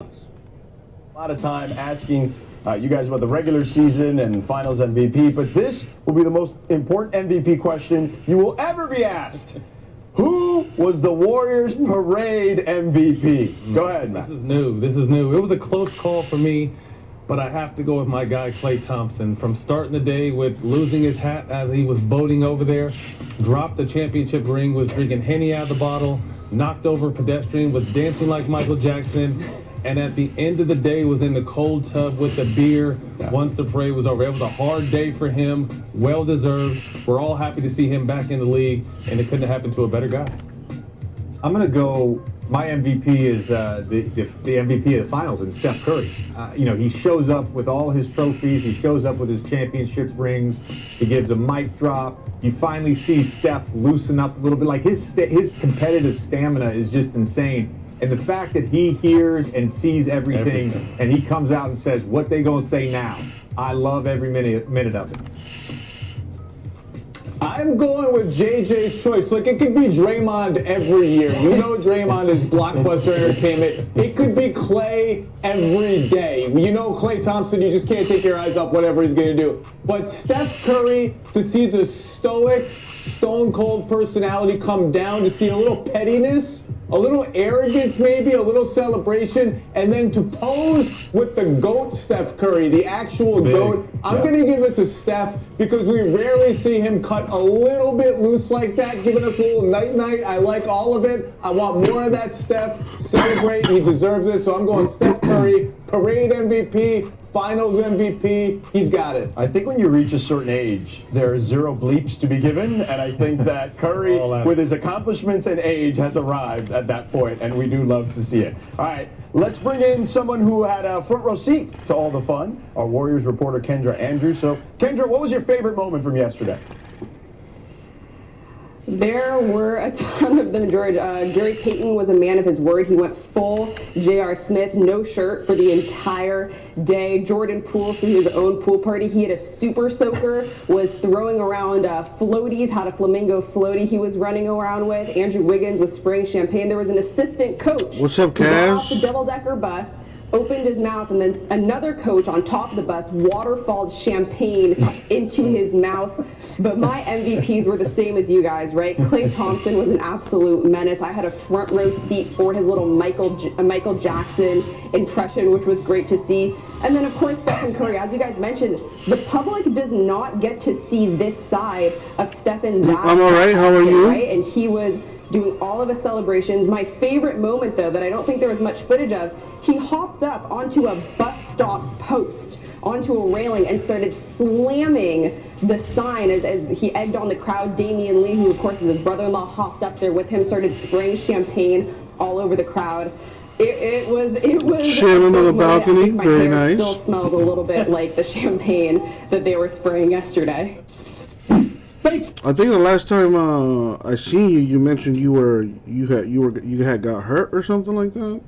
A lot of time asking you guys about the regular season and finals MVP, but this will be the most important MVP question you will ever be asked. Who was the Warriors parade MVP? Go ahead, Matt. This is new. It was a close call for me, but I have to go with my guy, Klay Thompson. From starting the day with losing his hat as he was boating over there, dropped the championship ring, was drinking Henny out of the bottle, knocked over a pedestrian, was dancing like Michael Jackson, and at the end of the day was in the cold tub with the beer once the parade was over. It was a hard day for him, well-deserved. We're all happy to see him back in the league, and it couldn't have happened to a better guy. I'm going to go, my MVP is the MVP of the finals, and Steph Curry. He shows up with all his trophies. He shows up with his championship rings. He gives a mic drop. You finally see Steph loosen up a little bit. Like his competitive stamina is just insane. And the fact that he hears and sees everything, and he comes out and says, what they gonna say now? I love every minute of it. I'm going with JJ's choice. Look, it could be Draymond every year. You know Draymond is blockbuster entertainment. It could be Klay every day. You know Klay Thompson, you just can't take your eyes off whatever he's going to do. But Steph Curry, to see the stoic, stone-cold personality come down, to see a little pettiness, a little arrogance maybe, a little celebration, and then to pose with the GOAT Steph Curry, the actual GOAT. I'm going to give it to Steph because we rarely see him cut a little bit loose like that, giving us a little night-night. I like all of it. I want more of that, Steph. Celebrate. He deserves it. So I'm going Steph Curry, parade MVP, Finals MVP, he's got it. I think when you reach a certain age, there are zero bleeps to be given, and I think that Curry, with his accomplishments and age, has arrived at that point, and we do love to see it. All right, let's bring in someone who had a front row seat to all the fun, our Warriors reporter, Kendra Andrews. So, Kendra, what was your favorite moment from yesterday? There were a ton of them, George. Gary Payton was a man of his word. He went full J.R. Smith, no shirt for the entire day. Jordan Poole threw his own pool party. He had a super soaker, was throwing around floaties, had a flamingo floaty he was running around with. Andrew Wiggins was spraying champagne. There was an assistant coach. What's up, who got off Kaz? the double-decker bus, opened his mouth, and then another coach on top of the bus waterfalled champagne into his mouth. But my MVPs were the same as you guys, right? Klay Thompson was an absolute menace. I had a front row seat for his little Michael Jackson impression, which was great to see. And then, of course, Stephen Curry, as you guys mentioned, the public does not get to see this side of Stephen. I'm all right. How are you? Right? And he was doing all of his celebrations. My favorite moment, though, that I don't think there was much footage of, he hopped up onto a bus stop post, onto a railing, and started slamming the sign as he egged on the crowd. Damian Lee, who of course is his brother-in-law, hopped up there with him, started spraying champagne all over the crowd. It was Sharing on the balcony, very nice. Still smells a little bit like the champagne that they were spraying yesterday. I think the last time I seen you, you mentioned you had got hurt or something like that.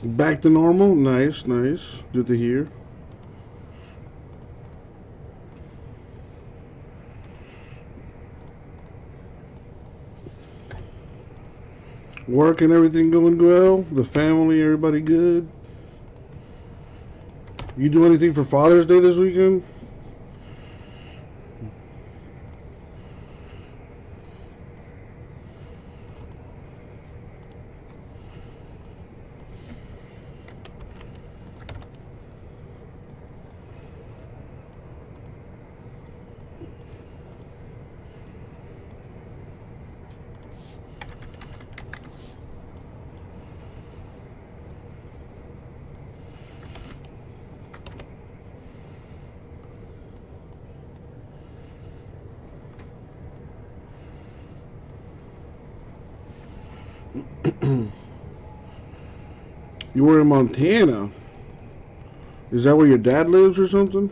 Back to normal. Nice, nice. Good to hear. Work and everything going well? The family, everybody good? You do anything for Father's Day this weekend? You were in Montana. Is that where your dad lives or something?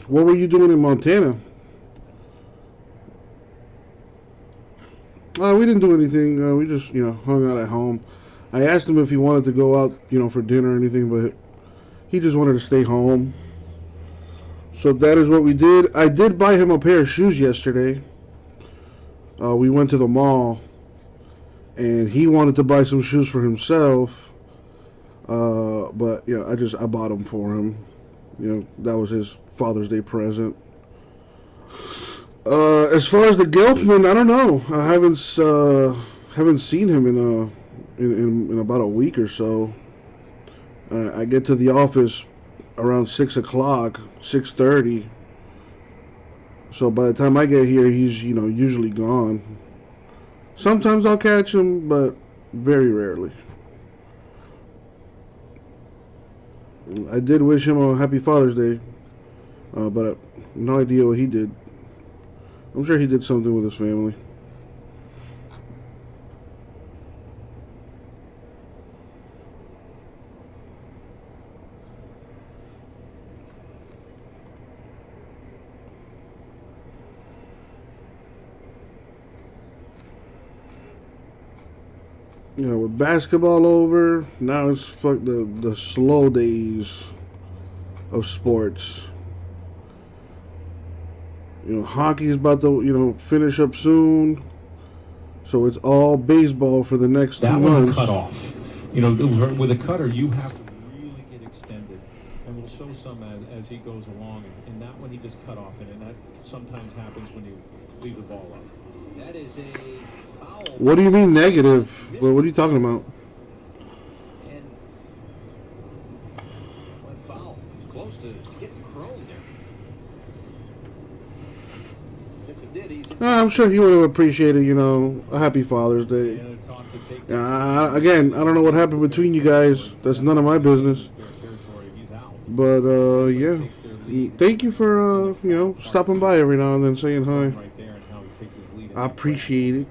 What were you doing in Montana? We didn't do anything. We just, hung out at home. I asked him if he wanted to go out, for dinner or anything, but he just wanted to stay home. So that is what we did. I did buy him a pair of shoes yesterday. We went to the mall, and he wanted to buy some shoes for himself. But I bought them for him. That was his Father's Day present. As far as the Gelfman, I don't know. I haven't seen him in about a week or so. I get to the office around 6:00, 6:30. So by the time I get here, he's usually gone. Sometimes I'll catch him, but very rarely. I did wish him a happy Father's Day, but no idea what he did. I'm sure he did something with his family. With basketball over, now it's the slow days of sports. Hockey's about to, finish up soon. So it's all baseball for the next 2 months. That one cut off. With a cutter, you have to really get extended. And we'll show some as he goes along. And that one he just cut off. And that sometimes happens when you leave the ball up. That is a foul. What do you mean negative? What are you talking about? And one foul. He's close to getting chrome there. If it did, he's I'm sure he would have appreciated, a happy Father's Day. Again, I don't know what happened between you guys. That's none of my business. But, yeah. Thank you for, stopping by every now and then saying hi. I appreciate it.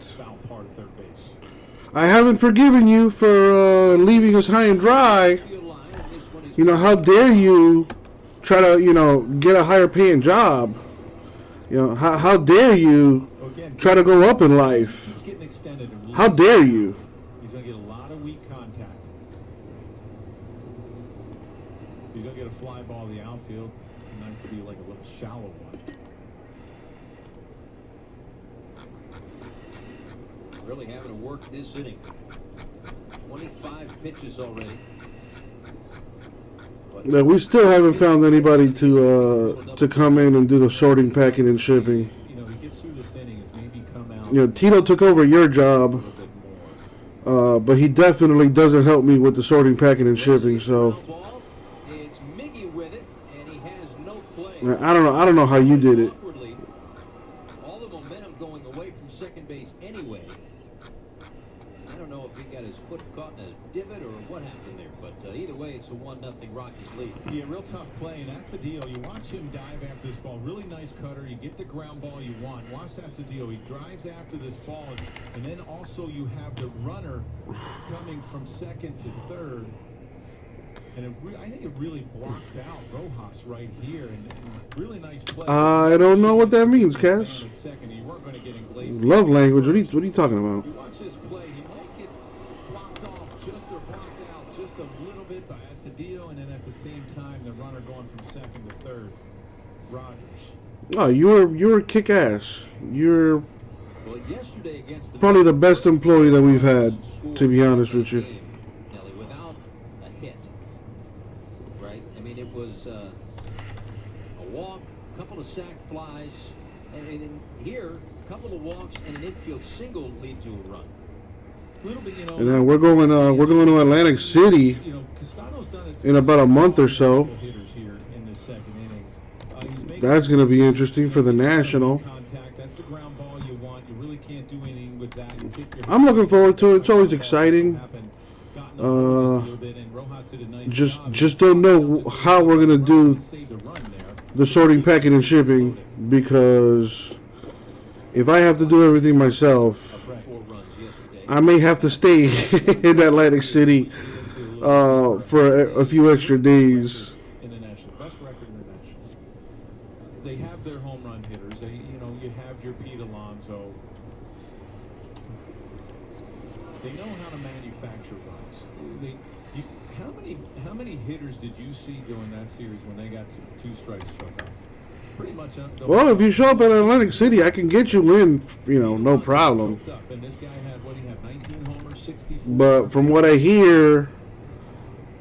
I haven't forgiven you for leaving us high and dry. How dare you try to, get a higher paying job? How dare you try to go up in life? How dare you? He's going to get a lot of weak contact. He's going to get a fly ball in the outfield. Nice to be like a little shallow one. Really having to work this inning. 25 pitches already. Yeah, we still haven't found anybody to come in and do the sorting, packing, and shipping. He gets through this inning, it's maybe come out. Tito took over your job, but he definitely doesn't help me with the sorting, packing, and shipping. So It's Miggy with it, and he has no play. I don't know how you did it. All the momentum going away from second base anyway. I don't know if he got his foot caught in a divot or what happened there, but either way, it's a 1-0 Rockies lead. Yeah, real tough play, and that's the deal. You watch him dive after this ball. Really nice cutter. You get the ground ball you want. Watch, that's the deal. He drives after this ball, and then also you have the runner coming from second to third. And I think it really blocks out Rojas right here. And really nice play. I don't know what that means, Cass. Love language. What are you talking about? You watch this play, he might get blocked off just or blocked out just a little bit by Astudillo, and then at the same time, the runner going from second to third, Rogers. Oh, you were kick ass. You're Well, yesterday against the probably the best employee that we've had, to be honest with you. Kelly, without a hit, right? I mean, it was a walk, a couple of sac flies, and then here, a couple of walks and an infield single lead to a run. Little bit, you know. And then we're going to Atlantic City You know, Castano's done it. in about a month or so. Hitters here in the second inning. He's making That's going to be interesting for the National. contact. That's the ground ball you want. You really can't do anything with that. You hit your- I'm looking forward to it. It's always exciting. Gotten up a little bit, and Rojas did a nice job. Just don't know how we're going to do Saved a run there. the sorting, packing, and shipping, because if I have to do everything myself, 4 runs yesterday. I may have to stay in Atlantic City for a few extra days. In the National, best record in the National. They have their home run hitters. You have your Pete Alonso. They know how to manufacture runs. How many hitters did you see during that series when they got two strikes struck out? Pretty much. Well, if you show up at Atlantic City, I can get you in, no problem. And this guy had, what do you have, 19 homers, 64? But from what I hear,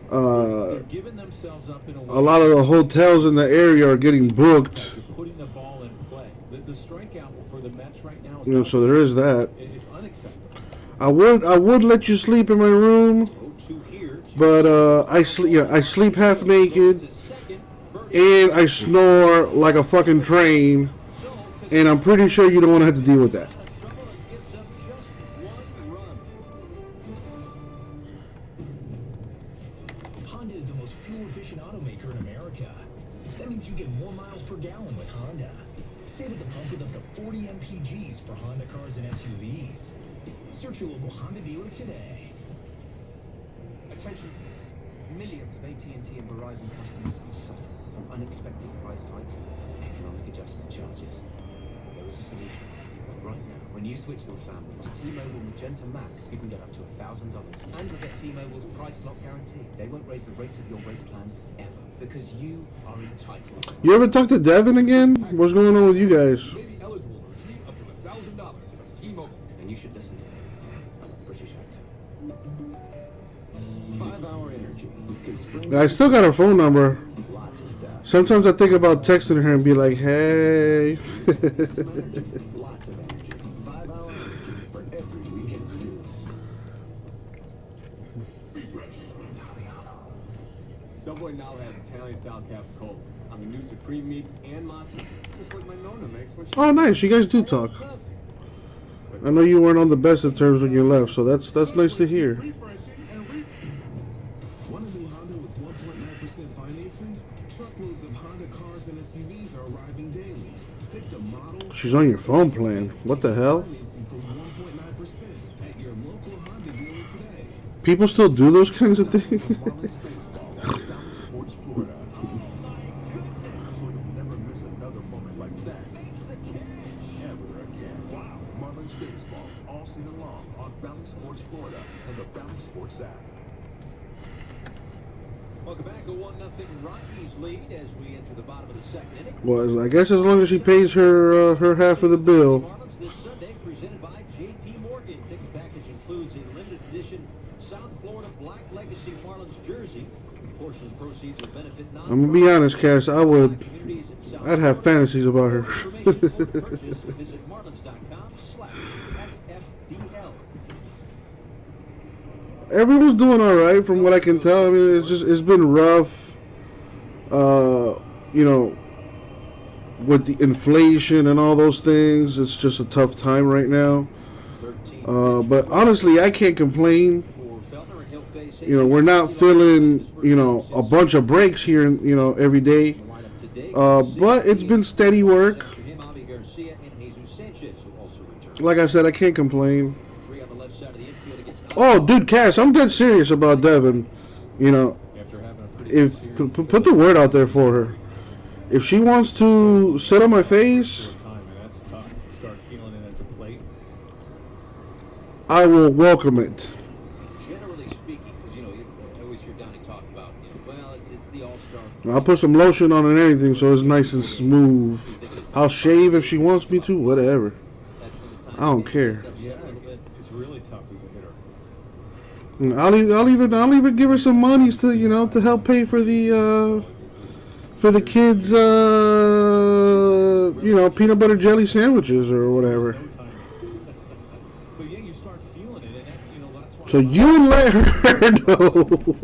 They're giving themselves up in a a lot of the hotels in the area are getting booked. You're putting the ball in play. The strikeout for the Mets right now is So there is that. it's unacceptable. I would let you sleep in my room, 0-2 here. but I sleep half naked, and I snore like a fucking train, and I'm pretty sure you don't want to have to deal with that. Gives up just 1 run. Honda is the most fuel-efficient automaker in America. That means you get more miles per gallon with Honda. Save at the pump with up to 40 mpgs for Honda cars and SUVs. Search your local Honda dealer today. Attention, millions of AT&T and Verizon customers are suffering from unexpected price hikes and economic adjustment charges. There is a solution. Right now, when you switch your family to T-Mobile Magenta Max, you can get up to $1,000. And you'll get T-Mobile's price lock guarantee. They won't raise the rates of your rate plan ever, because you are entitled. You ever talk to Devin again? What's going on with you guys? May be eligible to receive up to $1,000 from T-Mobile. And you should listen to me. I'm a British actor. 5-hour energy. I still got her phone number. Lots of stuff. Sometimes I think about texting her and be like, hey. Lots of energy. 5-hour energy for every weekend cruise. Subway now has Italian-style capicola on the new Supreme meats and matzo, just like my Nona makes when she... Oh, nice. You guys do talk. I know you weren't on the best of terms when you left, so that's nice to hear. Want a new Honda with 1.9% financing? Truckloads of Honda cars and SUVs are arriving daily. Pick the model. She's on your phone plan. What the hell? Financing for 1.9% at your local Honda dealer today. People still do those kinds of things? Sports Florida. So you'll never miss another moment like that. Ever again. Wow. Marlins baseball all season long on Bally Sports Florida and the Bally Sports app. Welcome back. A 1-0 Rockies lead as we enter the bottom of the second inning. Well, I guess as long as she pays her her half of the bill. Marlins this Sunday presented by J.P. Morgan. Ticket package includes a limited edition South Florida Black Legacy Marlins jersey. A portion of the proceeds will benefit I'm gonna be honest, Cass. communities in South I'd have fantasies about her. Information or purchase, visit marlins.com/SFBL. Everyone's doing all right, from what I can tell. I mean, it's been rough. With the inflation and all those things, it's just a tough time right now. But honestly, I can't complain. We're not feeling, a bunch of breaks here, every day. But it's been steady work. Like I said, I can't complain. Oh, dude, Cass, I'm dead serious about Devin. After having a put the word out there for her. If she wants to sit on my face, That's tough. Start feeling it at the plate. I will welcome it. Generally speaking, because you always hear Donnie talk about, well, it's the all-star. I'll put some lotion on and everything so it's nice and smooth. I'll shave if she wants me to, whatever. I don't care. Yeah, it's really tough as a hitter. I'll even give her some monies to to help pay for the kids peanut butter jelly sandwiches or whatever. But yeah, you start feeling it, and that's why. So you let her know.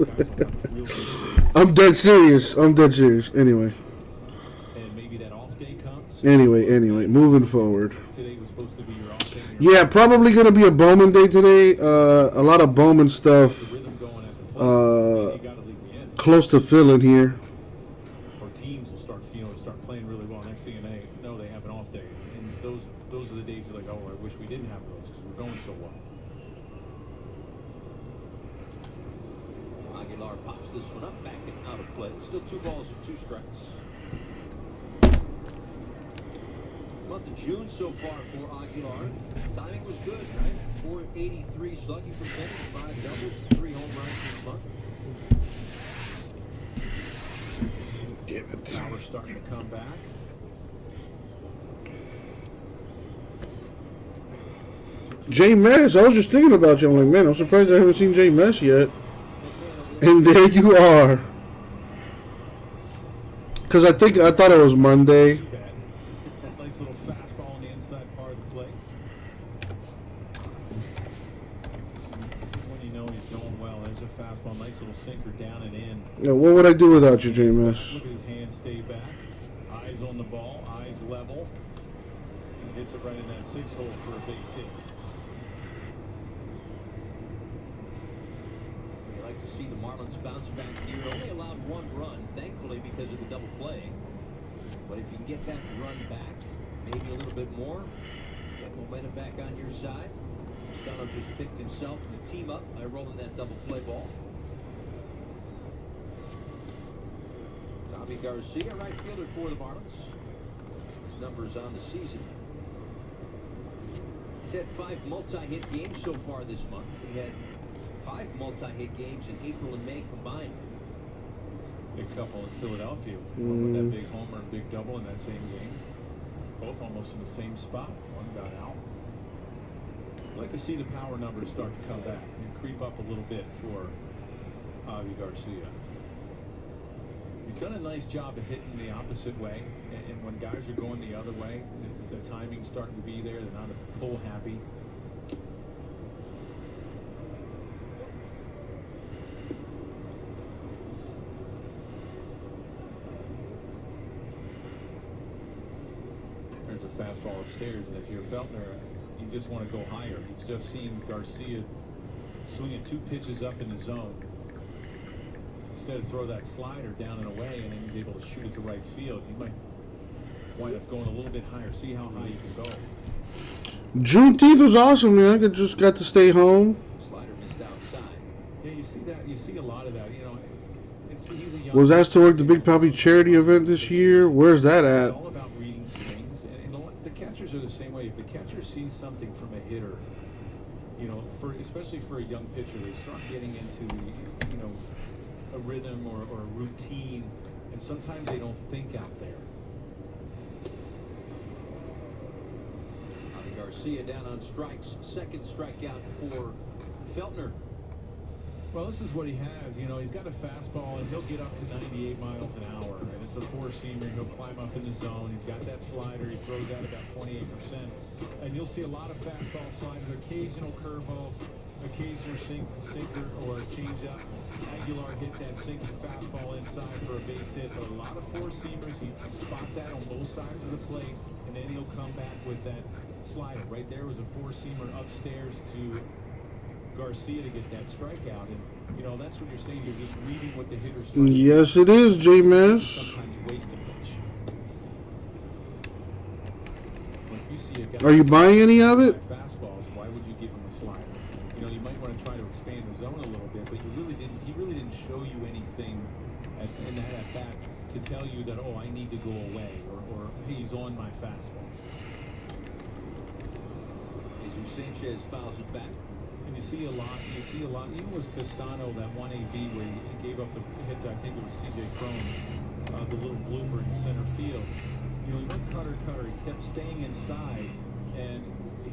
I'm dead serious. Anyway. And maybe that off day comes. Anyway, moving forward. Today was supposed to be your off day. Yeah, probably gonna be a Bowman day today. A lot of Bowman stuff. Close to filling here. Or teams will start playing really well. Next thing you know, they have an off day, and those are the days you're like, oh, I wish we didn't have those because we're going so well. Aguilar pops this one up, back and out of play. Still 2 balls and 2 strikes. Month of June so far for Aguilar. Timing was good, right? 483 slugging percentage, 5 doubles, 3 home runs this month. Damn it. Power's starting to come back. Jay Mess, I was just thinking about you. I'm like, man, I'm surprised I haven't seen Jay Mess yet. And there you are. Because I thought it was Monday. Nice little fastball on the inside part of the plate. This is when you know he's going well. There's a fastball, nice little sinker down and in. Yeah, what would I do without you, Jay Mess? Look at his hands stay back. Eyes on the ball, eyes level. And hits it right in that 6-hole for a base hit. You like to see the Marlins bounce back here. Only allowed 1 run, thankfully, because of the double play. But if you can get that run back, maybe a little bit more, get momentum back on your side. Stano just picked himself and the team up by rolling that double play ball. Tommy Garcia, right fielder for the Marlins. His numbers on the season. He's had 5 multi-hit games so far this month. He had 5 multi-hit games in April and May combined. Big couple in Philadelphia. One with that big homer and big double in that same game. Both almost in the same spot. One got out. I'd like to see the power numbers start to come back and creep up a little bit for Javi Garcia. He's done a nice job of hitting the opposite way, and when guys are going the other way, the timing's starting to be there. They're not pull happy. There's a fastball upstairs, and if you're Feltner, you just want to go higher. He's just seen Garcia swinging 2 pitches up in the zone. Instead of throw that slider down and away, and then he's able to shoot it to right field, he might wind up going a little bit higher. See how high you can go. Juneteenth was awesome, man. I just got to stay home. Slider missed outside. Yeah, you see that. You see a lot of that. He's a young. Was asked to work the Big Papi charity event this year. Where's that at? It's all about reading swings, and you know what? The catchers are the same way. If the catcher sees something from a hitter, especially for a young pitcher, they start getting into a rhythm or a routine, and sometimes they don't think out there. Javi Garcia down on strikes. Second strikeout for Feltner. Well, this is what he has. He's got a fastball, and he'll get up to 98 miles an hour. And it's a 4-seamer. He'll climb up in the zone. He's got that slider. He throws out about 28%. And you'll see a lot of fastball sliders, occasional curveball, occasional sinker or a changeup. Aguilar hit that sinking fastball inside for a base hit. But a lot of 4-seamers, he can spot that on both sides of the plate, and then he'll come back with that slider. Right there was a 4-seamer upstairs to Garcia to get that strikeout, and that's what you're saying. You're just reading what the hitter's trying. Yes, it is, J Mess. Sometimes waste a pitch. When you see a guy Are you buying any of it? fastballs, why would you give him the slider. You know, you might want to try to expand the zone a little bit, but he really didn't show you anything in that at bat to tell you that, oh, I need to go away, or he's on my fastball. Jesus Sanchez fouls it back. And you see a lot, even with Castano, that 1AB where he gave up the hit to, I think it was C.J. Crone, the little blooper in center field. You know, he went cutter, he kept staying inside, and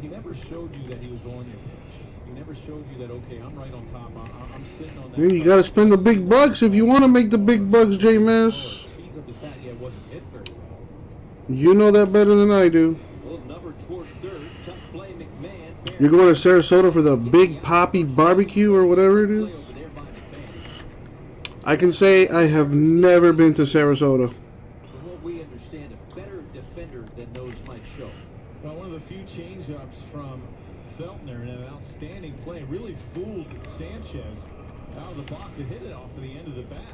he never showed you that he was on your pitch. He never showed you that, okay, I'm right on top, I'm sitting on that. Man, you got to spend the big bucks if you want to make the big bucks, J-Mass. Speeds up his bat, yeah, it wasn't hit very well. You know that better than I do. Well, number toward third, tough play, McMahon. You're going to Sarasota for the Big Poppy Barbecue or whatever it is? I can say I have never been to Sarasota. From what we understand, a better defender than those might show. Well, one of the few change-ups from Feltner in an outstanding play really fooled Sanchez out of the box and hit it off of the end of the bat.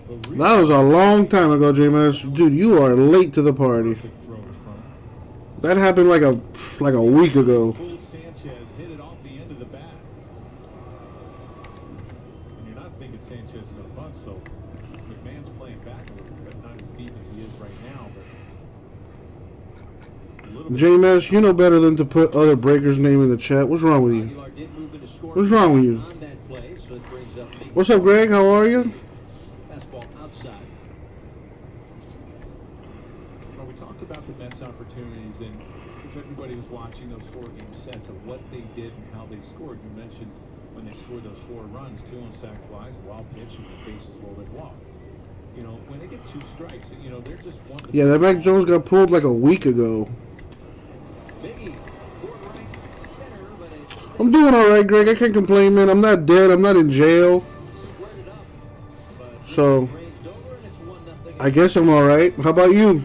Really That was a long time ago, J-Mass. Dude, you are late to the party. That happened like a week ago. Fooled Sanchez, hit it off the end of the bat. And you're not thinking Sanchez is going to bunt, so McMahon's playing back a little bit, not as deep as he is right now, but J-Mass, you know better than to put other breakers' name in the chat. What's wrong with you? What's wrong with you? What's up, Greg? How are you? Fastball outside. Well, we talked about the Mets' opportunities, and if everybody was watching those 4-game sets of what they did and how they scored, you mentioned when they scored those 4 runs, 2 on sac flies, a wild pitch, and the bases loaded walk. You know, when they get 2 strikes, you know, they're just one. Yeah, that Mac Jones got pulled like a week ago. I'm doing all right, Greg. I can't complain, man. I'm not dead. I'm not in jail. So, I guess I'm all right. How about you?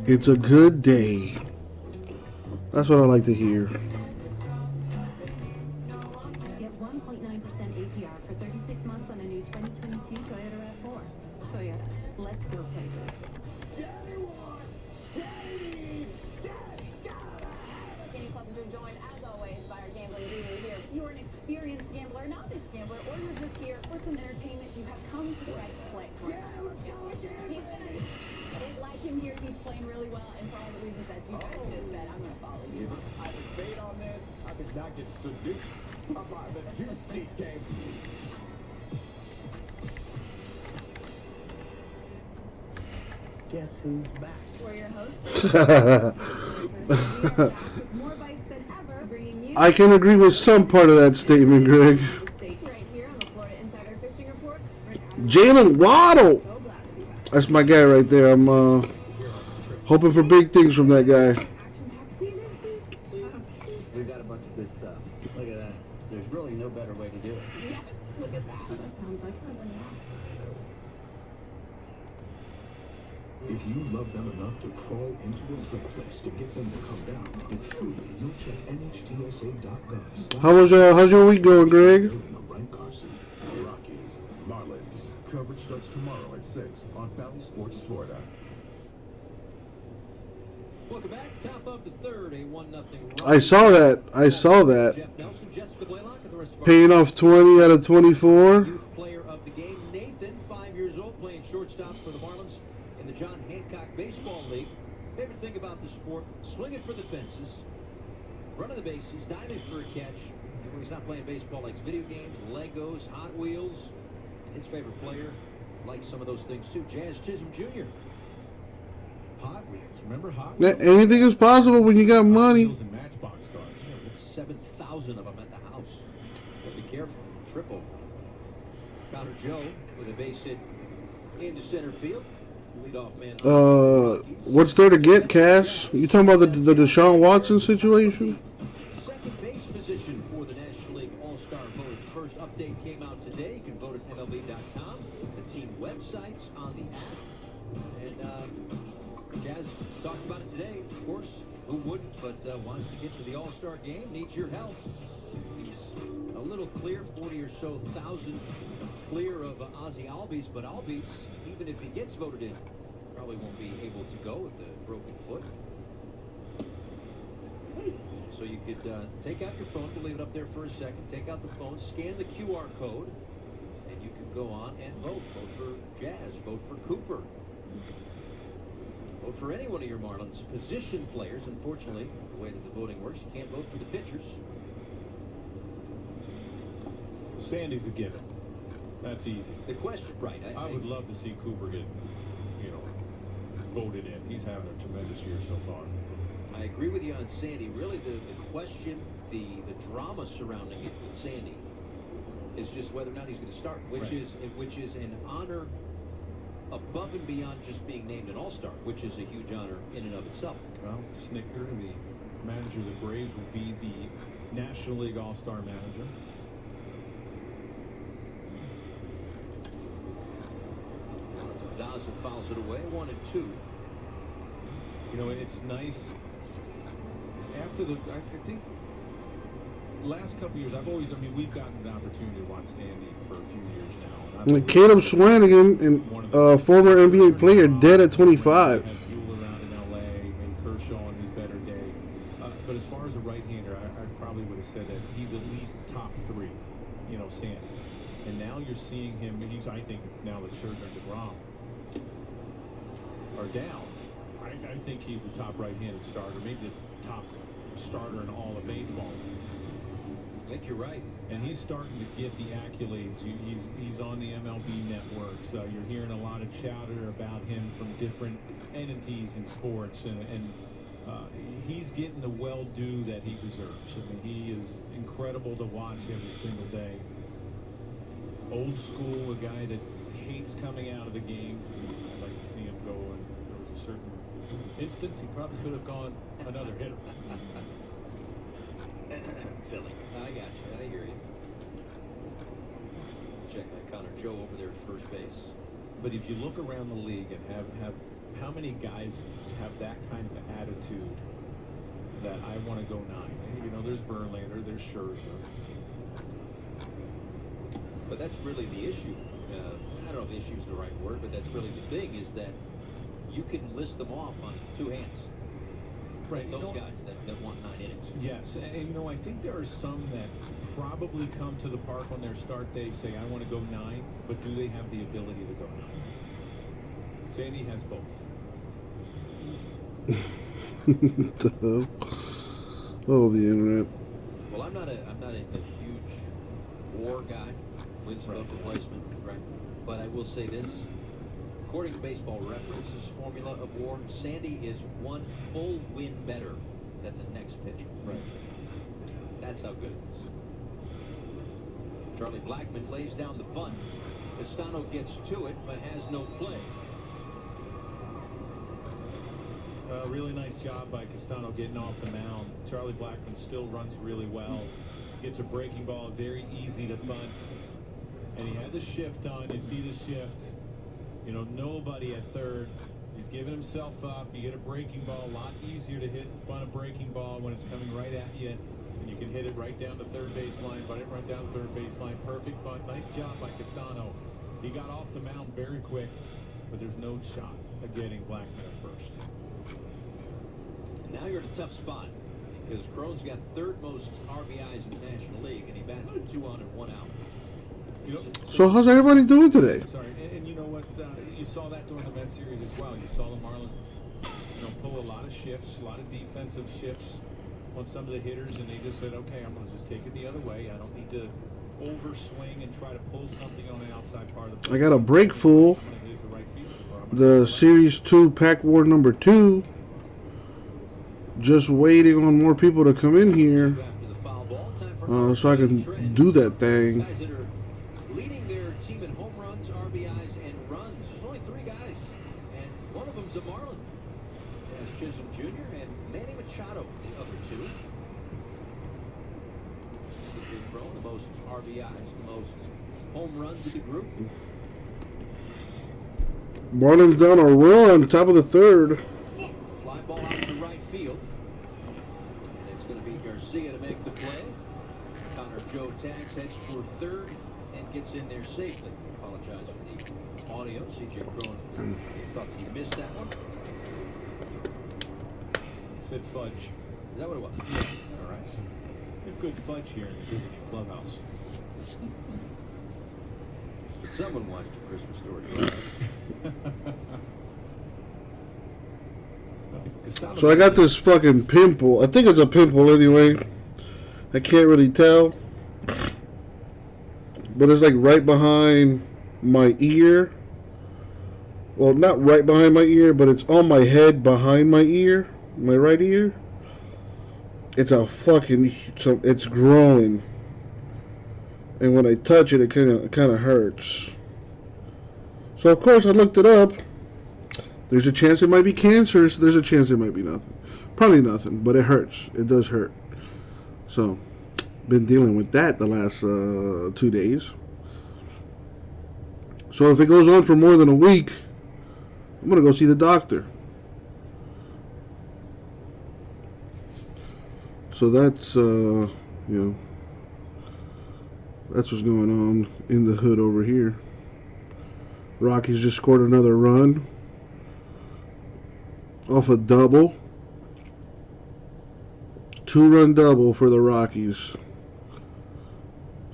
It's a good day. That's what I like to hear. Get 1.9% APR for 36 months on a new 2022 Toyota RAV4. Toyota, let's go places. Any club to join, as always, by our gambling guru here. If you're an experienced gambler, not this gambler, or you're just here for some entertainment, you have come to the right place. I like him here. He's playing really well, and for all the reasons that you guys just said, I'm going to follow you. I debate on this. I did not get seduced by the juicy game. Guess who's back? We're your hosts. More bites than ever, bringing you I can agree with some part of that statement, Greg. right here on the Florida Insider Fishing Report. Jalen Waddle. That's my guy right there. I'm hoping for big things from that guy. We've got a bunch of good stuff. Look at that. There's really no better way to do it. Yes, look at that. That sounds like fun. If you love them enough to crawl into a play place to get them to come down, then truly you'll check NHTSA.gov. How's your week going, Greg? Rockies, Marlins. Coverage starts tomorrow at 6 on Bally Sports Florida. Welcome back. Top of the third, a 1-0. I saw that. Jeff Nelson, Jessica Blaylock, and the rest of our Paying off 20 out of 24. youth player of the game, Nathan, 5 years old, playing shortstop for the Marlins in the John Hancock Baseball League. Favorite thing about the sport, swinging for the fences, running the bases, diving for a catch. And when he's not playing baseball, likes video games, Legos, Hot Wheels. And his favorite player likes some of those things too. Jazz Chisholm Jr. Hot Wheels. Remember Hot Yeah, Wheels? anything is possible when you got money. Wheels and Matchbox cars. 7,000 of them at the house. But be careful. Triple. Connor Joe with a base hit into center field. Leadoff man. What's there to get, Cash? You talking about the Deshaun Watson situation? Second base position for the National League All-Star vote. First update came out today. You can vote at MLB.com. The team websites on the app. And Jazz talked about it today. Of course, who wouldn't, but wants to get to the All-Star game, needs your help. He's a little clear, 40 or so thousand clear of Ozzy Albies, but Albies, even if he gets voted in, probably won't be able to go with a broken foot. So you could take out your phone, we'll leave it up there for a second, take out the phone, scan the QR code, and you can go on and vote. Vote for Jazz, vote for Cooper. Vote for any one of your Marlins position players. Unfortunately, the way that the voting works, you can't vote for the pitchers. Sandy's a given. That's easy. The question, right? I would love to see Cooper get, voted in. He's having a tremendous year so far. I agree with you on Sandy. Really, the question, the drama surrounding it with Sandy is just whether or not he's going to start, which is an honor above and beyond just being named an All-Star, which is a huge honor in and of itself. Well, Snicker, the manager of the Braves, will be the National League All-Star manager. Daza fouls it away, 1-2. It's nice. After I think last couple years, we've gotten the opportunity to watch Sandy for a few years now. And Caleb Swanigan, former NBA player, dead at 25. Bueller out in LA and Kershaw on his better day. But as far as a right-hander, I probably would have said that he's at least top 3, Sandy. And now you're seeing him, I think now that Scherzer and DeGrom are down, I think he's the top right-handed starter, maybe the top starter in all of baseball. I think you're right. And he's starting to get the accolades. He's on the MLB networks. You're hearing a lot of chatter about him from different entities in sports, and he's getting the well-due that he deserves. He is incredible to watch every single day. Old school, a guy that hates coming out of the game. I'd like to see him go, and there was a certain instance he probably could have gone another hitter. Philly. I got you. I hear you. Check that Connor Joe over there at first base. But if you look around the league and have how many guys have that kind of attitude that I want to go 9? There's Verlander, there's Scherzer. But that's really the issue. I don't know if issue is the right word, but that's really the thing, is that you can list them off on 2 hands. Right. Those guys that want 9 innings. Yes, and I think there are some that probably come to the park on their start day, say, I want to go 9, but do they have the ability to go 9? Sandy has both. Oh, the internet. Well, I'm not a huge WAR guy, wins above replacement, right? But I will say this. According to Baseball Reference's formula of WAR, Sandy is 1 full win better than the next pitcher. Right. That's how good it is. Charlie Blackmon lays down the bunt. Castano gets to it, but has no play. Really nice job by Castano getting off the mound. Charlie Blackmon still runs really well. Gets a breaking ball, very easy to bunt. And he had the shift on. You see the shift. Nobody at third. He's giving himself up. You get a breaking ball, a lot easier to bunt a breaking ball when it's coming right at you. And you can hit it right down the third baseline, bunt it right down the third baseline. Perfect bunt. Nice job by Castano. He got off the mound very quick, but there's no shot of getting Blackmon at first. Now you're in a tough spot because Crone's got 3rd most RBIs in the National League, and he bats with 2 on and 1 out. So how's everybody doing today? Sorry, and you know what? You saw that during the Mets series as well. You saw the Marlins, pull a lot of shifts, a lot of defensive shifts on some of the hitters, and they just said, okay, I'm going to just take it the other way. I don't need to overswing and try to pull something on the outside part of the plate. I got a break full. The Series 2 Pack War number 2. Just waiting on more people to come in here so I can do that thing. Guys that are leading their team in home runs, RBIs, and runs. There's only 3 guys, and one of them's a Marlin. That's Chisholm Jr. and Manny Machado, the other 2. The most RBIs, the most home runs of the group. Marlins down a run, top of the 3rd. Fly ball out to right field. Garcia to make the play. Connor Joe Tags heads for third and gets in there safely. Apologize for the audio. CJ Cron thought he missed that one. Said fudge. Is that what it was? Yeah. All right. We have good fudge here in the visiting clubhouse. Someone watched A Christmas Story. So I got this fucking pimple. I think it's a pimple anyway. I can't really tell. But it's like right behind my ear. Well, not right behind my ear, but it's on my head behind my ear. My right ear. It's a fucking... It's growing. And when I touch it, it kind of hurts. So, of course, I looked it up. There's a chance it might be cancerous. There's a chance it might be nothing. Probably nothing, but it hurts. It does hurt. So, been dealing with that the last 2 days. So, if it goes on for more than a week, I'm going to go see the doctor. So, that's, that's what's going on in the hood over here. Rockies just scored another run off a double. 2-run double for the Rockies.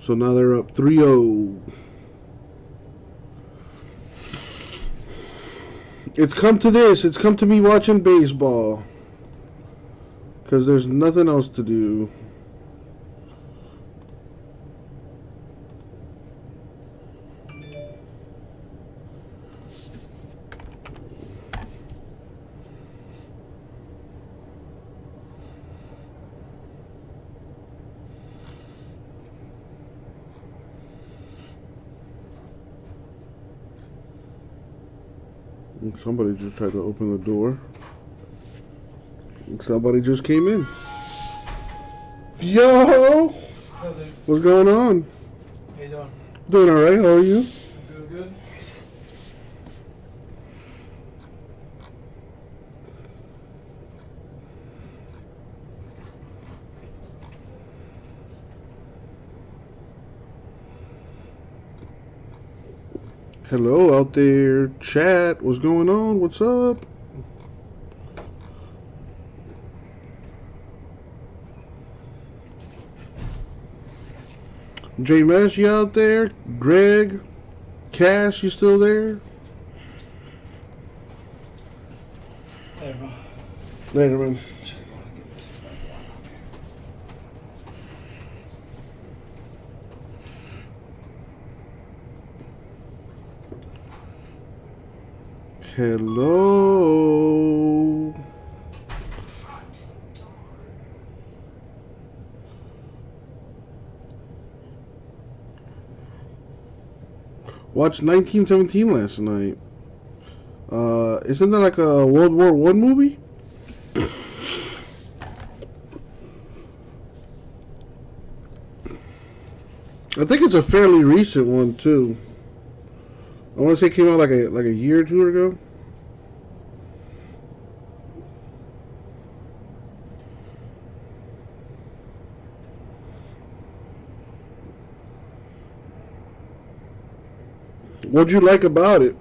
So now they're up 3-0. It's come to this. It's come to me watching baseball. Because there's nothing else to do. Somebody just tried to open the door. Somebody just came in. Yo! What's going on? How you doing? Doing alright, how are you? Good, good. Hello out there, chat. What's going on? What's up? J Mesh, you out there? Greg, Cash, you still there? Hey, bro. Later, man. Hello. Watched 1917 last night. Isn't that like a World War I movie? I think it's a fairly recent one too. I want to say it came out like a year or two ago. What'd you like about it?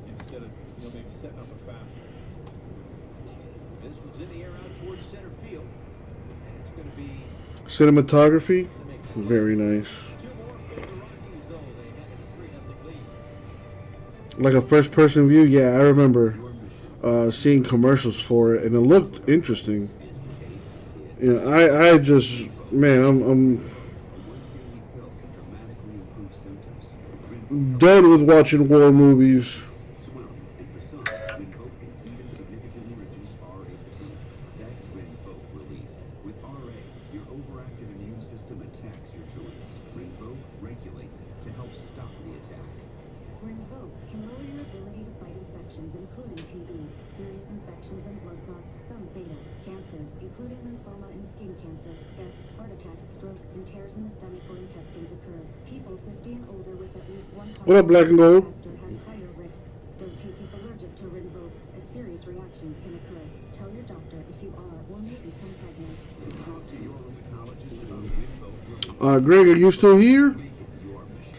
Instead of maybe setting up a fastball. This one's in the air out towards center field. And it's going to be Cinematography? Very nice. Like a first person view? Yeah, I remember seeing commercials for it and it looked interesting. Yeah, I just, man, I'm done with watching war movies. Rinvoq can lower your ability to fight infections, including TB, serious infections and blood clots, some fatal cancers, including lymphoma and skin cancer, death, heart attack, stroke, and tears in the stomach or intestines occur. People 50 and older with at least one What up, Black and Gold? factor have higher risks. Don't take if allergic to Rinvoq, as serious reactions can occur. Tell your doctor if you are or may become pregnant. Talk to your rheumatologist about Rinvoq. Greg, are you still here? Your mission.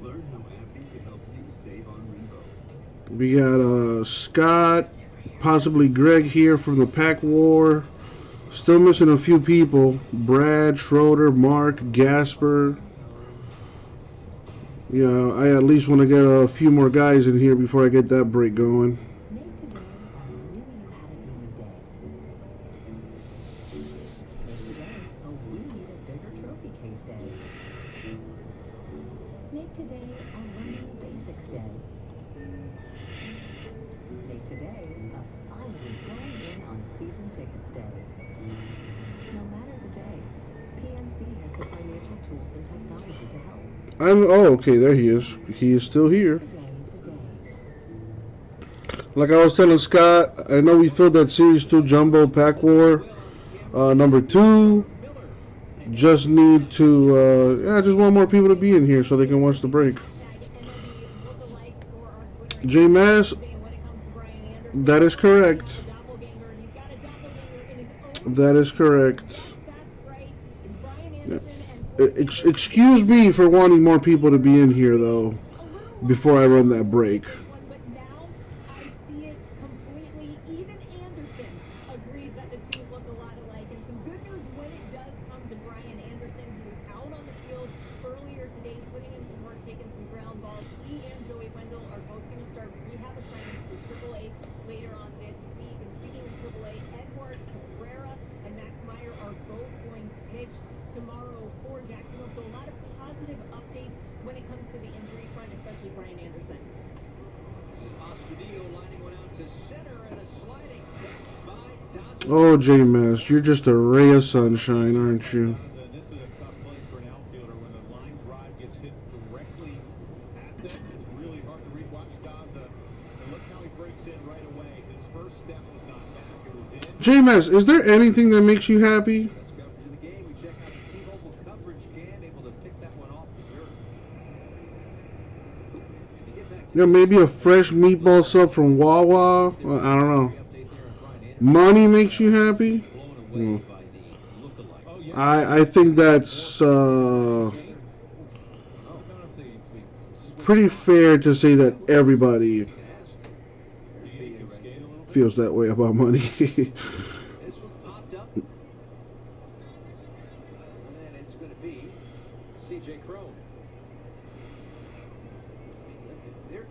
Learn how AbbVie can help you save on Rinvoq. We got Scott, possibly Greg here from the Pack War. Still missing a few people. Brad, Schroeder, Mark, Gasper. Yeah, I at least want to get a few more guys in here before I get that break going. Make today a Running Basics Day. Make today a finally going in on season tickets day. No matter the day, PNC has the financial tools and technology to help. Oh, okay, there he is. He is still here. Like I was telling Scott, I know we filled that Series 2 Jumbo Pack War number 2. Just need to, just want more people to be in here so they can watch the break. J Mass, that is correct. That is correct. Yeah. Excuse me for wanting more people to be in here, though, before I run that break. Oh, J-Mass, you're just a ray of sunshine, aren't you? This is a tough play for an outfielder when the line drive gets hit directly at them. It's really hard to read. Watch Daza, and look how he breaks in right away. His first step was not back; it was in. J-Mass, is there anything that makes you happy? Let's go to the game. We check out the T-Mobile coverage cam, able to pick that one off the dirt. Yeah, maybe a fresh meatball sub from Wawa. Well, I don't know. Money makes you happy? Hmm. I think that's pretty fair to say that everybody feels that way about money.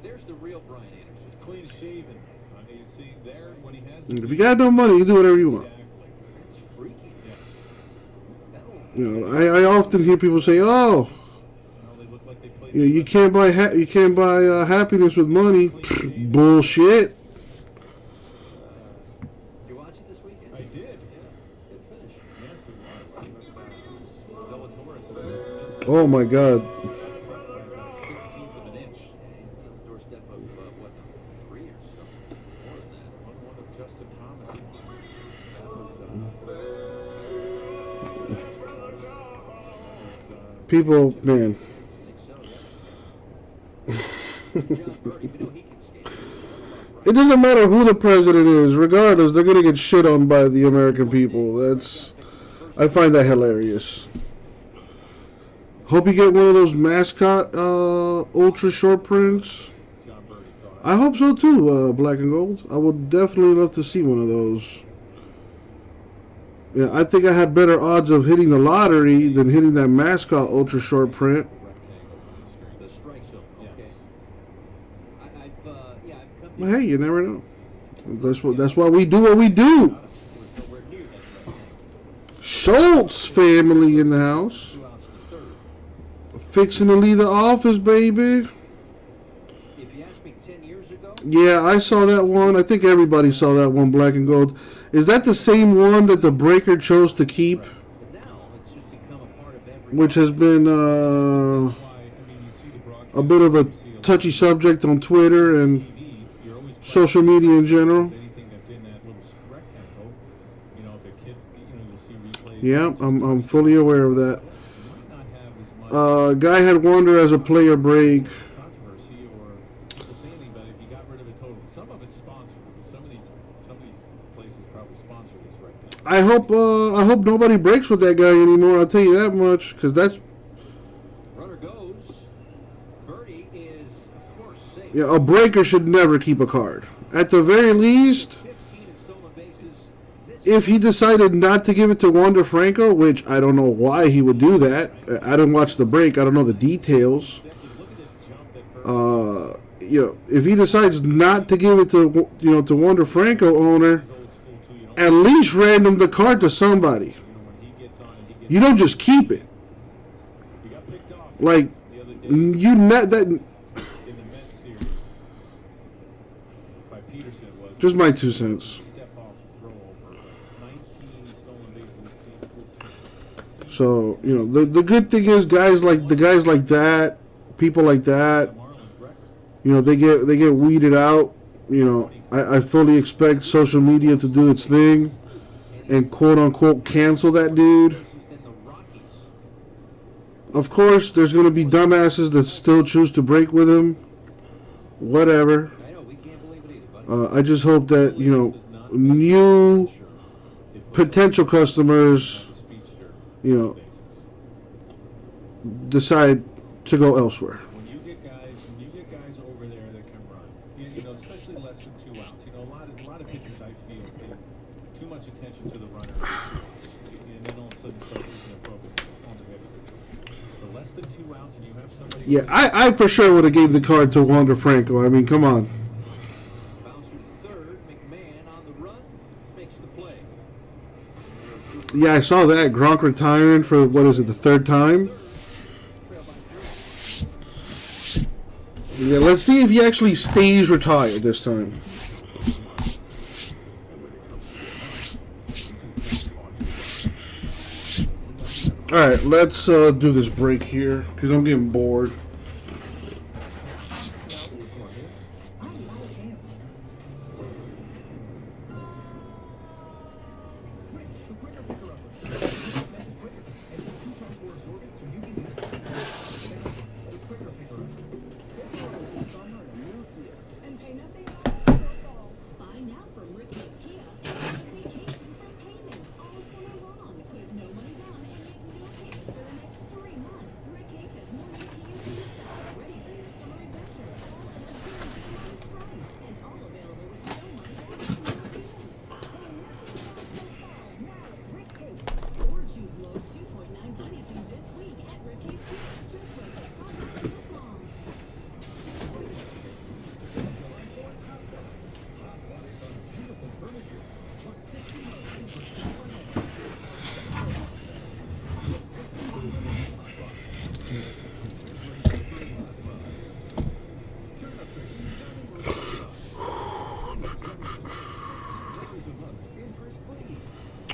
There's the real Brian Anderson. He's clean shaven. You see there when he has. If you got no money, you do whatever you want. You know, I often hear people say, "Oh, you can't buy happiness with money." Bullshit. You watch it this weekend? I did. Good finish. Yes, it was. Oh my God. People, man. It doesn't matter who the president is. Regardless, they're gonna get shit on by the American people. I find that hilarious. Hope you get one of those mascot ultra short prints. I hope so too, Black and Gold. I would definitely love to see one of those. Yeah, I think I have better odds of hitting the lottery than hitting that mascot ultra short print. But hey, you never know. That's why we do what we do. Schultz family in the house. Fixing to leave the office, baby. Yeah, I saw that one. I think everybody saw that one, Black and Gold. Is that the same one that the Breaker chose to keep? Which has been a bit of a touchy subject on Twitter and social media in general. Anything that's in that little rectangle, you know, if a kid, you know, you'll see replays. Yeah, I'm fully aware of that. Guy had Wander as a player break. Controversy or to say anything, but if you got rid of it totally, some of it's sponsored. Because some of these places probably sponsor this rectangle. I hope nobody breaks with that guy anymore. I'll tell you that much, because that's. Runner goes. Birdie is, of course, safe. Yeah, a breaker should never keep a card. At the very least, 15 in stolen bases. if he decided not to give it to Wander Franco, which I don't know why he would do that. I didn't watch the break. I don't know the details. You know, if he decides not to give it to, you know, to Wander Franco owner, at least random the card to somebody. You don't just keep it. Like you net that. Just my 2 cents. So, you know, the good thing is guys like that, people like that, you know, they get weeded out. You know, I fully expect social media to do its thing and quote unquote cancel that dude. Of course, there's going to be dumbasses that still choose to break with him. Whatever. I just hope that, you know, new potential customers, you know, decide to go elsewhere. When you get guys over there that can run, you know, especially less than 2 outs. You know, a lot of pitchers I feel pay too much attention to the runner, and then all of a sudden start losing their focus on the hitter. For less than 2 outs, and you have somebody. Yeah, I for sure would have gave the card to Wander Franco. I mean, come on. Yeah, I saw that. Gronk retiring for, what is it, the 3rd time? Yeah, let's see if he actually stays retired this time. Alright, let's do this break here, because I'm getting bored.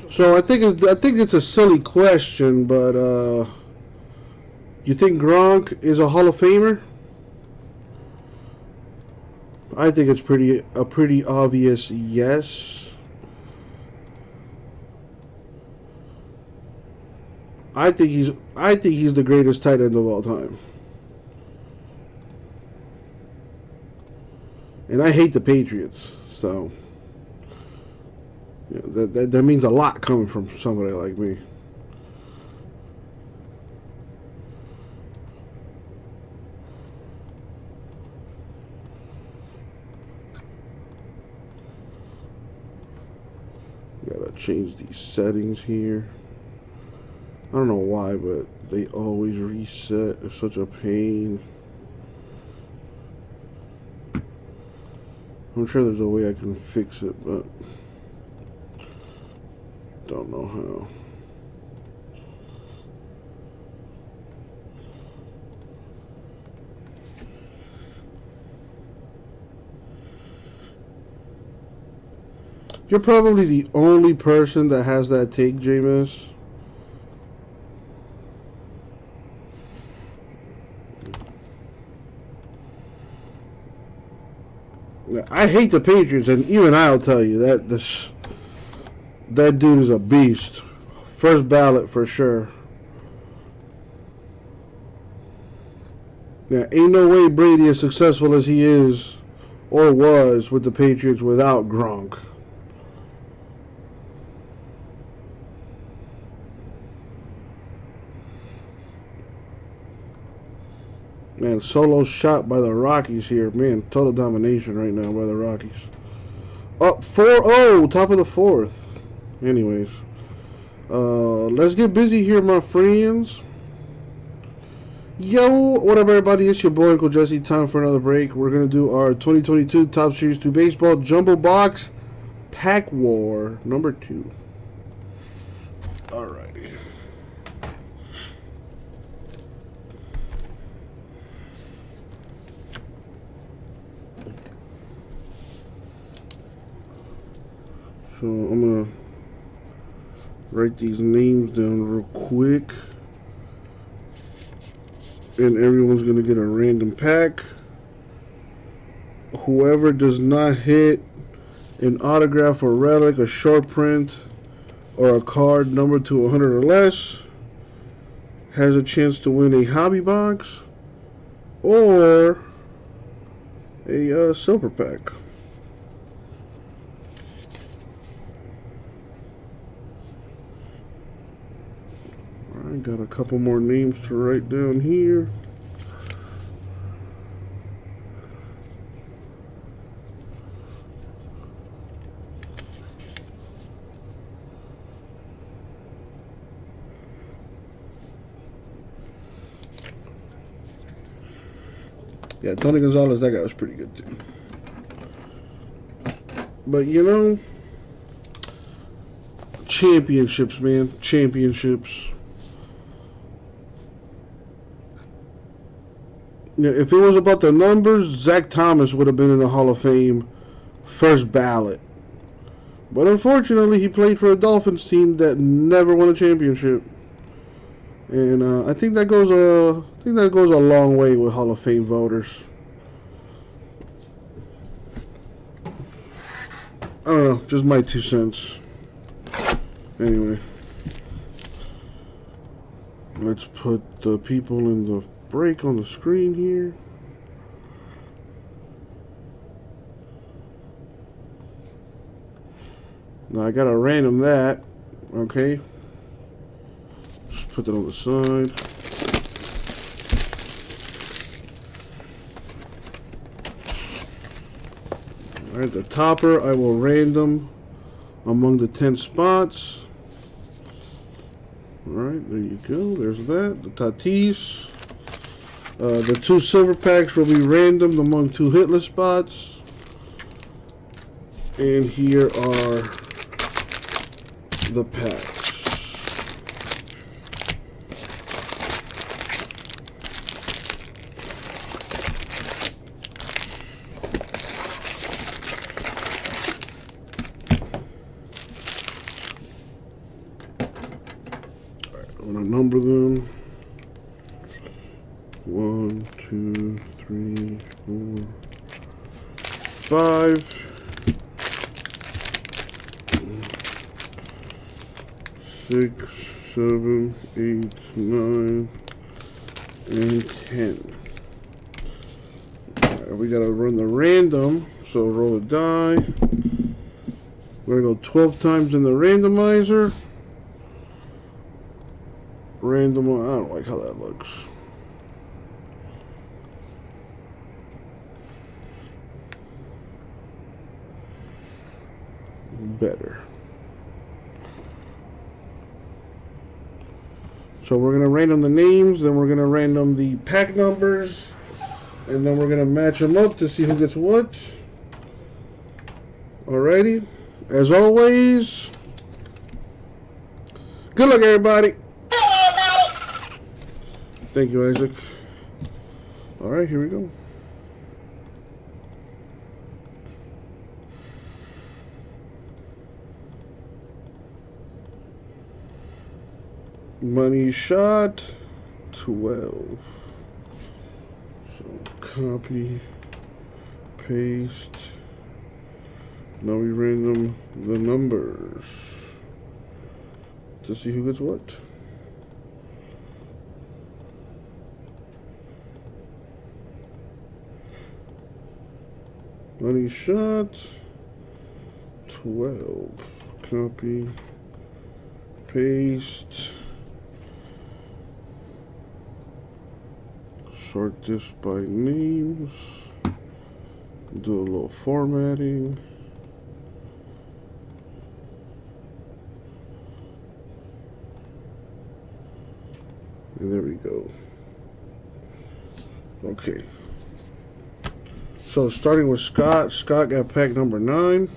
So I think it's a silly question, but you think Gronk is a Hall of Famer? I think it's a pretty obvious yes. I think he's the greatest tight end of all time. And I hate the Patriots, so yeah, that means a lot coming from somebody like me. Gotta change these settings here. I don't know why, but they always reset. It's such a pain. I'm sure there's a way I can fix it, but don't know how. You're probably the only person that has that take, Jameis. I hate the Patriots, and even I'll tell you that that dude is a beast. First ballot for sure. Yeah, ain't no way Brady is successful as he is or was with the Patriots without Gronk. Man, solo shot by the Rockies here. Man, total domination right now by the Rockies. Up 4-0, top of the fourth. Anyways, let's get busy here, my friends. Yo, what up, everybody? It's your boy, Uncle Jesse. Time for another break. We're going to do our 2022 Top Series 2 Baseball Jumbo Box Pack War number 2. Alrighty. So I'm going to write these names down real quick. And everyone's going to get a random pack. Whoever does not hit an autograph or relic, a short print, or a card numbered to 100 or less has a chance to win a hobby box or a silver pack. I got a couple more names to write down here. Yeah, Tony Gonzalez, that guy was pretty good too. But you know, championships, man, championships. Yeah, if it was about the numbers, Zach Thomas would have been in the Hall of Fame first ballot. But unfortunately, he played for a Dolphins team that never won a championship. And I think that goes a long way with Hall of Fame voters. I don't know, just my 2 cents. Anyway, let's put the people in the break on the screen here. Now I gotta random that. Okay, just put that on the side. Alright, the topper I will random among the 10 spots. Alright, there you go. There's that. The Tatis. The 2 silver packs will be randomed among 2 hitless spots. And here are the packs. Alright, I'm going to number them. 1, 2, 3, 4, 5, 6, 7, 8, 9, and 10. Alright, we gotta run the random, so roll a die. We're gonna go 12 times in the randomizer. Random, I don't like how that looks. Better. So we're gonna random the names, then we're gonna random the pack numbers, and then we're gonna match them up to see who gets what. Alrighty, as always, good luck, everybody. Thank you, Isaac. Alright, here we go. Money shot 12. So copy, paste. Now we random the numbers to see who gets what. Money shot. 12. Copy. Paste. Sort this by names. Do a little formatting. And there we go. Okay. So starting with Scott. Scott got pack number 9.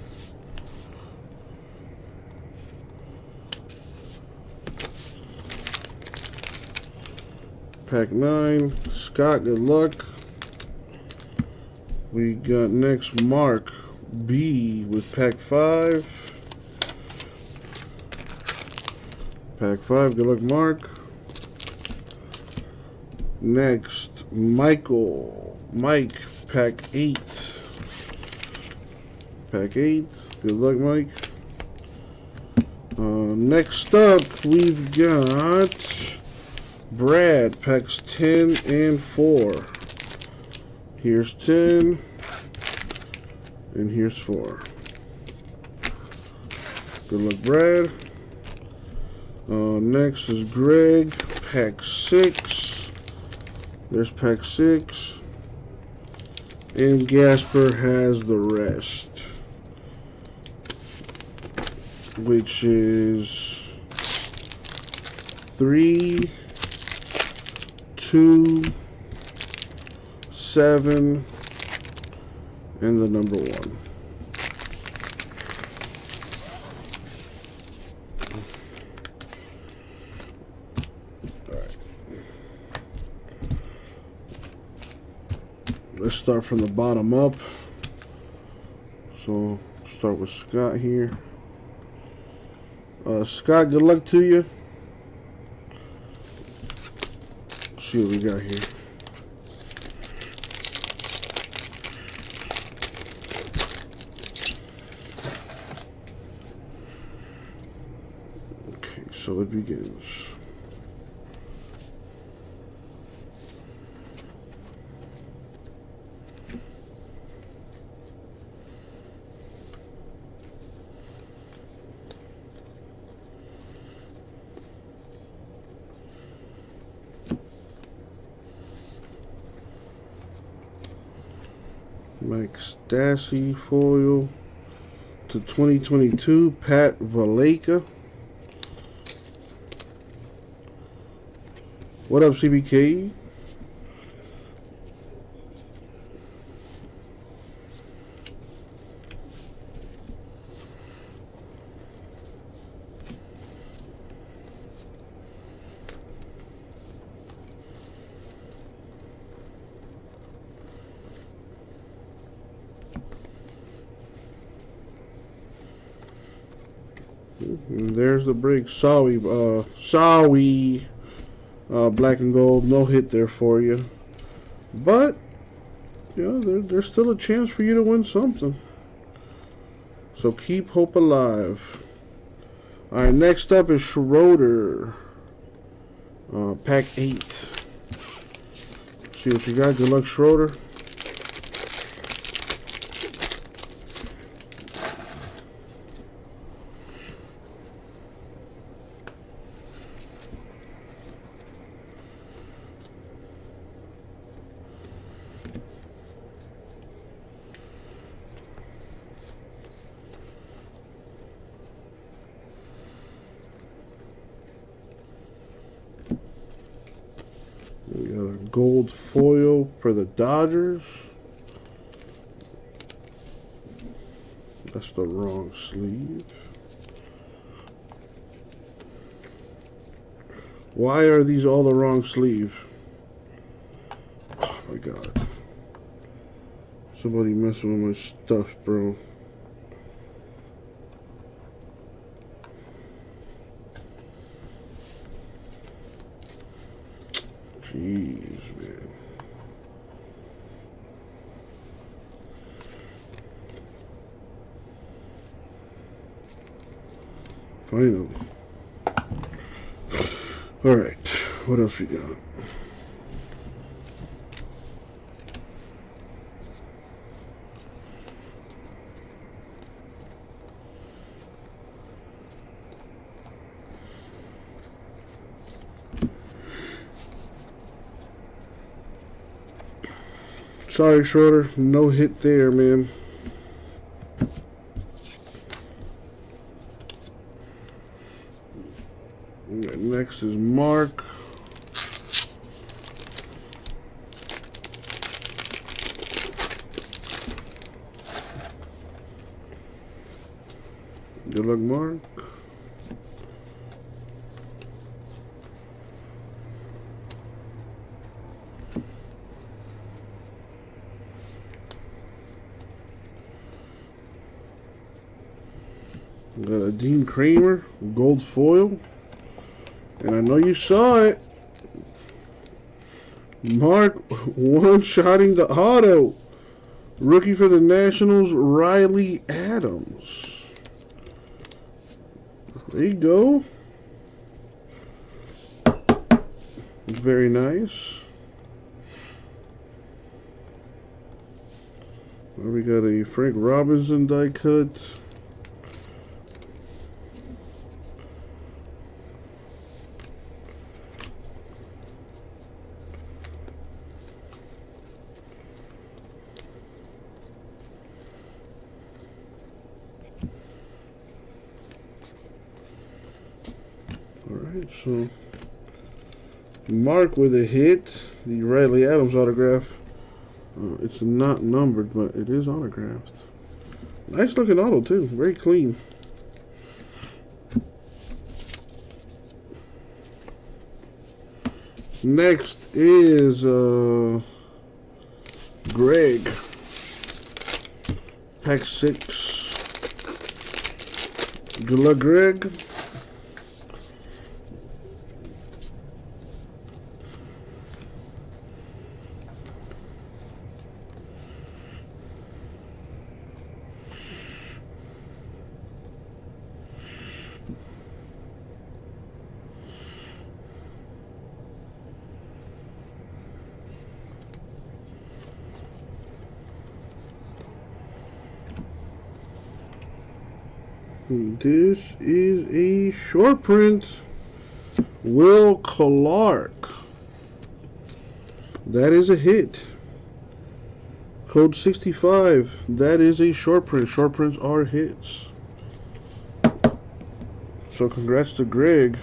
Pack 9. Scott, good luck. We got next Mark B with pack 5. Pack 5, good luck, Mark. Next, Michael. Mike, pack 8. Pack 8, good luck, Mike. Next up, we've got Brad, packs 10 and 4. Here's 10, and here's 4. Good luck, Brad. Next is Greg, pack 6. There's pack 6. And Gasper has the rest, which is 3, 2, 7, and the number 1. Let's start from the bottom up. So start with Scott here. Scott, good luck to you. Let's see what we got here. Okay, so it begins. Mike Stassi foil to 2022. Pat Valeka. What up, CBK? And there's the break. Sorry, black and gold, no hit there for you. But, you know, there's still a chance for you to win something. So keep hope alive. Alright, next up is Schroeder. Pack 8. See what you got. Good luck, Schroeder. We got a gold foil for the Dodgers. That's the wrong sleeve. Why are these all the wrong sleeve? Oh my god. Somebody messing with my stuff, bro. Jeez, man. Finally. All right. What else we got? Sorry, Schroeder. No hit there, man. Next is Mark. Good luck, Mark. Got a Dean Kramer, gold foil. And I know you saw it. Mark one-shotting the auto. Rookie for the Nationals, Riley Adams. There you go. Very nice. Well, we got a Frank Robinson die cut. Alright, so Mark with a hit, the Riley Adams autograph. It's not numbered, but it is autographed. Nice looking auto too, very clean. Next is Greg, pack 6. Good luck, Greg. This is a short print. Will Clark. That is a hit. Code 65. That is a short print. Short prints are hits. So congrats to Greg.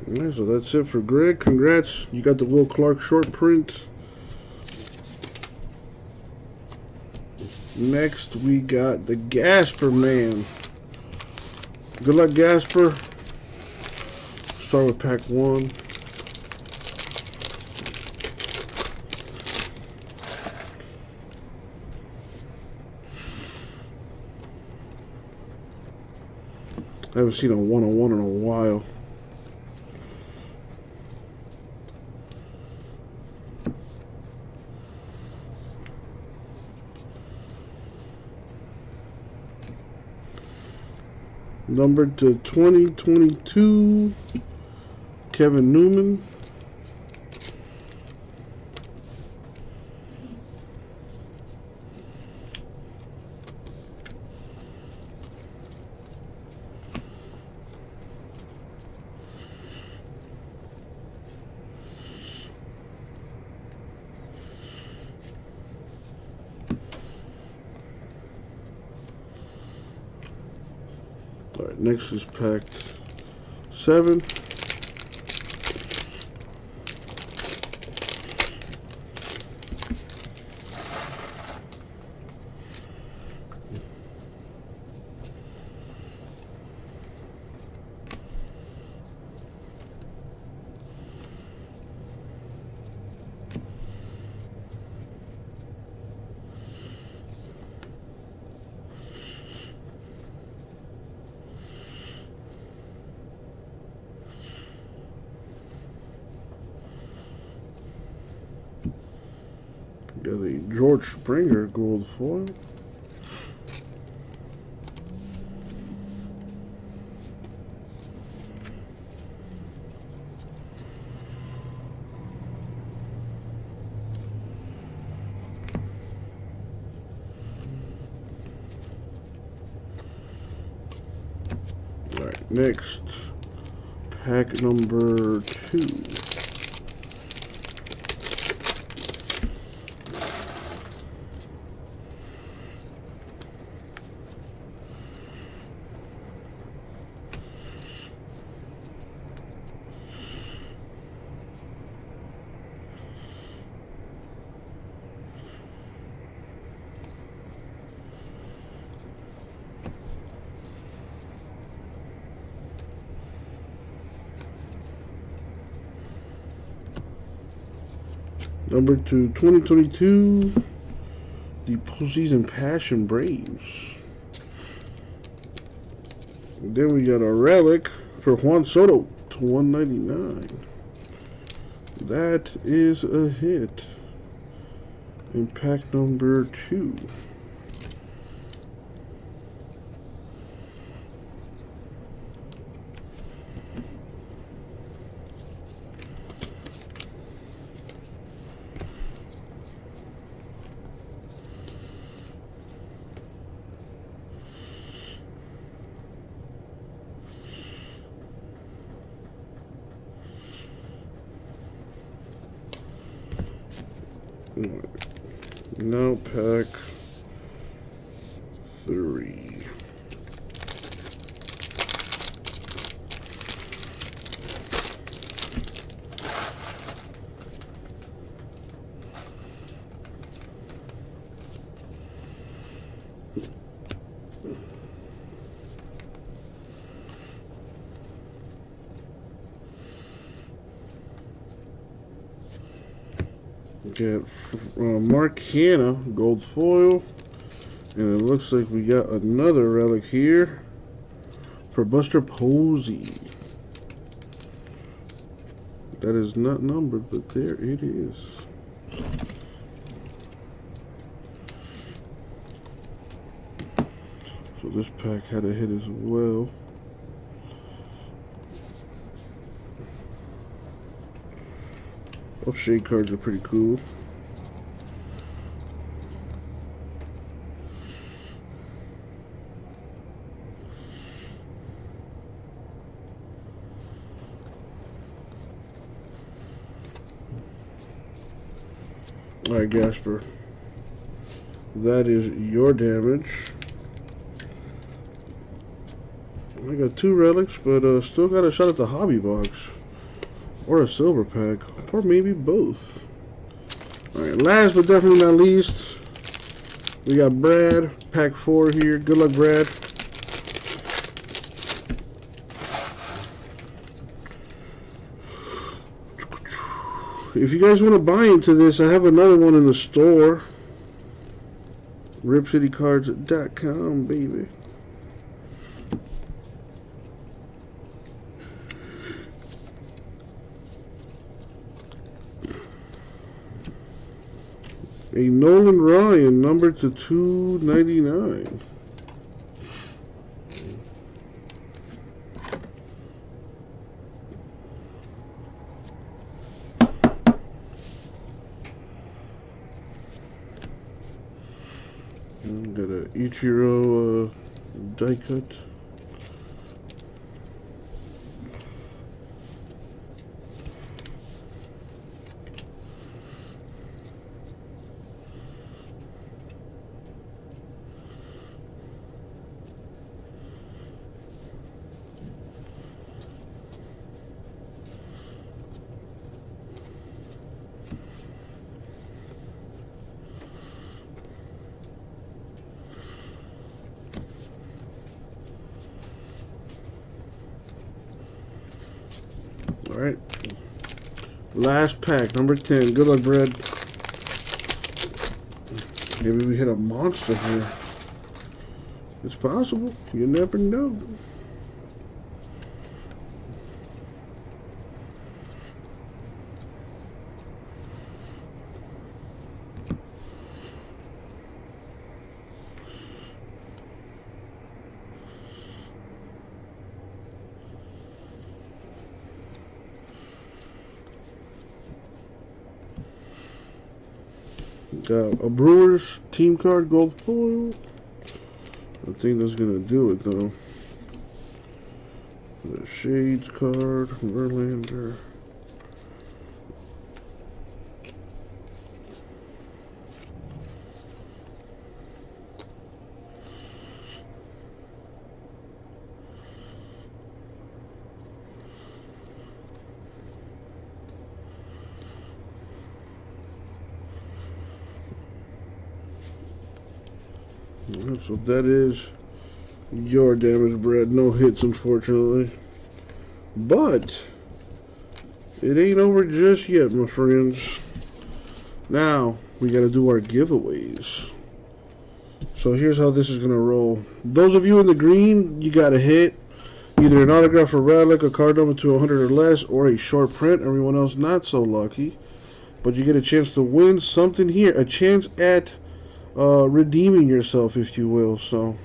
Alright, so that's it for Greg. Congrats. You got the Will Clark short print. Next, we got the Gasper man. Good luck, Gasper. Start with pack 1. I haven't seen a 101 in a while. Numbered to 2022, Kevin Newman. Alright, next is packed 7. Got a George Springer gold foil. All right, next pack number 2. Number 2, 2022, the postseason Passion Braves. And then we got a relic for Juan Soto to 199. That is a hit in pack number 2. Now pack 3. Get Mark Hanna gold foil, and it looks like we got another relic here for Buster Posey. That is not numbered, but there it is. So this pack had a hit as well. Those shade cards are pretty cool. All right, Gasper. That is your damage. I got 2 relics, but still got a shot at the hobby box. Or a silver pack. Or maybe both. Alright, last but definitely not least, we got Brad, pack 4 here. Good luck, Brad. If you guys want to buy into this, I have another one in the store. RipCityCards.com, baby. A Nolan Ryan, number to 299. Got a Ichiro die cut. All right, last pack, number 10. Good luck, Brad. Maybe we hit a monster here. It's possible. You never know. Got a Brewers team card, gold foil. I think that's gonna do it though. The Shades card, Verlander. So that is your damage, Brad. No hits, unfortunately. But it ain't over just yet, my friends. Now we got to do our giveaways. So here's how this is going to roll. Those of you in the green, you got to hit either an autograph or relic, a card number to 100 or less, or a short print. Everyone else not so lucky. But you get a chance to win something here. A chance at redeeming yourself, if you will. So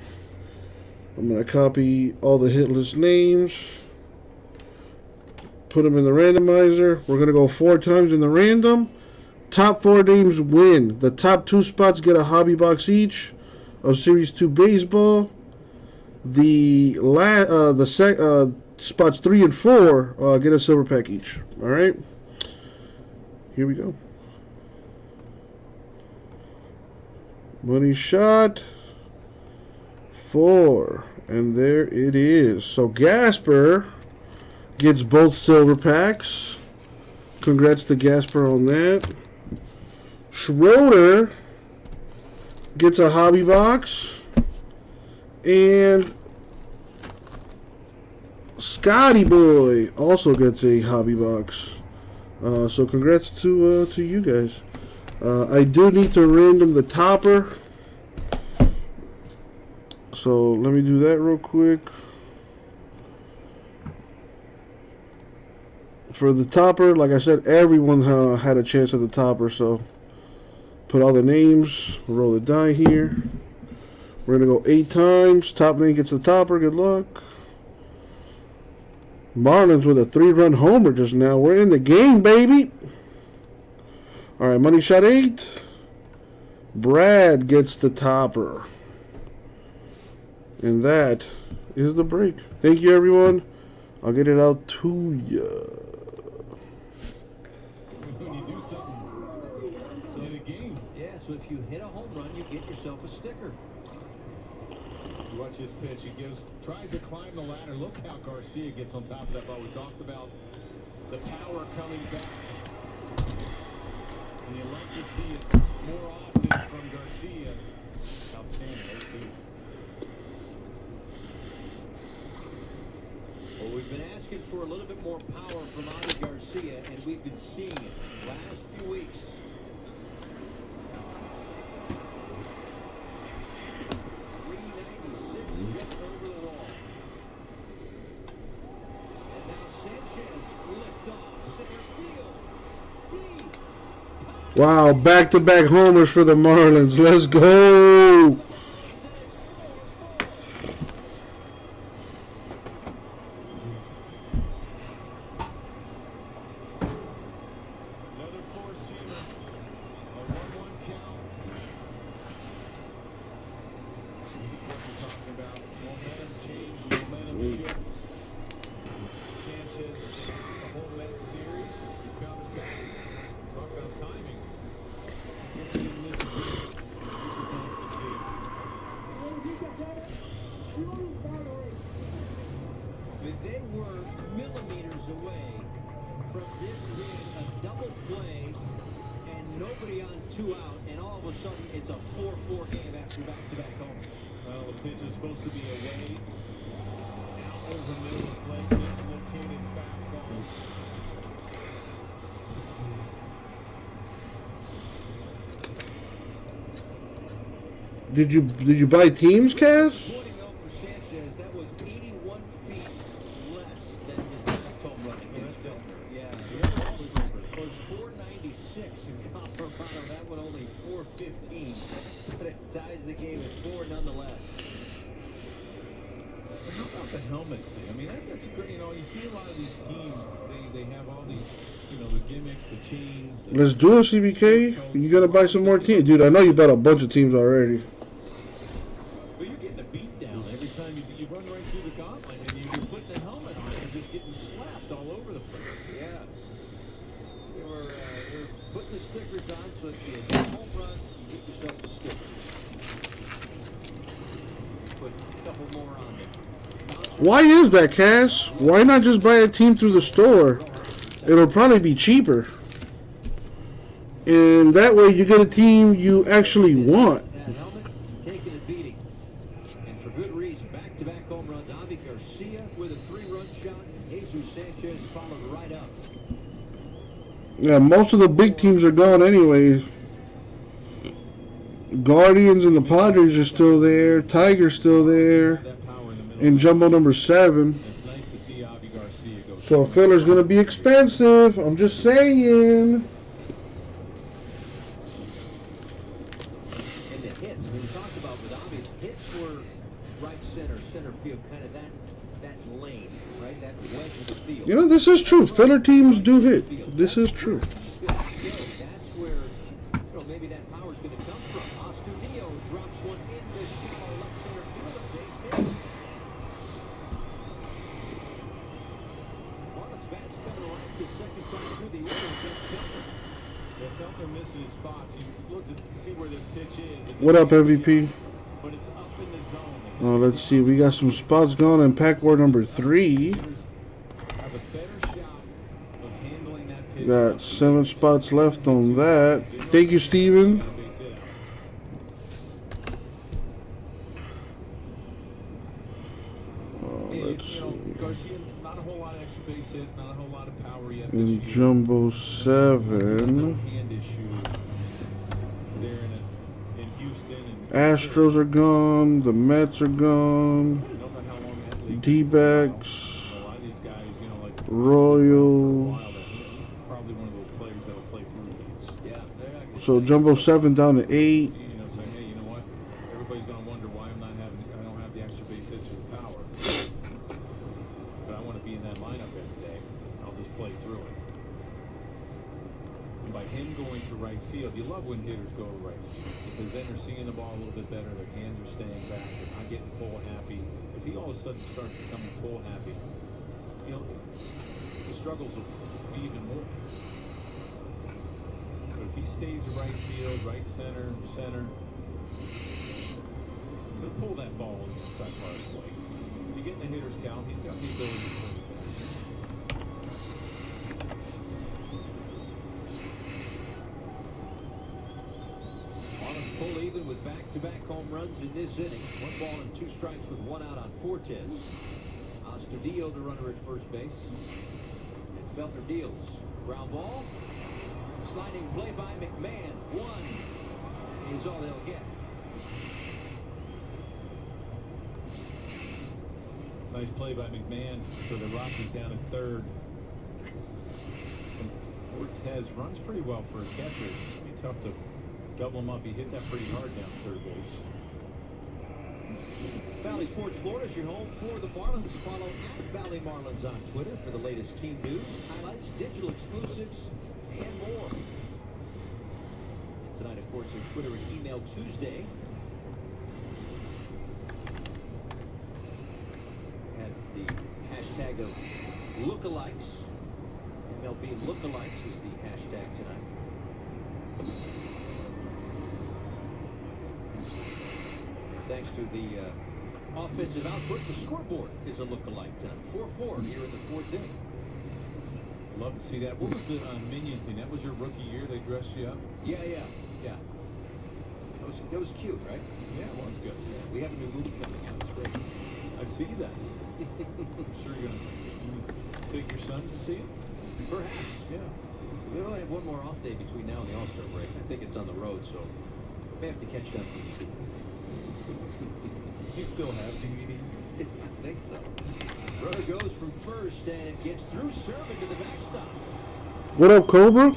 I'm going to copy all the hit list names, put them in the randomizer. We're going to go 4 times in the random. Top 4 names win. The top 2 spots get a hobby box each of Series 2 baseball. The spots 3 and 4 get a silver pack each. All right, here we go. Money shot 4, and there it is. So Gasper gets both silver packs. Congrats to Gasper on that. Schroeder gets a hobby box, and Scotty Boy also gets a hobby box. So congrats to you guys. I do need to random the topper, so let me do that real quick. For the topper, like I said, everyone had a chance at the topper, so put all the names, roll the die here. We're going to go 8 times. Top name gets the topper. Good luck. Marlins with a 3-run homer just now. We're in the game, baby. All right, money shot 8. Brad gets the topper. And that is the break. Thank you, everyone. I'll get it out to you. When you do something in a game. Yeah, so if you hit a home run, you get yourself a sticker. You watch this pitch. He tries to climb the ladder. Look how Garcia gets on top of that ball. We talked about the power coming back. And you like to see it more often from Garcia. Outstanding. Well, we've been asking for a little bit more power from Avi Garcia, and we've been seeing it the last few weeks. .396 just over the wall. And now Sanchez lift off center field. Deep. Wow, back-to-back homers for the Marlins. Let's go. They were millimeters away from this being a double play and nobody on 2 out, and all of a sudden it's a 4-4 game after back-to-back homers. Well, the pitch is supposed to be away. Out over the middle of the plate, dislocated fastball. Did you buy teams, Cass? That was 81 feet less than his last home run against Filner. Yeah, it was 496 in Colorado. That one only 415. But it ties the game at 4 nonetheless. how about the helmet thing? I mean, that's great. You know, you see a lot of these teams, they have all these, you know, the gimmicks, the chains. Let's do it, CBK. You gotta buy some more teams, dude. I know you bought a bunch of teams already. But you're getting a beat down every time you run right through the gauntlet, and you're putting the helmet on and just getting slapped all over the place. Yeah. They were putting the stickers on so if you hit a home run, you get yourself the sticker. Put a couple more on there. Why is that, Cass? Why not just buy a team through the store? It'll probably be cheaper. And that way you get a team you actually want. That helmet, taking a beating. And for good reason. Back-to-back home runs. Avi Garcia with a 3-run shot. Jesus Sanchez followed right up. Yeah, most of the big teams are gone anyway. Guardians and the Padres are still there. Tigers still there. And Jumbo number 7. It's nice to see Avi Garcia go. So a filler's going to be expensive. I'm just saying. And the hits, we talked about with Avi, hits were right center field, kind of that lane, right? That wedge of the field. You know, this is true. Filler teams do hit. This is true. That's where, you know, maybe that power's going to come from. Astudillo drops one into shallow left center field. A base hit. Marlins bats coming around for the second time through the order against Felton. If Felton misses his spots, you look to see where this pitch is. What up, MVP? But it's up in the zone. Oh, let's see. We got some spots going in pack war number 3. Have a better shot of handling that pitch. Got 7 spots left on that. Thank you, Steven. Let's see. Garcia, not a whole lot of extra base hits, not a whole lot of power yet. And Jumbo 7. Hand issue there in Houston. And Astros are gone. The Mets are gone. D-backs. a lot of these guys, you know, like Royals. he's probably one of those players that'll play through things. Yeah, So Jumbo 7 down to 8. You know, saying, hey, you know what? Everybody's gonna wonder why I don't have the extra base hits or the power. But I want to be in that lineup every day. I'll just play through it. And by him going to right field, you love when hitters go to right field because then they're seeing the ball a little bit better. Their hands are staying back. They're not getting pull happy. If he all of a sudden starts becoming pull happy, you know, the struggles will be even more. But if he stays at right field, right center, he'll pull that ball in the inside part of the plate. If you get in the hitter's count, he's got the ability to pull it. Marlins pull even with back-to-back home runs in this inning. 1 ball and 2 strikes with 1 out on Fortes. Astudillo, the runner at first base. And Feltner deals. Ground ball. Sliding play by McMahon. 1 is all they'll get. Nice play by McMahon for the Rockies down at third. And Fortes runs pretty well for a catcher. It'd be tough to double him up. He hit that pretty hard down third base. Valley Sports Florida is your home for the Marlins. Follow at Valley Marlins on Twitter for the latest team news, highlights, digital exclusives, and more. And tonight, of course, is Twitter and email Tuesday. Had the hashtag of lookalikes. MLB lookalikes is the hashtag tonight. Thanks to the offensive output, the scoreboard is a lookalike tonight. 4-4 here in the 4th inning. Love to see that. What was the Minion thing? That was your rookie year? They dressed you up? Yeah. That was cute, right? Yeah, it was good. Yeah, we have a new movie coming out. It's great. I see that. I'm sure you're going to take your son to see it? Perhaps. Yeah. We only have one more off day between now and the All-Star break. I think it's on the road, so we may have to catch it on DVD. You still have DVDs? I think so. Runner goes from first and gets through serving to the backstop. What up, Cobra?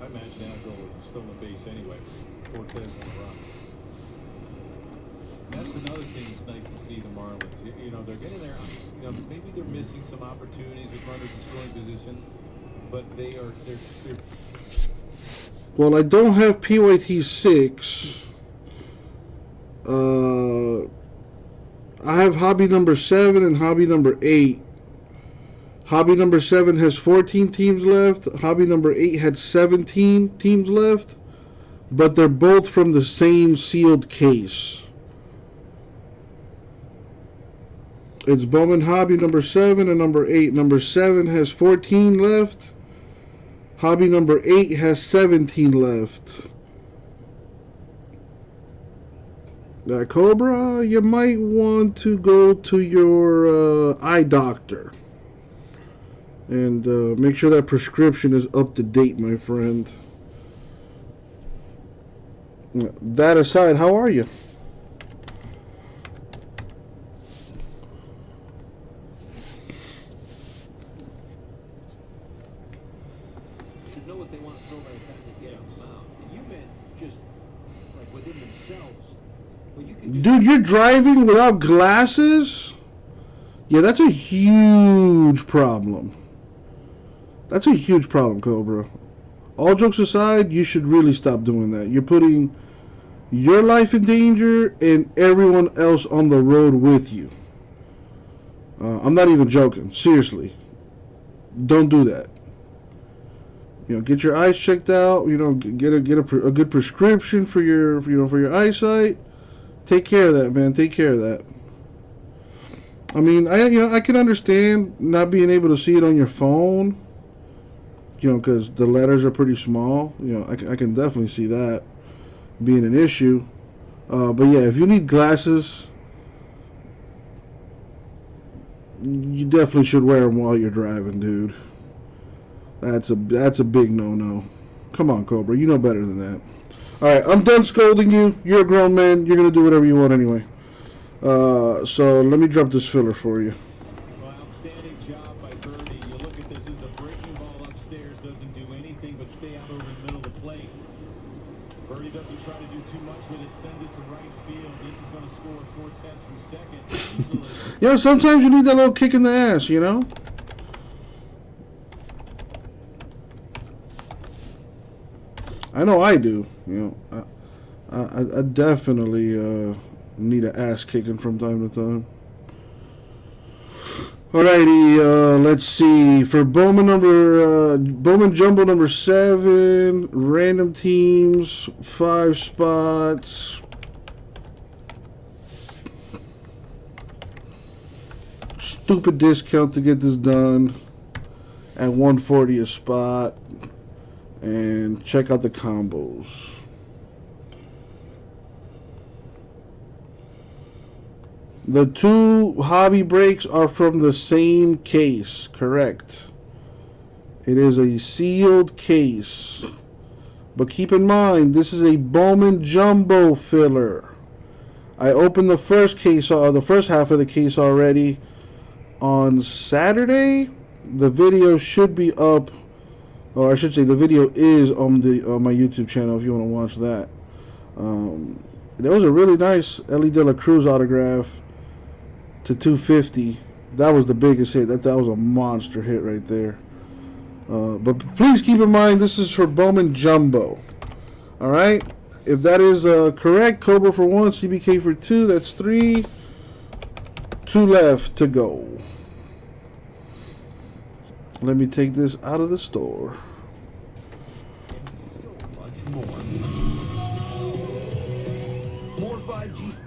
I imagine that'll go with stolen base anyway. Fortes on the run. another thing that's nice to see the Marlins. You know, they're getting there. You know, maybe they're missing some opportunities with runners in scoring position, but they're Well, I don't have PYT 6. I have hobby number 7 and hobby number 8. Hobby number 7 has 14 teams left. Hobby number 8 had 17 teams left. But they're both from the same sealed case. It's Bowman Hobby number 7 and number 8. Number 7 has 14 left. Hobby number 8 has 17 left. Cobra, you might want to go to your eye doctor. And make sure that prescription is up to date, my friend. That aside, how are you? Should know what they want to throw by the time they get on the mound. And you meant just like within themselves. Well, you can Dude, you're driving without glasses? Yeah, that's a huge problem. That's a huge problem, Cobra. All jokes aside, you should really stop doing that. You're putting your life in danger and everyone else on the road with you. I'm not even joking. Seriously. Don't do that. You know, get your eyes checked out. You know, get a good prescription for your for your eyesight. Take care of that, man. Take care of that. I mean, I can understand not being able to see it on your phone. You know, because the letters are pretty small. You know, I can definitely see that being an issue. But yeah, if you need glasses, you definitely should wear them while you're driving, dude. That's a big no-no. Come on, Cobra. You know better than that. All right, I'm done scolding you. You're a grown man. You're going to do whatever you want anyway. So let me drop this filler for you. Well, outstanding job by Birdie. You look at this as a breaking ball upstairs doesn't do anything but stay out over the middle of the plate. Birdie doesn't try to do too much with it, sends it to right field. This is going to score 4/10 from second easily. Yeah, sometimes you need that little kick in the ass, you know? I know I do. You know, I definitely need an ass kicking from time to time. Alrighty, let's see. For Bowman Jumbo number 7, random teams, 5 spots. Stupid discount to get this done at 140 a spot. And check out the combos. The 2 hobby breaks are from the same case, correct? It is a sealed case. But keep in mind, this is a Bowman Jumbo filler. I opened the first case, the first half of the case already on Saturday. The video should be up. Or I should say the video is on my YouTube channel if you want to watch that. There was a really nice Ellie De La Cruz autograph to 250. That was the biggest hit. That was a monster hit right there. But please keep in mind this is for Bowman Jumbo. Alright? If that is correct, Cobra for 1, CBK for 2, that's 3. 2 left to go. Let me take this out of the store.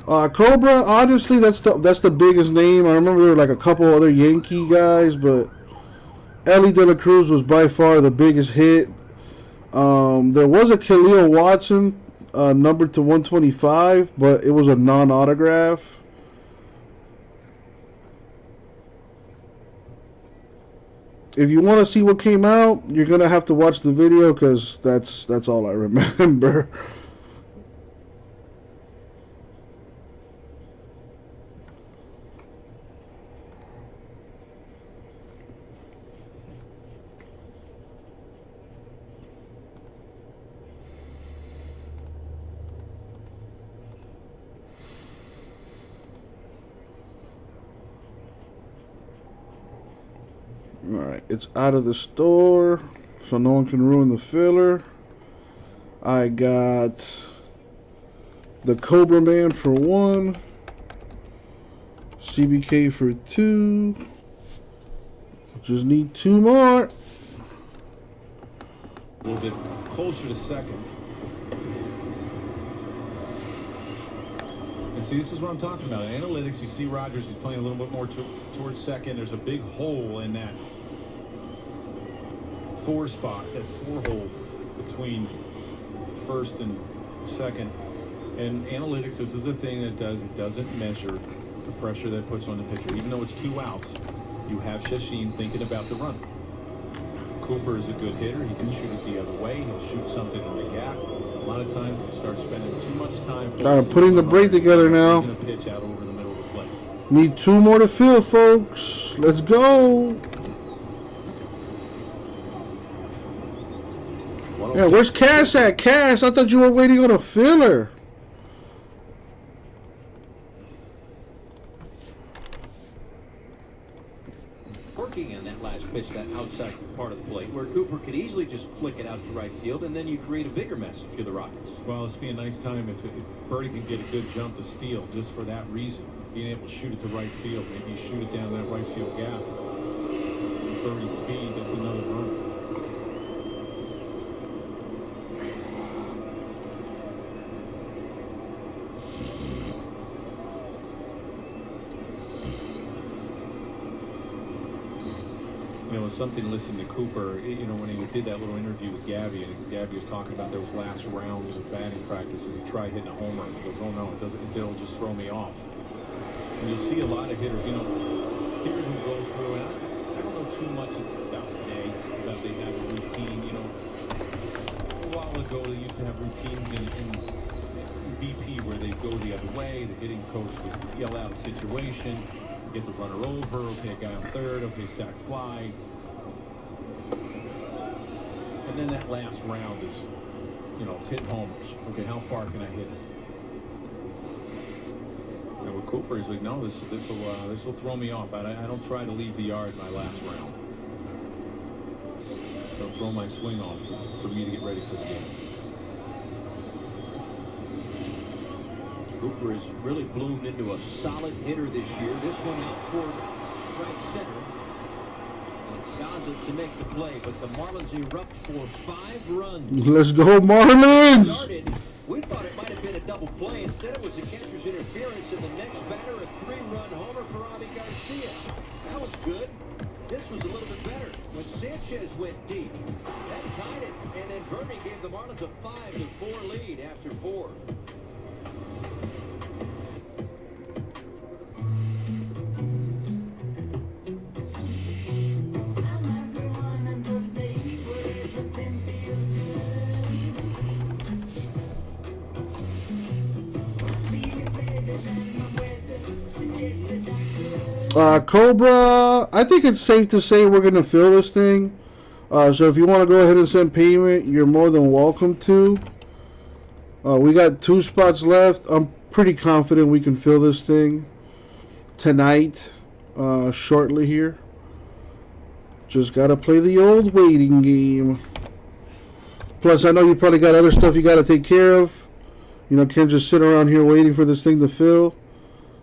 Cobra, honestly, that's the biggest name. I remember there were like a couple other Yankee guys, but Ellie De La Cruz was by far the biggest hit. There was a Khalil Watson numbered to 125, but it was a non-autograph. If you want to see what came out, you're going to have to watch the video because that's all I remember. Alright, it's out of the store, so no one can ruin the filler. I got the Cobra Man for 1, CBK for 2. Just need 2 more. A little bit closer to second. And see, this is what I'm talking about. In analytics, you see Rogers, he's playing a little bit more towards second. There's a big hole in that 4 spot, that 4 hole between first and second. And analytics, this is a thing that it doesn't measure the pressure that it puts on the pitcher. Even though it's 2 outs, you have Shashin thinking about the run. Cooper is a good hitter. He can shoot it the other way. He'll shoot something in the gap. A lot of times you start spending too much time. I'm putting the break together now. Pitch out over the middle of the plate. Need 2 more to fill, folks. Let's go. Yeah, where's Cass at? Cass, I thought you were waiting on a filler. Working on that last pitch, that outside part of the plate, where Cooper could easily just flick it out to right field, and then you create a bigger mess if you're the Rockets. Well, it's be a nice time if Birdie can get a good jump to steal, just for that reason. Being able to shoot it to right field, maybe shoot it down that right field gap. Birdie's speed, that's another run. You know, it's something to listen to Cooper, you know, when he did that little interview with Gabby, and Gabby was talking about those last rounds of batting practices. He tried hitting a homer, and he goes, oh no, it'll just throw me off. And you'll see a lot of hitters, you know, hitters will go through, and I don't know too much about today, about they have a routine, you know. A while ago, they used to have routines in BP where they'd go the other way, the hitting coach would yell out a situation, get the runner over, okay, guy on third, okay, sack fly. And then that last round is, you know, it's hitting homers. Okay, how far can I hit it? And with Cooper, he's like, no, this will throw me off. I don't try to leave the yard my last round. So throw my swing off for me to get ready for the game. Cooper has really bloomed into a solid hitter this year. This one out toward right center. Gaza to make the play, but the Marlins erupt for 5 runs. Let's go, Marlins! We thought it might have been a double play. Instead, it was a catcher's interference, and the next batter, a 3-run homer for Avi Garcia. That was good. This was a little bit better when Sanchez went deep. That tied it, and then Bernie gave the Marlins a 5-4 lead after 4. Cobra, I think it's safe to say we're going to fill this thing. So if you want to go ahead and send payment, you're more than welcome to. We got 2 spots left. I'm pretty confident we can fill this thing tonight, shortly here. Just got to play the old waiting game. Plus, I know you probably got other stuff you got to take care of. You know, can't just sit around here waiting for this thing to fill.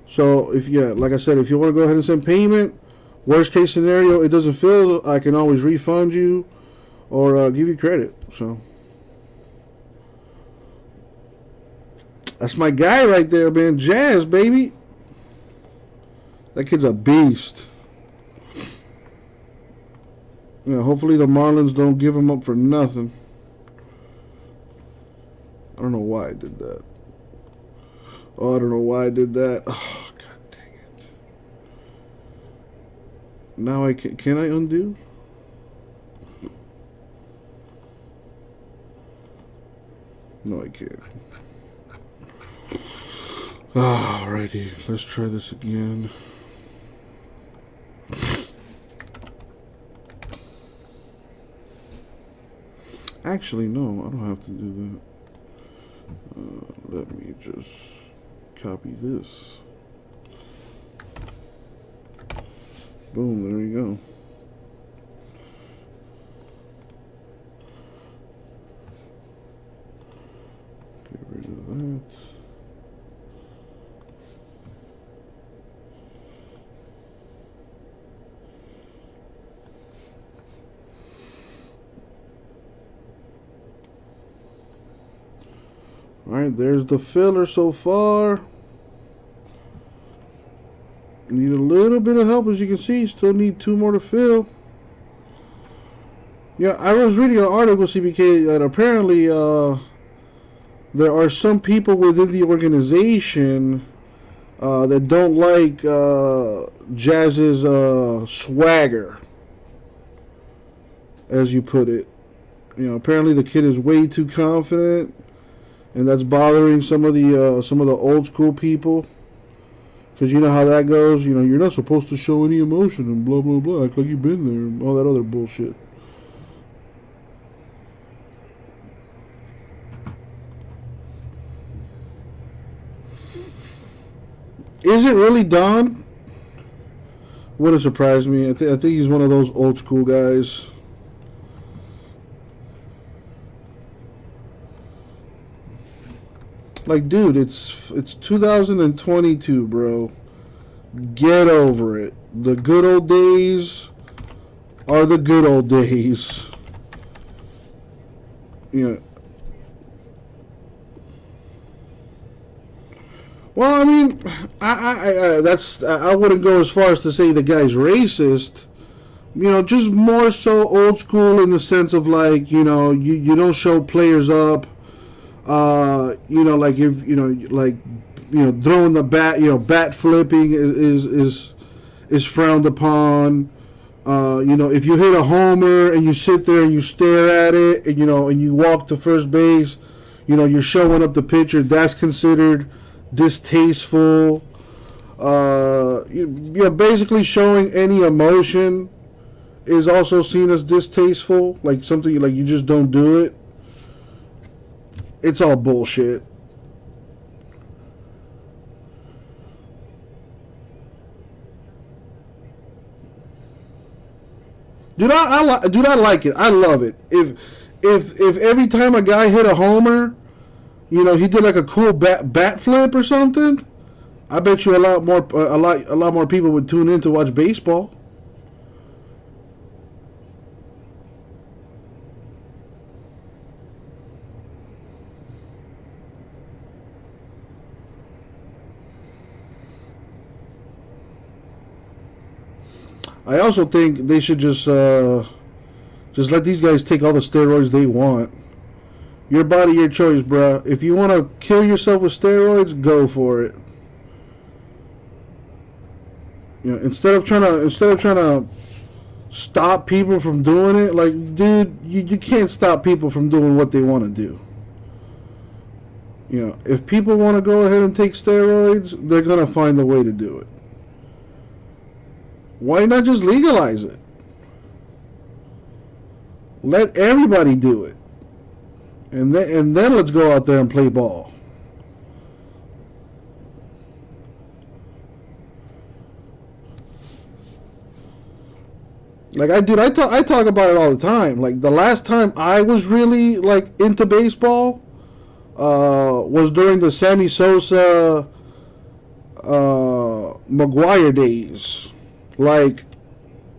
So, like I said, if you want to go ahead and send payment, worst case scenario, it doesn't fill, I can always refund you or give you credit. So, that's my guy right there, man. Jazz, baby. That kid's a beast. Yeah, hopefully the Marlins don't give him up for nothing. I don't know why I did that. Oh, I don't know why I did that. Oh, god dang it. Now I can I undo? No, I can't. Alrighty, let's try this again. Actually, no, I don't have to do that. Let me just copy this. Boom, there you go. All right, there's the filler so far. Need a little bit of help, as you can see. Still need 2 more to fill. Yeah, I was reading an article, CBK, that apparently there are some people within the organization that don't like Jazz's swagger, as you put it. You know, apparently the kid is way too confident, and that's bothering some of the old school people. Because you know how that goes. You know, you're not supposed to show any emotion and blah, blah, blah. Act like you've been there and all that other bullshit. Is it really Don? Wouldn't surprise me. I think he's one of those old school guys. Like, dude, it's 2022, bro. Get over it. The good old days are the good old days. You know. Well, I mean, I wouldn't go as far as to say the guy's racist. You know, just more so old school in the sense of, like, you know, you don't show players up. You know, like, if you know, like, you know, throwing the bat, you know, bat flipping is frowned upon. You know, if you hit a homer and you sit there and you stare at it, and, you know, and you walk to first base, you know, you're showing up the pitcher. That's considered distasteful. You know, basically showing any emotion is also seen as distasteful. Like something like you just don't do it. It's all bullshit. Dude, I like it. I love it. If every time a guy hit a homer, you know, he did like a cool bat flip or something, I bet you a lot more people would tune in to watch baseball. I also think they should just let these guys take all the steroids they want. Your body, your choice, bruh. If you want to kill yourself with steroids, go for it. You know, instead of trying to stop people from doing it, like, dude, you can't stop people from doing what they want to do. You know, if people want to go ahead and take steroids, they're gonna find a way to do it. Why not just legalize it? Let everybody do it. And then let's go out there and play ball. Like, I talk about it all the time. Like, the last time I was really, like, into baseball was during the Sammy Sosa McGuire days. Like,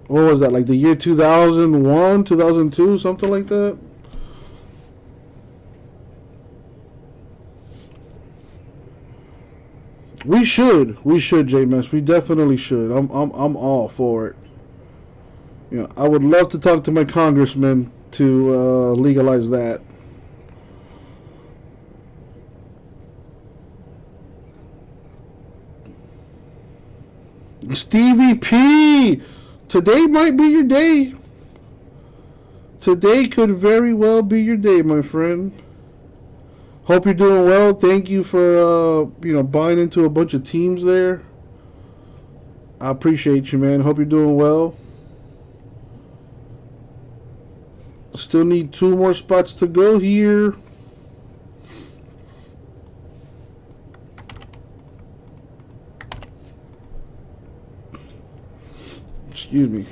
what was that? Like the year 2001, 2002, something like that. We should, J-Mess. We definitely should. I'm all for it. You know, I would love to talk to my congressman to legalize that. Stevie P, today might be your day. Today could very well be your day, my friend. Hope you're doing well. Thank you for buying into a bunch of teams there. I appreciate you, man. Hope you're doing well. Still need 2 more spots to go here. Excuse me.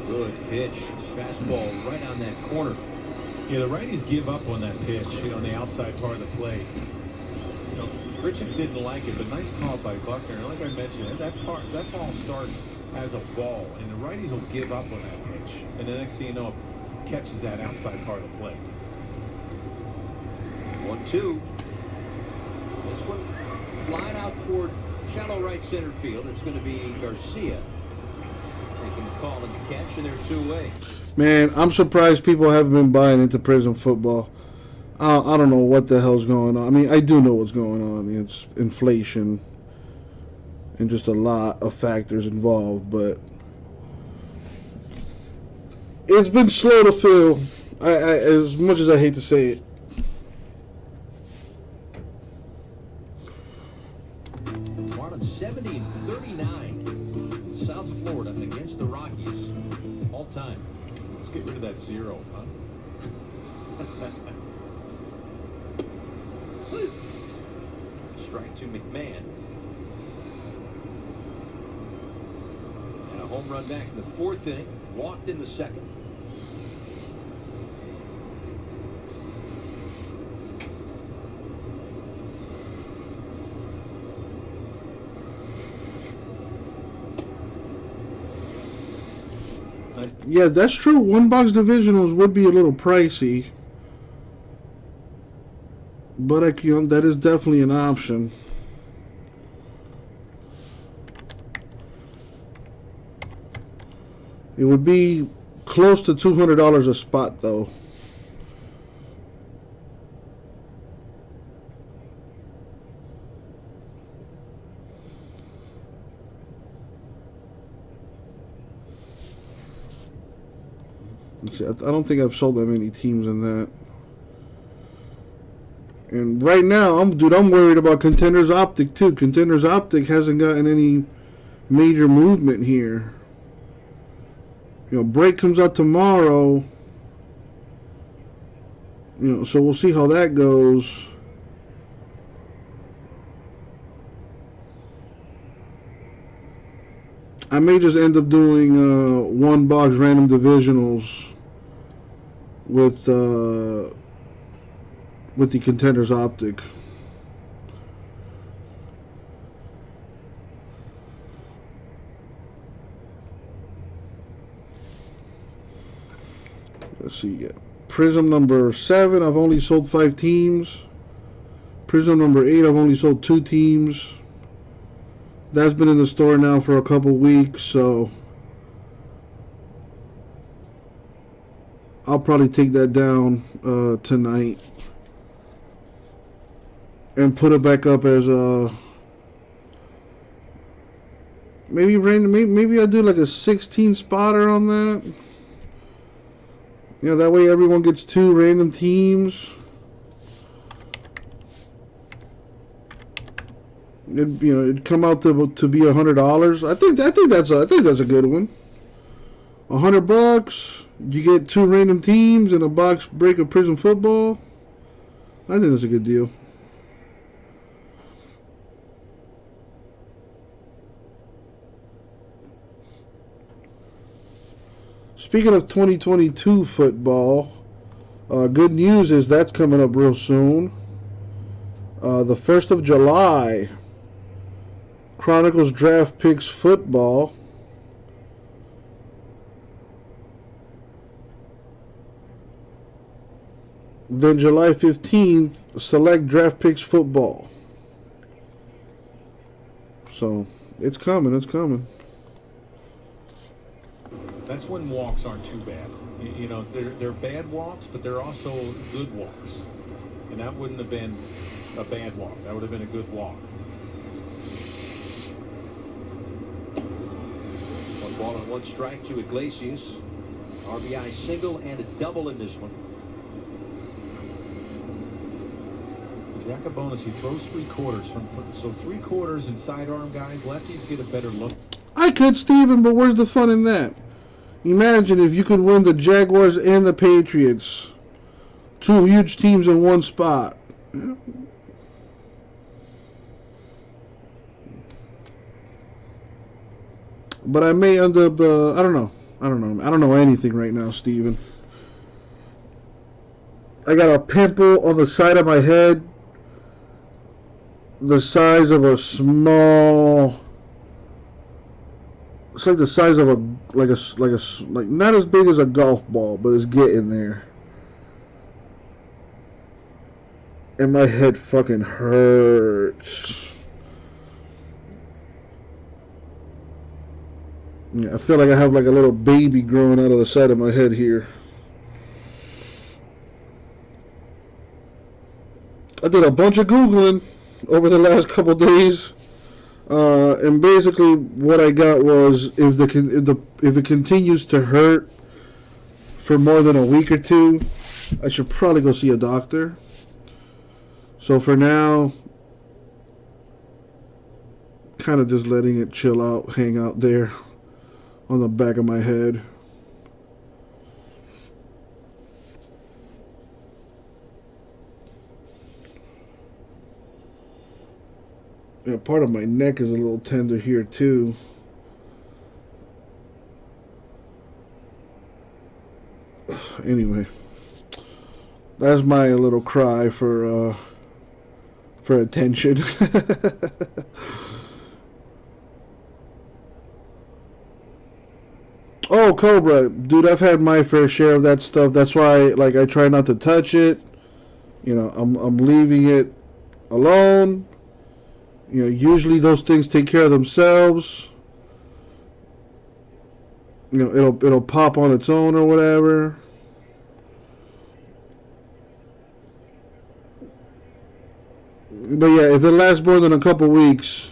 Good pitch. Fastball right on that corner. Yeah, the righties give up on that pitch, on the outside part of the plate. Richard didn't like it, but nice call by Buckner. And like I mentioned, that ball starts as a ball, and the righties will give up on that pitch. And the next thing you know, catches that outside part of the play. 1-2. This one flying out toward shallow right center field. It's going to be Garcia. Making the call and the catch, and they're 2 away. Man, I'm surprised people haven't been buying into prison football. I don't know what the hell's going on. I mean, I do know what's going on. It's inflation and just a lot of factors involved, but it's been slow to fill, as much as I hate to say it. Marlins 70-39. South Florida against the Rockies. All time. Let's get rid of that 0, huh? Strike to McMahon. And a home run back in the 4th inning. Walked in the 2nd. Yeah, that's true. One box divisionals would be a little pricey, but that is definitely an option. It would be close to $200 a spot, though. See, I don't think I've sold that many teams in that. And right now, I'm worried about Contenders Optic too. Contenders Optic hasn't gotten any major movement here. You know, break comes out tomorrow. You know, so we'll see how that goes. I may just end up doing one box random divisionals with the Contenders Optic. Let's see. Yeah. Prism number 7, I've only sold 5 teams. Prism number 8, I've only sold 2 teams. That's been in the store now for a couple weeks, so I'll probably take that down tonight and put it back up as a maybe random. Maybe I do like a 16 spotter on that. You know, that way everyone gets 2 random teams. It'd come out to be $100. I think that's a good one. $100. You get 2 random teams and a box break of Prism Football. I think that's a good deal. Speaking of 2022 football, good news is that's coming up real soon. The 1st of July, Chronicles Draft Picks Football. Then July 15th, Select Draft Picks Football. So, it's coming, it's coming. That's when walks aren't too bad. You know, they're bad walks, but they're also good walks. And that wouldn't have been a bad walk. That would have been a good walk. 1 ball and 1 strike to Iglesias. RBI single and a double in this one. Zacabonis, he throws 3/4 so 3/4 and sidearm guys, lefties get a better look. I could, Steven, but where's the fun in that? Imagine if you could win the Jaguars and the Patriots. 2 huge teams in one spot. But I may end up, I don't know. I don't know anything right now, Steven. I got a pimple on the side of my head the size of a small It's like the size of like not as big as a golf ball, but it's getting there. And my head fucking hurts. Yeah, I feel like I have like a little baby growing out of the side of my head here. I did a bunch of Googling over the last couple days, and basically what I got was if it continues to hurt for more than a week or two, I should probably go see a doctor. So for now, kind of just letting it chill out, hang out there on the back of my head. Yeah, part of my neck is a little tender here too. Anyway, that's my little cry for attention. Oh, Cobra, dude, I've had my fair share of that stuff. That's why, like, I try not to touch it. You know, I'm leaving it alone. You know, usually those things take care of themselves. You know, it'll pop on its own or whatever. But yeah, if it lasts more than a couple weeks,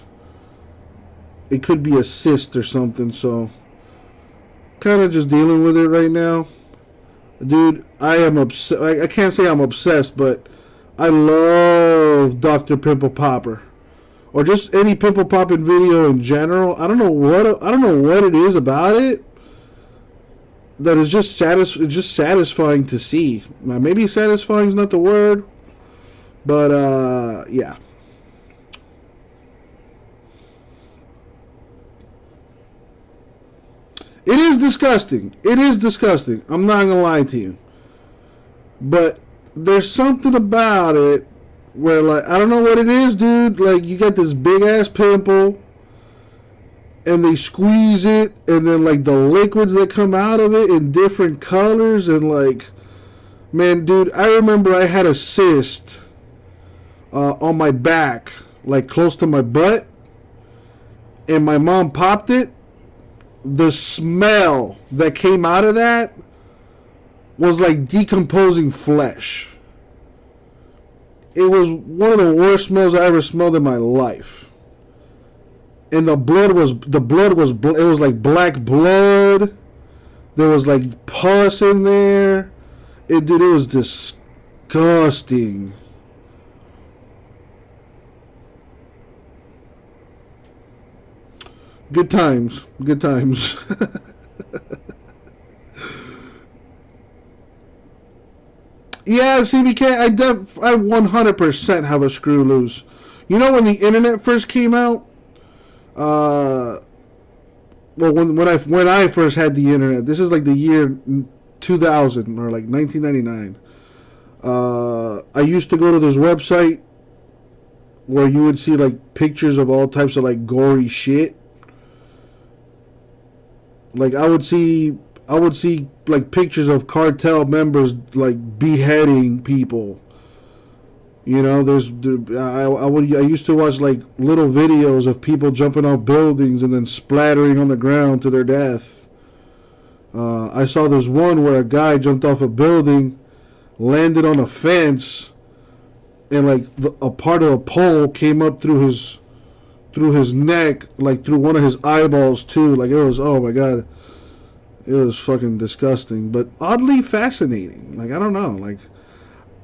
it could be a cyst or something. So, kind of just dealing with it right now. Dude, I am obsessed. I can't say I'm obsessed, but I love Dr. Pimple Popper, or just any pimple popping video in general. I don't know what it is about it that is just satisfying to see. Now, maybe satisfying is not the word, but yeah. It is disgusting. It is disgusting. I'm not gonna lie to you. But there's something about it where, like, I don't know what it is, dude. Like, you got this big ass pimple, and they squeeze it, and then like the liquids that come out of it in different colors, and like, man, dude, I remember I had a cyst on my back, like close to my butt, and my mom popped it. The smell that came out of that was like decomposing flesh. It was one of the worst smells I ever smelled in my life. And it was like black blood. There was like pus in there. It was disgusting. Good times. Good times. Yeah, CBK, I 100% have a screw loose. You know when the internet first came out? Well, when I first had the internet, this is like the year 2000 or like 1999. I used to go to this website where you would see like pictures of all types of like gory shit. Like I would see like pictures of cartel members like beheading people. You know, I used to watch like little videos of people jumping off buildings and then splattering on the ground to their death. I saw this one where a guy jumped off a building, landed on a fence, and like a part of a pole came up through his neck, like through one of his eyeballs too. Like it was, oh my god, it was fucking disgusting, but oddly fascinating. Like I don't know, like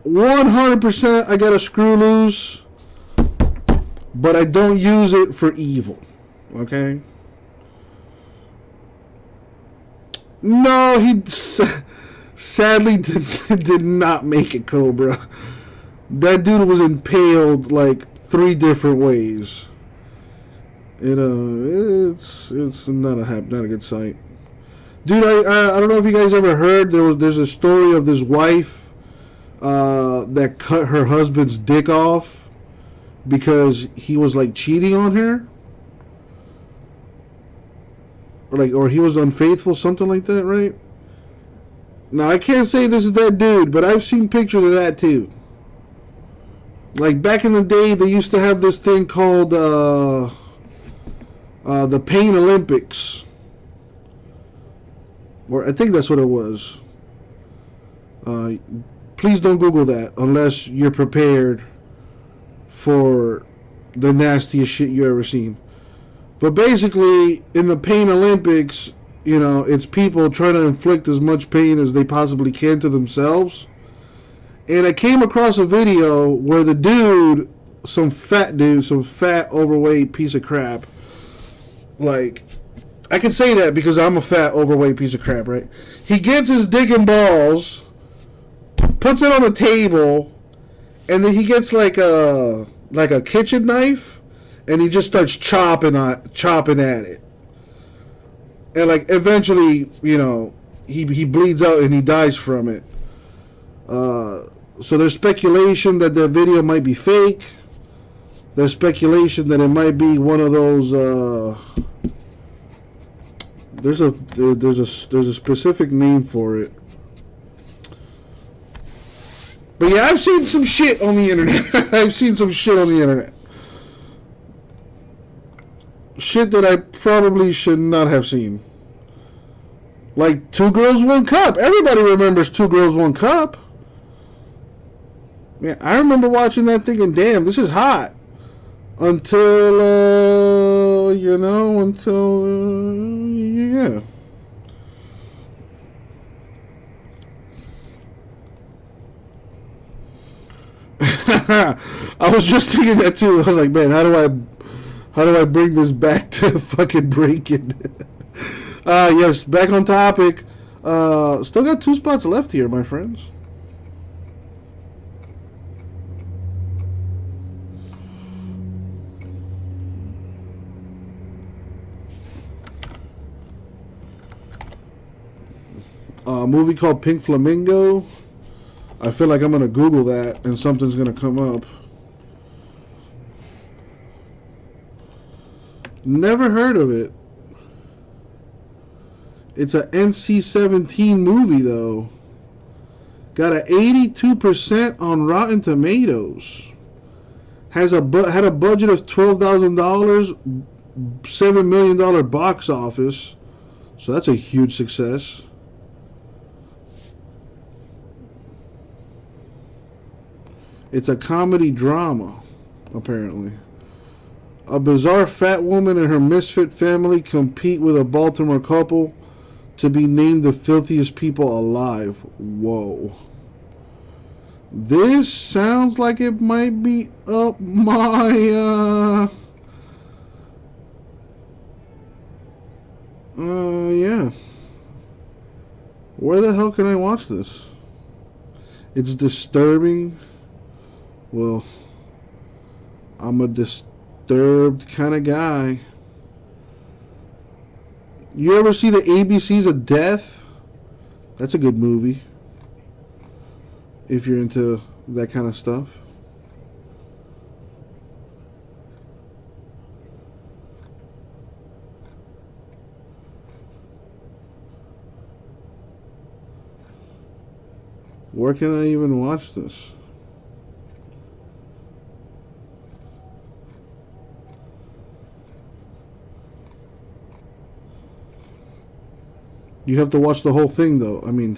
100% I got a screw loose, but I don't use it for evil. Okay. No, he sadly did not make it, Cobra. That dude was impaled like 3 different ways. It's not a good sight, dude. I don't know if you guys ever heard there's a story of this wife that cut her husband's dick off because he was like cheating on her. or he was unfaithful, something like that, right? Now, I can't say this is that dude, but I've seen pictures of that too. Like back in the day, they used to have this thing called the Pain Olympics. Or I think that's what it was. Please don't Google that unless you're prepared for the nastiest shit you ever seen. But basically, in the Pain Olympics, you know, it's people trying to inflict as much pain as they possibly can to themselves. And I came across a video where the dude, some fat, overweight piece of crap, like, I can say that because I'm a fat, overweight piece of crap, right? He gets his dick and balls, puts it on the table, and then he gets like a kitchen knife, and he just starts chopping at it. And like eventually, you know, he bleeds out and he dies from it. So there's speculation that the video might be fake. There's speculation that it might be one of those. There's a specific name for it. But yeah, I've seen some shit on the internet. I've seen some shit on the internet. Shit that I probably should not have seen. Like 2 Girls, 1 Cup. Everybody remembers 2 Girls, 1 Cup. Man, I remember watching that thinking, damn, this is hot. Until, yeah. I was just thinking that too. I was like, man, how do I bring this back to fucking breaking? Yes, back on topic. Still got 2 spots left here, my friends. A movie called Pink Flamingo. I feel like I'm going to Google that and something's going to come up. Never heard of it. It's a NC-17 movie, though. Got an 82% on Rotten Tomatoes. Had a budget of $12,000, $7 million box office. So that's a huge success. It's a comedy drama, apparently. A bizarre fat woman and her misfit family compete with a Baltimore couple to be named the filthiest people alive. Whoa. This sounds like it might be up my, yeah. Where the hell can I watch this? It's disturbing. Well, I'm a disturbed kind of guy. You ever see the ABCs of Death? That's a good movie. If you're into that kind of stuff. Where can I even watch this? You have to watch the whole thing, though. I mean,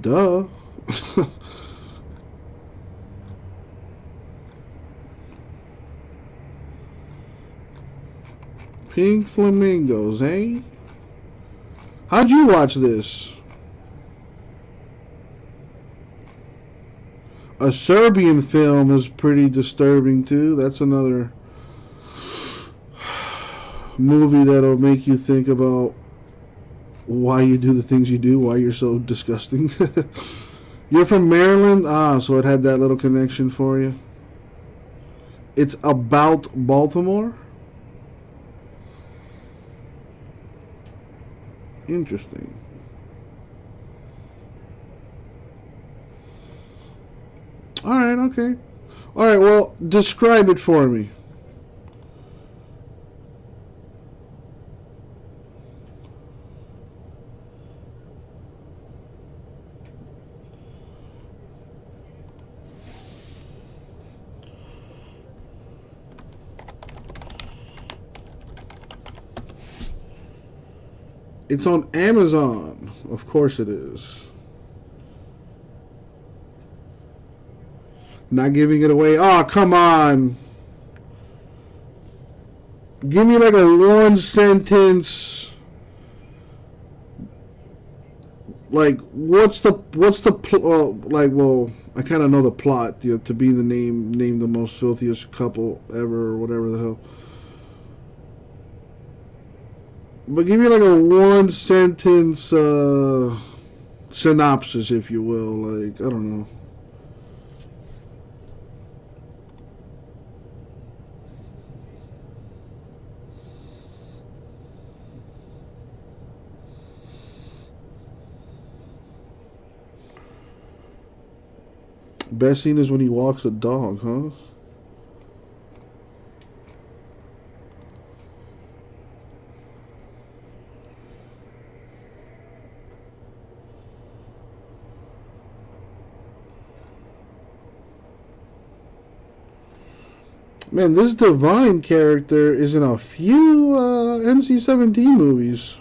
duh. Pink Flamingos, eh? How'd you watch this? A Serbian film is pretty disturbing, too. That's another movie that'll make you think about why you do the things you do, why you're so disgusting. You're from Maryland? Ah, so it had that little connection for you. It's about Baltimore? Interesting. Alright, okay. Alright, well, describe it for me. It's on Amazon. Of course it is. Not giving it away. Oh, come on. Give me like a one sentence. Like, what's the like? Well, I kind of know the plot. You know, to be the named the most filthiest couple ever, or whatever the hell. But give me like a one sentence synopsis, if you will. Like, I don't know. Best scene is when he walks a dog, huh? Man, this Divine character is in a few NC-17 movies.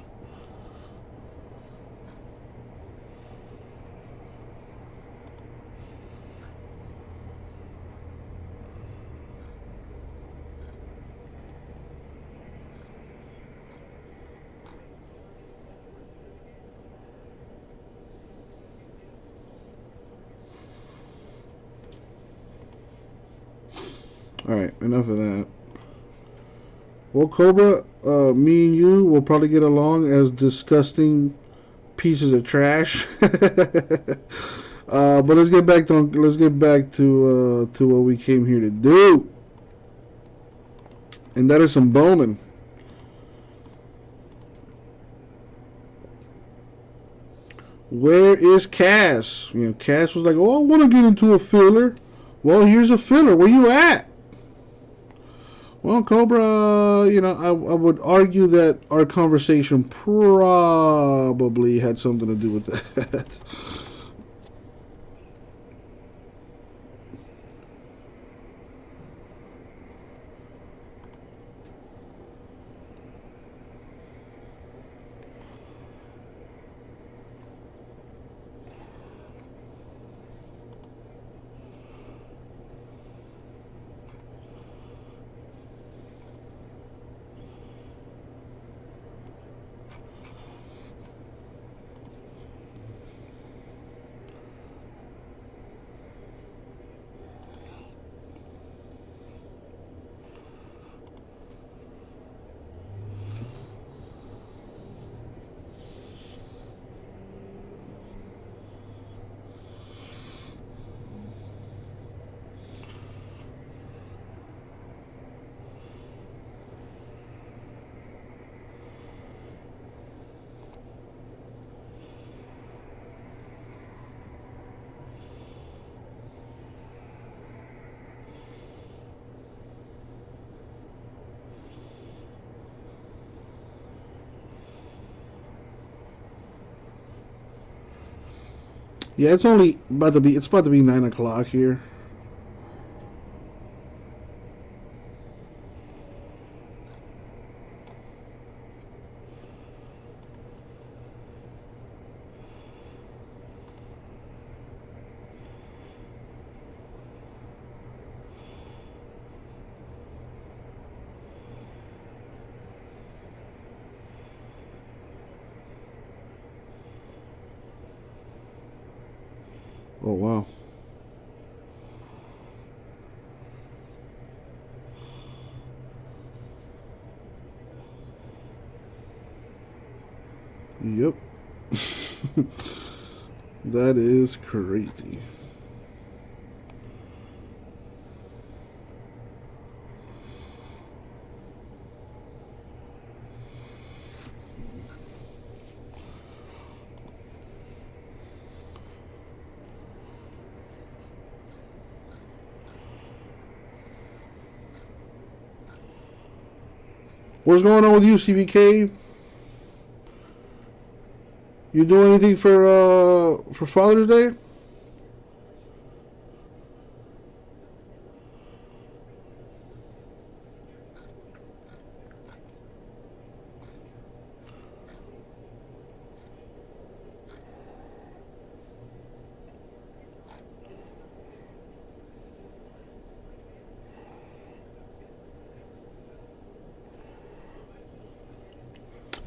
Alright, enough of that. Well, Cobra, me and you will probably get along as disgusting pieces of trash. But let's get back to what we came here to do. And that is some Bowman. Where is Cass? You know, Cass was like, "Oh, I want to get into a filler." Well, here's a filler. Where you at? Well, Cobra, you know, I would argue that our conversation probably had something to do with that. Yeah, it's about to be 9 o'clock here. Oh, wow. Yep. That is crazy. What's going on with you, CBK? You doing anything for Father's Day?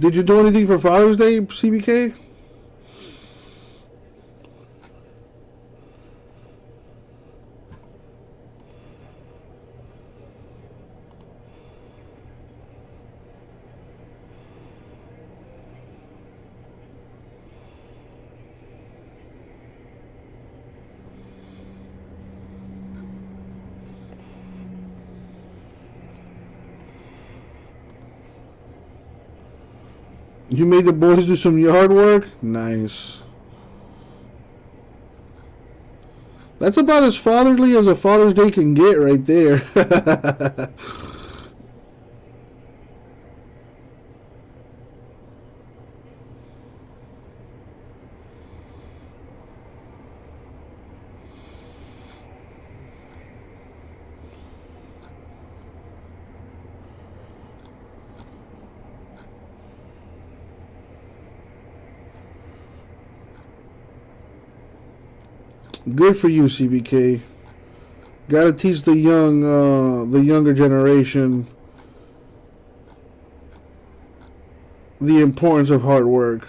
Did you do anything for Father's Day, CBK? You made the boys do some yard work? Nice. That's about as fatherly as a Father's Day can get right there. Good for you, CBK. Got to teach the younger generation the importance of hard work.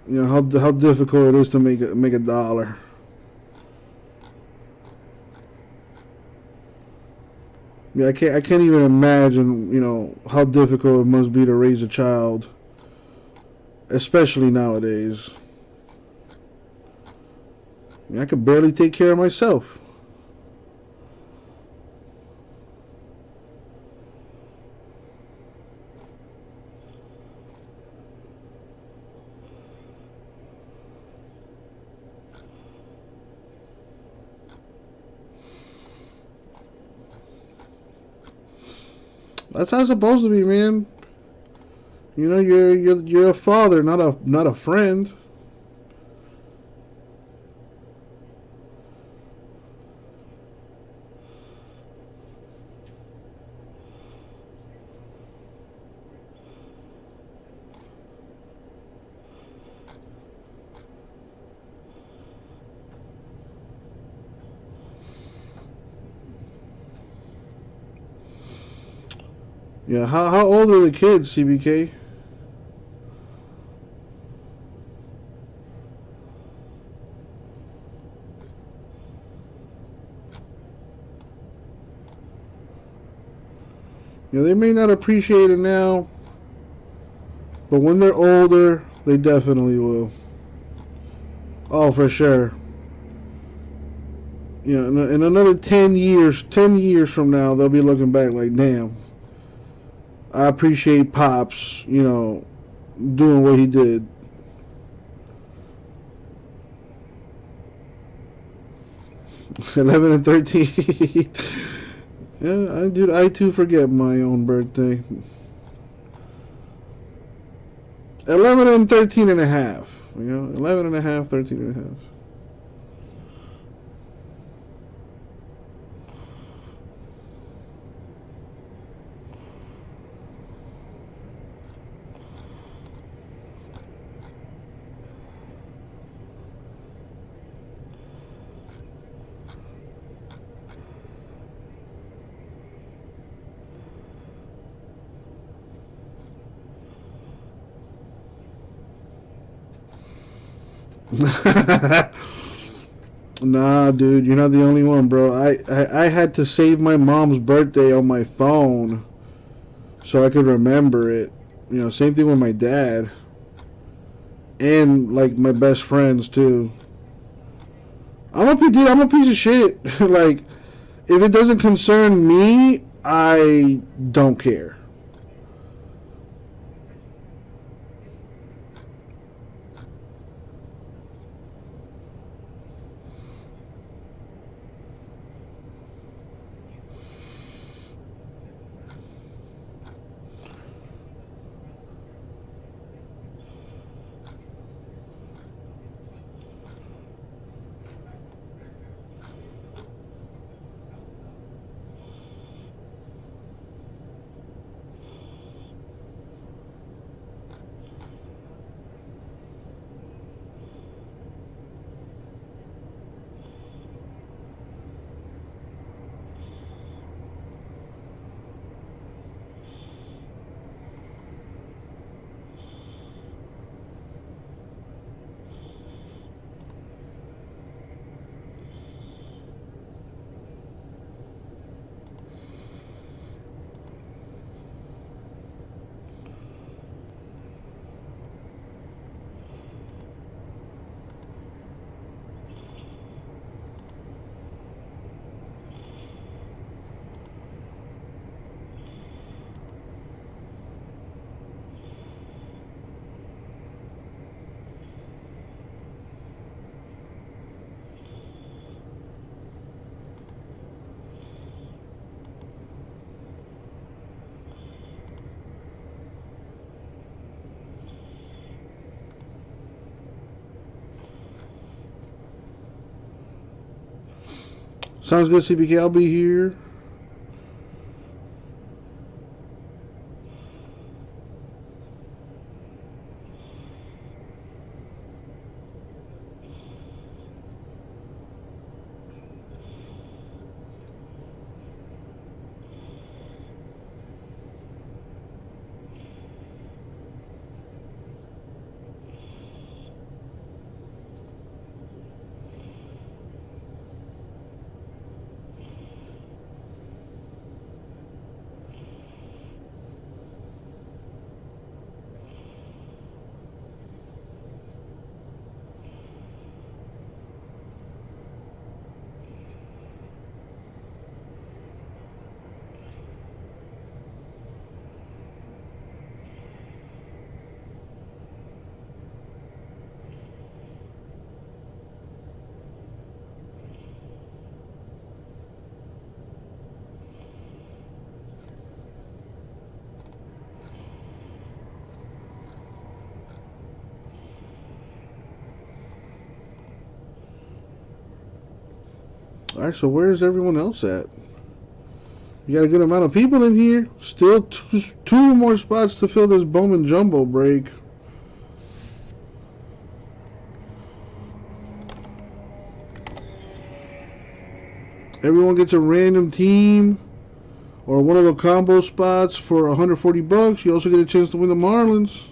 You know how difficult it is to make a dollar. Yeah, I can't even imagine, you know, how difficult it must be to raise a child, especially nowadays. I could barely take care of myself. That's how it's supposed to be, man. You know, you're a father, not a friend. Yeah, how old are the kids, CBK? You know, they may not appreciate it now, but when they're older, they definitely will. Oh, for sure. You know, in another 10 years from now, they'll be looking back like, damn, I appreciate Pops, you know, doing what he did. $11 and $13. Yeah, I too forget my own birthday. 11 and 13 and a half. You know, 11 and a half, 13 and a half. Nah, dude, you're not the only one, bro. I had to save my mom's birthday on my phone so I could remember it. You know, same thing with my dad. And, like, my best friends, too. I'm a piece of shit. Like, if it doesn't concern me, I don't care. Sounds good, CBK. I'll be here. All right, so where's everyone else at? You got a good amount of people in here. Still two more spots to fill this Bowman Jumbo break. Everyone gets a random team or one of the combo spots for $140. You also get a chance to win the Marlins.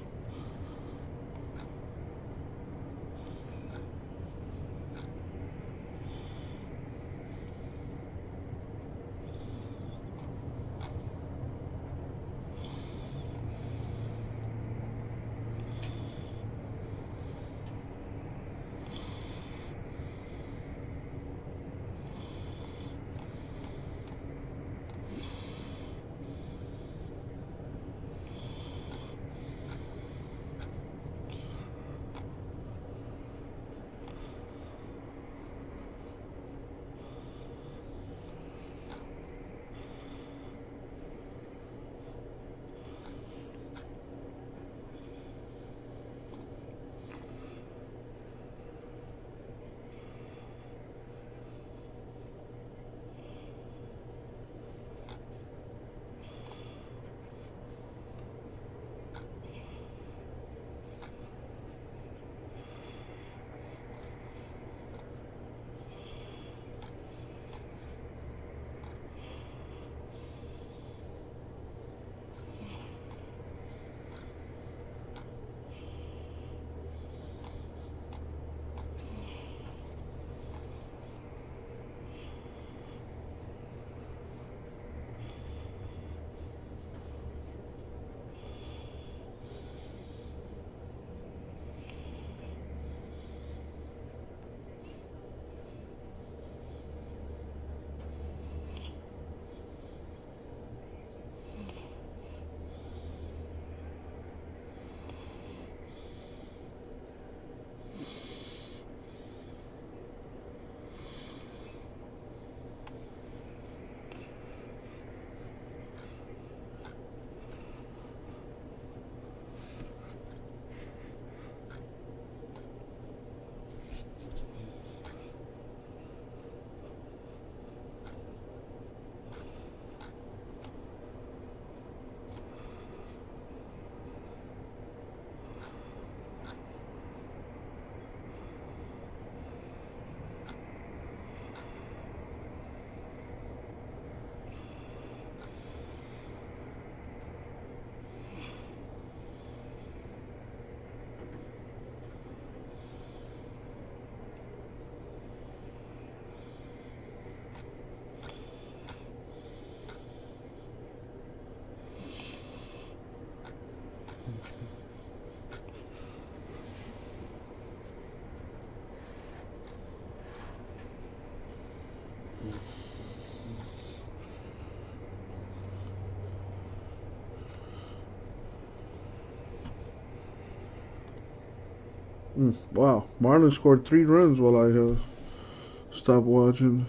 Wow, Marlins scored 3 runs while I stopped watching.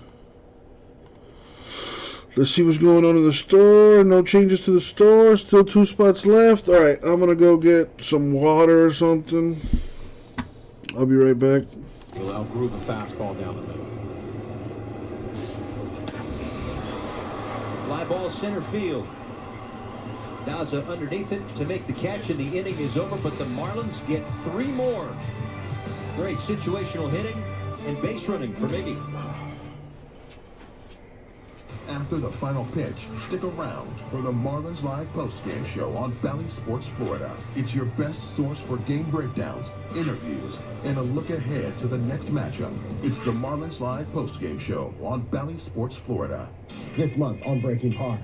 Let's see what's going on in the store. No changes to the store. Still 2 spots left. All right, I'm going to go get some water or something. I'll be right back. He'll outgroove the fastball down the middle. Fly ball center field. Daza underneath it to make the catch, and the inning is over, but the Marlins get 3 more. Great situational hitting and base running for Miggy. After the final pitch, stick around for the Marlins Live postgame show on Bally Sports Florida. It's your best source for game breakdowns, interviews, and a look ahead to the next matchup. It's the Marlins Live postgame show on Bally Sports Florida. This month on Breaking Par.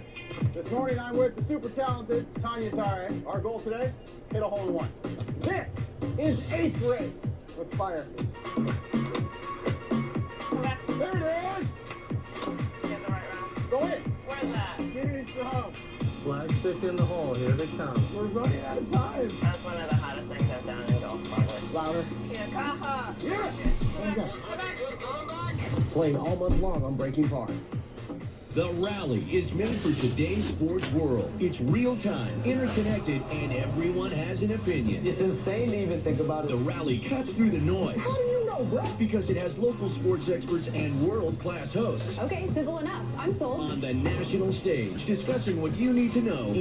This morning I'm with the super talented Tanya Tare. Our goal today, hit a hole-in-one. This is 8th race. Let's fire. There it is. Go in. Where's that? Give me some. Flag stick in the hole. Here they come. We're running out of time. That's one of the hottest things I've done in golf, probably. Louder. Yeah, kaha. Yeah. Come back. Playing all month long on Breaking Par. The Rally is made for today's sports world. It's real-time, interconnected, and everyone has an opinion. It's insane to even think about it. The Rally cuts through the noise. How do you know, bro? Because it has local sports experts and world-class hosts Okay, simple enough. I'm sold. on the national stage, discussing what you need to know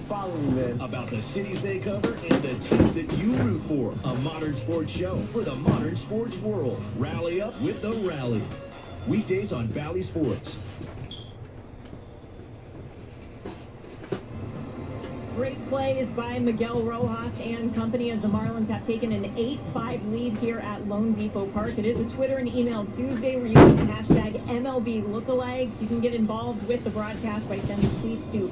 Follow me, man. about the cities they cover and the teams that you root for. A modern sports show for the modern sports world. Rally up with the Rally. Weekdays on Bally Sports. Great plays by Miguel Rojas and company as the Marlins have taken an 8-5 lead here at Lone Depot Park. It is a Twitter and email Tuesday where you use the hashtag MLB lookalikes. You can get involved with the broadcast by sending tweets to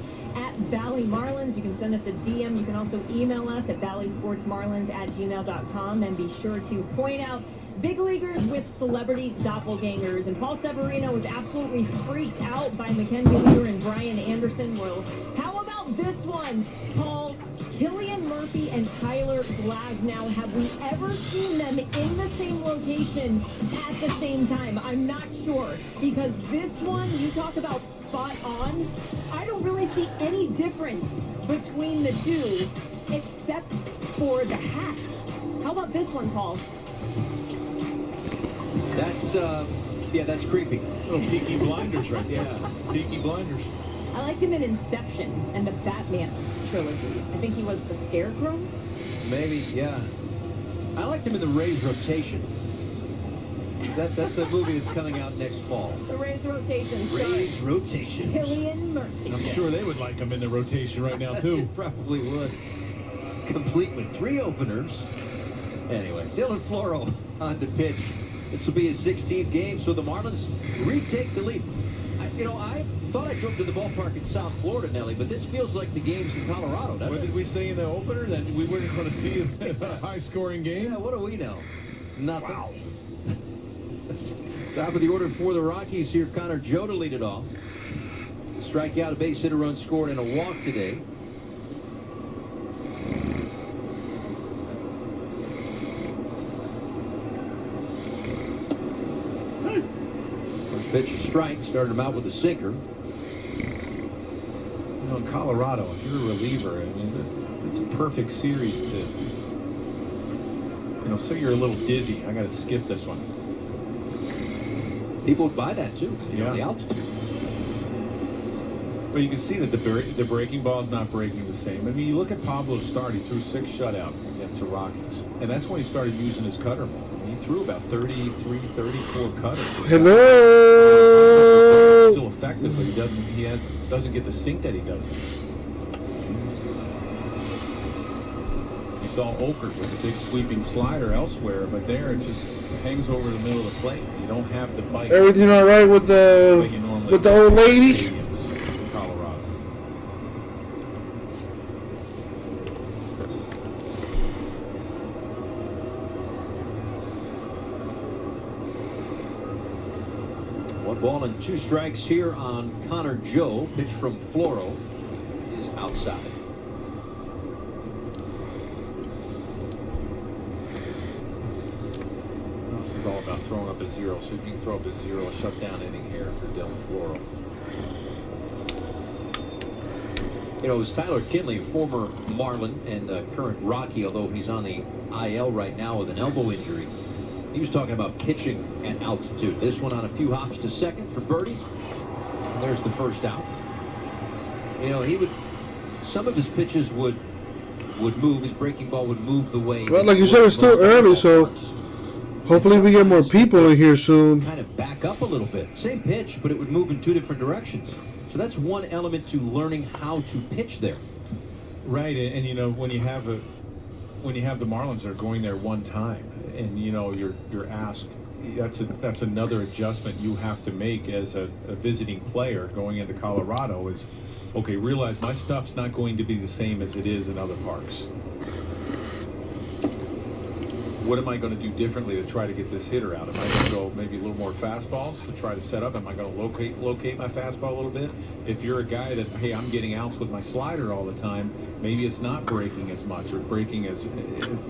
@BallyMarlins. You can send us a DM. You can also email us at ballysportsmarlins@gmail.com, and be sure to point out big leaguers with celebrity doppelgangers. And Paul Severino was absolutely freaked out by Mackenzie Weir and Brian Anderson. Well, how about this one, Paul? Killian Murphy and Tyler Glasnow. Have we ever seen them in the same location at the same time? I'm not sure, because this one, you talk about spot on. I don't really see any difference between the two, except for the hats. How about this one, Paul? That's, that's creepy. Little Peaky Blinders right there. Peaky Blinders. I liked him in Inception and the Batman trilogy. I think he was the Scarecrow. Maybe, yeah. I liked him in the Rays Rotation. That's a movie that's coming out next fall. The Rays Rotation. Rays Rotation. Killian Murphy. I'm sure they would like him in the rotation right now, too. Probably would. Complete with 3 openers. Anyway, Dylan Floro on to pitch. This will be his 16th game, so the Marlins retake the lead. I thought I drove to the ballpark in South Florida, Nelly, but this feels like the game's in Colorado, doesn't What it? did we say in the opener? That we weren't going to see a high-scoring game? Yeah, what do we know? Nothing. Wow. Top of the order for the Rockies here, Connor Joe to lead it off. Strikeout, a base hit, a run scored, and a walk today. First pitch, a strike. Started him out with a sinker. In Colorado, if you're a reliever, I mean, it's a perfect series to, say you're a little dizzy. I got to skip this one. People would buy that too, the altitude. But you can see that the breaking ball is not breaking the same. I mean, you look at Pablo's start. He threw 6 shutout against the Rockies, and that's when he started using his cutter ball. He threw about 33, 34 cutters. Hello. Still effective, but he doesn't get the sink that he does. You saw Okert with a big sweeping slider elsewhere, but there it just hangs over the middle of the plate. You don't have to bite. Everything all right with the old lady? In Colorado. One ball and 2 strikes here on Connor Joe. Pitch from Floro is outside. This is all about throwing up a 0. So if you can throw up a 0, a shutdown inning here for Dylan Floro. It was Tyler Kinley, former Marlin and current Rocky, although he's on the IL right now with an elbow injury. He was talking about pitching at altitude. This one on a few hops to second for Birdie. And there's the first out. You know, he would. Some of his pitches would move. His breaking ball would move the way. Well, like you said, it's still early, so hopefully we get more people in here soon. Kind of back up a little bit. Same pitch, but it would move in 2 different directions. So that's one element to learning how to pitch there. Right, and you know, when you have the Marlins that are going there one time, and you know you're asked, that's another adjustment you have to make as a visiting player going into Colorado is, okay, realize my stuff's not going to be the same as it is in other parks. What am I going to do differently to try to get this hitter out? Am I going to go maybe a little more fastballs to try to set up? Am I going to locate my fastball a little bit? If you're a guy that, hey, I'm getting outs with my slider all the time, maybe it's not breaking as much or breaking as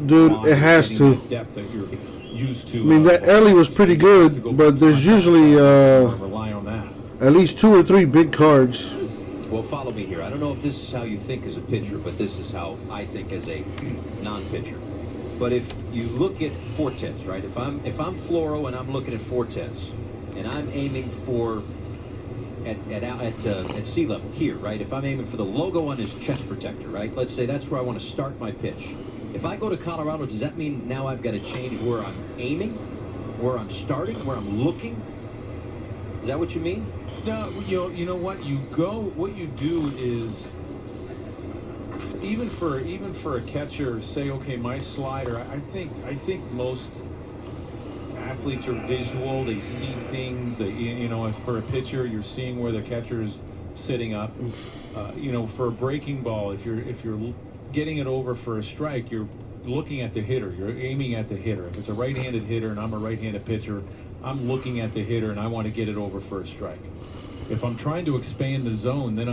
Dude, it has to. Depth that you're used to. I mean, that Ellie was pretty good, but there's usually rely on that. at least 2 or 3 big cards. Well, follow me here. I don't know if this is how you think as a pitcher, but this is how I think as a non-pitcher. But if you look at Fortes, right? If I'm Floro and I'm looking at Fortes, and I'm aiming for at sea level here, right? If I'm aiming for the logo on his chest protector, right? Let's say that's where I want to start my pitch. If I go to Colorado, does that mean now I've got to change where I'm aiming, where I'm starting, where I'm looking? Is that what you mean? No, you know what you go. What you do is even for a catcher, say, okay, my slider. I think most athletes are visual. They see things. They, you know, as for a pitcher, you're seeing where the catcher is sitting up. You know, for a breaking ball, if you're getting it over for a strike, you're looking at the hitter. You're aiming at the hitter. If it's a right-handed hitter and I'm a right-handed pitcher, I'm looking at the hitter and I want to get it over for a strike. If I'm trying to expand the zone, then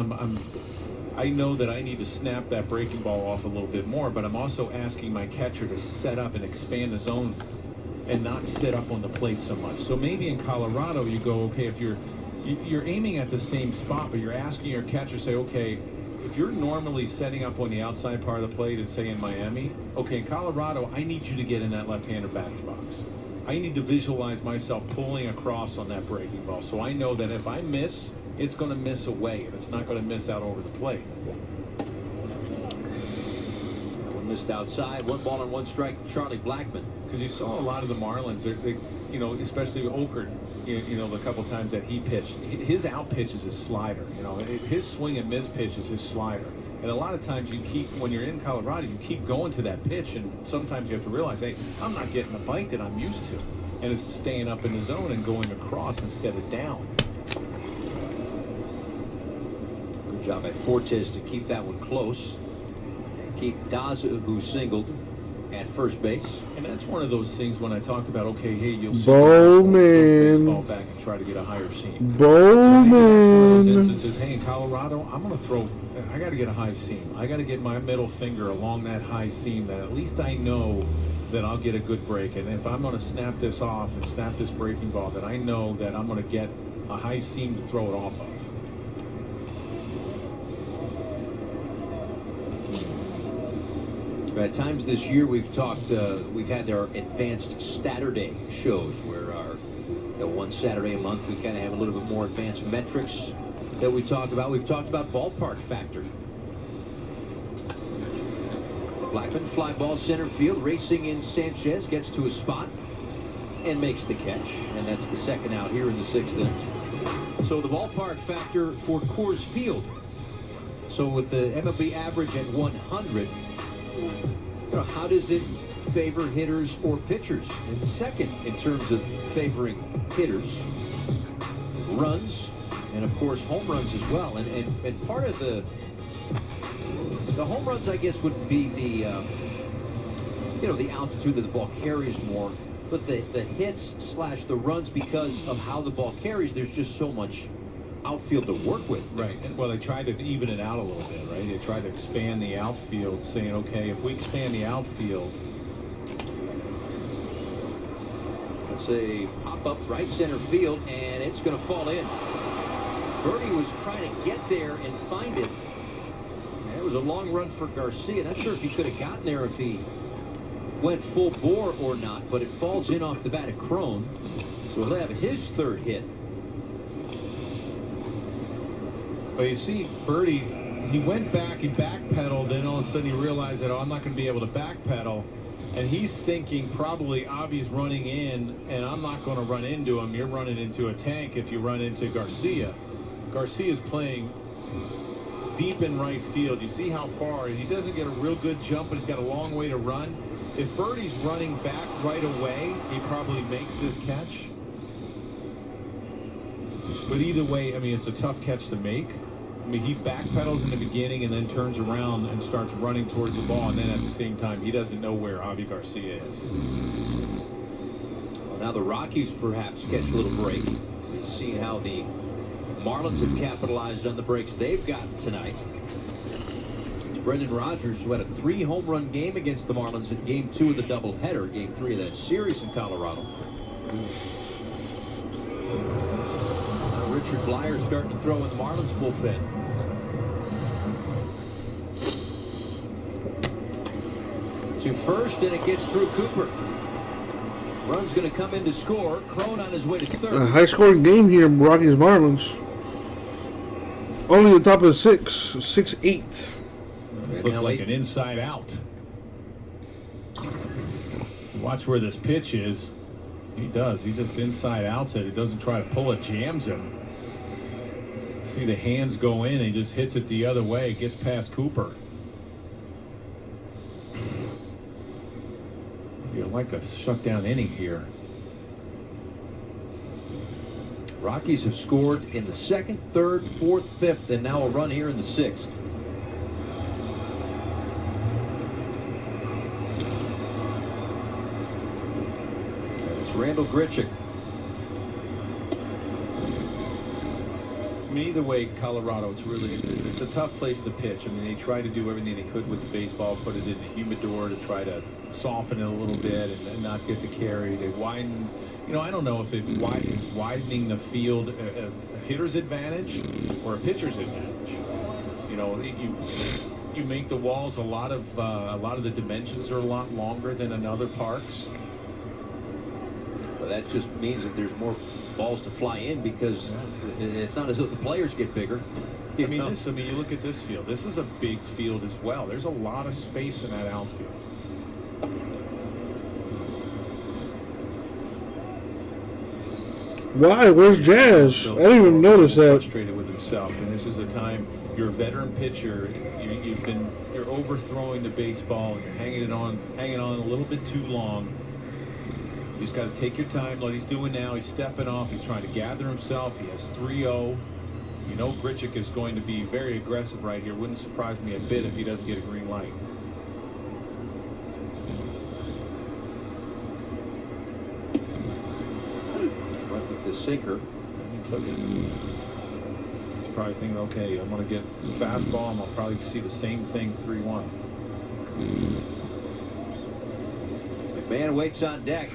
I know that I need to snap that breaking ball off a little bit more, but I'm also asking my catcher to set up and expand the zone and not sit up on the plate so much. So maybe in Colorado you go, okay, if you're aiming at the same spot, but you're asking your catcher, say, okay, if you're normally setting up on the outside part of the plate and say in Miami, okay, in Colorado, I need you to get in that left-hander batter's box. I need to visualize myself pulling across on that breaking ball. So I know that if I miss, it's going to miss away, and it's not going to miss out over the plate. One missed outside, 1 ball and 1 strike to Charlie Blackmon. Because you saw a lot of the Marlins, they you know, especially Okert, you know, the couple times that he pitched, his out pitch is his slider. You know, his swing and miss pitch is his slider. And a lot of times when you're in Colorado, you keep going to that pitch, and sometimes you have to realize, hey, I'm not getting the bite that I'm used to. And it's staying up in the zone and going across instead of down. Good job by Fortes to keep that one close. And keep Daza, who singled, at first base. And that's one of those things when I talked about, okay, hey, you'll see Bowman. back and try to get a higher seam. Bowman. Instances, hey, in Colorado, I'm going to throw, I got to get a high seam. I got to get my middle finger along that high seam that at least I know that I'll get a good break. And if I'm going to snap this off and snap this breaking ball, that I know that I'm going to get a high seam to throw it off of. At times this year we've talked, we've had our advanced Saturday shows where the one Saturday a month we kind of have a little bit more advanced metrics that we talked about. We've talked about ballpark factor. Blackmon, fly ball center field, racing in Sanchez, gets to a spot and makes the catch. And that's the second out here in the 6th inning. So the ballpark factor for Coors Field. So with the MLB average at 100, how does it favor hitters or pitchers? It's second in terms of favoring hitters, runs, and of course home runs as well. And part of the home runs, I guess, would be the the altitude that the ball carries more. But the hits / the runs, because of how the ball carries, there's just so much outfield to work with. Right. And, well, they tried to even it out a little bit, right? They tried to expand the outfield, saying, okay, if we expand the outfield. Let's say pop up right center field, and it's going to fall in. Bernie was trying to get there and find it. And it was a long run for Garcia. Not sure if he could have gotten there if he went full bore or not, but it falls in off the bat of Crone. So he'll have his 3rd hit. But you see, Birdie, he went back, he backpedaled, then all of a sudden he realized that, oh, I'm not going to be able to backpedal. And he's thinking probably Avi's running in, and I'm not going to run into him. You're running into a tank if you run into Garcia. Garcia's playing deep in right field. You see how far, he doesn't get a real good jump, but he's got a long way to run. If Birdie's running back right away, he probably makes this catch. But either way, I mean, it's a tough catch to make. I mean, he backpedals in the beginning and then turns around and starts running towards the ball, and then at the same time, he doesn't know where Avi Garcia is. Well, now the Rockies perhaps catch a little break. We've seen how the Marlins have capitalized on the breaks they've gotten tonight. It's Brendan Rodgers, who had a 3-home-run game against the Marlins in Game 2 of the doubleheader, Game 3 of that series in Colorado. Richard Blyer starting to throw in the Marlins bullpen. To first, and it gets through Cooper. Run's going to come in to score. Crone on his way to third. A high-scoring game here, Rockies Marlins. Only the top of the 6-8. This looked like an inside out. Watch where this pitch is. He does. He just inside outs it. He doesn't try to pull it, jams him. See the hands go in and he just hits it the other way. Gets past Cooper. You'd like a shutdown inning here. Rockies have scored in the 2nd, 3rd, 4th, 5th, and now a run here in the 6th. It's Randall Grichuk. I mean, either way, Colorado, it's a tough place to pitch. I mean, they try to do everything they could with the baseball, put it in the humidor to try to soften it a little bit and not get the carry. They widen, you know, I don't know if it's widening the field a hitter's advantage or a pitcher's advantage. You know, you make the walls a lot of the dimensions are a lot longer than in other parks. But that just means that there's more balls to fly in because it's not as if the players get bigger. I mean, you look at this field. This is a big field as well. There's a lot of space in that outfield. Why? Where's Jazz? I didn't even notice that. Frustrated with himself, and this is a time you're a veteran pitcher. You're overthrowing the baseball. You're hanging on a little bit too long. You just got to take your time. What he's doing now, he's stepping off. He's trying to gather himself. He has 3-0. You know Grichuk is going to be very aggressive right here. Wouldn't surprise me a bit if he doesn't get a green light. Went with the sinker. He took it. He's probably thinking, okay, I'm going to get the fastball, and I'll probably see the same thing 3-1. McMahon waits on deck.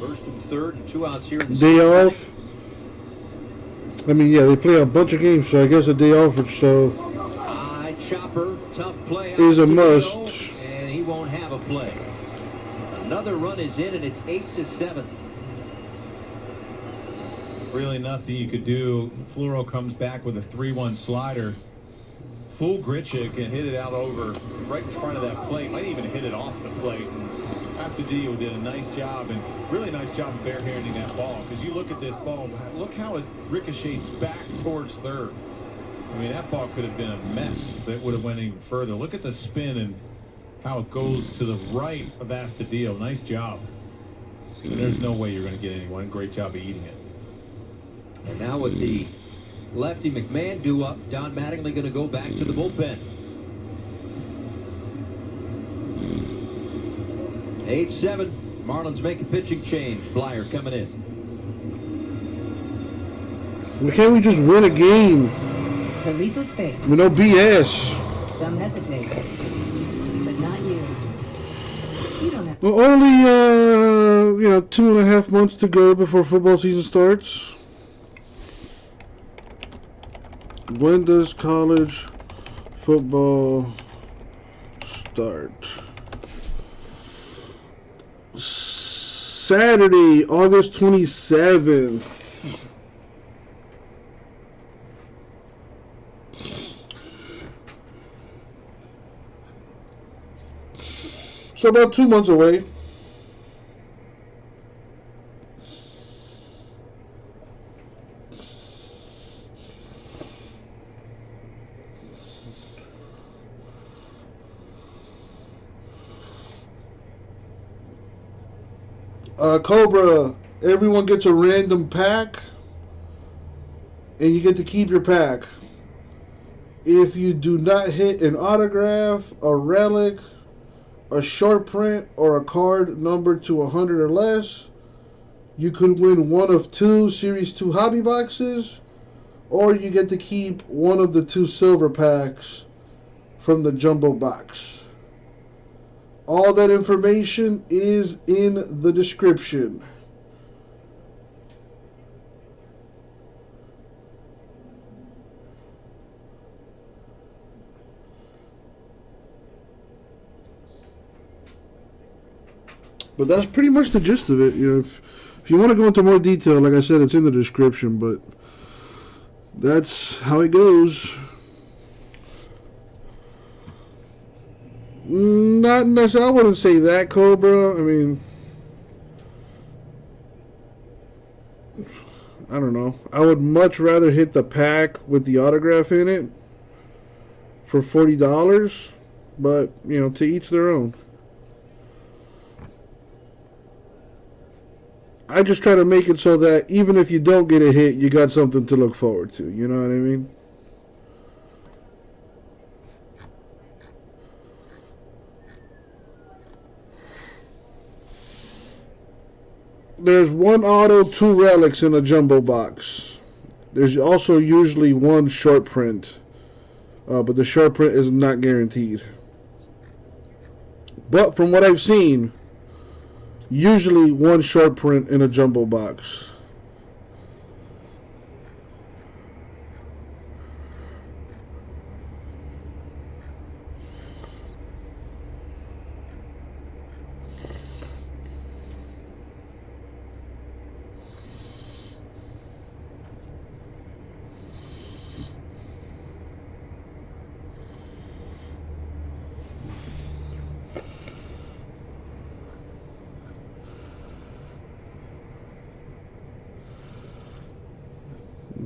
First and third, and 2 outs here in the Day sixth off. I mean, yeah, they play a bunch of games, so I guess a day off or so high chopper, tough play is a must. And he won't have a play. Another run is in, and it's 8-7. Really nothing you could do. Floro comes back with a 3-1 slider. Fool Grichuk and hit it out over right in front of that plate. Might even hit it off the plate. Astudillo did a nice job, and really nice job of barehanding that ball, because you look at this ball, look how it ricochets back towards third. I mean, that ball could have been a mess that would have went even further. Look at the spin and how it goes to the right of Astudillo. Nice job. And there's no way you're going to get anyone. Great job of eating it. And now with the lefty McMahon due up, Don Mattingly going to go back to the bullpen. 8-7. Marlins make a pitching change. Blyer coming in. Why can't we just win a game? The leap of faith. With no BS. Some hesitate, but not you. You don't have. Well, only 2.5 months to go before football season starts. When does college football start? Saturday, August 27th. So about 2 months away. Cobra, everyone gets a random pack, and you get to keep your pack. If you do not hit an autograph, a relic, a short print, or a card numbered to 100 or less, you could win one of 2 Series 2 hobby boxes, or you get to keep one of the 2 silver packs from the jumbo box. All that information is in the description. But that's pretty much the gist of it. You know, if you want to go into more detail, like I said, it's in the description. But that's how it goes. Not necessarily. I wouldn't say that, Cobra. I mean, I don't know. I would much rather hit the pack with the autograph in it for $40. But, you know, to each their own. I just try to make it so that even if you don't get a hit, you got something to look forward to. You know what I mean? There's 1 auto, 2 relics in a jumbo box. There's also usually 1 short print. But the short print is not guaranteed. But from what I've seen, usually 1 short print in a jumbo box.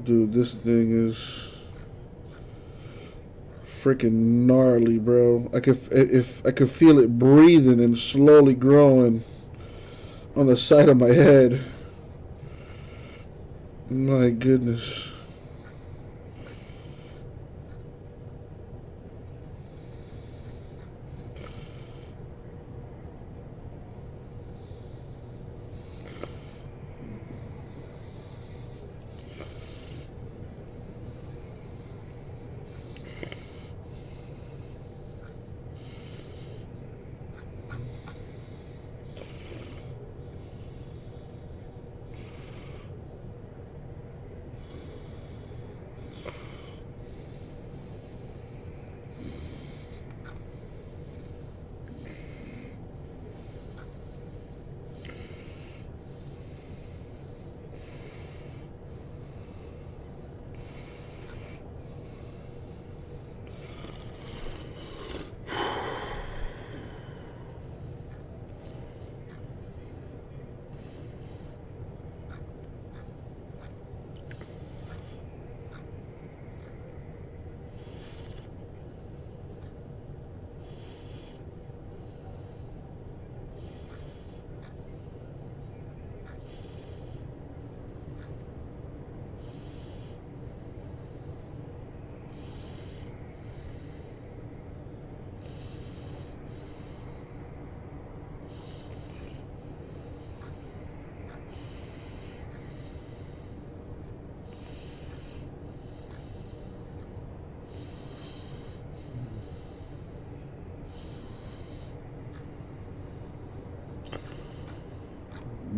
Dude, this thing is freaking gnarly, bro. I could feel it breathing and slowly growing on the side of my head. My goodness.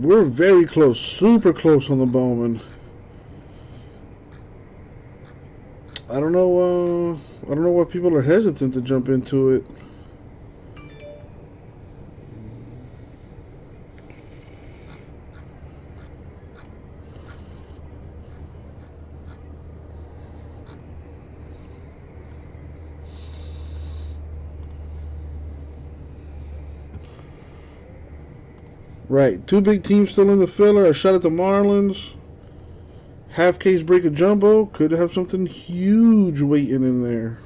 We're very close, super close on the Bowman. I don't know why people are hesitant to jump into it. Right. 2 big teams still in the filler. A shot at the Marlins. Half case break a jumbo. Could have something huge waiting in there.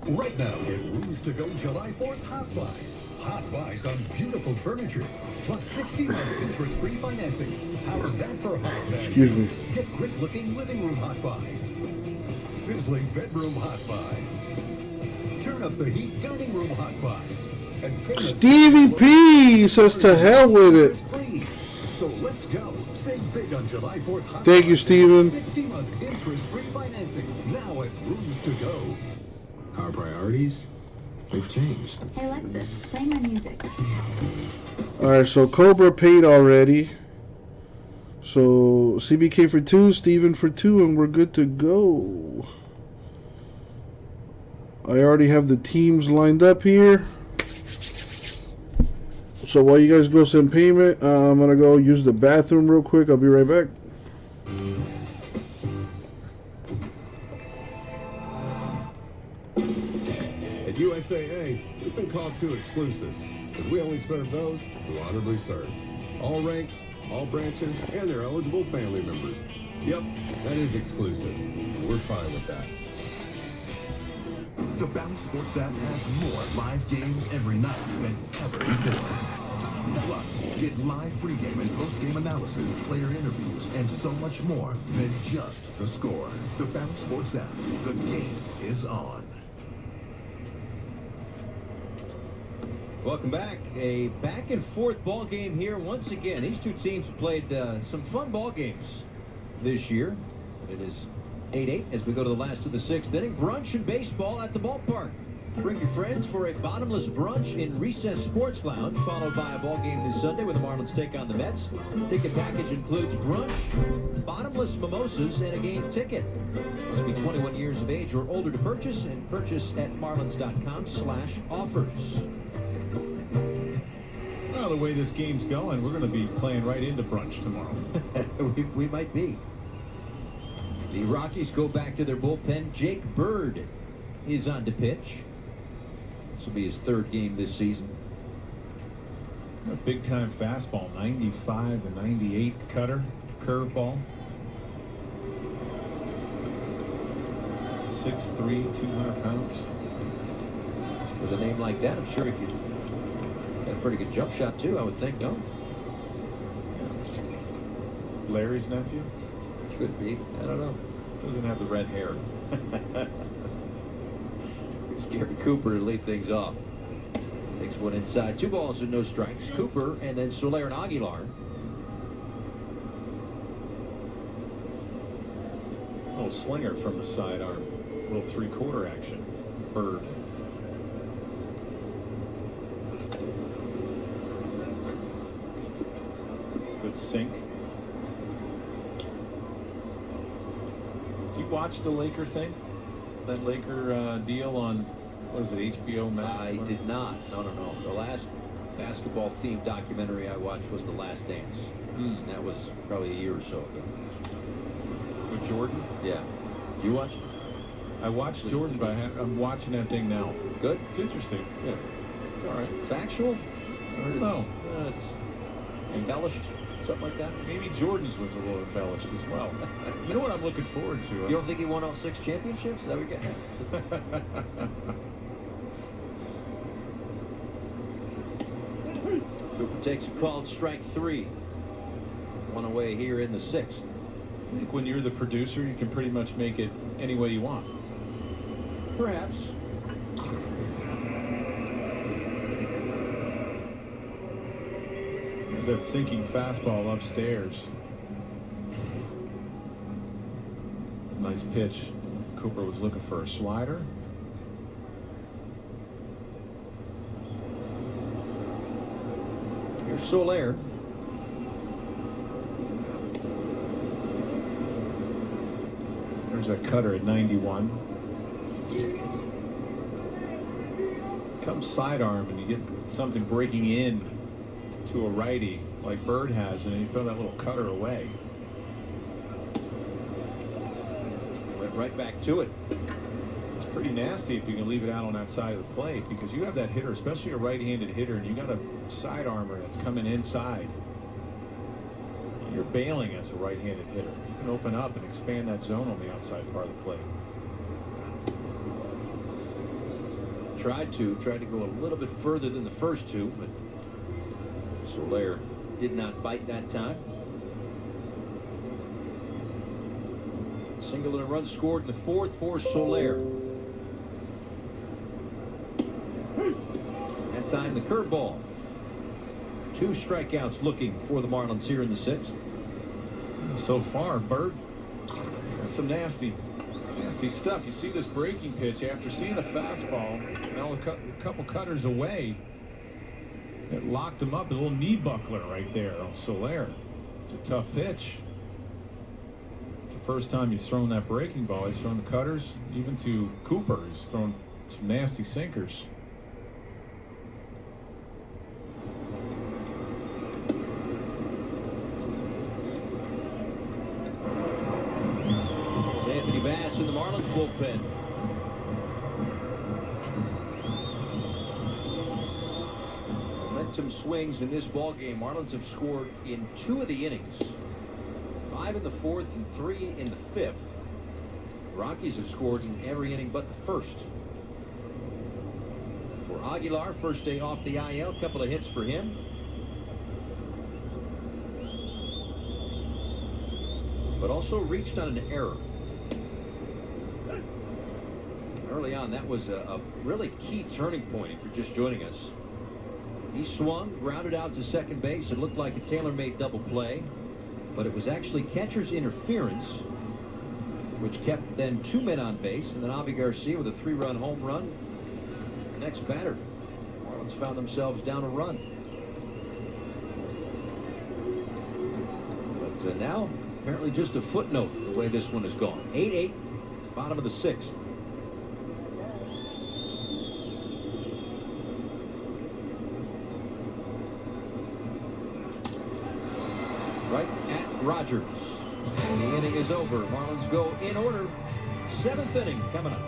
Right now, get Rooms to Go July 4th Hot Buys. Hot Buys on beautiful furniture. Plus 60-month interest-free financing. How's that for hot value? Excuse me. Get great-looking living room Hot Buys. Sizzling bedroom Hot Buys. Turn up the heat dining room Hot Buys. And Stevie P says to hell with it. free. So let's go. Save big on July 4th Hot Thank you, Buys. Steven. 60-month interest-free financing. Now at Rooms to Go. Our priorities, they've changed. Hey Alexis, play my music. Alright, so Cobra paid already. So CBK for 2, Steven for 2, and we're good to go. I already have the teams lined up here. So while you guys go send payment, I'm going to go use the bathroom real quick. I'll be right back. At USAA, we've been called too exclusive, because we only serve those who honorably serve. All ranks, all branches, and their eligible family members. Yep, that is exclusive. We're fine with that. The Bally Sports app has more live games every night than ever before. Plus, get live pregame and postgame analysis, player interviews, and so much more than just the score. The Bally Sports app. The game is on. Welcome back. A back-and-forth ball game here once again. These two teams have played some fun ball games this year. It is 8-8 as we go to the last of the 6th inning. Brunch and baseball at the ballpark. Bring your friends for a bottomless brunch in Recess Sports Lounge, followed by a ball game this Sunday where the Marlins take on the Mets. Ticket package includes brunch, bottomless mimosas, and a game ticket. Must be 21 years of age or older to purchase, and purchase at marlins.com/offers. Well, the way this game's going, we're going to be playing right into brunch tomorrow. we might be. The Rockies go back to their bullpen. Jake Bird is on to pitch. This will be his 3rd game this season. A big-time fastball, 95 to 98 cutter, curveball. 6'3", 200 pounds. With a name like that, I'm sure he could got a pretty good jump shot too, I would think, no? Larry's nephew? Could be. I don't know. Doesn't have the red hair. Here's Gary Cooper to lead things off. Takes one inside. 2 balls and no strikes. Cooper and then Soler and Aguilar. Little slinger from the sidearm. Little 3/4 action. Bird. Good sink. Did you watch the Laker thing? That Laker deal on, what is it, HBO Max? I did not. No. The last basketball-themed documentary I watched was The Last Dance. That was probably a year or so ago. With Jordan? Yeah. You watched? I watched Jordan, but I'm watching that thing now. Good? It's interesting. Yeah. It's all right. Factual? No. It's embellished? Something like that? Maybe Jordan's was a little embellished as well. You know what I'm looking forward to? You don't think he won all 6 championships? Is that what we got? Cooper takes a called strike 3. 1 away here in the 6th. I think when you're the producer, you can pretty much make it any way you want. Perhaps. There's that sinking fastball upstairs. Nice pitch. Cooper was looking for a slider. Here's Soler. There's a cutter at 91. Comes sidearm and you get something breaking in to a righty like Bird has, and you throw that little cutter away. Went right back to it. pretty nasty if you can leave it out on that side of the plate, because you have that hitter, especially a right-handed hitter, and you got a side armor that's coming inside. You're bailing as a right-handed hitter. You can open up and expand that zone on the outside part of the plate. Tried to go a little bit further than the first two, but Soler did not bite that time. Single and a run scored in the fourth for Soler. That time the curveball. 2 strikeouts looking for the Marlins here in the 6th. So far, Bert, it's got some nasty stuff. You see this breaking pitch after seeing a fastball, now a couple cutters away. It locked him up, a little knee buckler right there on Soler. It's a tough pitch. It's the first time he's thrown that breaking ball. He's thrown the cutters, even to Cooper. He's thrown some nasty sinkers. Bass in the Marlins bullpen. Momentum swings in this ball game. Marlins have scored in 2 of the innings. 5 in the 4th and 3 in the 5th. Rockies have scored in every inning but the 1st. For Aguilar, first day off the IL, couple of hits for him. But also reached on an error. Early on, that was a really key turning point if you're just joining us. He swung, grounded out to second base. It looked like a tailor-made double play, but it was actually catcher's interference, which kept then 2 men on base, and then Avi Garcia with a 3-run home run. Next batter, Marlins found themselves down a run. But now, apparently just a footnote the way this one has gone. 8-8, bottom of the 6th. Right at Rogers. And the inning is over. Marlins go in order. 7th inning coming up.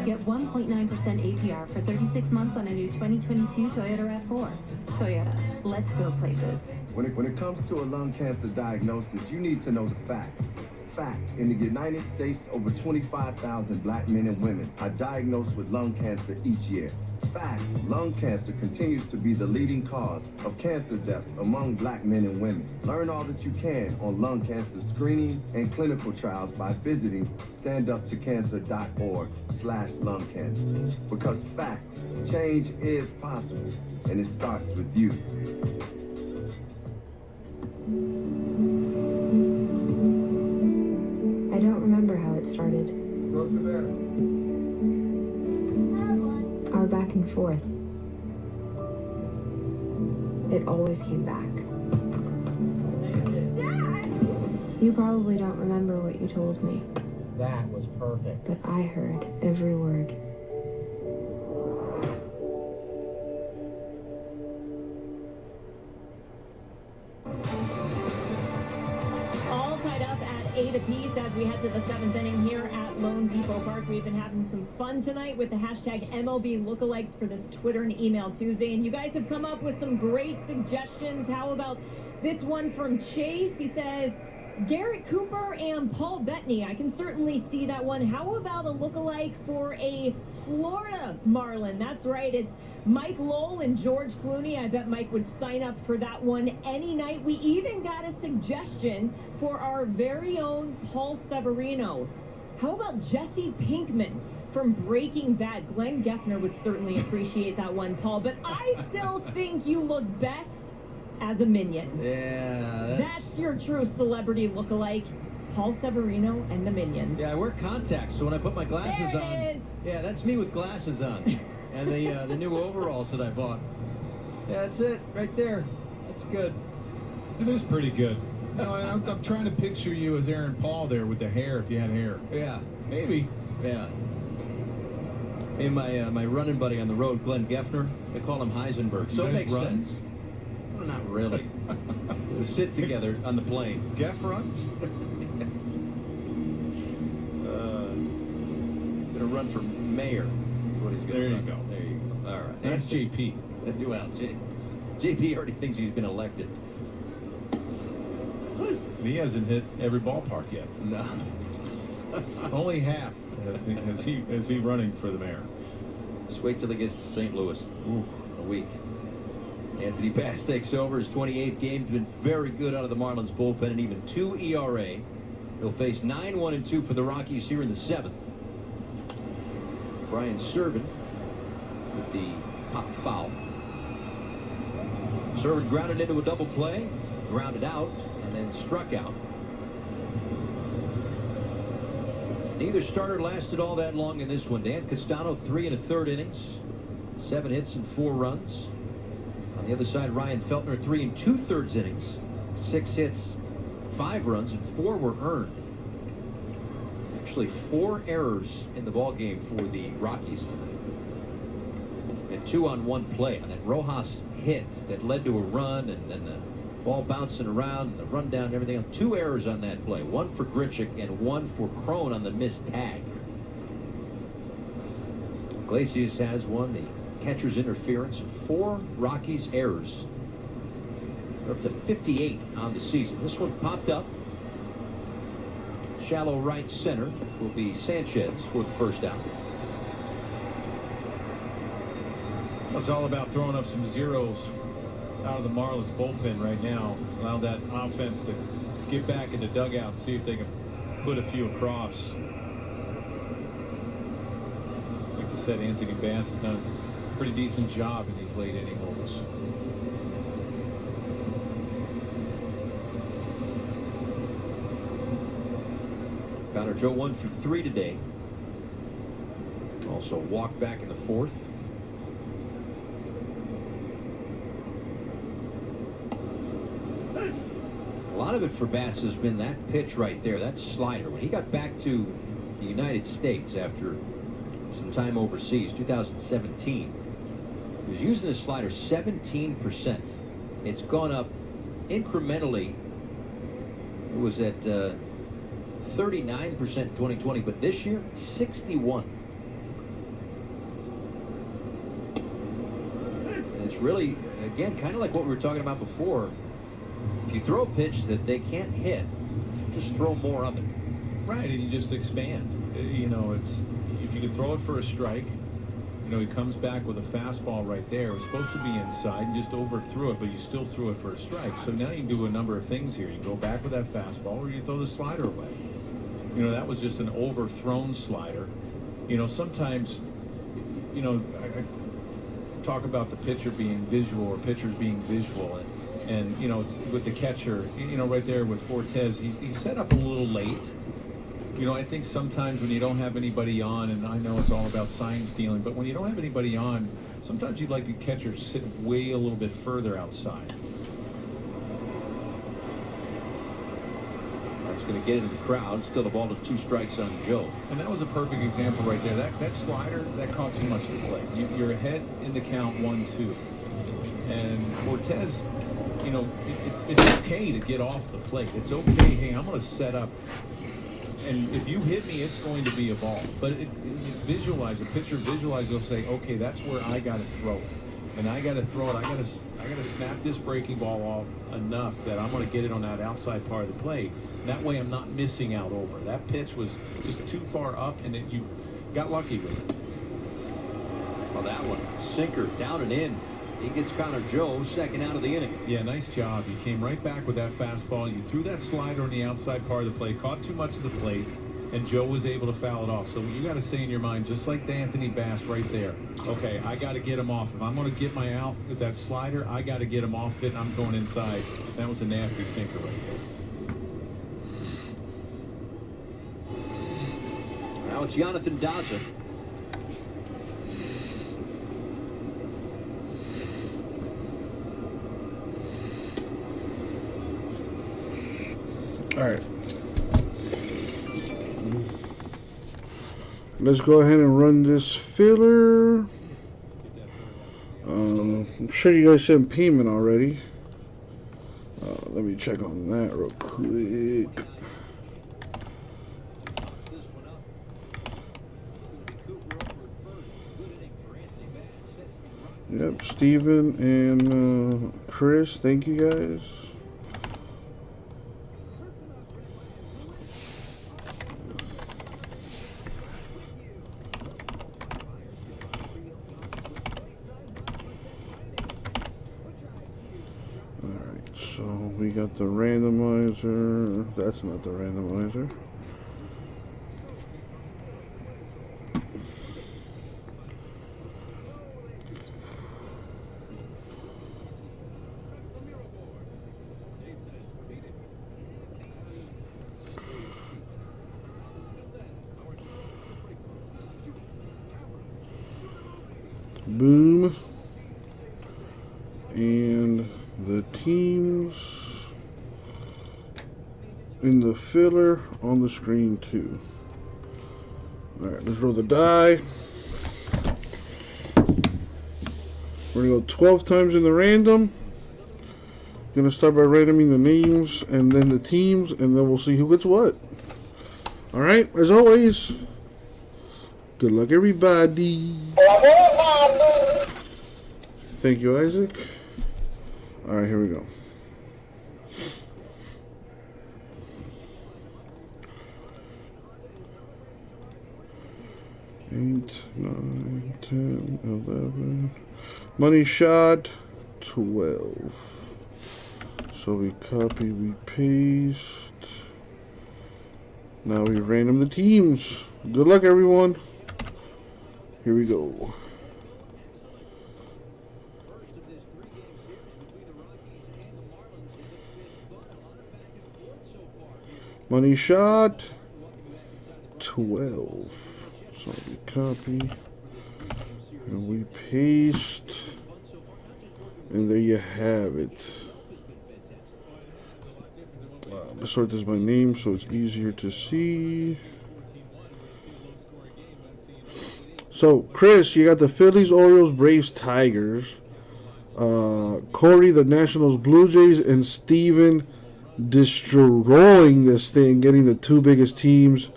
Get 1.9% APR for 36 months on a new 2022 Toyota RAV4. Toyota, let's go places. When it comes to a lung cancer diagnosis, you need to know the facts. Fact, in the United States, over 25,000 black men and women are diagnosed with lung cancer each year. Fact, lung cancer continues to be the leading cause of cancer deaths among black men and women. Learn all that you can on lung cancer screening and clinical trials by visiting standuptocancer.org/lung cancer. Because fact, change is possible, and it starts with you. I don't remember how it started. Go to bed. Our back and forth. It always came back. Dad! You probably don't remember what you told me. That was perfect. But I heard every word. All tied up at 8 apiece as we head to the 7th inning here at Lone Depot Park. We've been having some fun tonight with the hashtag MLB lookalikes for this Twitter and email Tuesday, and you guys have come up with some great suggestions. How about this one from Chase? He says, Garrett Cooper and Paul Bettany. I can certainly see that one. How about a lookalike for a Florida Marlin? That's right, it's Mike Lowell and George Clooney. I bet Mike would sign up for that one any night. We even got a suggestion for our very own Paul Severino. How about Jesse Pinkman from Breaking Bad? Glenn Geffner would certainly appreciate that one, Paul, but I still think you look best as a minion. Yeah, that's your true celebrity lookalike, Paul Severino and the Minions. Yeah, I wear contacts, so when I put my glasses there on, it is. yeah, that's me with glasses on, and the new overalls that I bought. That's it, right there. That's good. It is pretty good. You know, I'm trying to picture you as Aaron Paul there with the hair, if you had hair. Yeah. Maybe. Yeah. Hey, my running buddy on the road, Glenn Geffner, they call him Heisenberg. So it makes sense. Well, not really. We sit together on the plane. Geff runs? Gonna run for mayor. What he's gonna There you run. go. There you go. All right. That's JP. Well, JP already thinks he's been elected. He hasn't hit every ballpark yet. No. Only half is he running for the mayor. Just wait till he gets to St. Louis. Ooh. In a week. Anthony Bass takes over. His 28th game. He's been very good out of the Marlins bullpen, and even 2 ERA. He'll face 9-1-2 for the Rockies here in the 7th. Brian Serven with the pop foul. Serven grounded into a double play, grounded out, and then struck out. Neither starter lasted all that long in this one. Dan Castano, 3 1/3 innings, 7 hits and 4 runs. On the other side, Ryan Feltner, 3 2/3 innings, 6 hits, 5 runs, and 4 were earned. Actually, 4 errors in the ball game for the Rockies tonight. And 2 on 1 play on that Rojas hit that led to a run, and then the ball bouncing around and the run down and everything else. 2 errors on that play. 1 for Grichuk and 1 for Crone on the missed tag. Iglesias has won the catcher's interference. 4 Rockies errors. They're up to 58 on the season. This one popped up. Shallow right center will be Sanchez for the first out. It's all about throwing up some zeros out of the Marlins bullpen right now. Allow that offense to get back in the dugout and see if they can put a few across. Like you said, Anthony Bass has done a pretty decent job in these late inning holes. Connor Joe 1 for 3 today. Also walked back in the 4th. A lot of it for Bass has been that pitch right there, that slider. When he got back to the United States after some time overseas, 2017, he was using his slider 17%. It's gone up incrementally. It was at 39% in 2020, but this year, 61. And it's really, again, kind of like what we were talking about before. If you throw a pitch that they can't hit, just throw more of it. Right, and you just expand. You know, it's if you can throw it for a strike. You know, he comes back with a fastball right there. It was supposed to be inside and just overthrew it, but you still threw it for a strike. So now you can do a number of things here. You go back with that fastball, or you throw the slider away. You know, that was just an overthrown slider. You know, sometimes, you know, I talk about the pitcher being visual or pitchers being visual. And you know, with the catcher, you know, right there with Fortes, he's set up a little late. You know, I think sometimes when you don't have anybody on, and I know it's all about sign stealing, but when you don't have anybody on, sometimes you'd like the catcher sit way a little bit further outside. That's going to get into the crowd. Still the ball to 2 strikes on Joe. And that was a perfect example right there. That slider, that caught too much to play. You're ahead in the count 1-2. And Fortes, you know, it's okay to get off the plate. It's okay, hey, I'm going to set up. And if you hit me, it's going to be a ball. But visualize, a pitcher visualize, they'll say, okay, that's where I got to throw it. And I got to throw it. I got to snap this breaking ball off enough that I'm going to get it on that outside part of the plate. That way I'm not missing out over. That pitch was just too far up, and then you got lucky with it. Well, that one, sinker down and in. He gets Connor Joe second out of the inning. Yeah, nice job. You came right back with that fastball. You threw that slider on the outside part of the plate, caught too much of the plate, and Joe was able to foul it off. So you got to say in your mind, just like Anthony Bass right there, okay, I got to get him off. If I'm going to get my out with that slider, I got to get him off it, and I'm going inside. That was a nasty sinker right there. Now it's Jonathan Daza. All right. Let's go ahead and run this filler. I'm sure you guys sent payment already. Let me check on that real quick. Yep, Steven and Chris, thank you guys. Alright, so we got the randomizer. That's not the randomizer. Boom. And the teams in the filler on the screen too. Alright, let's roll the die. We're gonna go 12 times in the random. Gonna start by randoming the names and then the teams, and then we'll see who gets what. Alright, as always, good luck everybody. Thank you, Isaac. Alright, here we go. Eight, 9, 10, 11. Money shot 12. So we copy, we paste. Now we random the teams. Good luck, everyone. Here we go. Money shot 12. So we copy and we paste, and there you have it. Let's sort this by name so it's easier to see. So Chris, you got the Phillies, Orioles, Braves, Tigers. Corey, the Nationals, Blue Jays, and Steven destroying this thing, getting the two biggest teams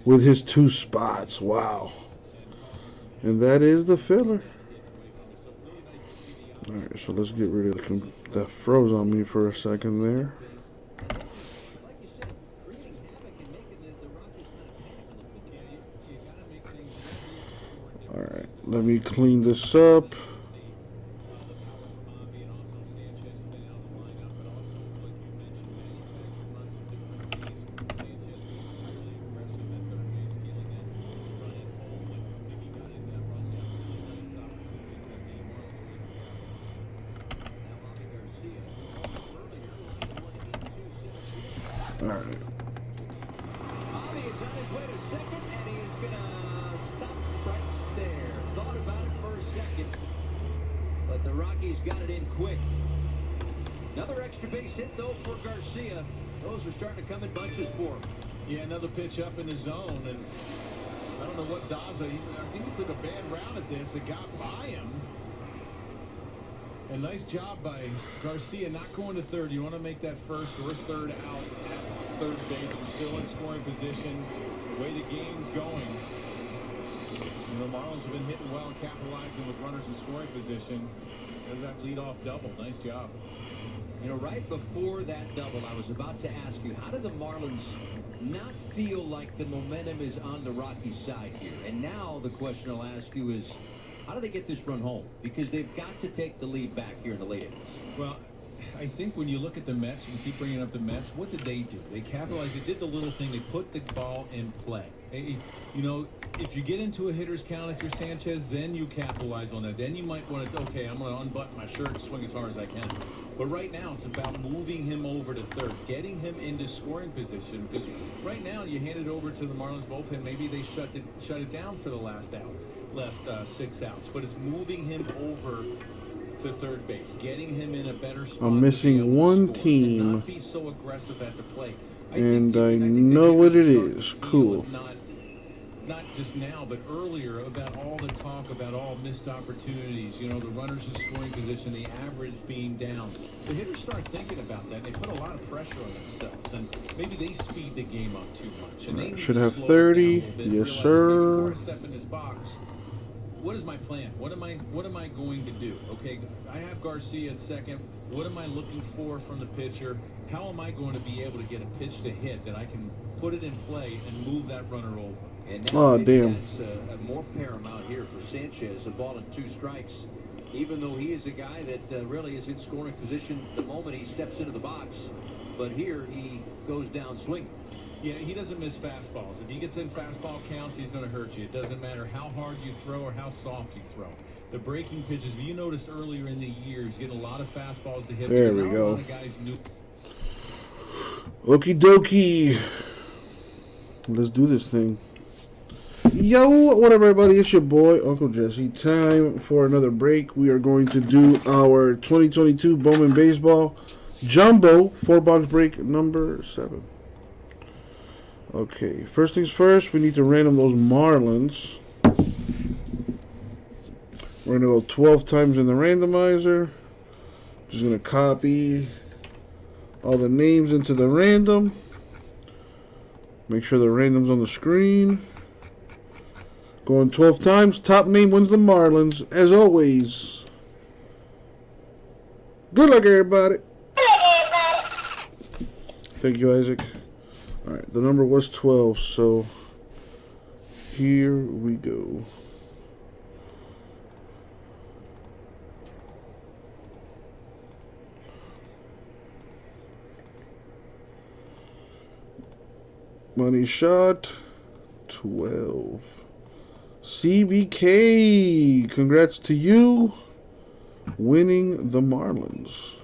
with his 2 spots. Wow. And that is the filler. Alright, so let's get rid of that froze on me for a second there. Alright, let me clean this up. All right. Bobby is on his way to second, and he is going to stop right there. Thought about it for a second, but the Rockies got it in quick. Another extra base hit, though, for Garcia. Those are starting to come in bunches for him. Yeah, another pitch up in the zone, and I don't know what Daza, I think he took a bad round at this. It got by him. And nice job by Garcia not going to third. You want to make that first or third out at third base. You're still in scoring position. The way the game's going. You know, Marlins have been hitting well and capitalizing with runners in scoring position. There's that leadoff double. Nice job. You know, right before that double, I was about to ask you, how did the Marlins not feel like the momentum is on the Rockies' side here? And now the question I'll ask you is, how do they get this run home? Because they've got to take the lead back here in the late innings. Well, I think when you look at the Mets, you keep bringing up the Mets, what did they do? They capitalized. They did the little thing. They put the ball in play. You know, if you get into a hitter's count, if you're Sanchez, then you capitalize on that. Then you might want to, okay, I'm going to unbutton my shirt and swing as hard as I can. But right now, it's about moving him over to third, getting him into scoring position. Because right now, you hand it over to the Marlins bullpen. Maybe they shut it down for the last 6 outs. But it's moving him over to third base, getting him in a better spot. I'm missing one team. Not be so aggressive at the plate. And I know what it is. Cool. Not just now, but earlier, about all the talk about all missed opportunities, you know, the runners in scoring position, the average being down. The hitters start thinking about that, and they put a lot of pressure on themselves, and maybe they speed the game up too much. And they Should have 30. Yes, sir. Before I step in this box, what is my plan? What am I going to do? Okay, I have Garcia at second. What am I looking for from the pitcher? How am I going to be able to get a pitch to hit that I can put it in play and move that runner over? And oh, damn. That's more paramount here for Sanchez. A ball and 2 strikes. Even though he is a guy that really is in scoring position the moment he steps into the box. But here he goes down swinging. Yeah, he doesn't miss fastballs. If he gets in fastball counts, he's going to hurt you. It doesn't matter how hard you throw or how soft you throw. The breaking pitches, you noticed earlier in the year, he's getting a lot of fastballs to hit. There we go. A lot of guys knew. Okie dokie. Let's do this thing. Yo, what up, everybody? It's your boy, Uncle Jesse. Time for another break. We are going to do our 2022 Bowman Baseball Jumbo 4-box break number 7. Okay, first things first, we need to random those Marlins. We're going to go 12 times in the randomizer. Just going to copy all the names into the random. Make sure the random's on the screen. Going 12 times. Top name wins the Marlins, as always. Good luck, everybody. Thank you, Isaac. Alright, the number was 12, so here we go. Money shot, 12. CBK, congrats to you, winning the Marlins.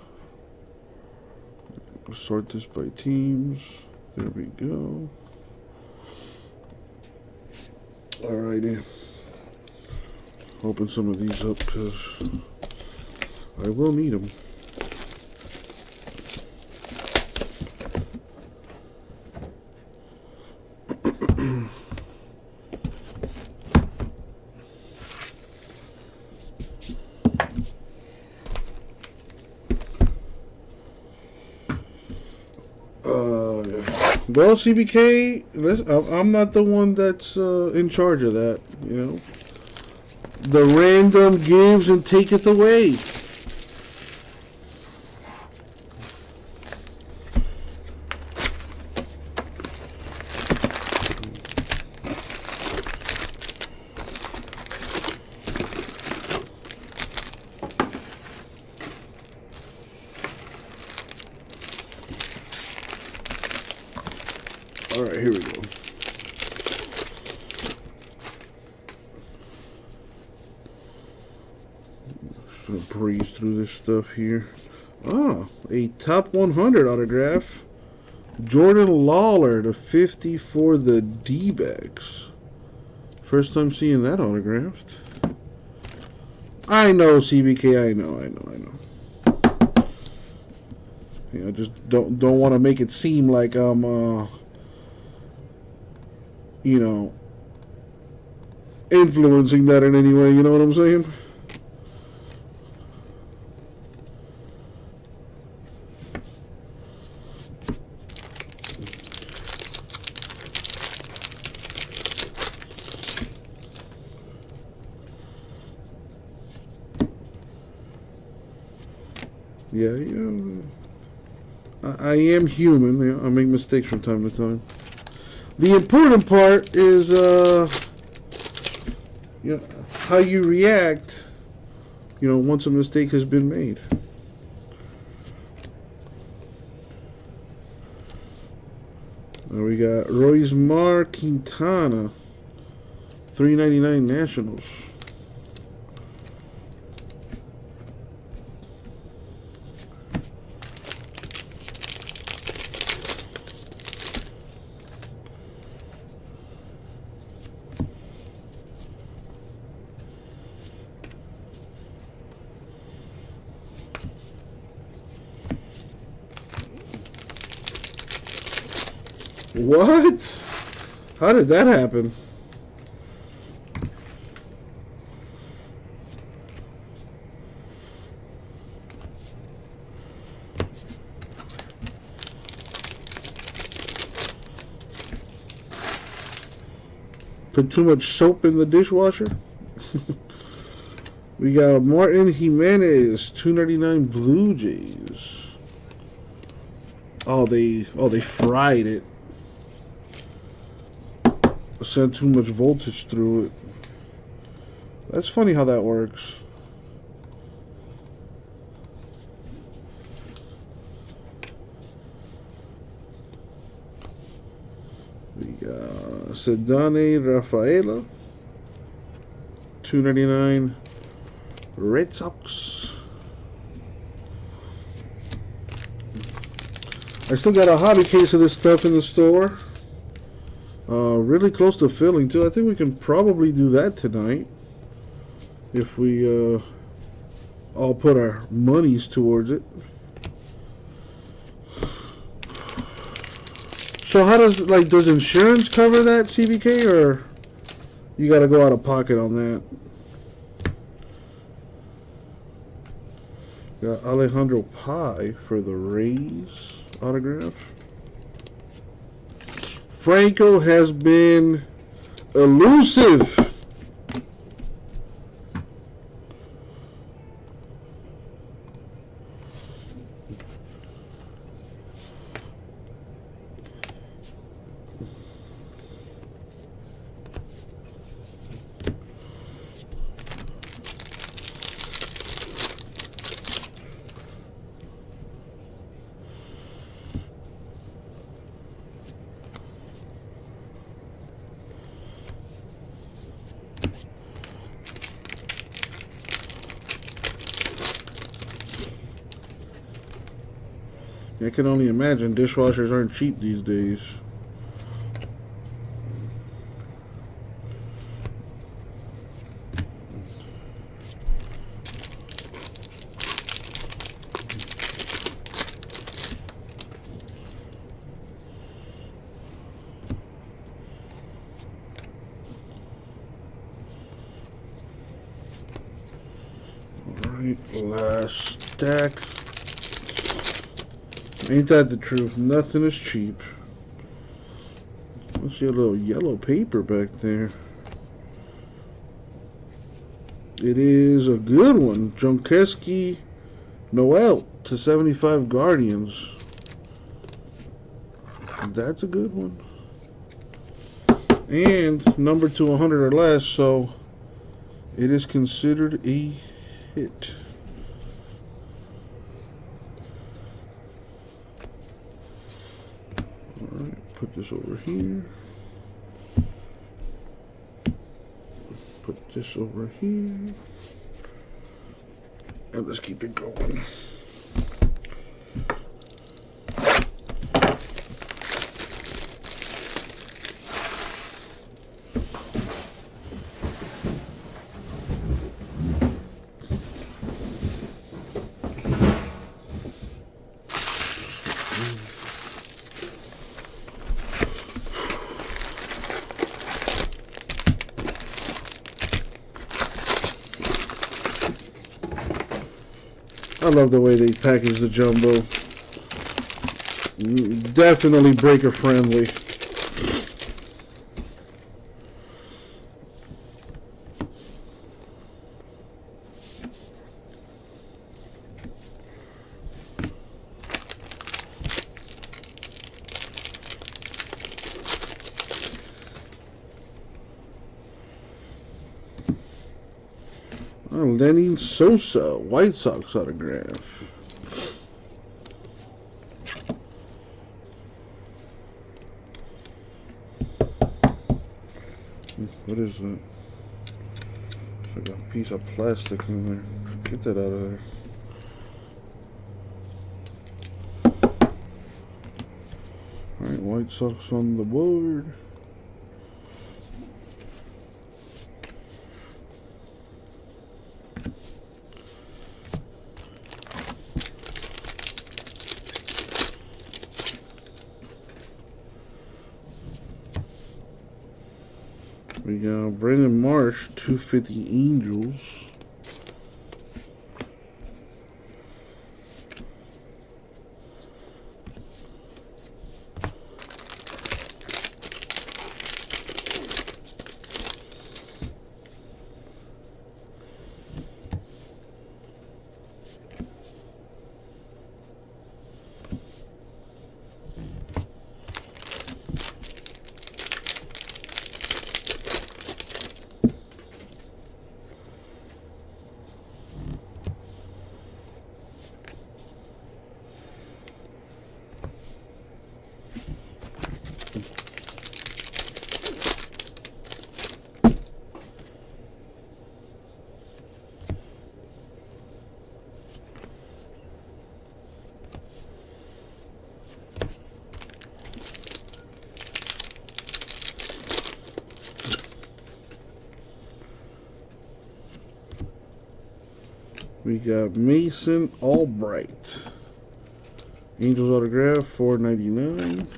Sort this by teams. There we go. Alrighty. Open some of these up because I will need them. Well, CBK, I'm not the one that's in charge of that, you know. The random gives and taketh away. All right, here we go. Just gonna breeze through this stuff here. Ah, a top 100 autograph. Jordan Lawler to 50 for the D-backs. First time seeing that autographed. I know, CBK. I know. Yeah, I just don't want to make it seem like I'm you know, influencing that in any way, you know what I'm saying? Yeah. I am human. Yeah, I make mistakes from time to time. The important part is, you know, how you react, you know, once a mistake has been made. Now we got Roismar Quintana, $3.99 Nationals. What? How did that happen? Put too much soap in the dishwasher? We got Martin Jimenez, 299 Blue Jays. Oh, they fried it. Sent too much voltage through it. That's funny how that works. We got Sedane Rafaela, 299 Red Sox. I still got a hobby case of this stuff in the store. Really close to filling too. I think we can probably do that tonight if we all put our monies towards it. So how does insurance cover that, CBK, or you got to go out of pocket on that? Got Alejandro Pai for the Rays autograph. Franco has been elusive. I can only imagine dishwashers aren't cheap these days. All right, last stack. Ain't that the truth? Nothing is cheap. I see a little yellow paper back there. It is a good one. Junkeski Noel to 75 Guardians. That's a good one. And number to 100 or less, so it is considered a hit. Put this over here. Put this over here. And let's keep it going. I love the way they package the jumbo. Definitely breaker friendly. Lenny Sosa, White Sox autograph. What is that? I got a piece of plastic in there. Get that out of there. Alright, White Sox on the board. We got Brandon Marsh, 250 Angels. We got Mason Albright. Angels autograph, $4.99.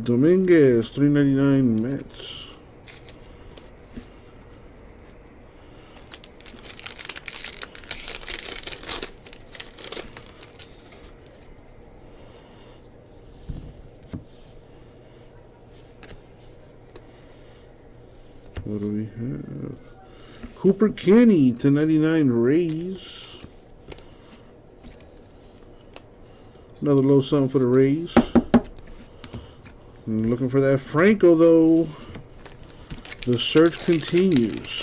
Dominguez, $3.99 Mets. What do we have? Cooper Kenny, $2.99 Rays. Another low sum for the Rays. I'm looking for that Franco, though. The search continues.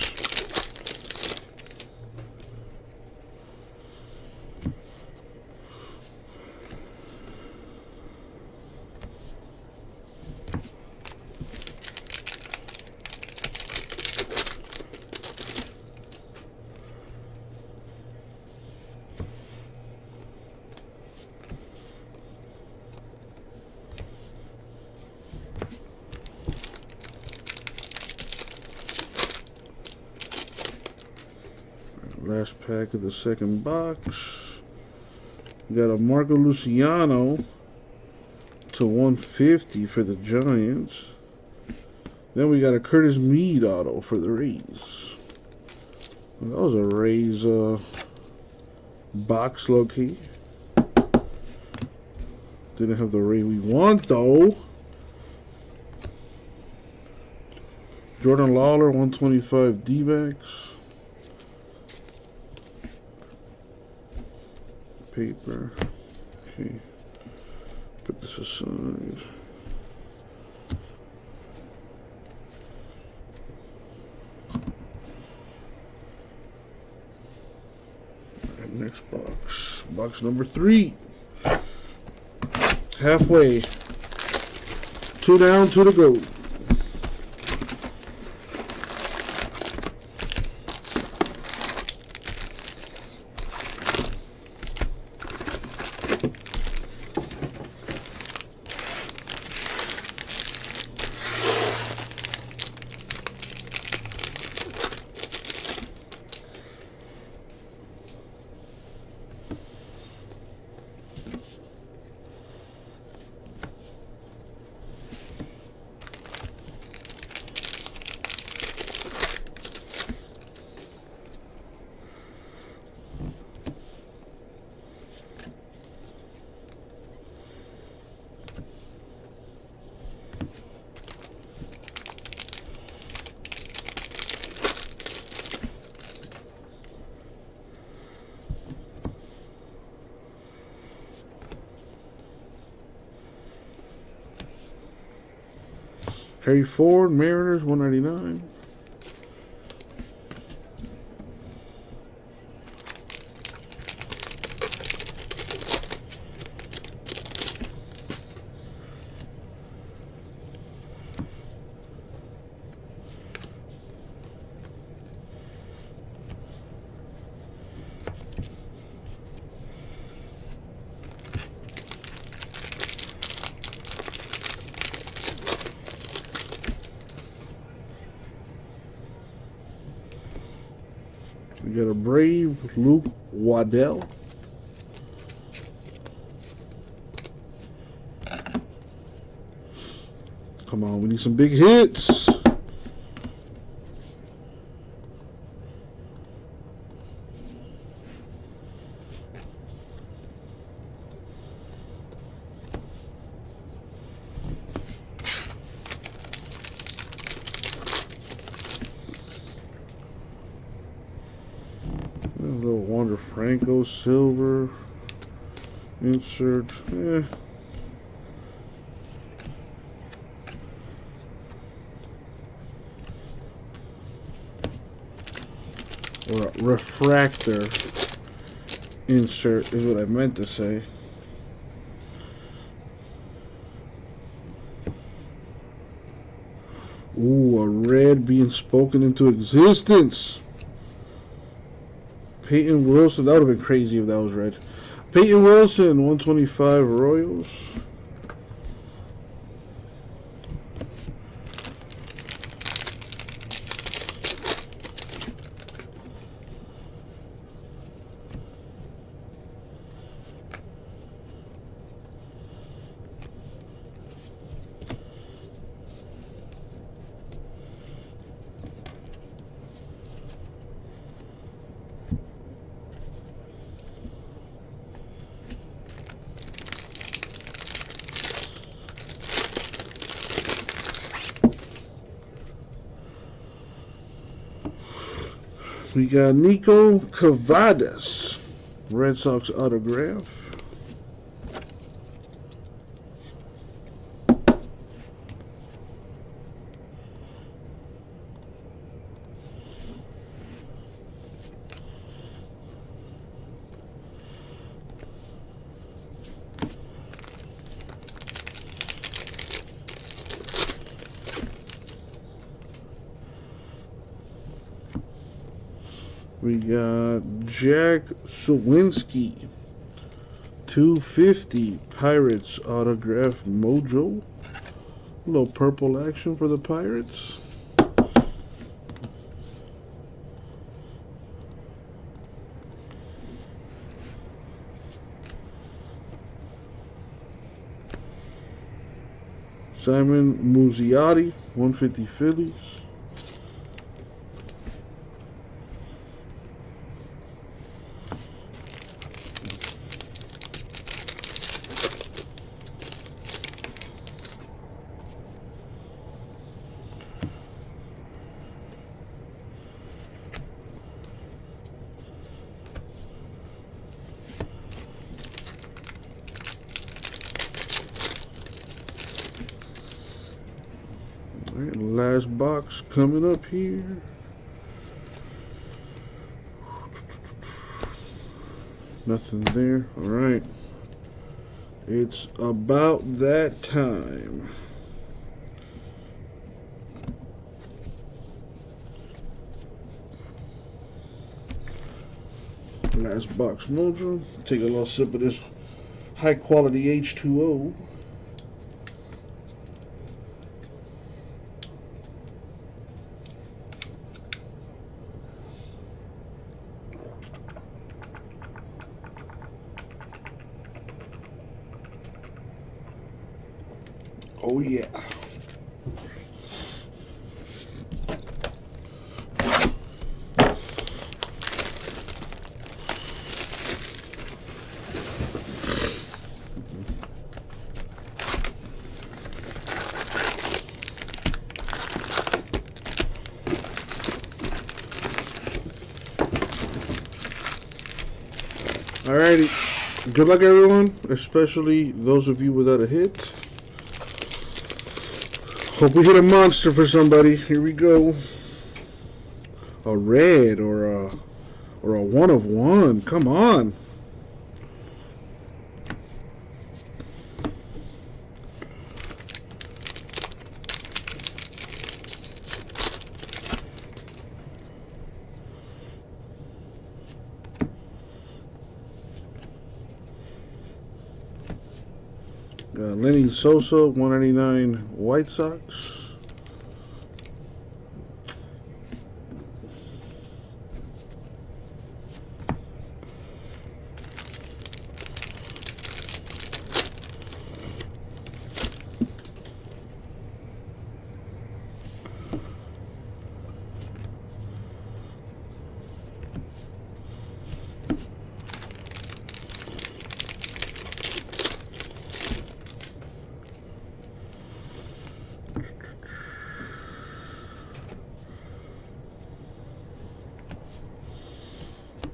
Last pack of the second box. We got a Marco Luciano to 150 for the Giants. Then we got a Curtis Mead auto for the Rays. That was a Rays box low-key. Didn't have the Ray we want though. Jordan Lawler, 125 D-backs. Paper. Okay. Put this aside. Alright, next box. Box number 3. Halfway. 2 down, 2 to go. Harry Ford, Mariners, 199. We got a Brave Luke Waddell. Come on, we need some big hits. A little Wander Franco silver insert. Or a refractor insert is what I meant to say. Ooh, a red being spoken into existence. Peyton Wilson. That would have been crazy if that was red. Peyton Wilson, 125 Royals. We got Nico Cavadas, Red Sox autograph. We got Jack Sawinski, 250 Pirates autograph mojo. A little purple action for the Pirates. Simon Muzziotti, 150 Phillies. Alright, last box coming up here. Nothing there. Alright. It's about that time. Last box mojo. Take a little sip of this high quality H2O. Oh yeah. Alrighty. Good luck everyone, especially those of you without a hit. Hope we hit a monster for somebody. Here we go. A red or a 1 of 1. Come on. Lenny Sosa, 199 White Sox.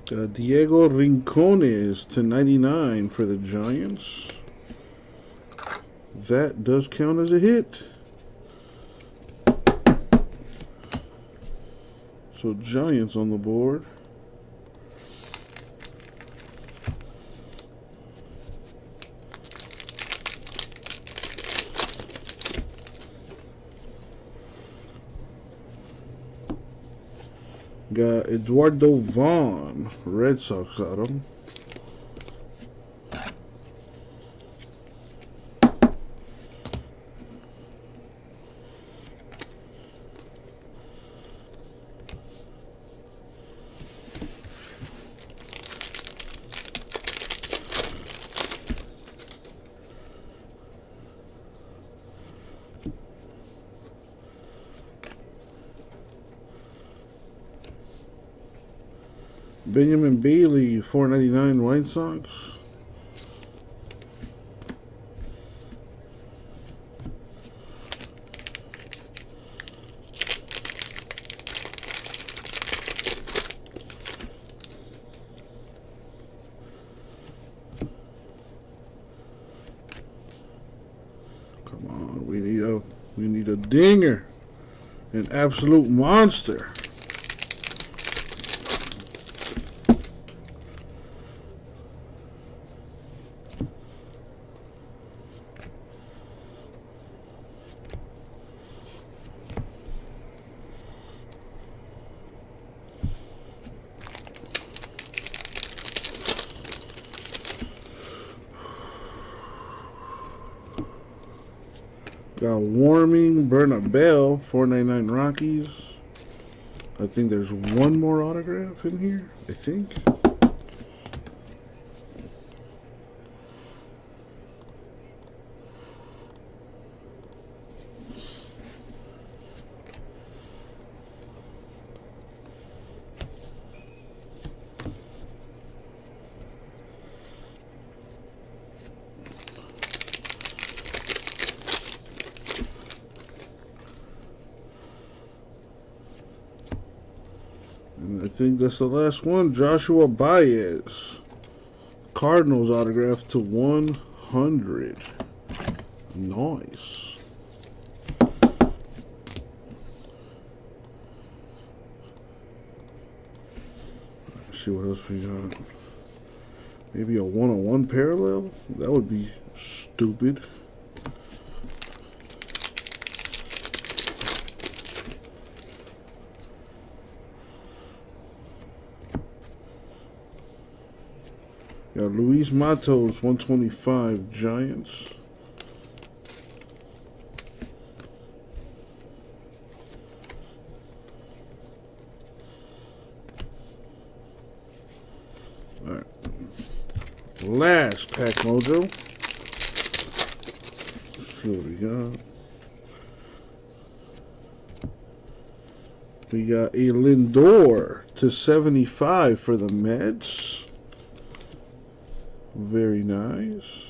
Diego Rincones to 99 for the Giants. That does count as a hit. So Giants on the board. Got Eduardo Vaughn, Red Sox got him. Benjamin Bailey, $4.99 White Sox. Come on, we need a dinger, an absolute monster. Got Warming, Bernabel, $4.99 Rockies. I think there's one more autograph in here, I think. And I think that's the last one. Joshua Baez. Cardinals autograph to 100. Nice. Let's see what else we got. Maybe a 1-on-1 parallel? That would be stupid. Got Luis Matos, 125 Giants. All right. Last pack mojo. Let's see what we got. We got a Lindor to 75 for the Mets. Very nice.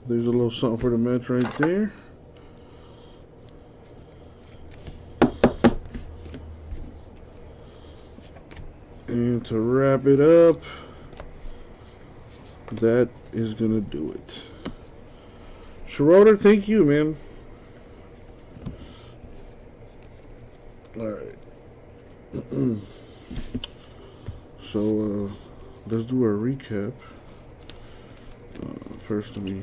There's a little something for the Mets right there. And to wrap it up, that is going to do it. Schroeder, thank you, man. All right. So, let's do a recap. First, let me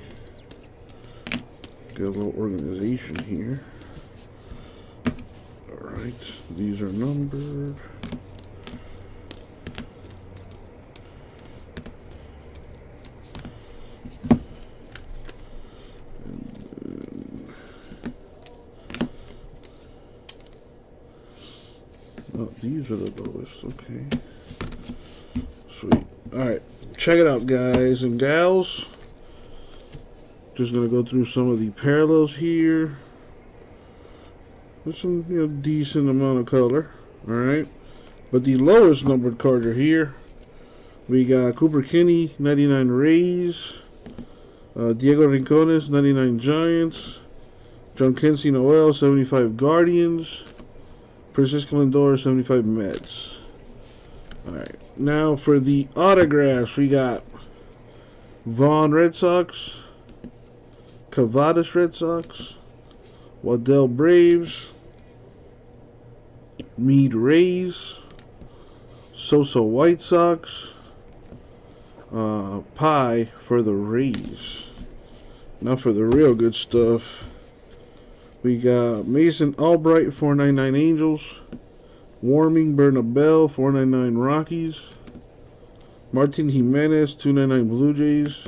get a little organization here. Alright, these are numbered. Oh, these are the lowest, okay. Sweet. Alright, check it out, guys and gals. Just going to go through some of the parallels here. There's some, decent amount of color. Alright. But the lowest numbered cards are here. We got Cooper Kinney, 99 Rays. Diego Rincones, 99 Giants. John Quincy Noel, 75 Guardians. Francisco Lindor, 75 Mets. Alright, now for the autographs, we got Vaughn Red Sox, Cavadas Red Sox, Waddell Braves, Meade Rays, Sosa White Sox, Pie for the Rays. Now for the real good stuff, we got Mason Albright, 499 Angels, Warming Bernabel, 499 Rockies, Martin Jimenez, 299 Blue Jays,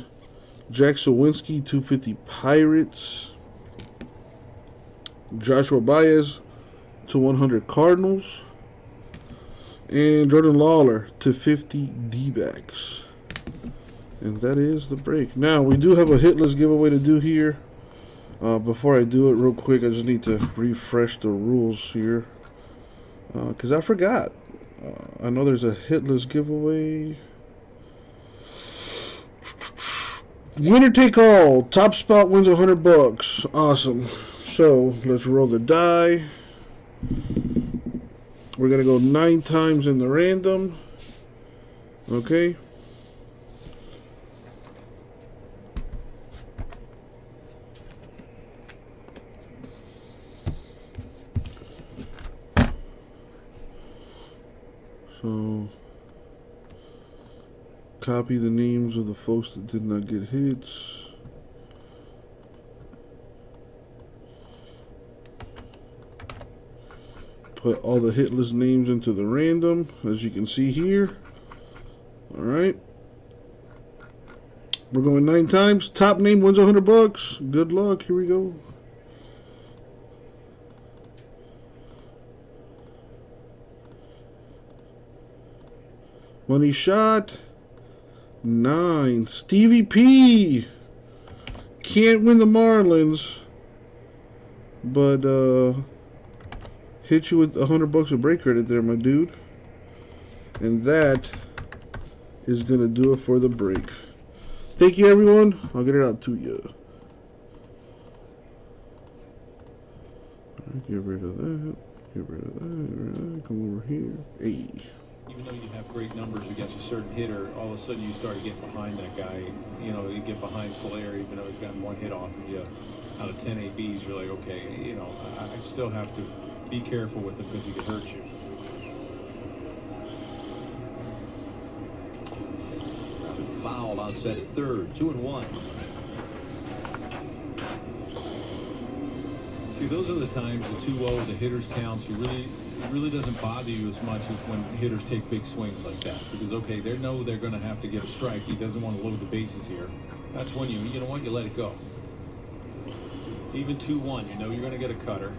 Jack Sawinski, 250 Pirates, Joshua Baez, 2/100 Cardinals, and Jordan Lawler, 250 D-backs. And that is the break. Now, we do have a hitless giveaway to do here. Before I do it real quick, I just need to refresh the rules here. Because I forgot. I know there's a hitless giveaway. Winner take all. Top spot wins $100. Awesome. So, let's roll the die. We're going to go 9 times in the random. Okay. So, copy the names of the folks that did not get hits. Put all the hitless names into the random, as you can see here. Alright. We're going 9 times. Top name wins $100. Good luck. Here we go. Money shot. 9. Stevie P. Can't win the Marlins, but hit you with $100 of break credit there, my dude. And that is gonna do it for the break. Thank you, everyone. I'll get it out to you. Get rid of that. Get rid of that. Get rid of that. Come over here. Hey. Even though you have great numbers against a certain hitter, all of a sudden you start to get behind that guy. You know, you get behind Solari, even though he's gotten 1 hit off of you. Out of 10 ABs, you're like, okay, you know, I still have to be careful with him because he could hurt you. Foul outside at third, 2-1. See, those are the times the 2-0, the hitters counts. It really doesn't bother you as much as when hitters take big swings like that, because okay, they know they're going to have to get a strike. He doesn't want to load the bases here. That's when you know what, you let it go. Even 2-1, you know you're going to get a cutter.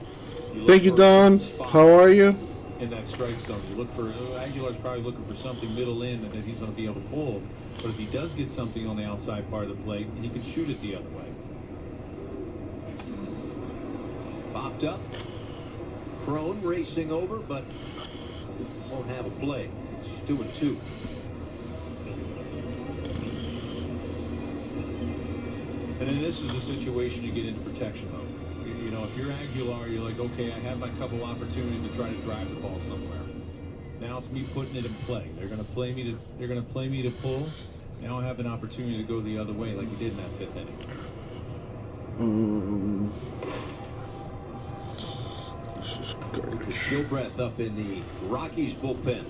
Thank you, Don. How are you? In that strike zone, you look for Aguilar's probably looking for something middle in and that he's going to be able to pull. But if he does get something on the outside part of the plate, he can shoot it the other way. Popped up. Crone racing over, but won't have a play. It's 2-2. And then this is a situation you get into protection mode. You know, if you're Aguilar, you're like, okay, I have my couple opportunities to try to drive the ball somewhere. Now it's me putting it in play. They're going to play me to pull. Now I have an opportunity to go the other way, like we did in that 5th inning. Gilbreth up in the Rockies bullpen.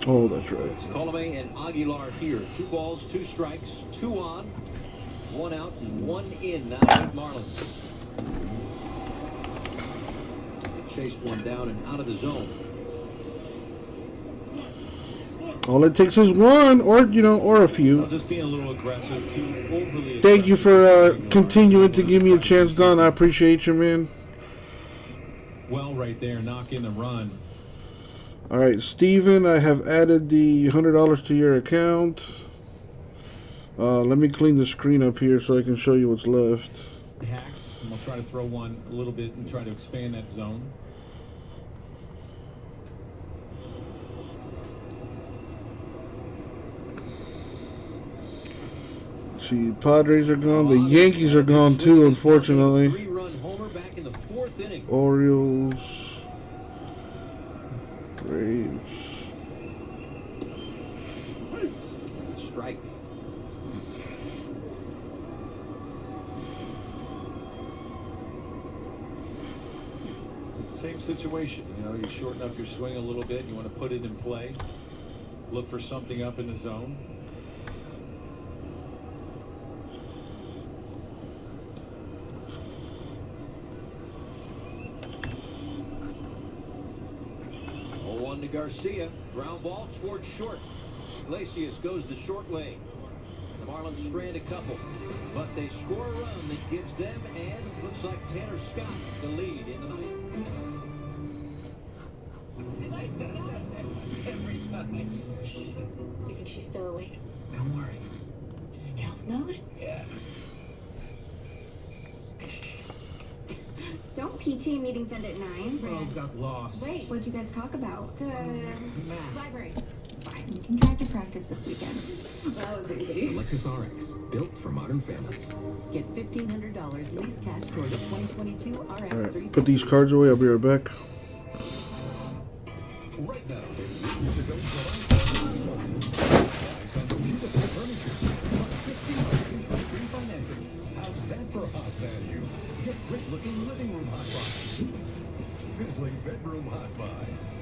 Oh, that's right. It's Colomé and Aguilar here. 2 balls, 2 strikes, 2 on, 1 out, and 1 in now with Marlins. They chased 1 down and out of the zone. All it takes is 1, or or a few. Just being a little aggressive, too overly. Thank you for continuing to give me a chance, Don. I appreciate you, man. Well, right there, knock in the run. All right, Steven, I have added the $100 to your account. Let me clean the screen up here so I can show you what's left. Hacks, and we'll try to throw one a little bit and try to expand that zone. See, Padres are gone. The Yankees are gone too, unfortunately. 3-run homer back in the 4th inning. Orioles, Braves. strike. Same situation, you know, you shorten up your swing a little bit, you want to put it in play, look for something up in the zone. One to Garcia, ground ball towards short. Iglesias goes the short lane. The Marlins strand a couple, but they score a run that gives them and looks like Tanner Scott the lead in the ninth. Every time. You think she's still awake? Don't worry. Stealth mode? Yeah. Don't PT meetings end at 9. Oh, got lost. Wait, what'd you guys talk about? The Library. Fine, you can drive to practice this weekend. That was easy. Lexus RX, built for modern families. Get $1,500 lease cash toward the 2022 RX 3. Alright, put these cards away. I'll be right back. Right now, it's to go on beautiful furniture. Plus 60 free financing. How's that for hot value? Get great-looking living room hot buys. Sizzling bedroom hot buys.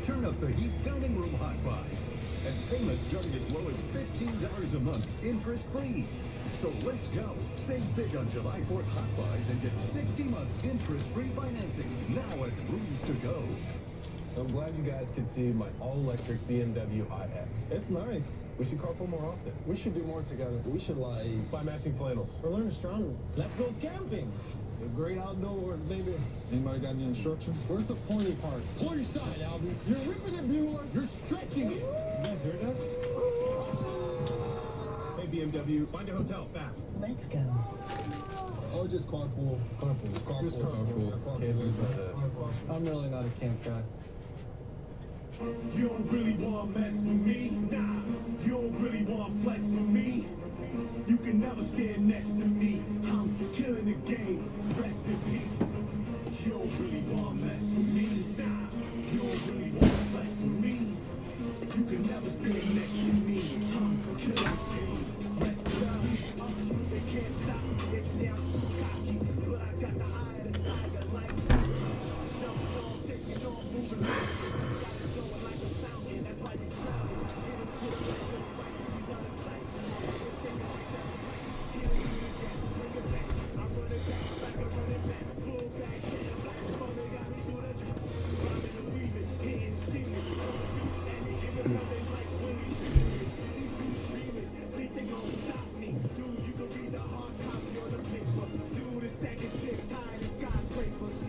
Turn up the heat dining room hot buys. And payments starting as low as $15 a month, interest-free. So let's go. Save big on July 4th hot buys and get 60-month interest-free financing now at Rooms to Go. I'm glad you guys can see my all-electric BMW iX. It's nice. We should carpool more often. We should do more together. We should, like, buy matching flannels. Or learn astronomy. Let's go camping. The great outdoors, baby. Anybody got any instructions? Where's the pointy part? Pull your side, Albus. You're ripping it, Bueller. You're stretching it. You guys heard that? Hey, BMW, find a hotel fast. Let's go. Oh, just carpool. Carpool. Carpool. Camping's not that. I'm really not a camp guy. You don't really want to mess with me, nah. You don't really want to flex with me. You can never stand next to me. I'm killing the game. Rest in peace. You don't really want to mess with me, nah. You don't really want to flex with me. You can never stand next to me. I'm killing the game. Rest in peace. They can't stop me. They say I'm too cocky, but I got the eye of the tiger like jumping on, taking on, moving on.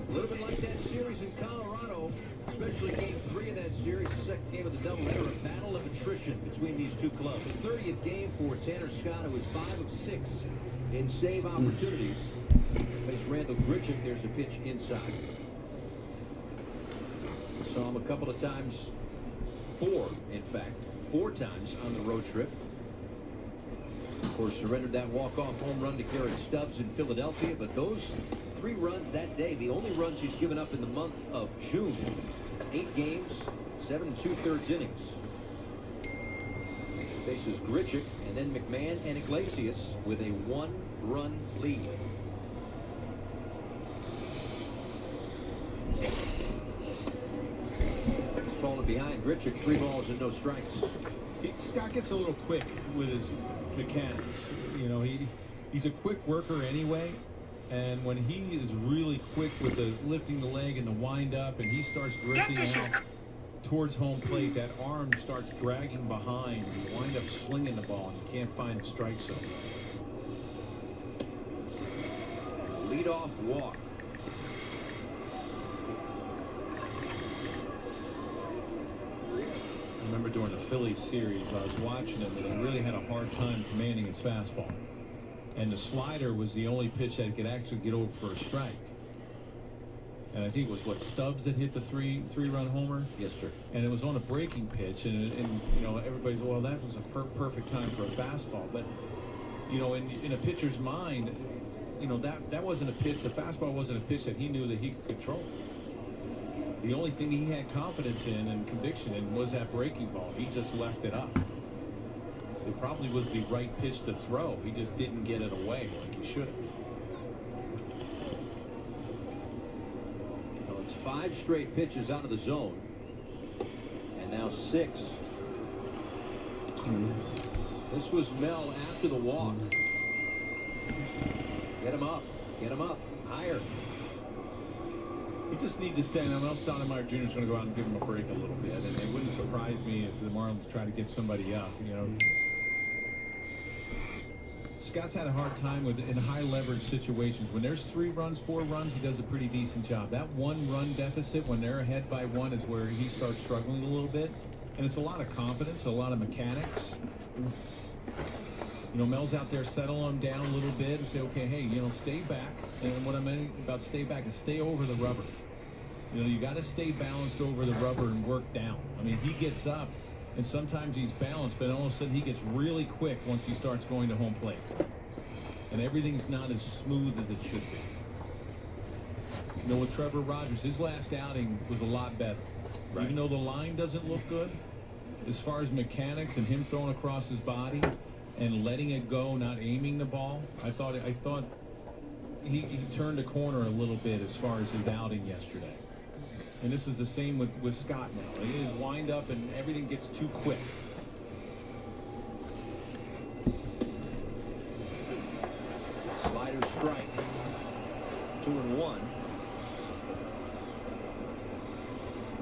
A little bit like that series in Colorado, especially game 3 of that series, the second game of the doubleheader, a battle of attrition between these two clubs. The 30th game for Tanner Scott, who was 5 of 6 in save opportunities. Face Randall Grichuk, there's a pitch inside. Saw him a couple of times, 4 times on the road trip. Of course, surrendered that walk-off home run to Garrett Stubbs in Philadelphia, but those 3 runs that day, the only runs he's given up in the month of June. 8 games, 7 2/3 innings. Faces Grichuk and then McMahon and Iglesias with a 1-run lead. Falling behind Grichuk, 3 balls and no strikes. Scott gets a little quick with his mechanics. You know, he's a quick worker anyway. And when he is really quick with the lifting the leg and the wind up, and he starts drifting out towards home plate, that arm starts dragging behind. You wind up slinging the ball, and you can't find the strike zone. Leadoff walk. I remember during the Phillies series, I was watching him, and he really had a hard time commanding his fastball. And the slider was the only pitch that could actually get over for a strike. And I think it was Stubbs that hit the three-run homer. Yes, sir. And it was on a breaking pitch, and you know, everybody's, well, that was a perfect time for a fastball. But you know, in a pitcher's mind, you know, that wasn't a pitch. The fastball wasn't a pitch that he knew that he could control. The only thing he had confidence in and conviction in was that breaking ball. He just left it up. It probably was the right pitch to throw. He just didn't get it away like he should have. Well, it's 5 straight pitches out of the zone. And now 6. This was Mel after the walk. Get him up. Get him up. Higher. He just needs to stay. Now, Mel Stoudemire Jr. is going to go out and give him a break a little bit. And it wouldn't surprise me if the Marlins try to get somebody up. You know, Scott's had a hard time with in high leverage situations. When there's 3 runs, 4 runs, he does a pretty decent job. That 1-run deficit, when they're ahead by 1, is where he starts struggling a little bit. And it's a lot of confidence, a lot of mechanics. You know, Mel's out there settling them down a little bit and say, okay, hey, you know, stay back. And what I mean about stay back is stay over the rubber. You know, you got to stay balanced over the rubber and work down. I mean, he gets up, and sometimes he's balanced, but all of a sudden he gets really quick once he starts going to home plate. And everything's not as smooth as it should be. You know, with Trevor Rogers, his last outing was a lot better. Right. Even though the line doesn't look good, as far as mechanics and him throwing across his body and letting it go, not aiming the ball, I thought he turned a corner a little bit as far as his outing yesterday. And this is the same with Scott now. His wind up and everything gets too quick. Slider strike. 2-1.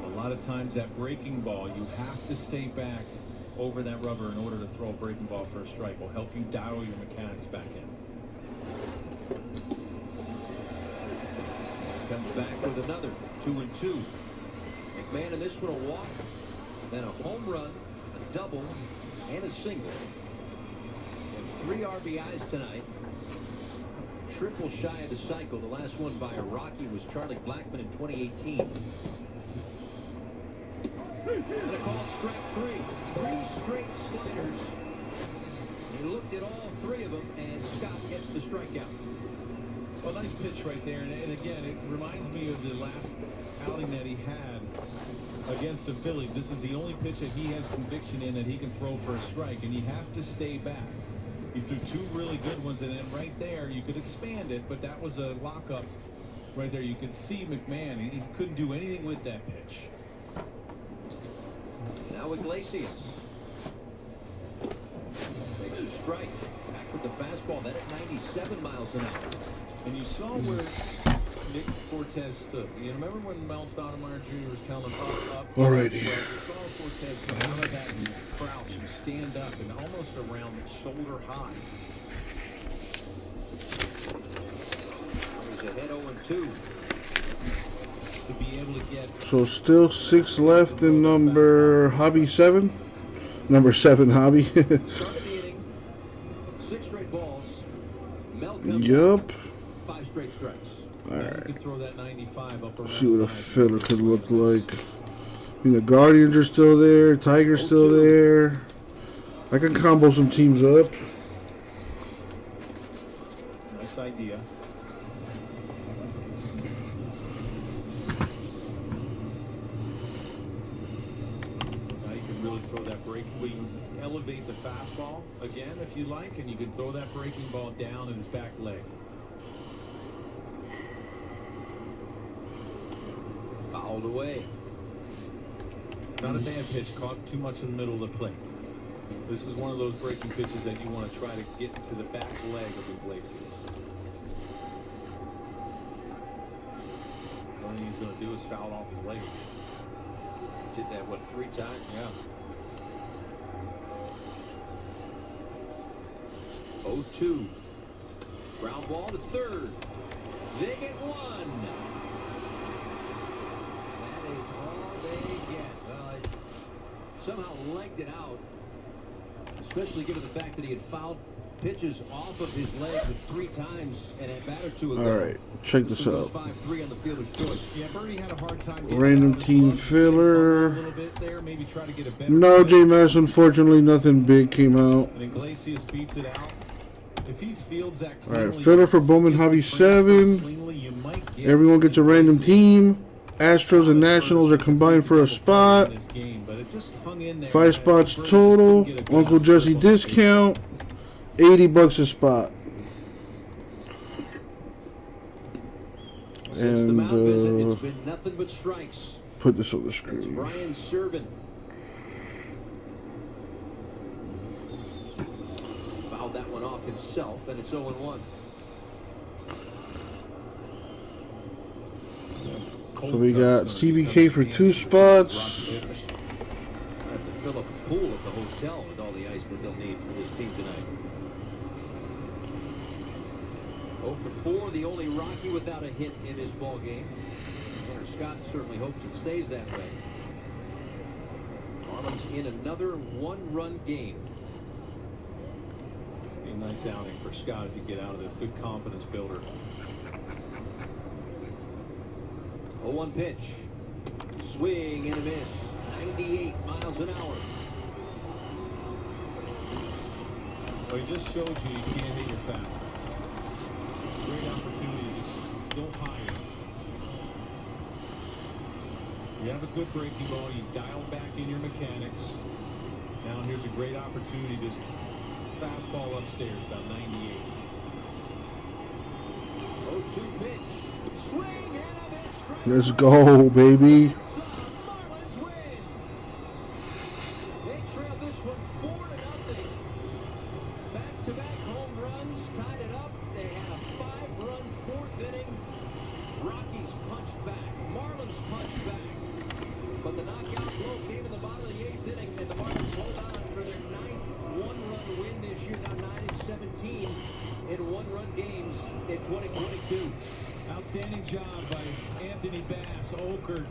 A lot of times that breaking ball, you have to stay back over that rubber in order to throw a breaking ball for a strike. Will help you dial your mechanics back in. Comes back with another 2-2. McMahon in this one a walk, then a home run, a double, and a single. And 3 RBIs tonight. Triple shy of the cycle. The last one by a Rocky was Charlie Blackmon in 2018. And a called strike 3. 3 straight sliders. He looked at all 3 of them, and Scott gets the strikeout. Well, nice pitch right there. And again, it reminds me of the last outing that he had against the Phillies. This is the only pitch that he has conviction in that he can throw for a strike, and you have to stay back. He threw 2 really good ones, and then right there, you could expand it, but that was a lockup right there. You could see McMahon. He couldn't do anything with that pitch. Now Iglesias takes a strike. Back with the fastball. That at 97 miles an hour. And you saw where Nick Cortez stood. You remember when Mel Stoudemire Jr. was telling him up. Alrighty. You saw Cortez come out of that and crouch and stand up and almost around shoulder high. He's ahead 0-2. To be able to get. So still 6 left in number hobby 7. Number 7 hobby. Start of the inning. 6 straight balls. Mel comes Yup. 5 straight strikes. Alright. You could throw that 95 up around. See what a filler could look like. I mean, the Guardians are still there. Tiger's still there. I can combo some teams up. Nice idea. Now you can really throw that break. We elevate the fastball again if you like, and you can throw that breaking ball down in his back leg. Fouled away. Not a bad pitch, caught too much in the middle of the plate. This is one of those breaking pitches that you want to try to get to the back leg of Iglesias. The only thing he's going to do is foul off his leg. Did that, what, 3 times? Yeah. 0-2. Ground ball to third. They get 1. That is all they get. Well, I somehow legged it out, especially given the fact that he had fouled pitches off of his leg 3 times and at bat or 2 ago. Alright, check this out. 5-3 on the fielder's choice. Yeah, Birdie had a hard time. Random team filler. There, maybe try to get a better No, play. JMS, unfortunately, nothing big came out. And Iglesias beats it out. If he fields that Alright, cleanly, filler for Bowman Hobby 7. cleanly, you might get Everyone gets a random team. Astros and Nationals are combined for a spot. This game, but it just hung in there. 5 spots total. Uncle Jesse discount. $80 a spot. Since the mound visit, it's been nothing but strikes. Put this on the It's screen. Brian Serban. Fouled that one off himself, and it's 0-1. So we got CBK for 2 spots. Have to fill up a pool at the hotel with all the ice that they'll need for this team tonight. 0 for 4, the only Rocky without a hit in his ball game. Tanner Scott certainly hopes it stays that way. Marlins in another 1-run game. Be a nice outing for Scott if you get out of this. Good confidence builder. 0-1 pitch. Swing and a miss. 98 miles an hour. Well, he just showed you can't hit your fastball. Great opportunity to just go higher. You have a good breaking ball. You dial back in your mechanics. Now here's a great opportunity. Just fastball upstairs, about 98. 0-2 pitch. Swing and a miss. Let's go, baby. Marlins win. They trail this one 4-0. Back-to-back home runs tied it up. They had a 5-run 4th inning. Rockies punched back. Marlins punched back. But the knockout blow came in the bottom of the 8th inning, and the Marlins hold on for their 9th 1-run win this year. Now 9-17 in 1-run games in 2022. Outstanding job by Anthony Bass, Okert.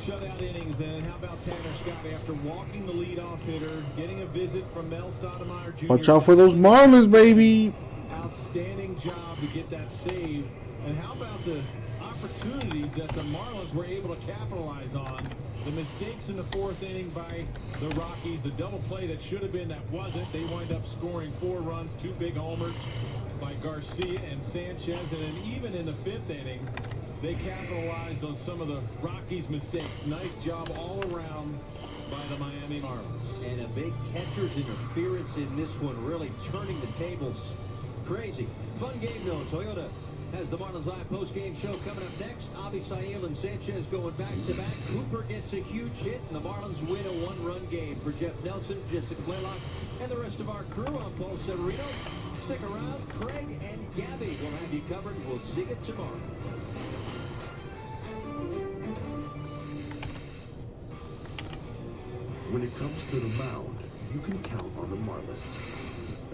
Shutout innings, and how about Tanner Scott after walking the leadoff hitter, getting a visit from Mel Stoudemire Jr. Watch out for those Marlins, baby. Outstanding job to get that save. And how about the opportunities that the Marlins were able to capitalize on? The mistakes in the 4th inning by the Rockies, the double play that should have been that wasn't. They wind up scoring 4 runs, 2 big homers by Garcia and Sanchez, and then even in the 5th inning, they capitalized on some of the Rockies' mistakes. Nice job all around by the Miami Marlins. And a big catcher's interference in this one, really turning the tables. Crazy. Fun game, though. Toyota has the Marlins Live post-game show coming up next. Avi Sail and Sanchez going back-to-back. Cooper gets a huge hit, and the Marlins win a 1-run game. For Jeff Nelson, Jessica Blaylock, and the rest of our crew, I'm Paul Severino. Stick around. Craig and Gabby will have you covered. We'll see you tomorrow. When it comes to the mound, you can count on the Marlins.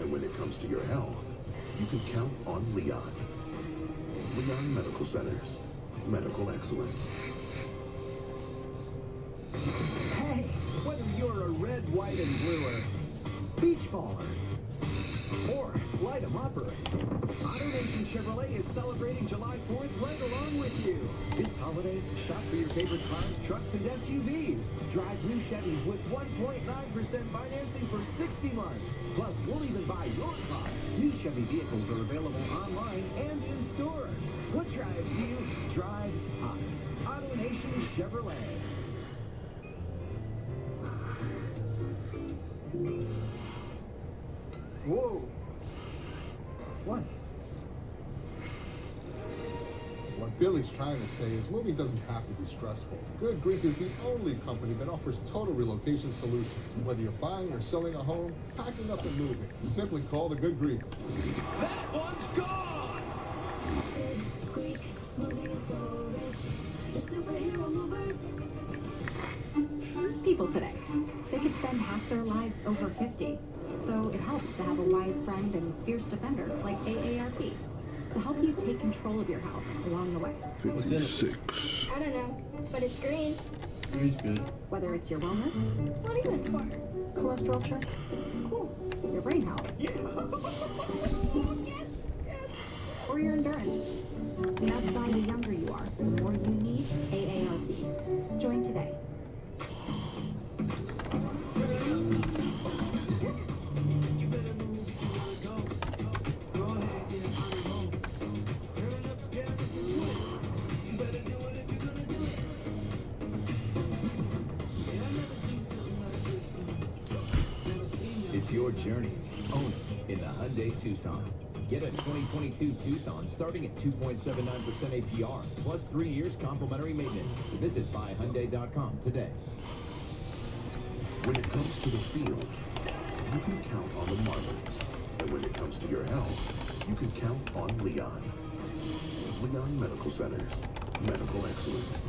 And when it comes to your health, you can count on Leon. Leon Medical Centers. Medical excellence. Hey, whether you're a red, white, and bluer, beach baller, or light 'em upper, Auto Nation Chevrolet is celebrating July 4th right along with you. This holiday, shop for your favorite cars, trucks, and SUVs. Drive new Chevys with 1.9% financing for 60 months. Plus, we'll even buy your car. New Chevy vehicles are available online and in store. What drives you drives us. Auto Nation Chevrolet. Whoa. What? What Billy's trying to say is moving doesn't have to be stressful. Good Greek is the only company that offers total relocation solutions. Whether you're buying or selling a home, packing up and moving, simply call the Good Greek. That one's gone! Greek, moving is so rich. The superhero movers. People today, they could spend half their lives over 50. So it helps to have a wise friend and fierce defender like AARP to help you take control of your health along the way. 56. I don't know, but it's green. Green's good. Whether it's your wellness, what are you in for? Cholesterol check? Cool. Your brain health. Yeah. Or your endurance. And that's why the younger you are, the more you need AARP. Join today. your journey. Own it in the Hyundai Tucson. Get a 2022 Tucson starting at 2.79% APR, plus 3 years complimentary maintenance. Visit buyhyundai.com today. When it comes to the field, you can count on the Marlins. And when it comes to your health, you can count on Leon. Leon Medical Centers. Medical excellence.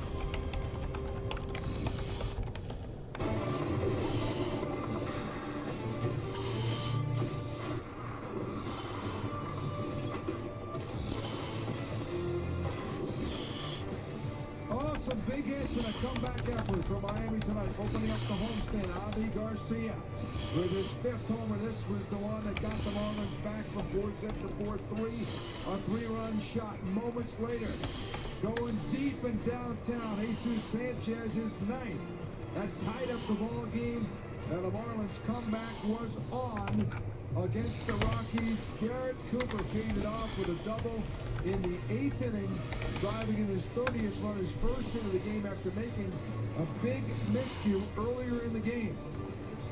Some big hits and a comeback effort from Miami tonight, opening up the homestand. Avi Garcia with his 5th homer. This was the one that got the Marlins back from 4-6 to 4-3. A 3-run shot. Moments later, going deep in downtown, Jesus Sanchez is 9th. That tied up the ball game, and the Marlins comeback was on against the Rockies. Garrett Cooper paid it off with a double in the 8th inning, driving in his 30th run, his first hit of the game after making a big miscue earlier in the game.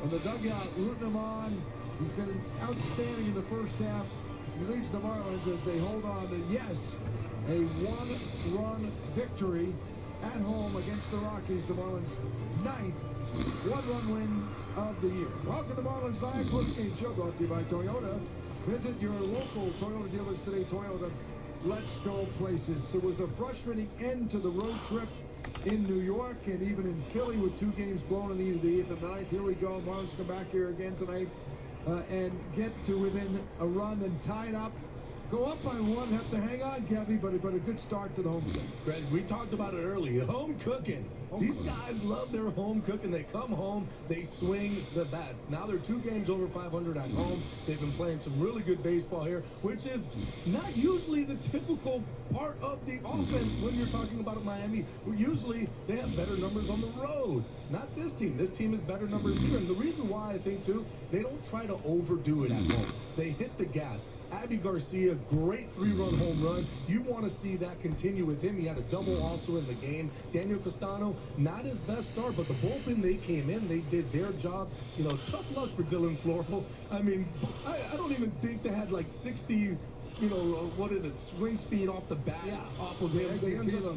And the dugout rooting him on. He's been outstanding in the first half. He leads the Marlins as they hold on to, yes, a 1-run victory at home against the Rockies. The Marlins' 9th 1-run win of the year. Welcome to Marlins Live Postgame Show, brought to you by Toyota. Visit your local Toyota dealers today. Toyota, let's go places. It was a frustrating end to the road trip in New York and even in Philly with 2 games blown in either the 8th and 9th. Here we go. Marlins come back here again tonight and get to within a run and tie it up. Go up by 1, have to hang on, Gabby, but a good start to the homestand. Greg, we talked about it earlier. Home cooking. These guys love their home cooking. They come home, they swing the bats. Now they're 2 games over 500 at home. They've been playing some really good baseball here, which is not usually the typical part of the offense when you're talking about Miami. Usually they have better numbers on the road. Not this team. This team has better numbers here. And the reason why I think, too, they don't try to overdo it at home. They hit the gas. Avi Garcia, great 3-run home run. You want to see that continue with him. He had a double also in the game. Daniel Castano, not his best start, but the bullpen, they came in. They did their job. You know, tough luck for Dylan Floral. I mean, I don't even think they had like 60, what is it, swing speed off the bat, off of him.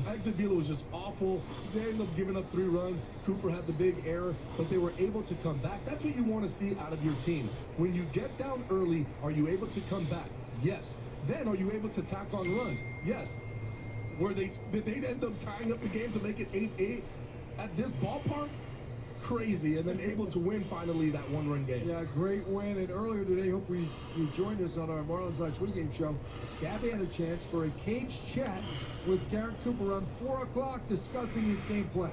Exit velo was just awful. They ended up giving up 3 runs. Cooper had the big error, but they were able to come back. That's what you want to see out of your team. When you get down early, are you able to come back? Yes. Then are you able to tack on runs? Yes. Did they end up tying up the game to make it 8-8 at this ballpark? Crazy, and then able to win finally that 1-run game. Yeah, great win. And earlier today, hope you joined us on our Marlins Live pregame show. Gabby had a chance for a cage chat with Garrett Cooper around 4 o'clock discussing his game plan.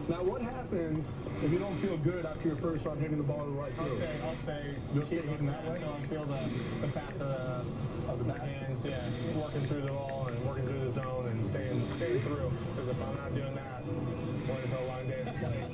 Now, what happens if you don't feel good after your first run hitting the ball to the right field? I'll stay You'll stay hitting that way until I feel the path of the backhands, working through the ball and working through the zone and staying through. Because if I'm not doing that, I'm waiting for a long day to play.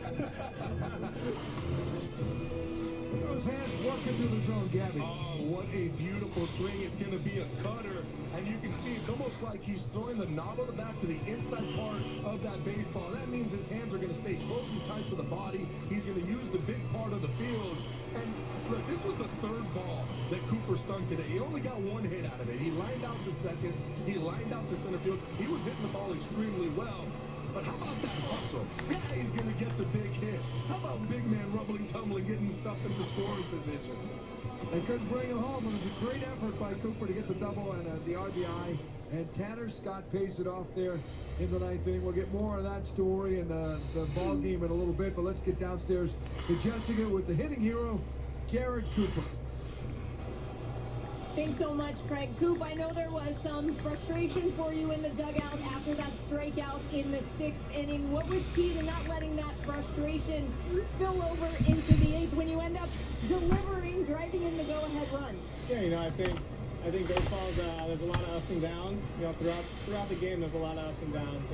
Those hands working through the zone, Gabby. Oh, what a beautiful swing. It's going to be a cutter. And you can see it's almost like he's throwing the knob of the bat to the inside part of that baseball. That means his hands are going to stay close and tight to the body. He's going to use the big part of the field. And look, this was the 3rd ball that Cooper stung today. He only got 1 hit out of it. He lined out to second. He lined out to center field. He was hitting the ball extremely well. But how about that hustle? Yeah, he's going to get the big hit. How about big man rumbling, tumbling, getting himself into scoring position? They couldn't bring him home. It was a great effort by Cooper to get the double and the RBI. And Tanner Scott pays it off there in the 9th inning. We'll get more of that story and the ball game in a little bit. But let's get downstairs to Jessica with the hitting hero, Garrett Cooper. Thanks so much, Craig. Coop, I know there was some frustration for you in the dugout after that strikeout in the 6th inning. What was key to not letting that frustration spill over into the 8th when you end up driving in the go-ahead run? Yeah, I think baseball's there's a lot of ups and downs. Throughout the game, there's a lot of ups and downs.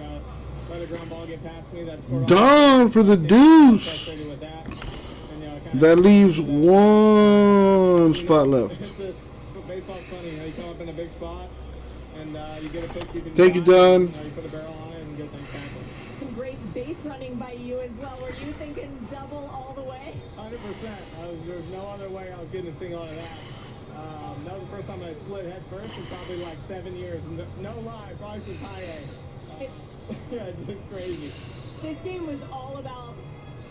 Let a ground ball get past me. That scored down for the deuce. With that. And, that leaves 1 spot left. Baseball's funny. You come up in a big spot, and you get a pitch you can take it down. You put a barrel on it and get things happening. Some great base running by you as well. Were you thinking double all the way? 100%. There's no other way I was getting a single out of that. That was the first time I slid head first in probably like 7 years. No lie, probably since high A. Yeah, just crazy. This game was all about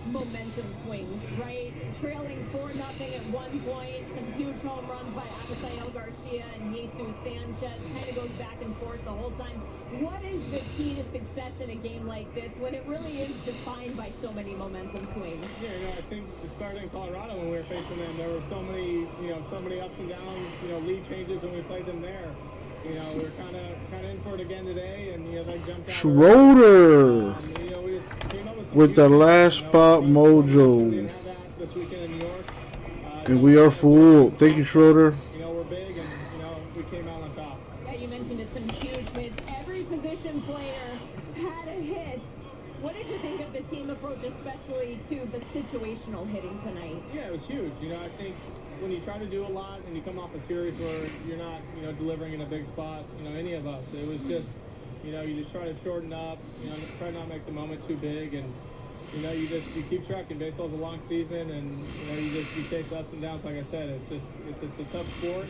momentum swings, right? Trailing 4-0 at one point, some huge home runs by Abisael Garcia and Jesus Sanchez, kind of goes back and forth the whole time. What is the key to success in a game like this when it really is defined by so many momentum swings? Yeah, I think it started in Colorado when we were facing them. There were so many, so many ups and downs, lead changes when we played them there. We're kind of in for it again today, and they jumped out. Schroeder we just came up with with the last spot mojo. This weekend in New York. And we are full. Thank you, Schroeder. We're big, and we came out on top. Yeah, you mentioned it, some huge hits. Every position player had a hit. What did you think of the team approach, especially to the situational hitting tonight? Yeah, it was huge. I think when you try to do a lot and you come off a series where you're not, delivering in a big spot, any of us, it was just, you just try to shorten up, try not make the moment too big, and you keep trucking. Baseball's a long season, and you take the ups and downs. Like I said, it's a tough sport.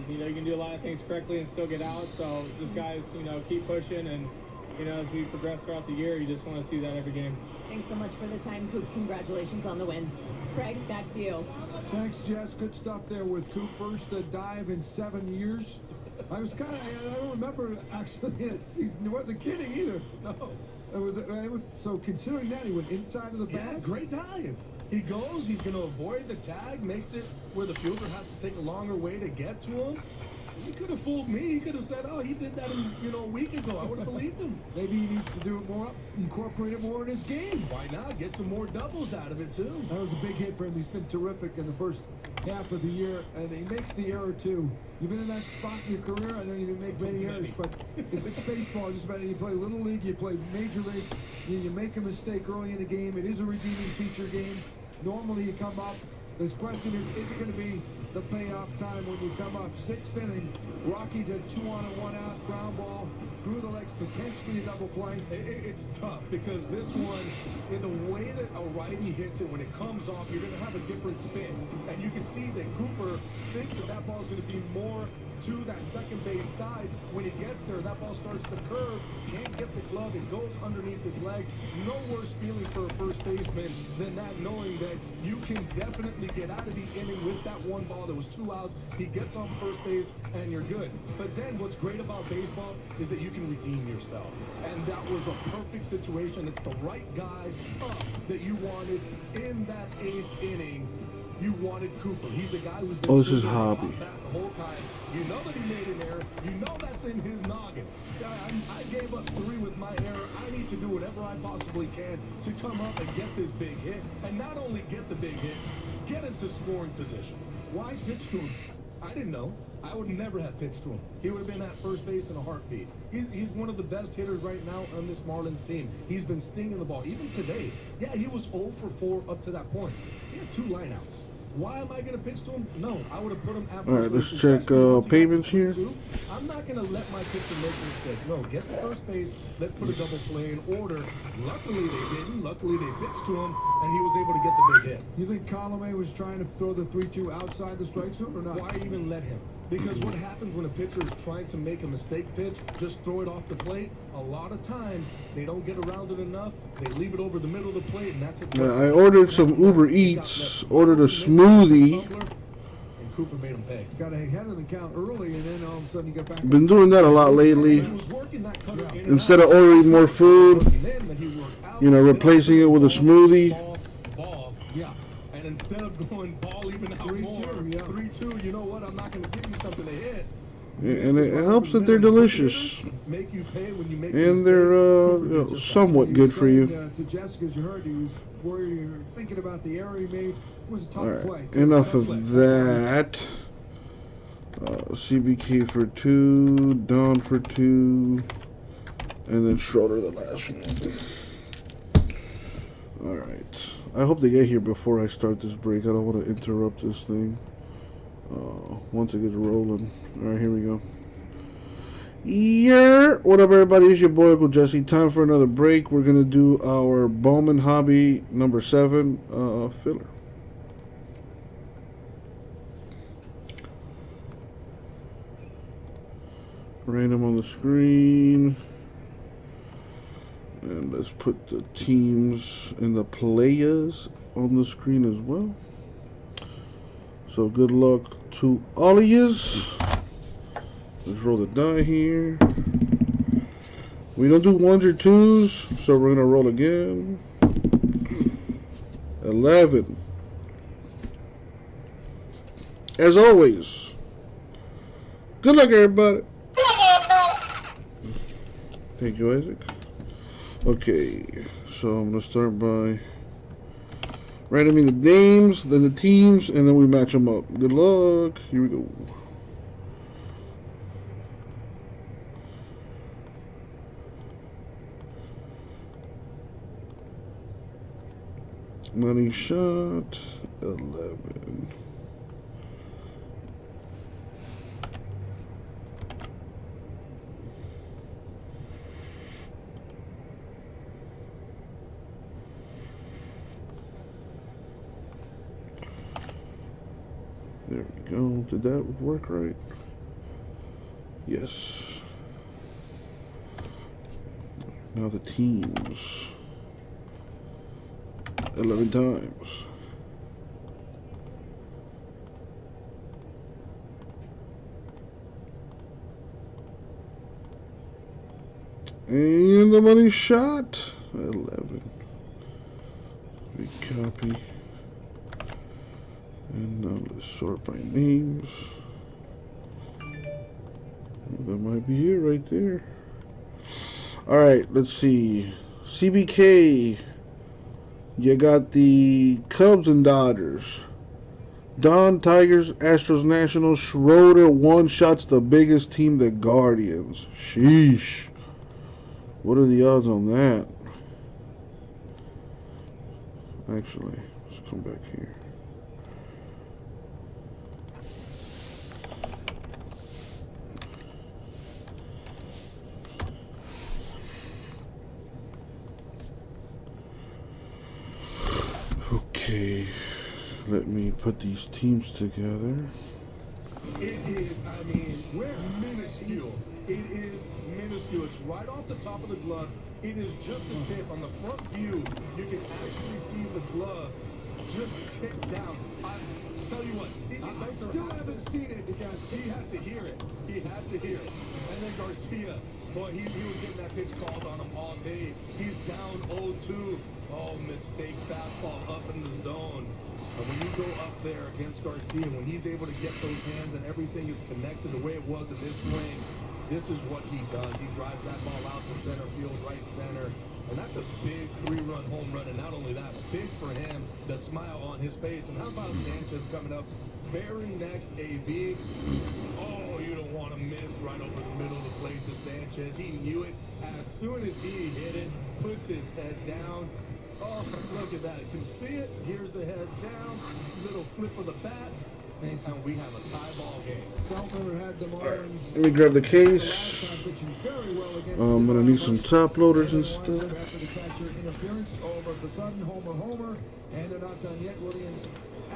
You can do a lot of things correctly and still get out. So just guys, keep pushing, and as we progress throughout the year, you just want to see that every game. Thanks so much for the time, Coop. Congratulations on the win. Craig, back to you. Thanks, Jess. Good stuff there with Coop. First dive in 7 years. I don't remember actually in the season. He wasn't kidding either. No. It was so considering that he went inside of the bag. Yeah, great dive. He goes, he's going to avoid the tag, makes it where the fielder has to take a longer way to get to him. He could have fooled me. He could have said, "Oh, he did that a week ago." I would have believed him. Maybe he needs to do it more, incorporate it more in his game. Why not? Get some more doubles out of it too. That was a big hit for him. He's been terrific in the first half of the year, and he makes the error too. You've been in that spot in your career. I know you didn't make many errors, but if it's baseball, just about you play little league, you play major league, you make a mistake early in the game. It is a redeeming feature game. Normally, you come up. This question is it going to be the payoff time when you come up? 6th inning, Rockies had 2 on and 1 out, ground ball, through the legs, potentially a double play. It's tough because this one, in the way that a righty hits it, when it comes off, you're going to have a different spin. And you can see that Cooper thinks that ball is going to be more to that second base side. When he gets there, that ball starts to curve, can't get the glove, it goes underneath his legs. No worse feeling for a first baseman than that, knowing that you can definitely get out of the inning with that one ball. There was 2 outs, he gets on first base, and you're good. But then what's great about baseball is that you can redeem yourself. And that was a perfect situation. It's the right guy up that you wanted in that 8th inning. You wanted Cooper. He's a guy who's been this is Hobby. the whole time. You know that he made an error. You know that's in his noggin. I gave up 3 with my error. I need to do whatever I possibly can to come up and get this big hit. And not only get the big hit, get into scoring position. Why pitch to him? I didn't know. I would never have pitched to him. He would have been at first base in a heartbeat. He's one of the best hitters right now on this Marlins team. He's been stinging the ball. Even today, yeah, he was 0 for 4 up to that point. He had 2 lineouts. Why am I going to pitch to him? No, I would have put him at first. All right, let's check payments here. I'm not going to let my pitcher make a mistake. No, get to first base. Let's put a double play in order. Luckily, they didn't. Luckily, they pitched to him, and he was able to get the big hit. You think Colomé was trying to throw the 3-2 outside the strike zone or not? Why even let him? Because what happens when a pitcher is trying to make a mistake pitch, just throw it off the plate, a lot of times they don't get around it enough, they leave it over the middle of the plate, and that's it. I ordered some Uber Eats, ordered a smoothie. And Cooper made him pay. Got ahead of the count early, and then all of a sudden you get back. Been doing that a lot lately. Instead of ordering more food, replacing it with a smoothie. Yeah. And instead of going ball even out 3-2, you know what? I'm not going to give you something to hit. And it helps that they're delicious. Make you pay when you make and they're somewhat good for you. To Jessica, as you heard, he was worried, thinking about the error he made. It was a tough play. Enough of that. CBK for 2, Don for 2, and then Schroeder the last one. All right. I hope they get here before I start this break. I don't want to interrupt this thing once it gets rolling. All right, here we go. Yeah, what up, everybody? It's your boy Uncle Jesse. Time for another break. We're gonna do our Bowman Hobby number 7 filler. Random on the screen, and let's put the teams and the players on the screen as well. So good luck to all of yous. Let's roll the die here. We don't do 1s or 2s, so we're gonna roll again. 11. As always, good luck, everybody. Thank you, Isaac. Okay, so I'm gonna start by randoming the names, then the teams, and then we match them up. Good luck. Here we go. Money shot 11. There we go. Did that work right? Yes. Now the teams. 11 times. And the money shot 11. We copy. And now let's sort by names. That might be it right there. Alright, let's see. CBK. You got the Cubs and Dodgers. Don, Tigers, Astros, Nationals. Schroeder one-shots the biggest team, the Guardians. Sheesh. What are the odds on that? Actually, let's come back here. Okay, let me put these teams together. It is, I mean, we're minuscule. It is minuscule. It's right off the top of the glove. It is just a tip. On the front view, you can actually see the glove just tick down. I tell you what, I still haven't seen it because he had to hear it. He had to hear it. And then Garcia, boy, he was getting that pitch called on him all day. He's down 0-2. Oh, mistakes, fastball up in the zone. And when you go up there against Garcia, when he's able to get those hands and everything is connected the way it was in this swing, this is what he does. He drives that ball out to center field, right center. And that's a big 3-run home run. And not only that, big for him, the smile on his face. And how about Sanchez coming up very next, a big, oh, you don't want to miss right over the middle of the plate to Sanchez. He knew it as soon as he hit it, puts his head down. Oh, look at that. You can see it. Here's the head down, little flip of the bat. And we have a tie ball game. Let me grab the case. I'm gonna need some top loaders and stuff. After the catcher interference, all of a sudden, homer, and they're not done yet. Williams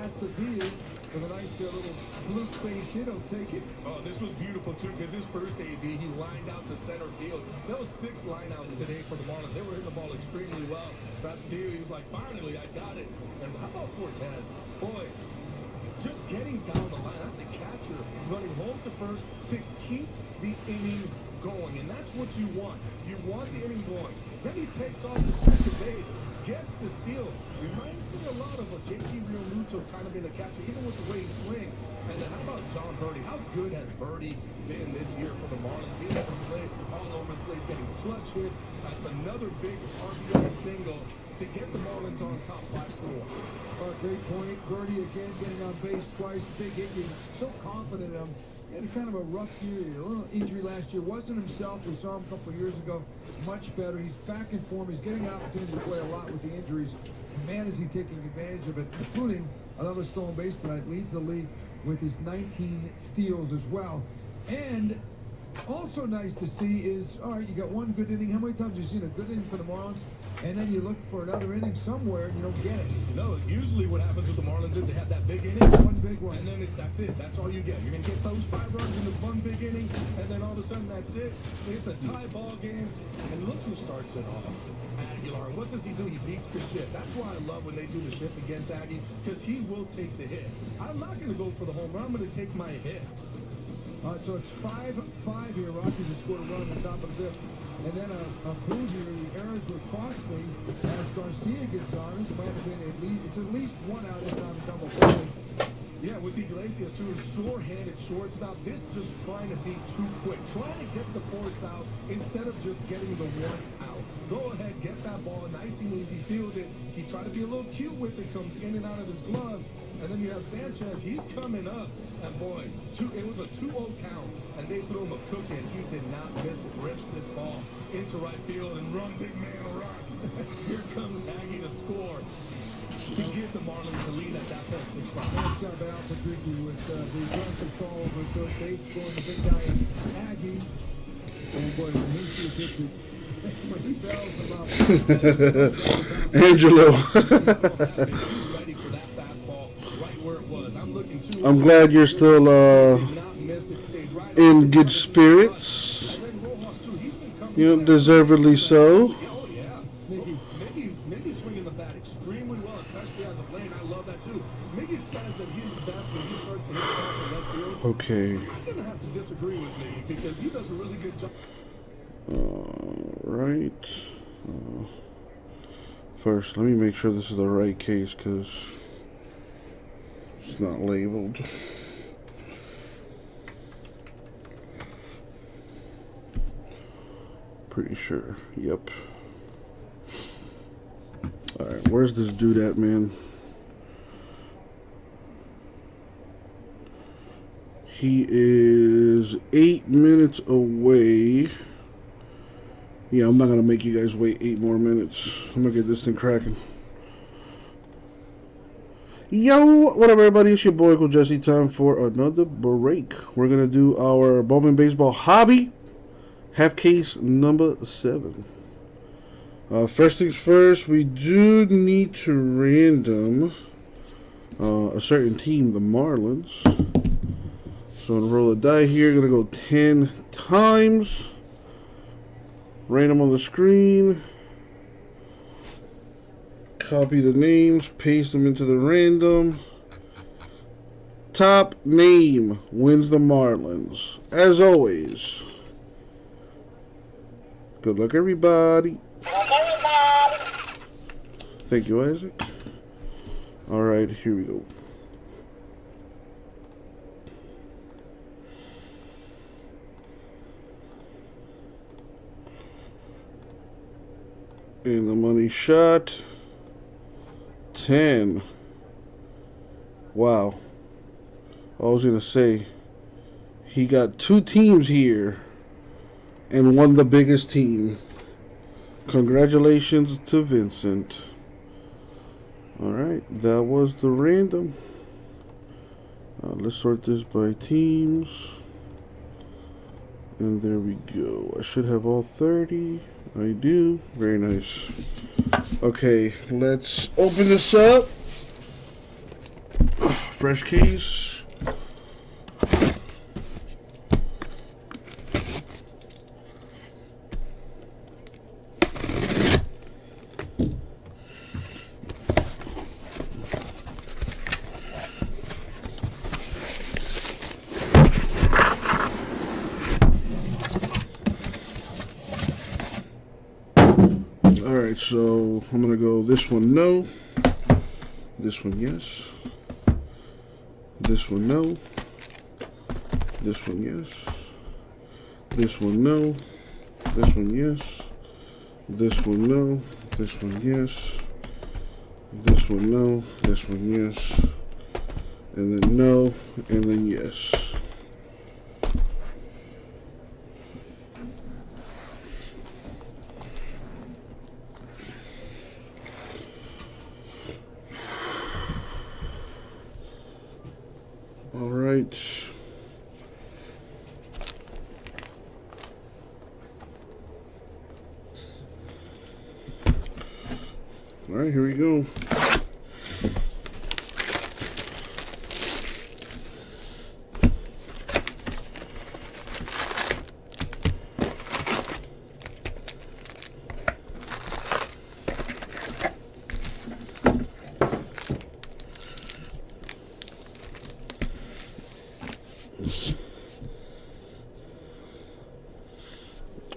asked the deal with a nice little blue space hit. He'll take it. Oh, this was beautiful too, because his first AB, he lined out to center field. There was 6 lineouts today for the Marlins. They were hitting the ball extremely well. Castillo, he was like, finally, I got it. And how about Cortez? Boy, just getting down the line. That's a catcher running home to first to keep the inning going. And that's what you want. You want the inning going. Then he takes off to second base, gets the steal. Reminds me a lot of a JT Realmuto kind of in a catcher, even with the way he swings. And then how about John Birdie? How good has Birdie been this year for the Marlins? Being able to play all over the place, getting clutch hit. That's another big RBI single to get the Marlins on top 5-4. Great point. Birdie again getting on base twice. Big hit. You're so confident of him. He had kind of a rough year, a little injury last year. Wasn't himself. We saw him a couple of years ago. Much better. He's back in form. He's getting an opportunity to play a lot with the injuries. Man, is he taking advantage of it, including another stolen base tonight. Leads the league with his 19 steals as well. And Also nice to see is, all right, you got one good inning. How many times have you seen a good inning for the Marlins, and then you look for another inning somewhere and you don't get it? No, usually what happens with the Marlins is they have that big inning. One big one. And then that's it. That's all you get. You're going to get those 5 runs in this one big inning, and then all of a sudden that's it. It's a tie ball game. And look who starts it off. Aguilar. What does he do? He beats the shift. That's why I love when they do the shift against Aggie, because he will take the hit. I'm not going to go for the home run. I'm going to take my hit. All right, so it's 5-5 here. Rockies have scored a run on the top of the fifth. And then a boot here. The errors were costly as Garcia gets on. This might have been it's at least 1 out, if not a double play. Yeah, with Iglesias too, sure-handed shortstop. This just trying to be too quick. Trying to get the force out instead of just getting the 1 out. Go ahead, get that ball nice and easy, field it. He tried to be a little cute with it, comes in and out of his glove. And then you have Sanchez, he's coming up. And boy, it was a 2-0 count, and they threw him a cookie, and he did not miss it. Rips this ball into right field, and run, big man, run. Here comes Aggie to score. To give the Marlins the lead at that point, 6-5. Nice job by Alpadricky with the aggressive call over third base, scoring the big guy Aggie. And boy, when Hastings hits it, when he bells him up. Angelo. I'm glad you're still in good spirits. You know, deservedly so. Miggy's swinging the bat extremely well, especially as of late. I love that too. Miggy says that he's the best when he starts to hit the ball from left field. Okay. I'm gonna have to disagree with Miggy because he does a really good job. Right. First, let me make sure this is the right case because it's not labeled. Pretty sure. Yep. Alright, where's this dude at, man? He is 8 minutes away. Yeah, I'm not going to make you guys wait 8 more minutes. I'm going to get this thing cracking. Yo, what up, everybody? It's your boy, Uncle Jesse. Time for another break. We're going to do our Bowman Baseball Hobby. Half case number 7. First things first, we do need to random a certain team, the Marlins. So I'm going to roll a die here. Going to go 10 times. Random on the screen. Copy the names, paste them into the random. Top name wins the Marlins. As always. Good luck, everybody. Thank you, Isaac. Alright, here we go. And the money shot. 10. Wow. I was going to say, he got 2 teams here and won the biggest team. Congratulations to Vincent. Alright, that was the random. Let's sort this by teams. And there we go. I should have all 30. I do. Very nice. Okay, let's open this up. Fresh case. Alright, so I'm going to go this one, no. This one, yes. This one, no. This one, yes. This one, no. This one, yes. This one, no. This one, yes. This one, no. This one, yes. And then no. And then yes. All right. All right, here we go.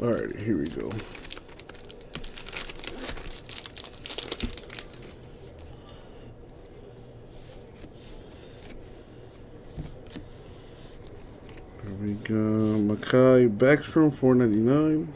All right, here we go. Here we go. Mackay Backstrom, $4.99.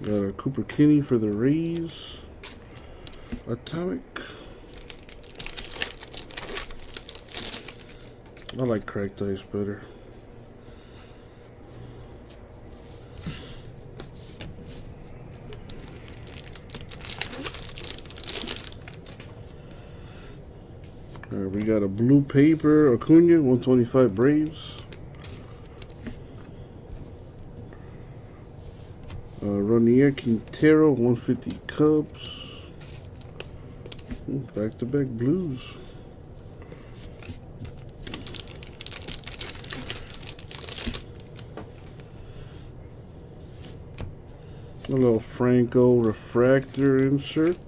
Got a Cooper Kinney for the Rays. Atomic. I like cracked ice better. Alright, we got a blue paper Acuna, 125 Braves. Ronier Quintero, 150 Cubs. Back-to-back Blues. A little Franco refractor insert.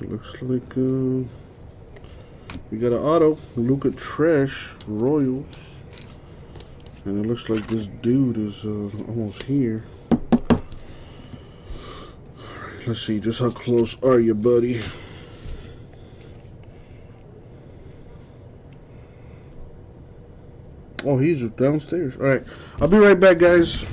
Looks like we got an auto, Luca Trash, Royals. And it looks like this dude is almost here. Alright, let's see, just how close are you, buddy? Oh, he's downstairs. Alright, I'll be right back, guys.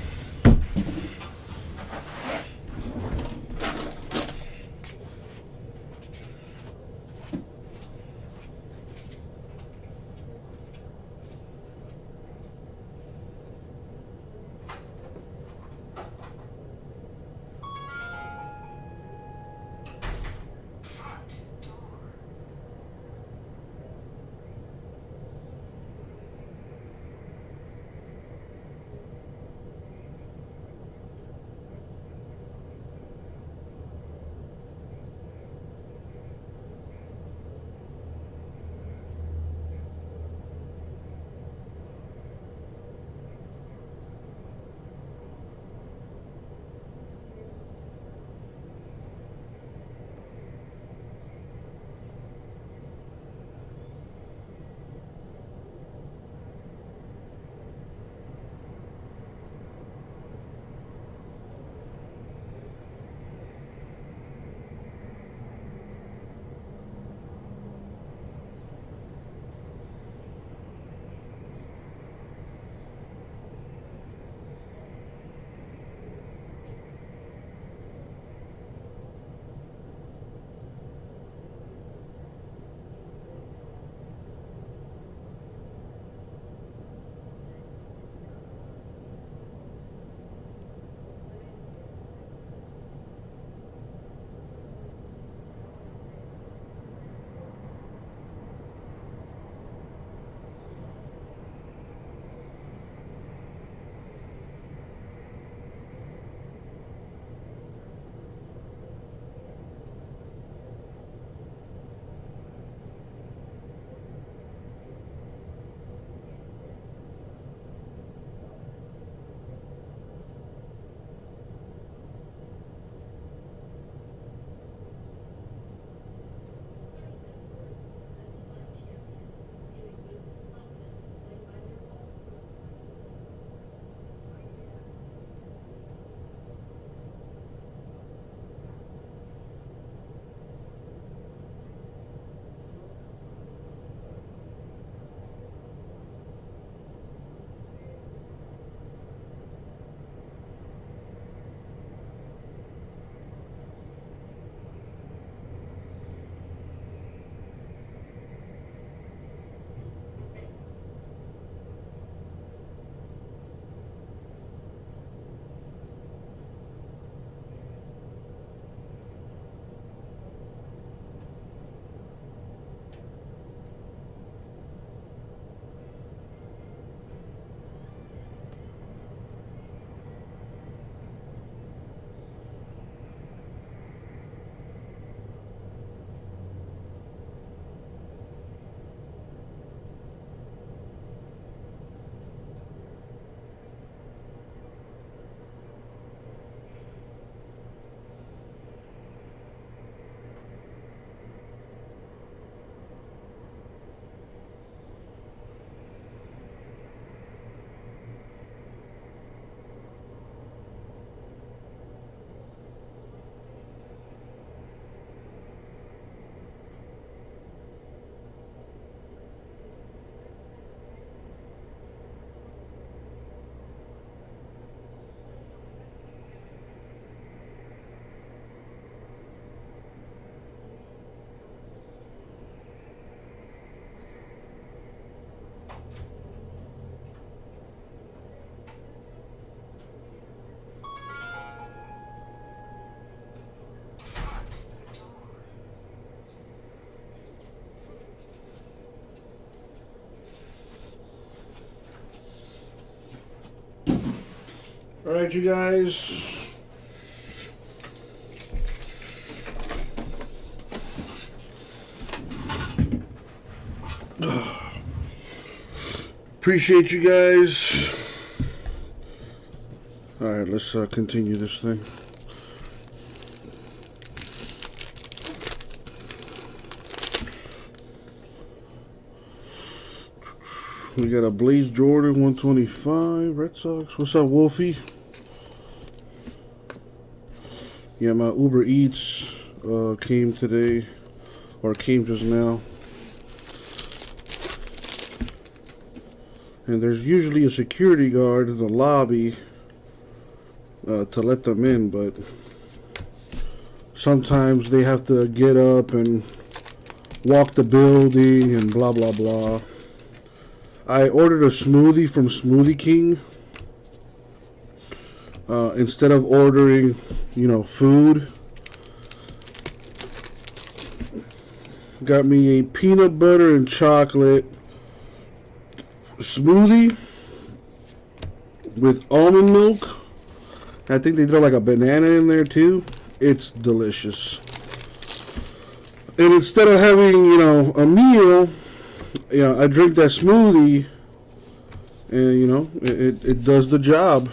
All right, you guys. Appreciate you guys. All right, let's continue this thing. We got a Blaze Jordan 125 Red Sox. What's up, Wolfie? Yeah, my Uber Eats came today, or came just now. And there's usually a security guard in the lobby to let them in, but sometimes they have to get up and walk the building and blah, blah, blah. I ordered a smoothie from Smoothie King. Instead of ordering, you know, food. Got me a peanut butter and chocolate smoothie with almond milk. I think they throw like a banana in there too. It's delicious. And instead of having, you know, a meal, you know, I drink that smoothie, and you know, it does the job.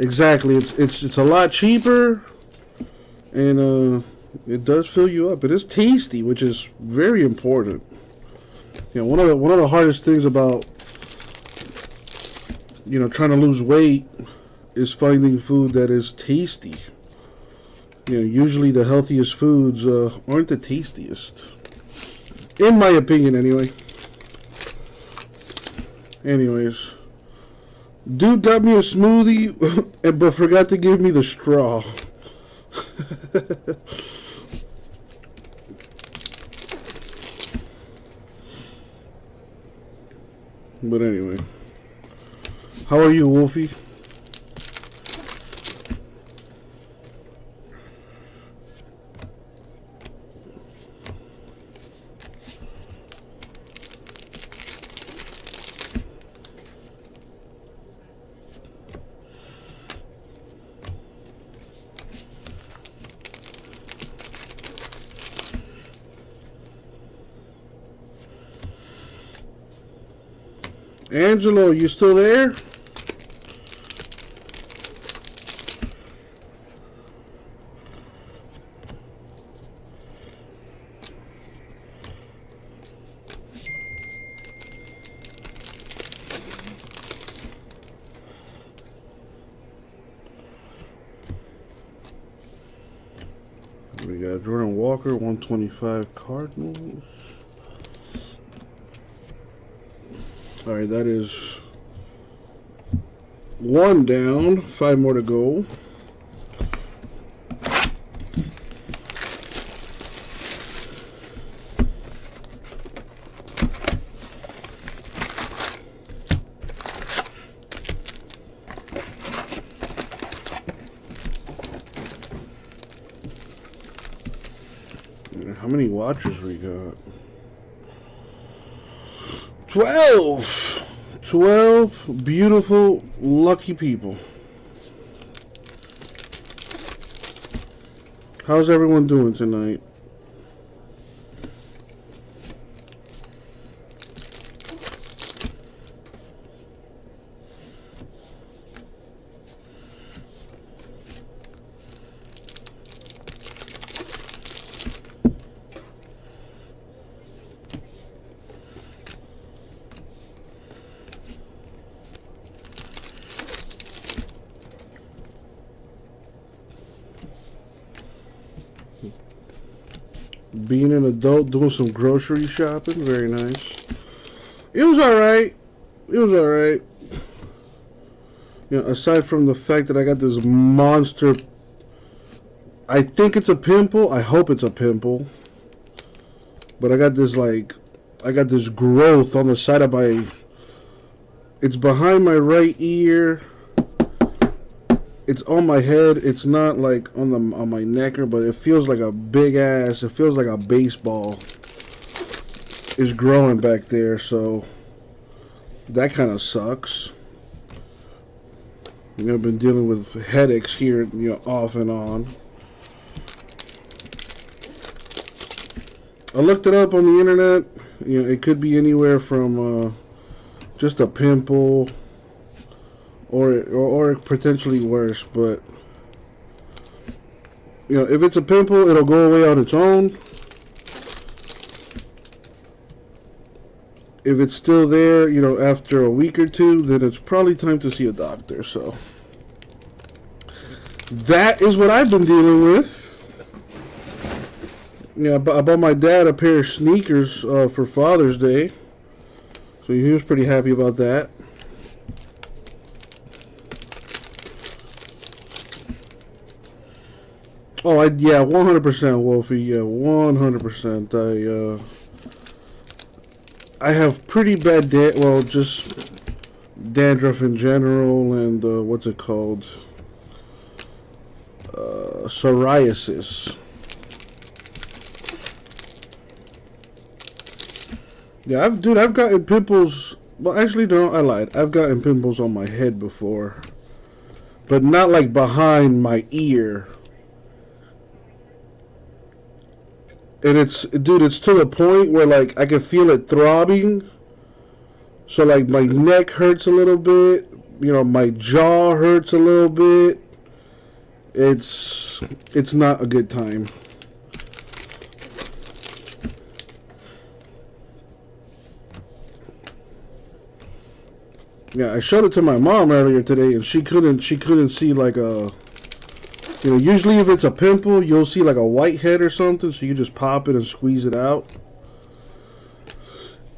Exactly. It's a lot cheaper, and it does fill you up. It is tasty, which is very important. You know, one of the hardest things about, you know, trying to lose weight is finding food that is tasty. You know, usually the healthiest foods aren't the tastiest. In my opinion, anyway. Anyways. Dude got me a smoothie, but forgot to give me the straw. But anyway. How are you, Wolfie? Angelo, you still there? We got Jordan Walker, 125 Cardinals. All right, that is one down, 5 more to go. How many watches we got? 12! 12 beautiful, lucky people. How's everyone doing tonight? Being an adult, doing some grocery shopping, very nice. It was alright. It was alright. You know, aside from the fact that I got this monster, I think it's a pimple. I hope it's a pimple. But I got this growth on the side of my, it's behind my right ear. It's on my head. It's not like on my neck, but it feels like a big ass. It feels like a baseball is growing back there. So that kind of sucks. You know, I've been dealing with headaches here, you know, off and on. I looked it up on the internet. You know, it could be anywhere from just a pimple or potentially worse. But you know, if it's a pimple, it'll go away on its own. If it's still there, you know, after a week or two, then it's probably time to see a doctor. So that is what I've been dealing with. Yeah, I bought my dad a pair of sneakers for Father's Day, so he was pretty happy about that. Oh, yeah, 100%, Wolfie. Yeah, 100%. I have pretty bad just dandruff in general, and what's it called? Psoriasis. Yeah, I've gotten pimples. Well, actually, no, I lied. I've gotten pimples on my head before, but not like behind my ear. And it's to the point where, like, I can feel it throbbing. So, like, my neck hurts a little bit. You know, my jaw hurts a little bit. It's not a good time. Yeah, I showed it to my mom earlier today, and she couldn't see like a, you know, usually if it's a pimple, you'll see like a whitehead or something, so you just pop it and squeeze it out.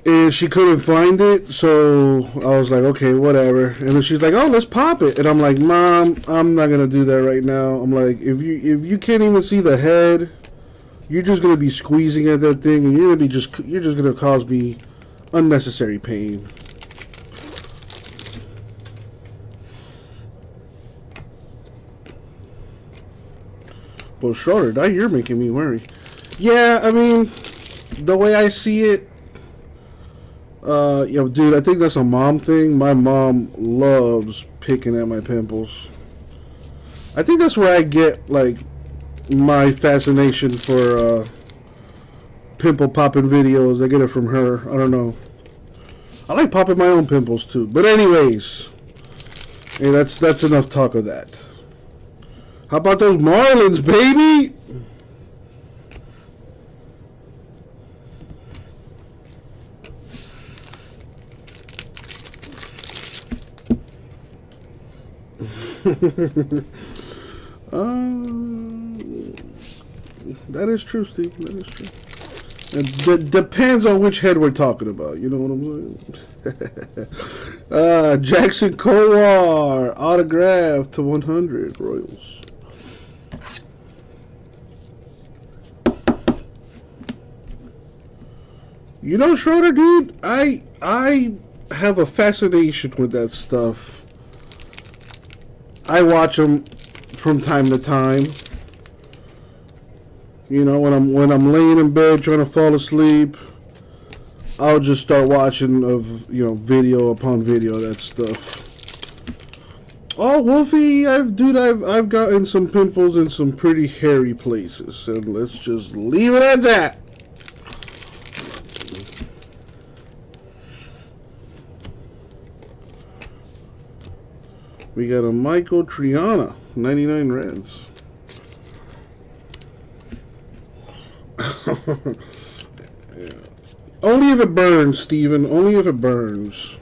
And she couldn't find it, so I was like, okay, whatever. And then she's like, oh, let's pop it. And I'm like, Mom, I'm not gonna do that right now. I'm like, if you can't even see the head, you're just gonna be squeezing at that thing, and you're just gonna cause me unnecessary pain. Well, Schroeder, now you're making me worry. Yeah, I mean, the way I see it, you know, dude, I think that's a mom thing. My mom loves picking at my pimples. I think that's where I get, like, my fascination for pimple popping videos. I get it from her. I don't know. I like popping my own pimples, too. But anyways, hey, that's enough talk of that. How about those Marlins, baby? That is true, Steve. That is true. It depends on which head we're talking about. You know what I'm saying? Jackson Kowar, autograph to 100, Royals. You know, Schroeder, dude, I have a fascination with that stuff. I watch them from time to time. You know, when I'm laying in bed trying to fall asleep, I'll just start watching video upon video of that stuff. Oh, Wolfie, I've gotten some pimples in some pretty hairy places, and let's just leave it at that. We got a Michael Triana, 99 Reds. Yeah. Only if it burns, Steven. Only if it burns.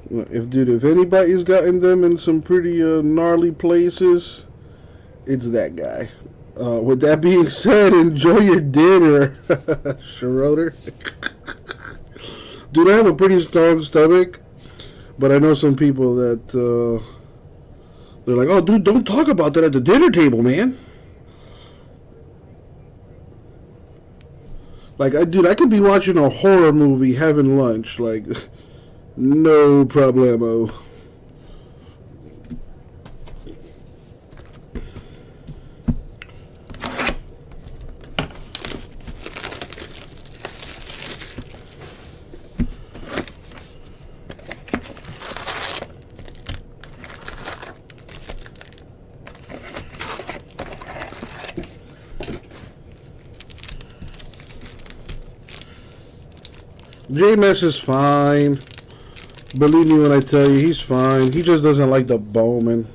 If anybody's gotten them in some pretty gnarly places, it's that guy. With that being said, enjoy your dinner, Schroeder. Dude, I have a pretty strong stomach, but I know some people that they're like, "Oh, dude, don't talk about that at the dinner table, man." Like, I could be watching a horror movie having lunch, like, no problemo. J-Mess is fine. Believe me when I tell you, he's fine. He just doesn't like the Bowman.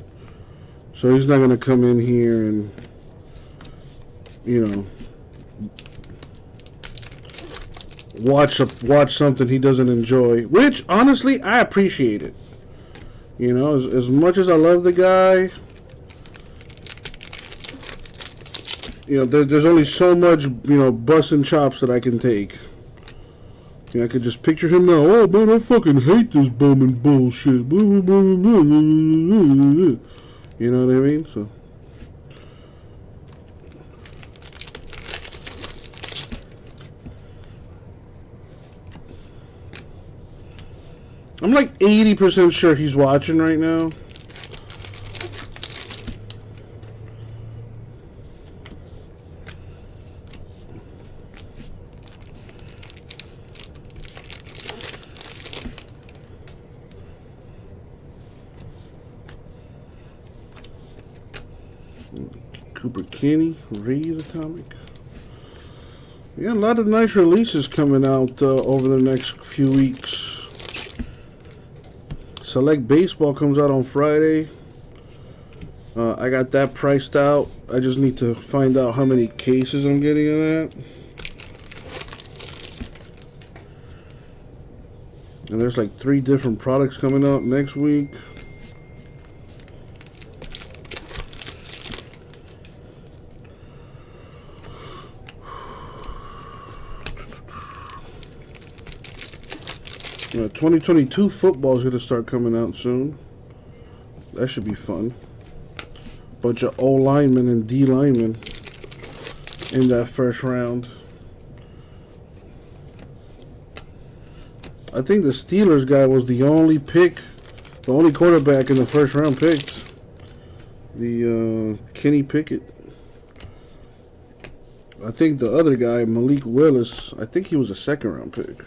So he's not going to come in here and, you know, watch something he doesn't enjoy. Which, honestly, I appreciate it. You know, as much as I love the guy, you know, there's only so much, you know, busting chops that I can take. You know, I could just picture him now. Oh, man, I fucking hate this Bowman bullshit. You know what I mean? So. I'm like 80% sure he's watching right now. Cooper Kenny, Raid Atomic. Yeah, a lot of nice releases coming out over the next few weeks. Select Baseball comes out on Friday. I got that priced out. I just need to find out how many cases I'm getting of that. And there's like 3 different products coming out next week. 2022 football is going to start coming out soon. That should be fun. Bunch of O linemen and D linemen in that first round. I think the Steelers guy was the only quarterback in the first round picked. The Kenny Pickett. I think the other guy, Malik Willis, I think he was a second round pick.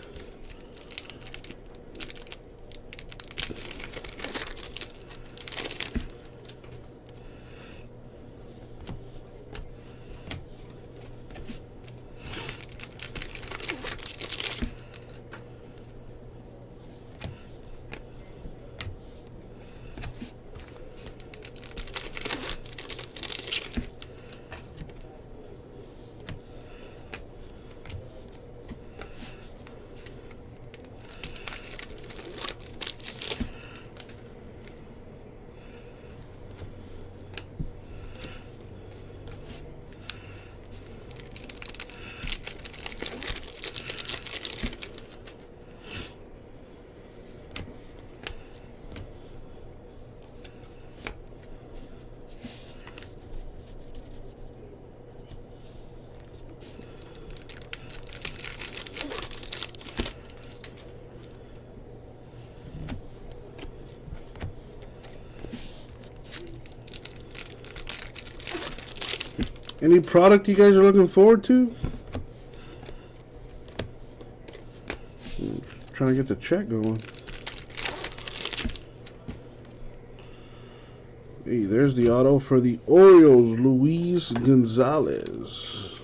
Any product you guys are looking forward to? Trying to get the chat going. Hey, there's the auto for the Orioles, Luis Gonzalez.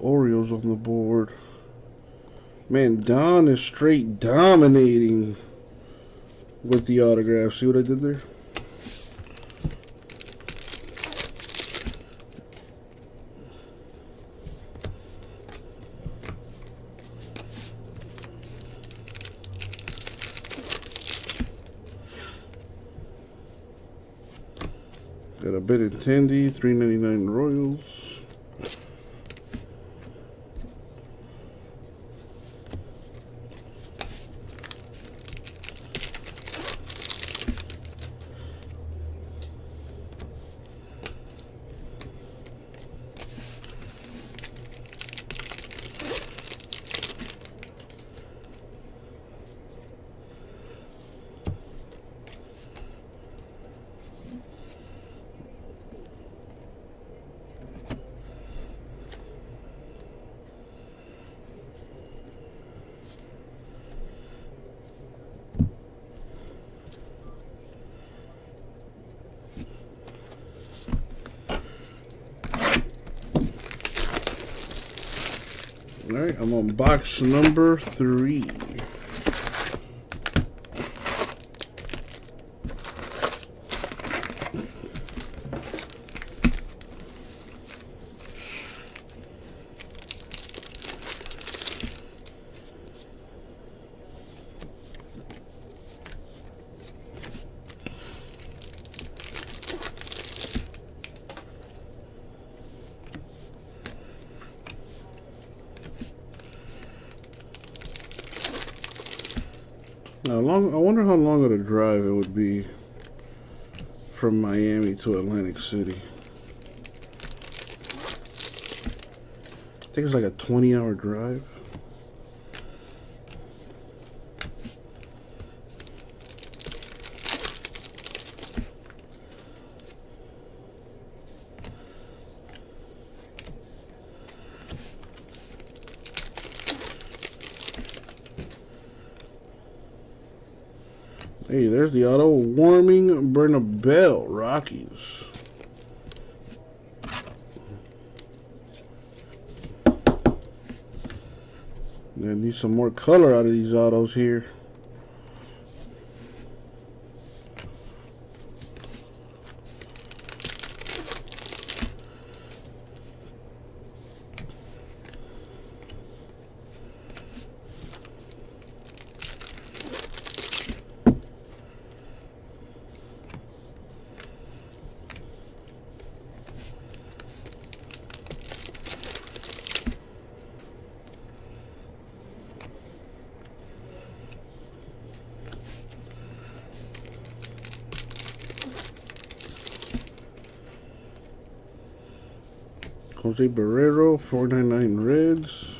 Orioles on the board. Man, Don is straight dominating with the autograph. See what I did there? Got a Benintendi, $3.99 Royals. I'm on box number 3. I wonder how long of a drive it would be from Miami to Atlantic City. I think it's like a 20-hour drive. Hey, there's the auto. Warming Bernabeu Rockies. I need some more color out of these autos here. Jose Barrero, 499 Reds.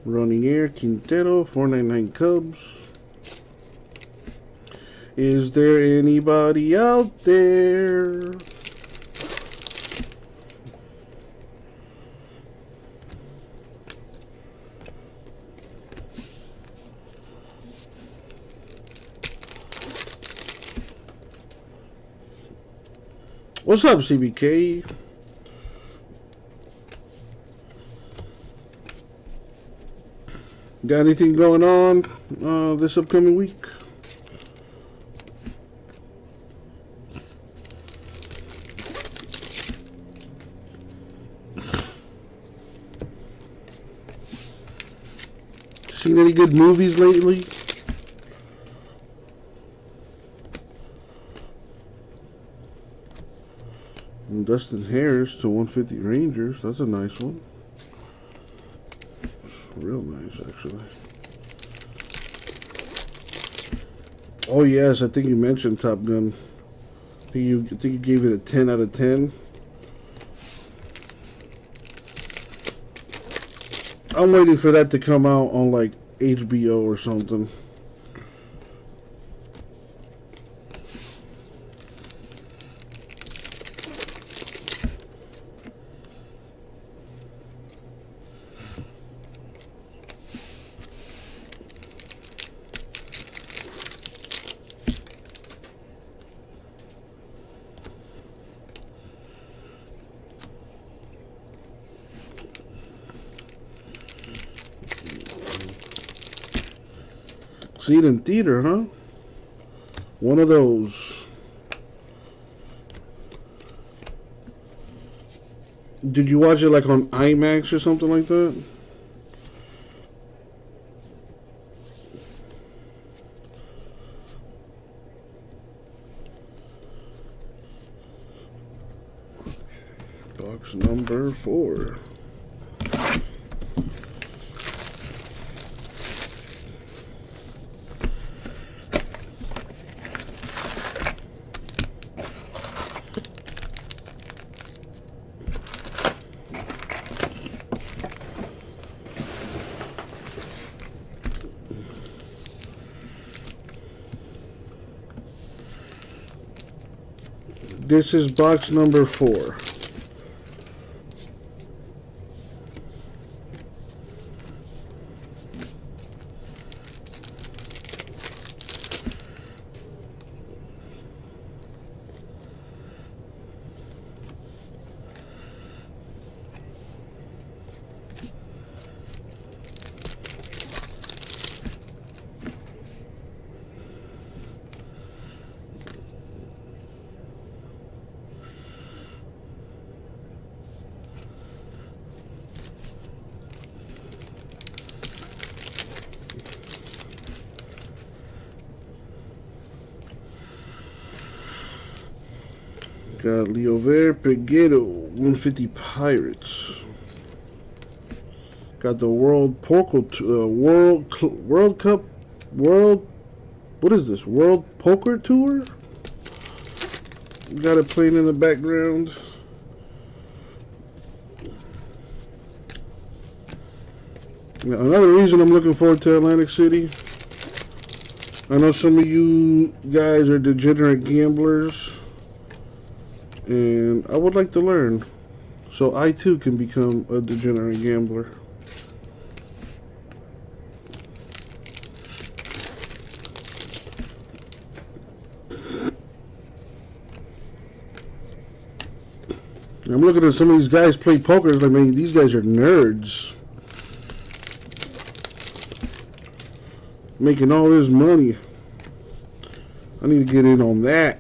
Running Air Quintero, 499 Cubs. Is there anybody out there? What's up, CBK? Got anything going on this upcoming week? Seen any good movies lately? And Dustin Harris to 150 Rangers. That's a nice one. Real nice, actually. Oh yes, I think you mentioned Top Gun. I think you gave it a 10 out of 10. I'm waiting for that to come out on like HBO or something. See it in theater, huh? One of those. Did you watch it like on IMAX or something like that? Box number 4. This is box number 4. Got Leover Peguero, 150 Pirates. Got the World Poker World Cup what is this? World Poker Tour? Got it playing in the background. Now, another reason I'm looking forward to Atlantic City. I know some of you guys are degenerate gamblers, and I would like to learn, so I too can become a degenerate gambler. I'm looking at some of these guys play poker. It's like, man, these guys are nerds, making all this money. I need to get in on that.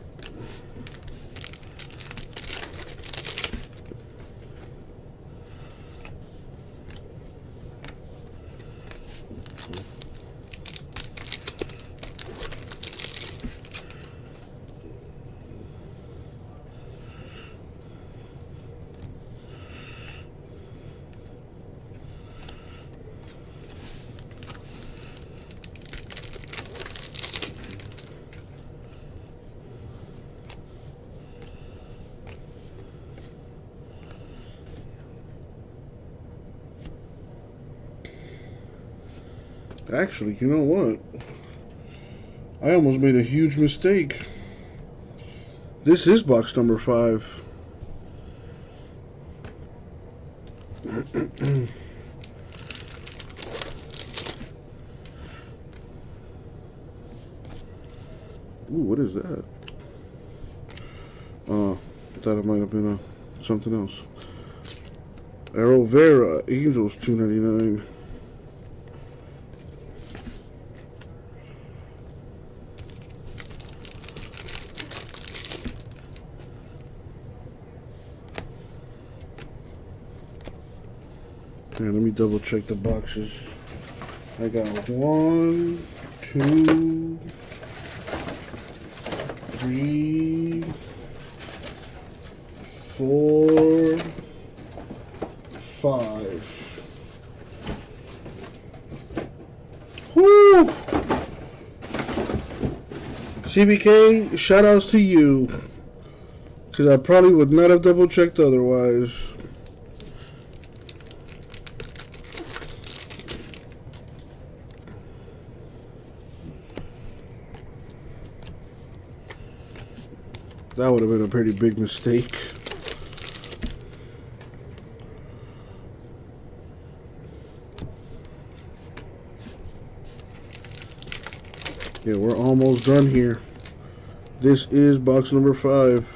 Actually, you know what? I almost made a huge mistake. This is box number 5. Ooh, what is that? I thought it might have been something else. Arrow Vera, Angels, $2.99. And let me double check the boxes. I got 1, 2, 3, 4, 5. Whoo! CBK, shout outs to you, because I probably would not have double checked otherwise. That would have been a pretty big mistake. Yeah, we're almost done here. This is box number 5.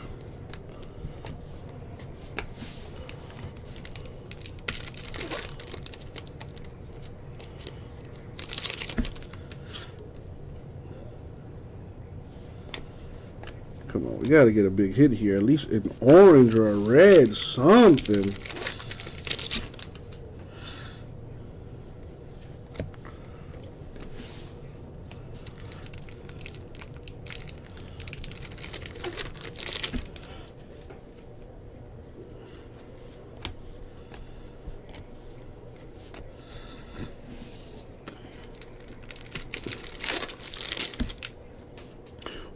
Come on, we gotta get a big hit here. At least an orange or a red, something.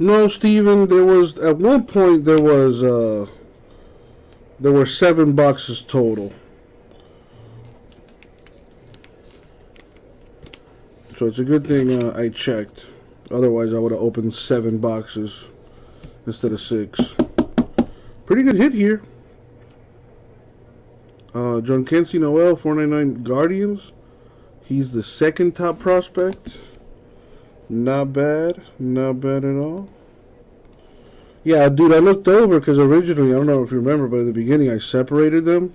No, Steven, there was at one point there were 7 boxes total. So it's a good thing I checked. Otherwise, I would have opened 7 boxes instead of 6. Pretty good hit here. John Kency Noel, 499 Guardians. He's the second top prospect. Not bad. Not bad at all. Yeah, dude, I looked over because originally, I don't know if you remember, but in the beginning I separated them.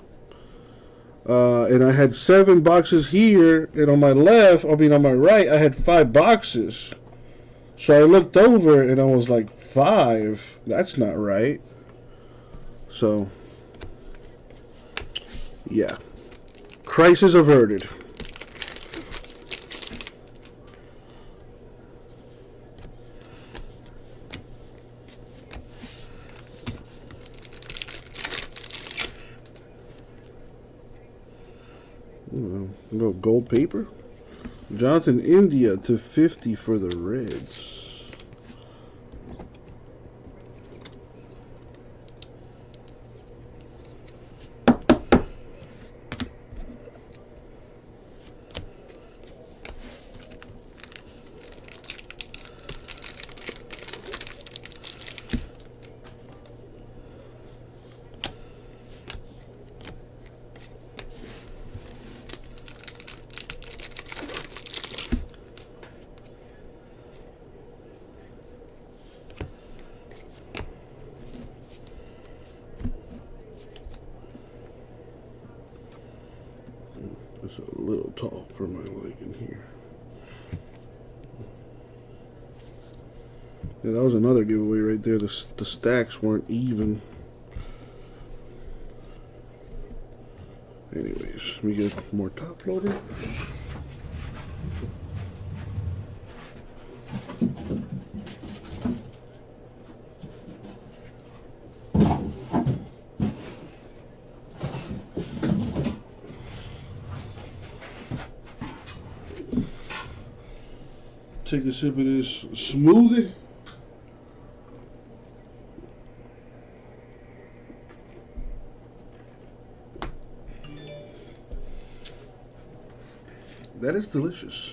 And I had 7 boxes here, and on my left, I mean on my right, I had 5 boxes. So I looked over and I was like, 5? That's not right. So, yeah. Crisis averted. No gold paper. Jonathan India to 50 for the Reds. It's a little tall for my liking here. Yeah, that was another giveaway right there. The stacks weren't even. Anyways, let me get more top loader. Take a sip of this smoothie. That is delicious.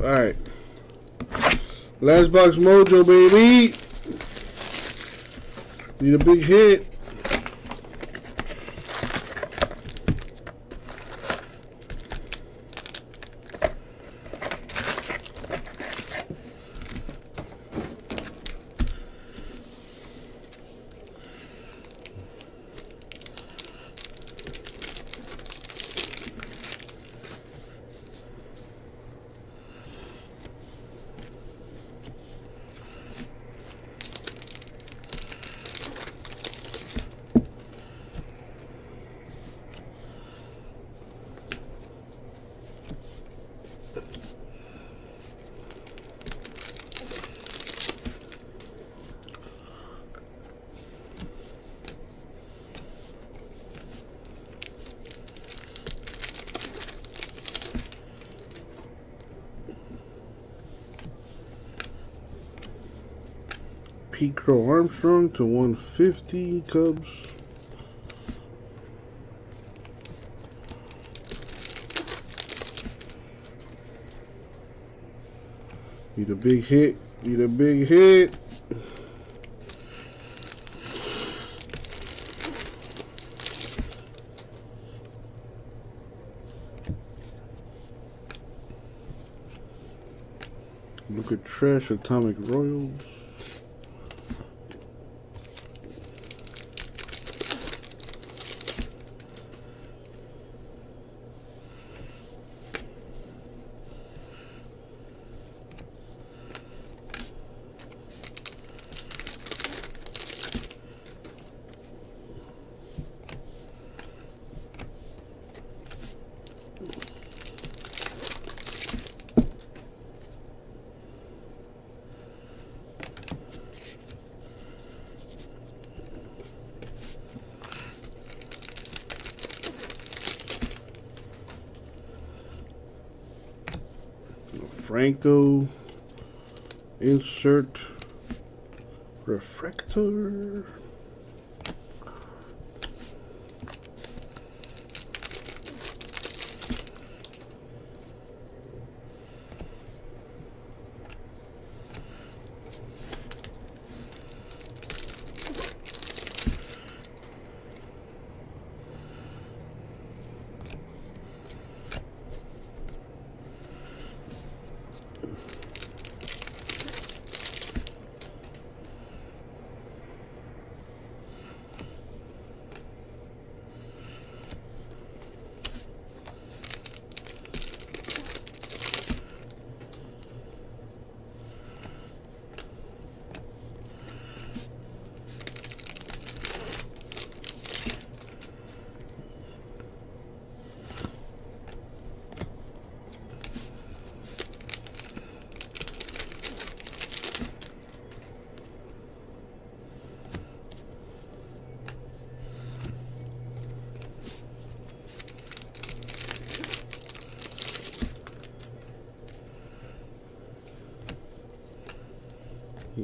Alright. Last box mojo, baby. Need a big hit. Pete Crow Armstrong to 150 Cubs. Need a big hit. Need a big hit. Look at Trash Atomic Royals. Franco. Insert refractor.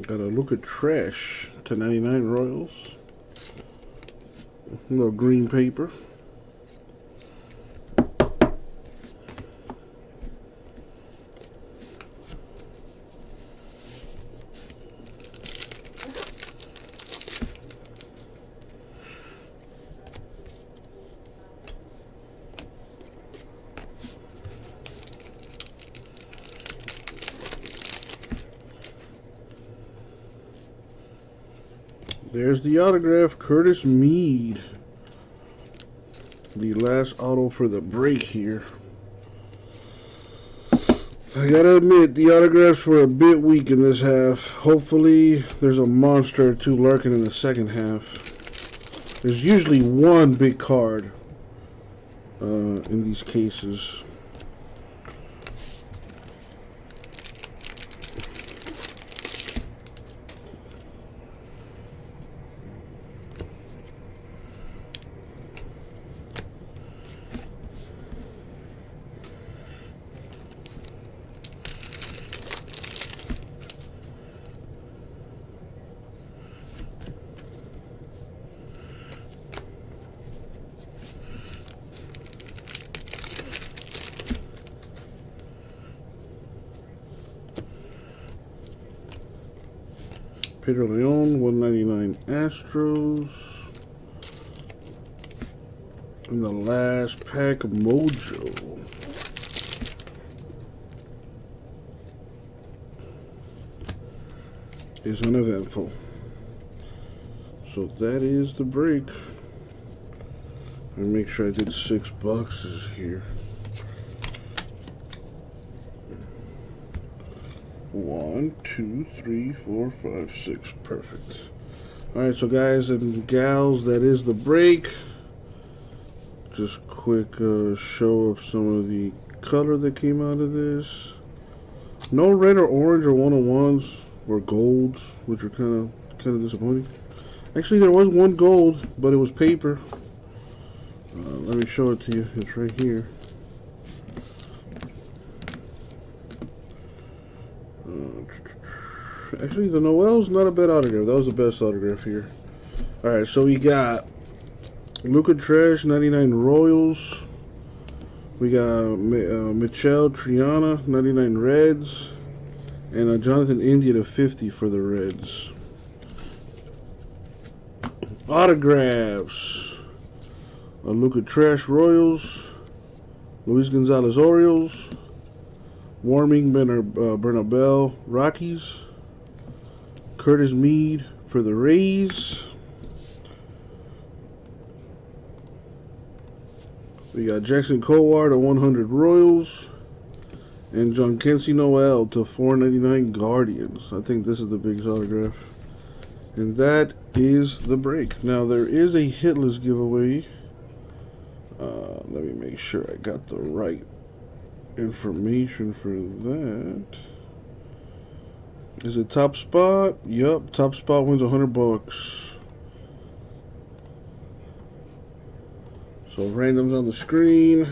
Got a look at trash to 99 Royals. A little green paper. There's the autograph, Curtis Mead. The last auto for the break here. I gotta admit, the autographs were a bit weak in this half. Hopefully, there's a monster or two lurking in the second half. There's usually one big card in these cases. Pedro Leon, 199 Astros. And the last pack of Mojo. Is uneventful. So that is the break. Let me make sure I did 6 boxes here. 1, 2, 3, 4, 5, 6. Perfect. Alright, so guys and gals, that is the break. Just quick show of some of the color that came out of this. No red or orange or 101s or golds, which are kind of disappointing. Actually, there was one gold, but it was paper. Let me show it to you. It's right here. Actually, the Noel's not a bad autograph. That was the best autograph here. Alright, so we got Luca Trash, 99 Royals. We got Michelle Triana, 99 Reds. And Jonathan India to 50 for the Reds. Autographs. Luca Trash Royals. Luis Gonzalez Orioles. Warming Bernabel Rockies. Curtis Mead for the Rays. We got Jackson Kowar to 100 Royals. And John Kensey Noel to 499 Guardians. I think this is the biggest autograph. And that is the break. Now there is a hitless giveaway. Let me make sure I got the right information for that. Is it top spot? Yup, top spot wins $100. So randoms on the screen.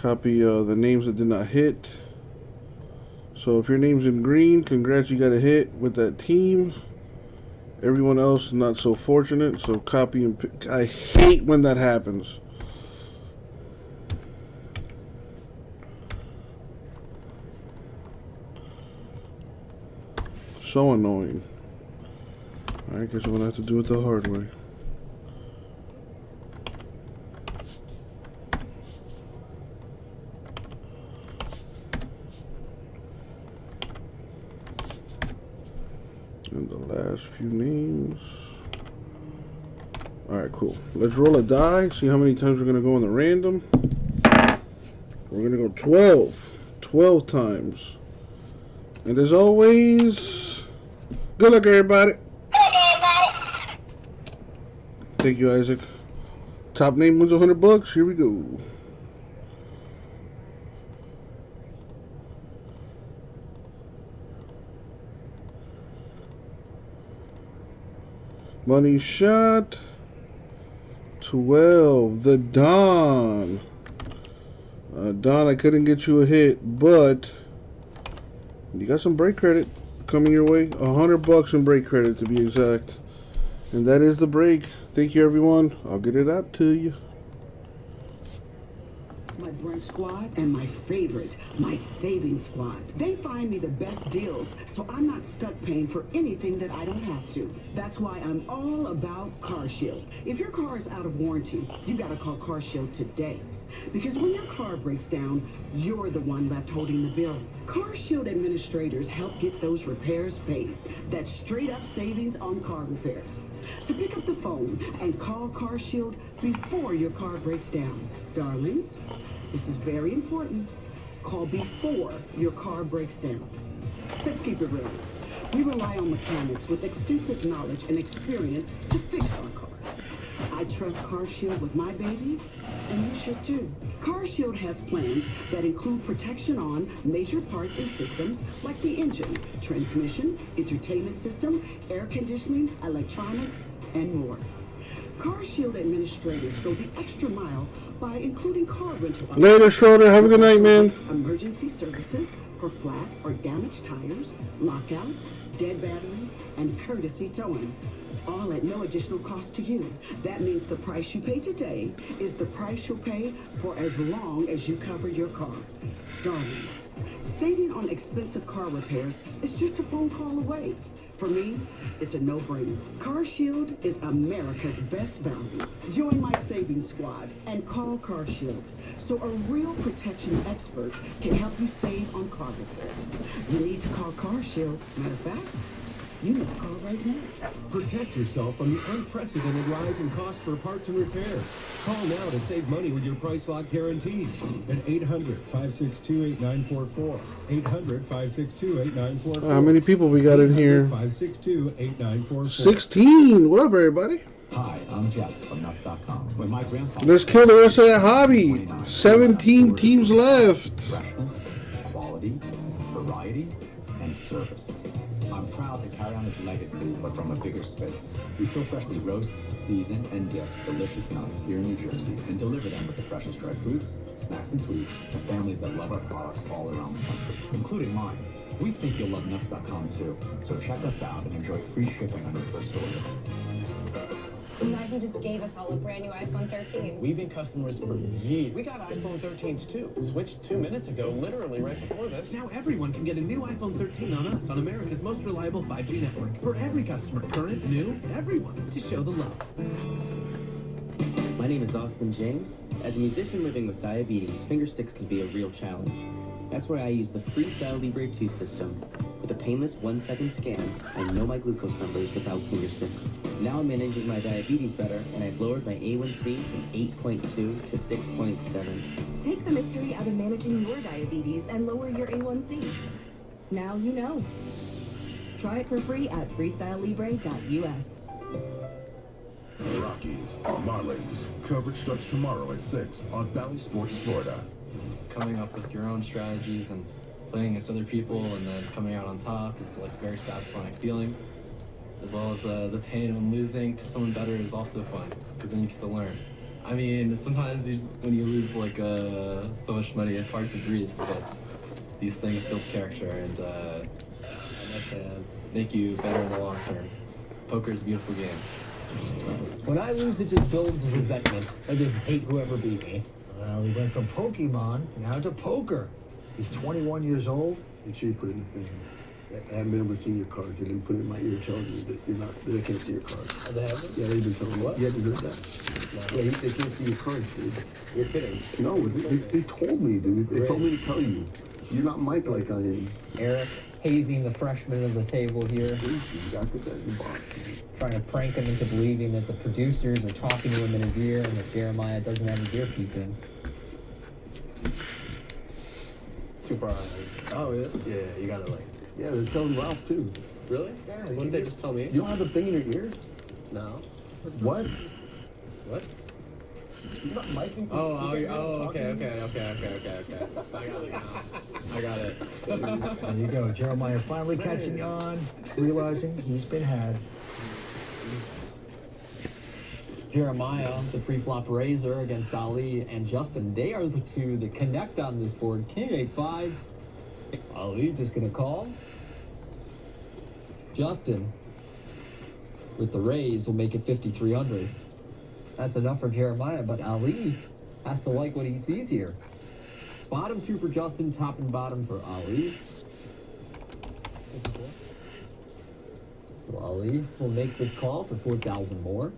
Copy the names that did not hit. So if your name's in green, congrats, you got a hit with that team. Everyone else not so fortunate, so copy and pick. I hate when that happens. So annoying. I guess I'm gonna have to do it the hard way. And the last few names. Alright, cool. Let's roll a die, see how many times we're gonna go on the random. We're gonna go 12. 12 times. And as always, good luck, everybody. Thank you, Isaac. Top name wins $100. Here we go. Money shot. 12. The Don. Don, I couldn't get you a hit, but you got some break credit coming your way. $100 in break credit to be exact. And that is the break. Thank you, everyone. I'll get it out to you. My brunch squad and my favorite, my savings squad. They find me the best deals, so I'm not stuck paying for anything that I don't have to. That's why I'm all about CarShield. If your car is out of warranty, you gotta call CarShield today. Because when your car breaks down, you're the one left holding the bill. CarShield administrators help get those repairs paid. That's straight up savings on car repairs. So pick up the phone and call CarShield before your car breaks down. Darlings, this is very important. Call before your car breaks down. Let's keep it real. We rely on mechanics with extensive knowledge and experience to fix our cars. I trust CarShield with my baby, and you should too. CarShield has plans that include protection on major parts and systems like the engine, transmission, entertainment system, air conditioning, electronics, and more. CarShield administrators go the extra mile by including car rental. Later, Schroeder. Have a good night, man. Emergency services for flat or damaged tires, lockouts, dead batteries, and courtesy towing. All at no additional cost to you. That means the price you pay today is the price you'll pay for as long as you cover your car. Darlings, saving on expensive car repairs is just a phone call away. For me, it's a no-brainer. CarShield is America's best value. Join my savings squad and call CarShield so a real protection expert can help you save on car repairs. You need to call CarShield. Matter of fact, you need to call right now. Protect yourself from the unprecedented rise in cost for parts and repairs. Call now to save money with your price lock guarantees at 800-562-8944. 800-562-8944. How many people we got in here? 562-8944. 16. What up, everybody? Hi, I'm Jeff from Nuts.com. When my grandfather... Let's kill the rest of that hobby. 17 teams left. Freshness, quality, variety, and service. I'm proud to carry on his legacy, but from a bigger space. We still freshly roast, season, and dip delicious nuts here in New Jersey and deliver them with the freshest dried fruits, snacks, and sweets to families that love our products all around the country, including mine. We think you'll love Nuts.com too, so check us out and enjoy free shipping on your first order. You guys just gave us all a brand new iPhone 13. We've been customers for years. We got iPhone 13s too. Switched 2 minutes ago, literally right before this. Now everyone can get a new iPhone 13 on us, on America's most reliable 5G network. For every customer, current, new, everyone, to show the love. My name is Austin James. As a musician living with diabetes, finger sticks can be a real challenge. That's why I use the Freestyle Libre 2 system. With a painless 1-second scan, I know my glucose numbers without finger sticks. Now I'm managing my diabetes better, and I've lowered my A1C from 8.2 to 6.7. Take the mystery out of managing your diabetes and lower your A1C. Now you know. Try it for free at freestylelibre.us. Rockies, Marlins. Coverage starts tomorrow at 6 on Valley Sports Florida. Coming up with your own strategies and playing against other people and then coming out on top is like a very satisfying feeling. As well as the pain of losing to someone better is also fun, because then you get to learn. I mean, sometimes when you lose like so much money, it's hard to breathe. But these things build character and make you better in the long term. Poker is a beautiful game. When I lose, it just builds resentment. I just hate whoever beat me. Well, he went from Pokemon now to poker. He's 21 years old. Make sure you put it in the thing. I haven't been able to see your cards. They've been putting it in my ear telling me that you're not, that I can't see your cards. Oh, they haven't? Yeah, they've been telling me. What? You haven't heard that? No. Yeah, they can't see your cards, dude. You're kidding. No, they told me, dude. They told me to tell you. You're not Mike like I am. Eric hazing the freshman of the table here. You got the bet in the box. Trying to prank him into believing that the producers are talking to him in his ear and that Jeremiah doesn't have his earpiece in. Too far. Oh, yeah? Yeah, you gotta like. Yeah, they're telling Ralph too. Really? Yeah. Wouldn't they just tell me? You don't have the thing in your ear? No. What? What? You're not miking. Okay. I got it. There you go. Jeremiah finally catching on, realizing he's been had. Jeremiah, the pre-flop raiser against Ali and Justin. They are the two that connect on this board. King 8-5. Ali just gonna call. Justin with the raise will make it 5,300. That's enough for Jeremiah, but Ali has to like what he sees here. Bottom two for Justin, top and bottom for Ali. So Ali will make this call for 4,000 more.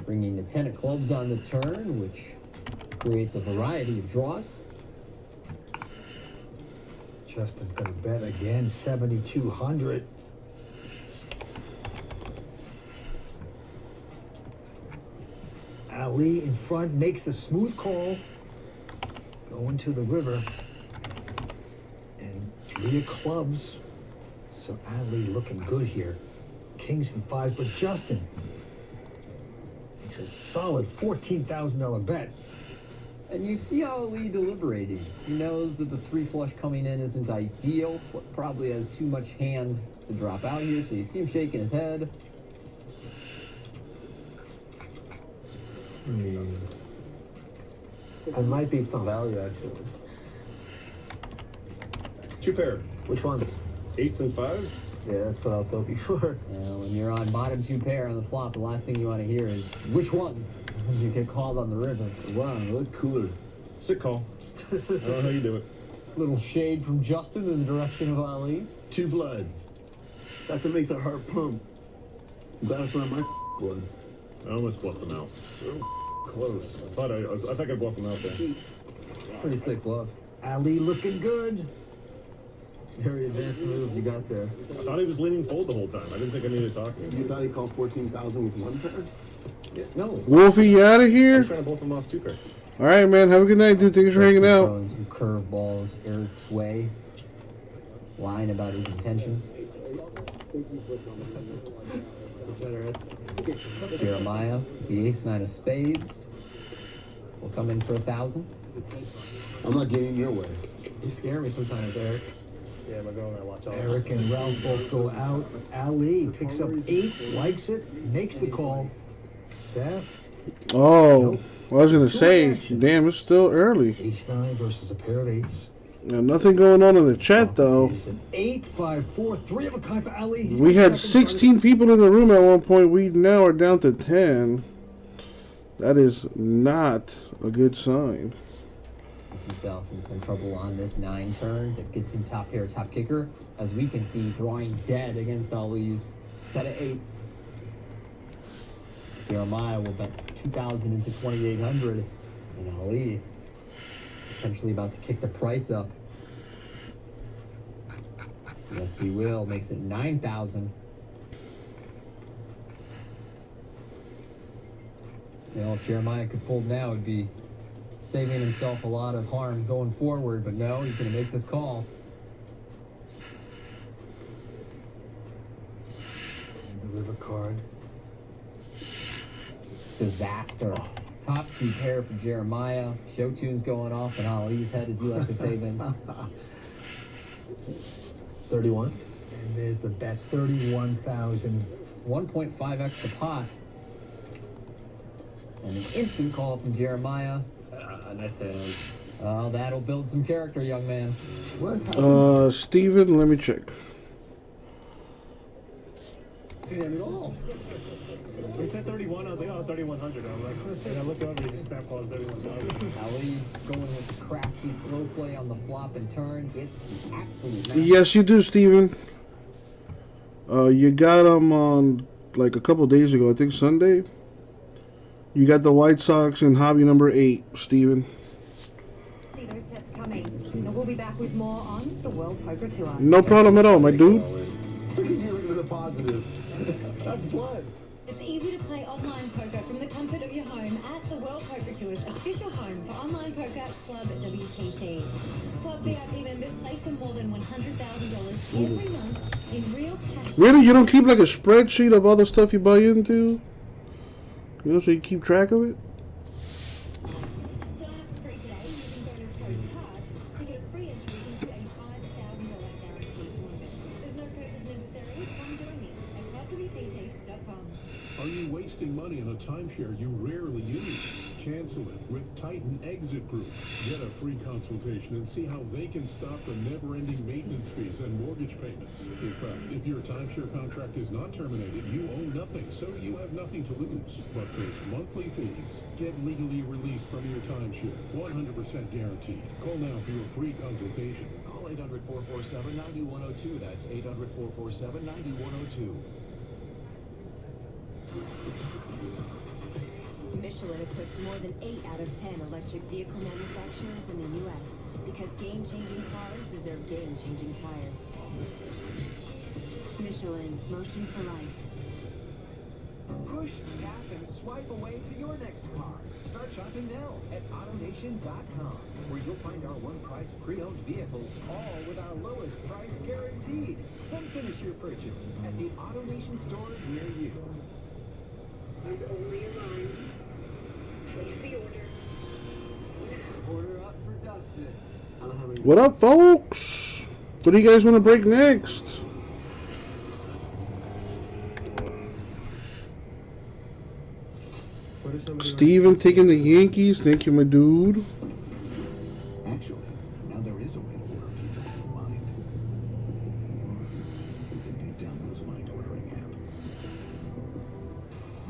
Bringing the 10 of clubs on the turn, which creates a variety of draws. Justin's gonna bet again, 7,200. Ali in front makes the smooth call. Going to the river. And 3 of clubs. So Ali looking good here. Kings and 5, but Justin makes a solid $14,000 bet. And you see how Ali deliberating. He knows that the 3 flush coming in isn't ideal, but probably has too much hand to drop out here, so you see him shaking his head. I might beat some value actually. 2 pair. Which one? 8s and 5s? Yeah, that's what I was hoping for. When you're on bottom 2 pair on the flop, the last thing you want to hear is which ones. You get called on the river. Wow, look cool. Sick call. I don't know how you do it. Little shade from Justin in the direction of Ali. 2 blood. That's what makes our heart pump. I'm glad it's not my blood. I almost bluffed them out. So close. I think I bluffed them out there. Pretty sick bluff. Ali looking good. Very advanced move you got there. I thought he was leaning fold the whole time. I didn't think I needed to talk to him. You thought he called 14,000 with 1 pair? Yeah, no. Wolfie, you out of I here? was trying to bluff him off 2 pair. All right, man. Have a good night, dude. Thanks for hanging out. Throwing some curveballs Eric's way. Lying about his intentions. Jeremiah, the ace-9 of spades, will come in for 1,000. I'm not getting your way. You scare me sometimes, Eric. Yeah, my girl and I watch all Eric and Ralph both go out. Ali picks up 8, likes it, makes the call. Seth. Oh, I was going to say, damn, it's still early. Ace-9 versus a pair of 8s. Now, nothing going on in the chat, though. 8, 5, 4, 3 of a kind for Ali. We had 16 people in the room at one point. We now are down to 10. That is not a good sign. Himself in some trouble on this 9 turn that gets him top pair, top kicker. As we can see, drawing dead against Ali's set of 8s. Jeremiah will bet 2,000 into 2,800, and Ali potentially about to kick the price up. Yes, he will. Makes it 9,000. You know, if Jeremiah could fold now, it'd be saving himself a lot of harm going forward, but no, he's going to make this call. The river card. Disaster. Top 2 pair for Jeremiah. Show tunes going off in Ali's head, as you like to say, Vince. 31. And there's the bet, 31,000. 1.5x the pot. And an instant call from Jeremiah. Nice hands. Oh, that'll build some character, young man. What? Steven, let me check. Damn it all. He said 31. I was like, oh, 3,100. I was like, and I looked over. He just snapped calls 31,000. Ali going with the crafty slow play on the flop and turn. It's the absolute match. Yes, you do, Steven. You got him on like a couple days ago. I think Sunday. You got the White Sox in hobby number 8, Steven. See those sets coming. And we'll be back with more on the World Poker Tour. No problem at all, my dude. Look at you looking at the positive. That's blood. It's easy to play online poker from the comfort of your home at the World Poker Tour's official home for online poker, Club WPT. Club VIP members play for more than $100,000 every month in real cash. Really? You don't keep like a spreadsheet of all the stuff you buy into? You know, so you keep track of it? Sign up for free today using bonus code CARDS to get a free entry into a $5,000 guaranteed tournament. There's no purchase necessary. Come join me at clubwpt.com. Are you wasting money on a timeshare you rarely use? Cancel it with Titan Exit Group. Get a free consultation and see how they can stop the never-ending maintenance fees and mortgage payments. In fact, if your timeshare contract is not terminated, you owe nothing, so you have nothing to lose. But there's monthly fees. Get legally released from your timeshare. 100% guaranteed. Call now for your free consultation. Call 800-447-9102. That's 800-447-9102. Michelin equips more than 8 out of 10 electric vehicle manufacturers in the U.S. because game-changing cars deserve game-changing tires. Michelin, motion for life. Push, tap, and swipe away to your next car. Start shopping now at AutoNation.com, where you'll find our one-price pre-owned vehicles, all with our lowest price guaranteed. Then finish your purchase at the AutoNation store near you. There's only a line. Place the order. Order up for Dustin. What up, folks? What do you guys want to break next? Steven taking the Yankees. Thank you, my dude. Actually, now there is a way to order pizza with your mind. With the new Domino's mind ordering app.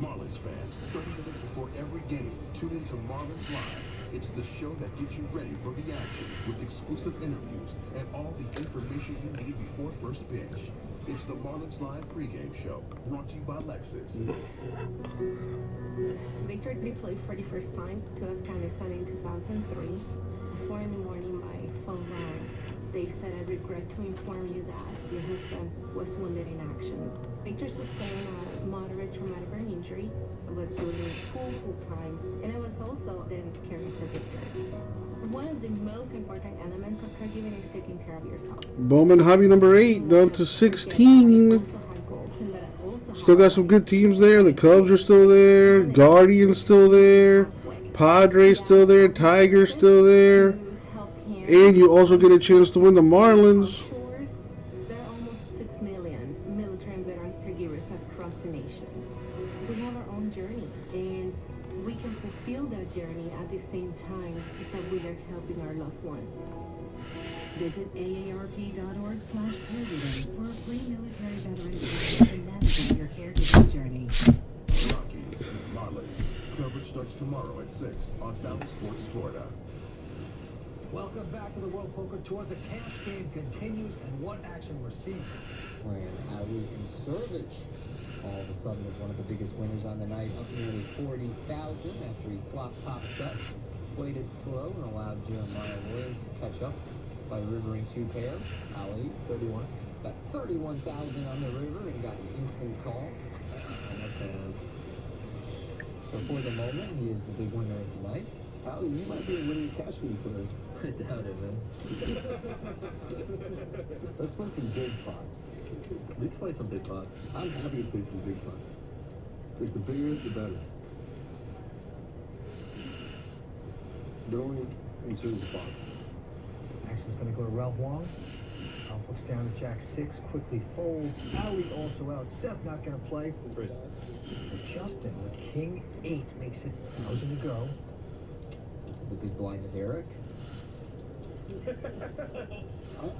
Marlins fans, 30 minutes before every game, tune into Marlins Live. It's the show that gets you ready for the action with exclusive interviews and all the information you need before first pitch. It's the Marlins Live pregame show, brought to you by Lexus. Victor deployed for the first time to Afghanistan in 2003. 4 in the morning, my phone rang. They said, I regret to inform you that your husband was wounded in action. Victor sustained a moderate traumatic burn injury. I was doing school full time, and I was also then caring for Victor. One of the most important elements of caregiving is taking care of yourself. Bowman hobby number 8 down to 16. Still got some good teams there. The Cubs are still there. Guardians still there. Padres still there. Tigers still there. And you also get a chance to win the Marlins. There are almost 6 million military and veteran caregivers across the nation. We have our own journey, and we can fulfill that journey at the same time because we are helping our loved one. Visit aarp.org/caregiving for a free military veteran and navigate your caregiving journey. Rockies, Marlins. Coverage starts tomorrow at 6 on Valley Sports Florida. Welcome back to the World Poker Tour. The cash game continues, and what action we're seeing. When Ali in Servich all of a sudden was one of the biggest winners on the night, up nearly 40,000 after he flopped top set. Played it slow and allowed Jeremiah Williams to catch up by rivering 2 pair. Ali, 31. Got 31,000 on the river and got an instant call. So for the moment, he is the big winner of the night. Ali, you might be a winning cash game player. I doubt it, man. Let's play some big pots. We can play some big pots. I'm happy to play some big pots. Like the bigger, the better. But only in certain spots. Action's going to go to Ralph Wong. Alf looks down at Jack 6, quickly folds. Ali also out. Seth not going to play. But Justin with King 8 makes it 1,000 to go. This is the big blind is Eric.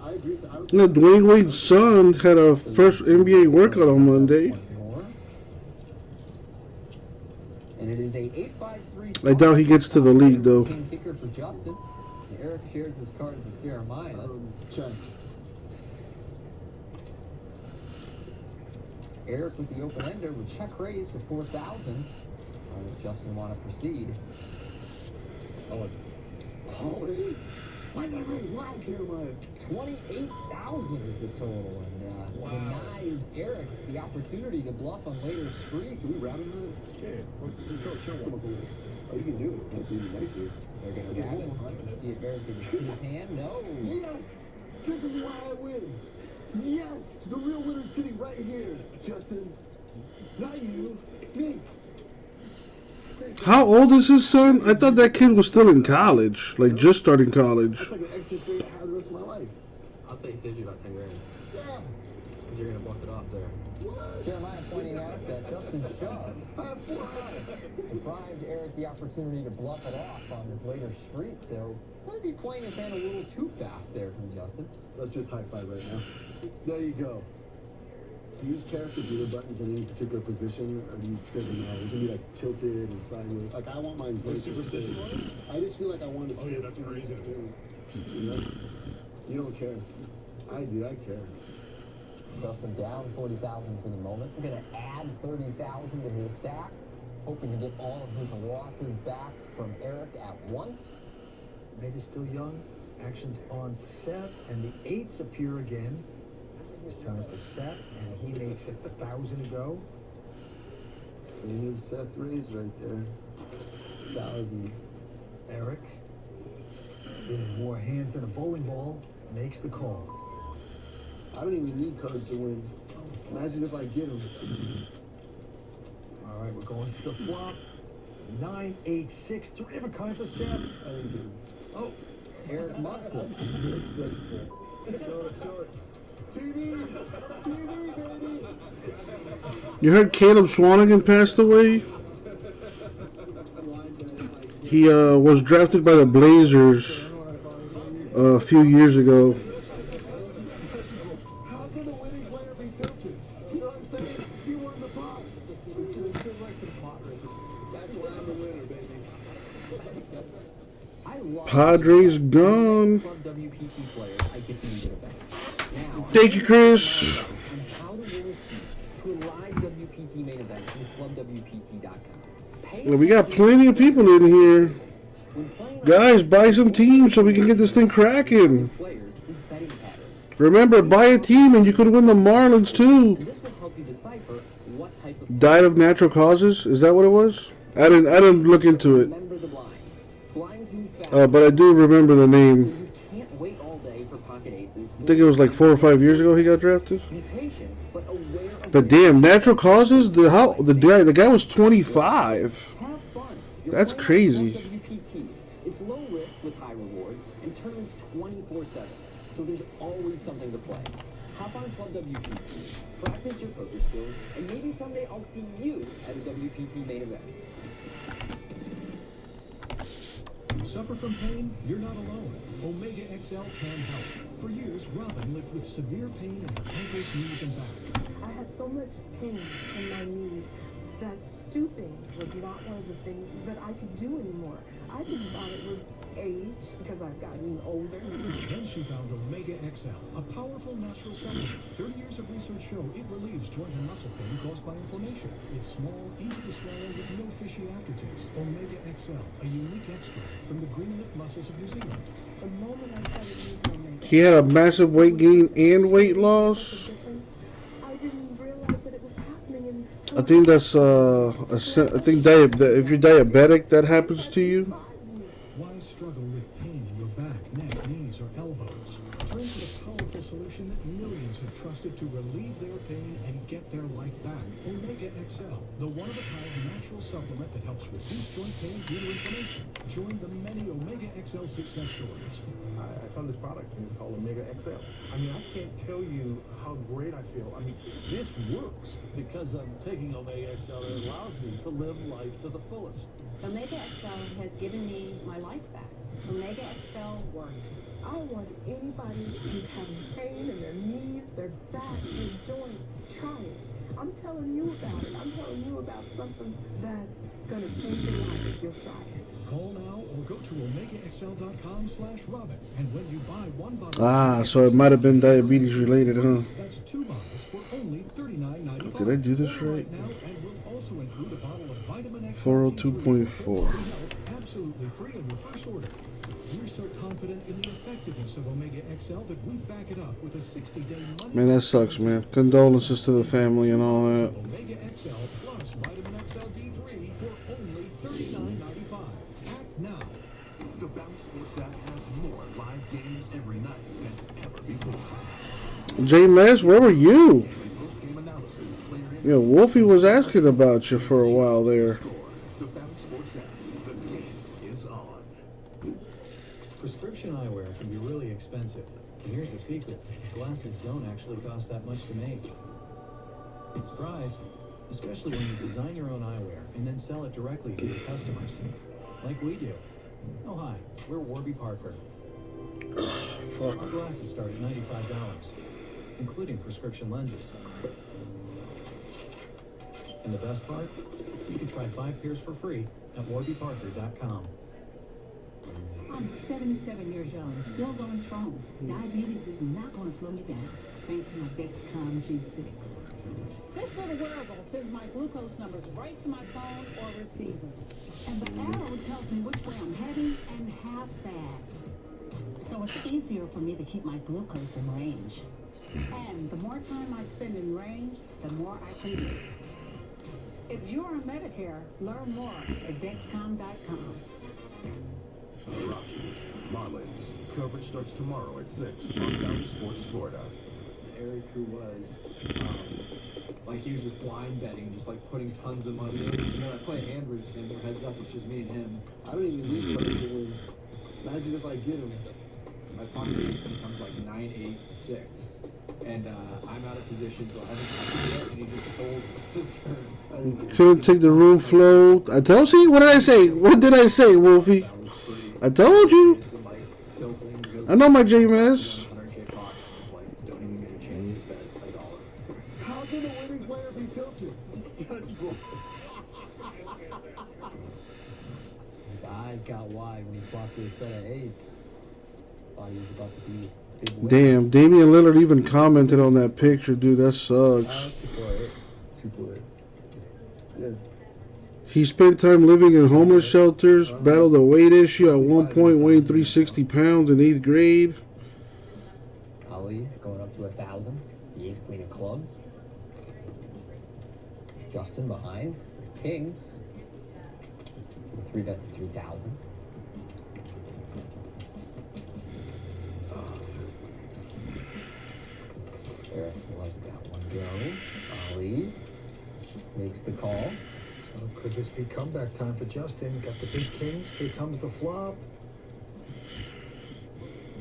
I agree. Yeah, Dwayne Wade's son had a first NBA workout on Monday. And it is a 8-5-3. I doubt he gets to the league though. King kicker for Justin. Eric shares his cards with Jeremiah. Check. Eric with the open ender would check raise to 4,000. Does Justin want to proceed? Already? I never lied, Jeremiah. 28,000 is the total, and denies Eric the opportunity to bluff on later streets. Can we round him? Yeah. Show him. Oh, you can do it. That's even nicer. They're going to grab him. Let's see if Eric can hit his hand. No. Yes! This is why I win. Yes! The real winner's sitting right here, Justin. Not you. Me. How old is his son? I thought that kid was still in college, like just starting college. That's like an extra straight out of the rest of my life. I'll say he saved you about 10 grand. Yeah. Because you're going to bluff it off there. Jeremiah pointing out that Justin's shove deprived Eric the opportunity to bluff it off on his later street, so might be playing his hand a little too fast there from Justin. Let's just high five right now. There you go. Do you care if the dealer button's in any particular position, or do you, doesn't matter? It can be like tilted and sideways. Like I want mine. Superstition on it? I just feel like I want to. Oh yeah, that's crazy. You know? You don't care. I do. I care. Justin down 40,000 for the moment. We're going to add 30,000 to his stack, hoping to get all of his losses back from Eric at once. Nate is still young. Action's on Seth, and the 8s appear again. It's time for Seth, and he makes it 1,000 to go. Same Seth raise right there. 1,000. Eric, in more hands than a bowling ball, makes the call. I don't even need cards to win. Imagine if I get them. All right, we're going to the flop. 9, 8, 6. Terrific kind for Seth. I didn't get them. Oh, Eric mucks it. It's sick. Show it. TV, baby. You heard Caleb Swanigan passed away? He was drafted by the Blazers a few years ago. How can a winning player be tilted? You know what I'm saying? You won the pot. That's why I'm the winner, baby. Padres gone. Club WPT players, I get to use it events. Now, Thank you, Chris. how to win a seat to a live WPT main event with clubwpt.com. Well, we got plenty of people in here. Guys, buy some teams so we can get this thing cracking. Remember, buy a team and you could win the Marlins too. This will help you decipher what type of Died of natural causes? Is that what it was? I didn't look into it. remember the blinds. Blinds move fast. But I do remember the name. You can't wait all day for pocket aces. I think it was like 4 or 5 years ago he got drafted. Be patient, but aware of But damn, natural causes? The guy was 25. have fun. You're That's playing crazy. WPT. It's low risk with high rewards and tournaments 24/7. So there's always something to play. Hop on Club WPT, practice your poker skills, and maybe someday I'll see you at a WPT main event. Suffer from pain? You're not alone. Omega XL can help. For years, Robin lived with severe pain in her ankles, knees, and back. I had so much pain in my knees that stooping was not one of the things that I could do anymore. I just thought it was age because I've gotten older. Then she found Omega XL, a powerful natural supplement. 30 years of research show it relieves joint and muscle pain caused by inflammation. It's small, easy to swallow with no fishy aftertaste. Omega XL, a unique extract from the green-lip mussels of New Zealand. The moment I started using Omega, He had a massive weight gain and weight loss. I didn't realize that it was happening I think that's I think if you're diabetic, that happens to you. Why struggle with pain pain in your back, neck, knees, or elbows? Turn to the powerful solution that millions have trusted to relieve their pain and get their life back. Omega XL, the one-of-a-kind natural supplement that helps reduce joint pain due to inflammation. Join the many Omega XL success stories. I found this product and it's called Omega XL. I mean, I can't tell you how great I feel. I mean, this works. Because I'm taking Omega XL, it allows me to live life to the fullest. Omega XL has given me my life back. Omega XL works. I want anybody who's having pain in their knees, their back, their joints, try it. I'm telling you about it. I'm telling you about something that's going to change your life if you'll try it. Call now or go to OmegaXL.com/Robin. And when you buy one bottle, so it might have been diabetes related, huh? that's 2 bottles for only $39.95. Did I do this right? Now, and we'll also include a bottle of vitamin X. 402.4. Absolutely free on your first order. We're so confident in the effectiveness of Omega XL that we back it up with a 60-day money. Man, that sucks, man. Condolences to the family and all that. Omega XL plus vitamin XL D3 for only $39.95. Act now. The Bally Sports app has more live games every night than ever before. J Mass, where were you? Post-game analysis, player Yeah, Wolfie was asking about you for a while there. The Bally Sports app. The game is on. Prescription eyewear can be really expensive. And here's the secret. Glasses don't actually cost that much to make. Surprise! Especially when you design your own eyewear and then sell it directly to your customers. Like we do. Oh, hi. We're Warby Parker. Fuck. Our glasses start at $95, including prescription lenses. And the best part? You can try 5 pairs for free at warbyparker.com. I'm 77 years young, still going strong. Diabetes is not going to slow me down, thanks to my Dexcom G6. This little wearable sends my glucose numbers right to my phone or receiver. And the arrow tells me which way I'm heading and how fast. So it's easier for me to keep my glucose in range. And the more time I spend in range, the more I can do. If you're on Medicare, learn more at Dexcom.com. Rockies, Marlins. Coverage starts tomorrow at 6 on Bally Sports Florida. Eric, who was, like, he was just blind betting, just like putting tons of money in. And then I play a hand versus him, or heads up, it's just me and him. I don't even need players to win. Imagine if I get him. My pocket becomes like 9-8-6. And I'm out of position, so I haven't touched it yet, and he just folds the turn. Couldn't take the room flow. I told you. What did I say? What did I say, Wolfie? I told you. I know my J Mass. How can a winning player be tilted? His eyes got wide when he flopped to a set of 8s. Thought he was about to be a big win. Damn, Damian Lillard even commented on that picture, dude. That sucks. He spent time living in homeless shelters, battled a weight issue at one point, weighing 360 pounds in 8th grade. Ali going up to 1,000. The ace queen of clubs. Justin behind. Kings. 3-bet to 3,000. Eric will let that one go. Ali makes the call. Oh, could this be comeback time for Justin? Got the big kings. Here comes the flop.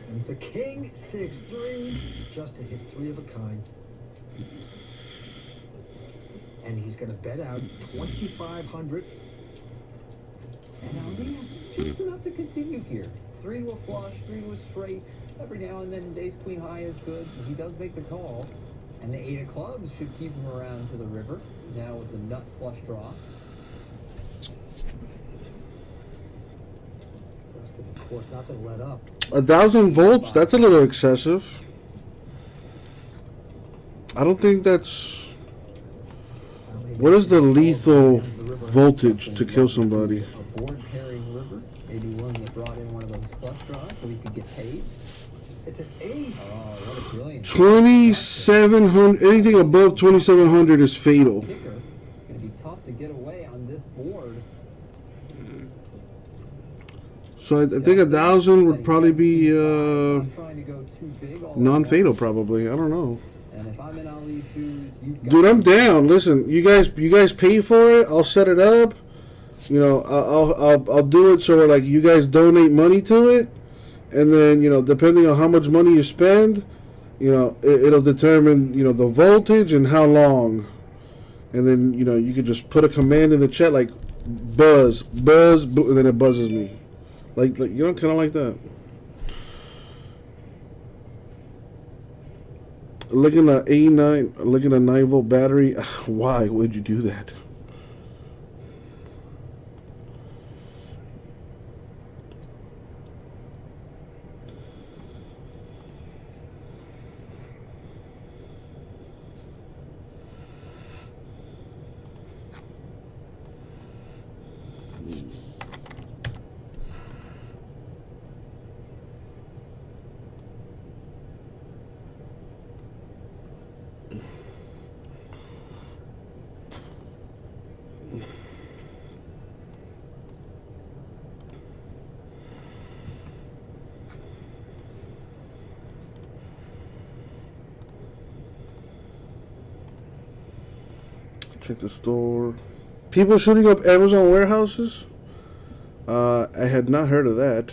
And it's a king, 6-3. Justin hits 3 of a kind. And he's going to bet out 2,500. And Ali has just enough to continue here. 3 to a flush, 3 to a straight. Every now and then his ace queen high is good, so he does make the call. And the 8 of clubs should keep him around to the river. Now with the nut flush draw. Justin, of course, not going to let up. 1,000 volts? That's a little excessive. I don't think that's... What is the lethal voltage to kill somebody? A board pairing river. Maybe one that brought in one of those flush draws so he could get paid. It's an ace. Oh, what a brilliant. 2,700. Anything above 2,700 is fatal. It's going to be tough to get away on this board. So I think 1,000 would probably be non-fatal. Probably, I don't know. And if I'm in Ali's shoes, Dude, I'm down. Listen, you guys pay for it. I'll set it up. You know, I'll do it so like you guys donate money to it, and then depending on how much money you spend, it'll determine the voltage and how long, and then you could just put a command in the chat like buzz, and then it buzzes me, like kind of like that. Looking at A9, looking at 9-volt battery. Why would you do that? Check the store. People shooting up Amazon warehouses? I had not heard of that.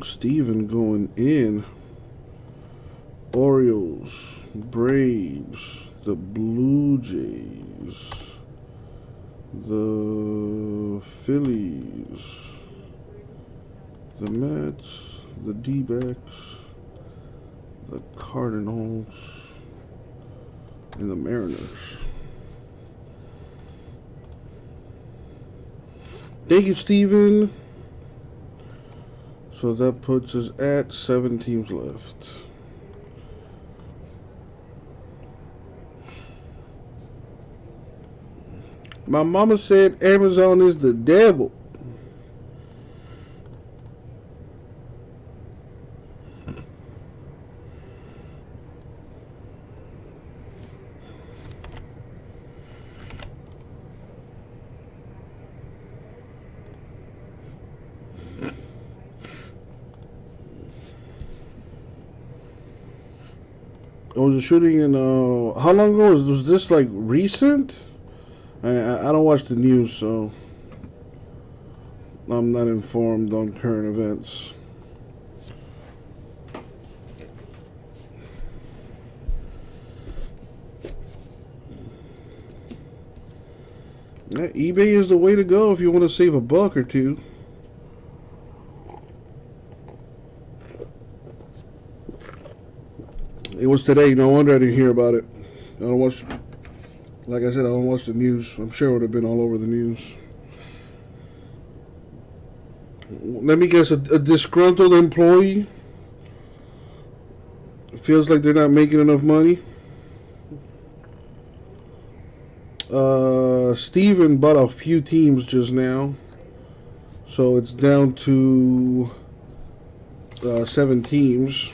Steven going in. Orioles, Braves, the Blue Jays, the Phillies, the Mets, the D-backs, the Cardinals, and the Mariners. Thank you, Steven. So that puts us at 7 teams left. My mama said Amazon is the devil. It was a shooting in, how long ago was this, like, recent? I don't watch the news, so I'm not informed on current events. Yeah, eBay is the way to go if you want to save a buck or two. It was today. No wonder I didn't hear about it. I don't watch. Like I said, I don't watch the news. I'm sure it would have been all over the news. Let me guess, a disgruntled employee feels like they're not making enough money. Steven bought a few teams just now. So it's down to 7 teams.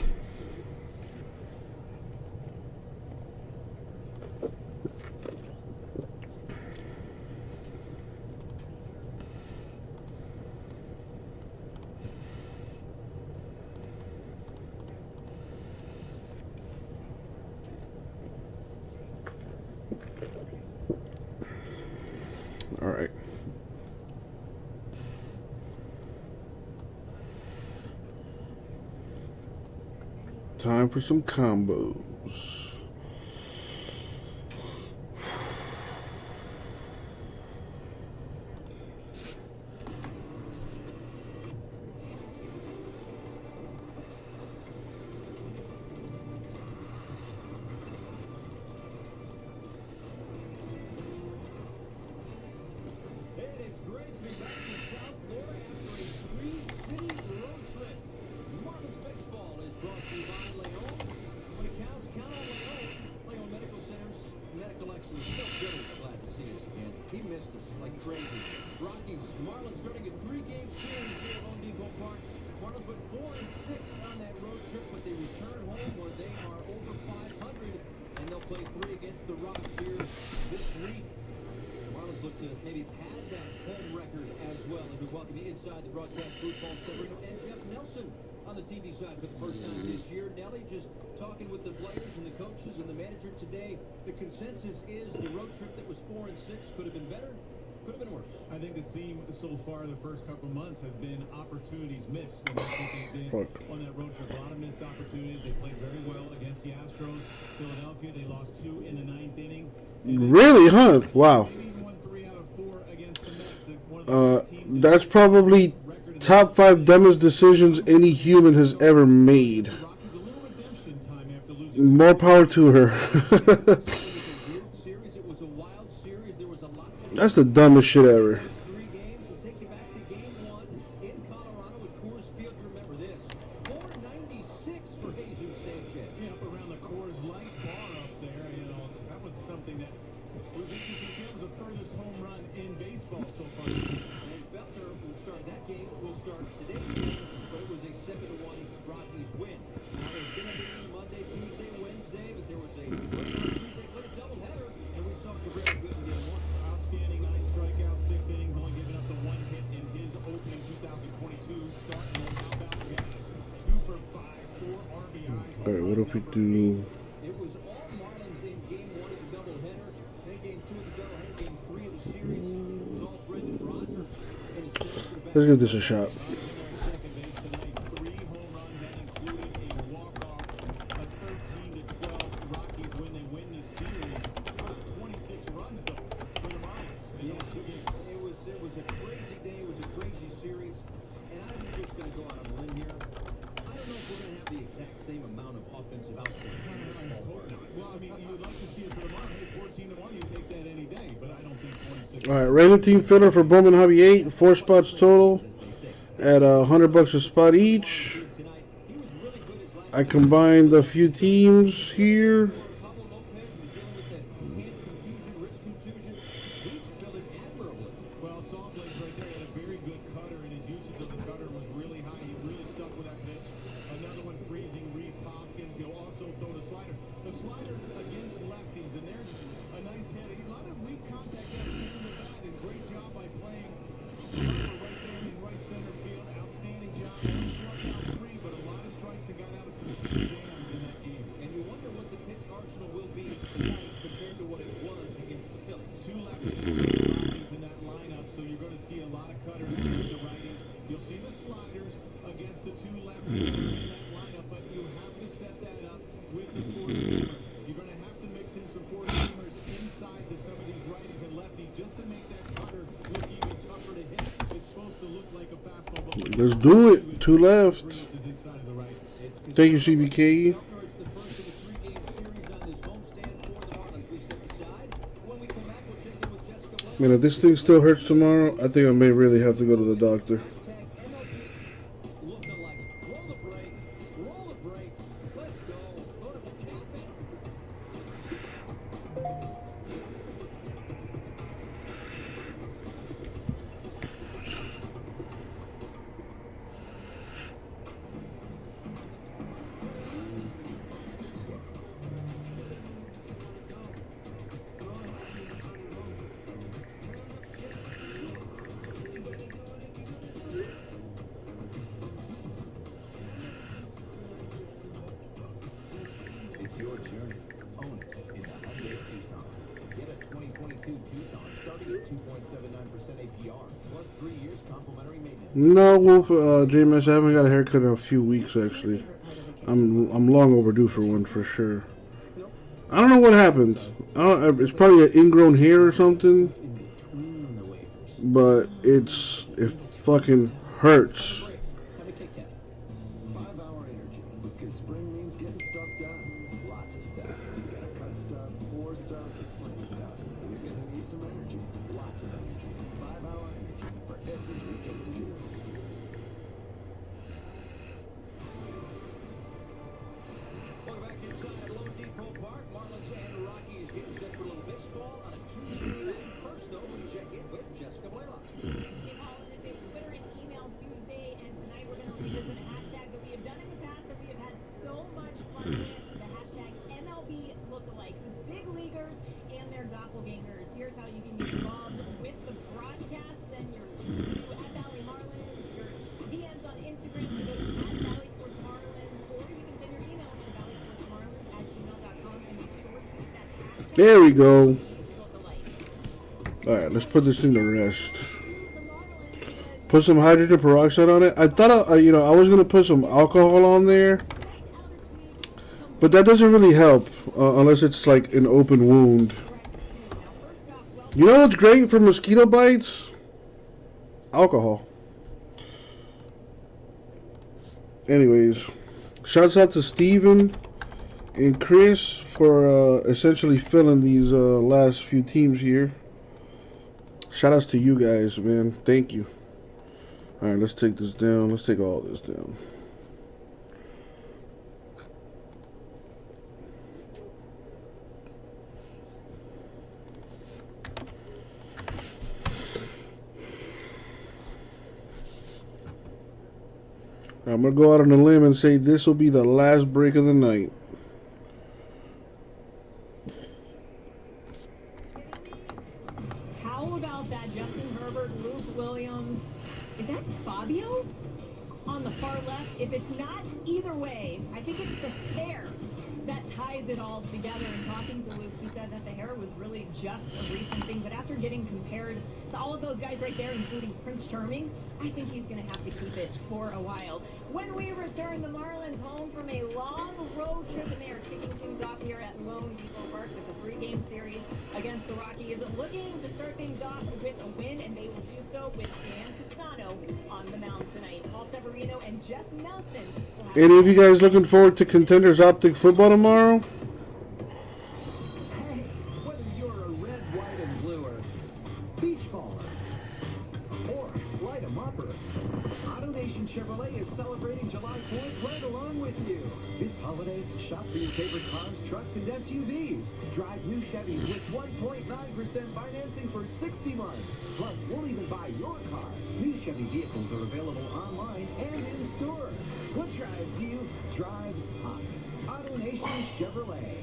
All right. Time for some combos. look to maybe pad that home record as well. As we welcome you inside the broadcast booth, Paul Severino and Jeff Nelson on the TV side for the first time this year. Nelly just talking with the players and the coaches and the manager today. The consensus is the road trip that was 4-6 could have been better, could have been worse. I think the theme so far the first couple months have been opportunities missed. And that's what they've been on that road trip. A lot of missed opportunities. They played very well against the Astros. Philadelphia, they lost 2 in the 9th inning. Really, huh? Wow. That's probably top 5 dumbest decisions any human has ever made. More power to her. That's the dumbest shit ever. Alright, what if we do... Let's give this a shot. Alright, random team filler for Bowman Hobby 8, 4 spots total at $100 a spot each. I combined a few teams here. Let's do it. 2 left. Thank you, CBK. Man, if this thing still hurts tomorrow, I think I may really have to go to the doctor. It's your journey. Own it in the Hyundai Tucson. Get a 2022 Tucson starting at 2.79% APR plus 3 years complimentary maintenance. No, Wolf, JMS, I haven't got a haircut in a few weeks actually. I'm long overdue for one for sure. I don't know what happened. It's probably an ingrown hair or something. But it fucking hurts. There we go. All right, let's put this thing to rest. Put some hydrogen peroxide on it. I thought, I was gonna put some alcohol on there, but that doesn't really help unless it's like an open wound. You know what's great for mosquito bites? Alcohol. Anyways, shouts out to Steven and Chris for essentially filling these last few teams here. Shout outs to you guys, man. Thank you. Alright, let's take this down. Let's take all this down. I'm going to go out on a limb and say this will be the last break of the night. How about that Justin Herbert, Luke Williams? Is that Fabio on the far left? If it's not, either way, I think it's the hair that ties it all together. And talking to Luke, he said that the hair was really just a recent thing, but after getting compared to all of those guys right there, including Prince Charming, I think he's going to have to keep it for a while. When we return, the Marlins home from a long road trip, and they are kicking things off here at Lone Depot Park with a 3-game series against the Rockies, looking to start things off with a win, and they will do so with Dan Castano on the mound tonight. Paul Severino and Jeff Nelson. Any of you guys looking forward to Contenders Optic football tomorrow? Hey, whether you're a red, white, and bluer, beach baller, or light 'em upper, AutoNation Chevrolet is celebrating July 4th right along with you. This holiday, shop for your favorite cars, trucks, and SUVs. Drive new Chevys with 1.9% financing for 60 months. Plus, we'll even buy your car. New Chevy vehicles are available online and in store. What drives you drives us. AutoNation Chevrolet.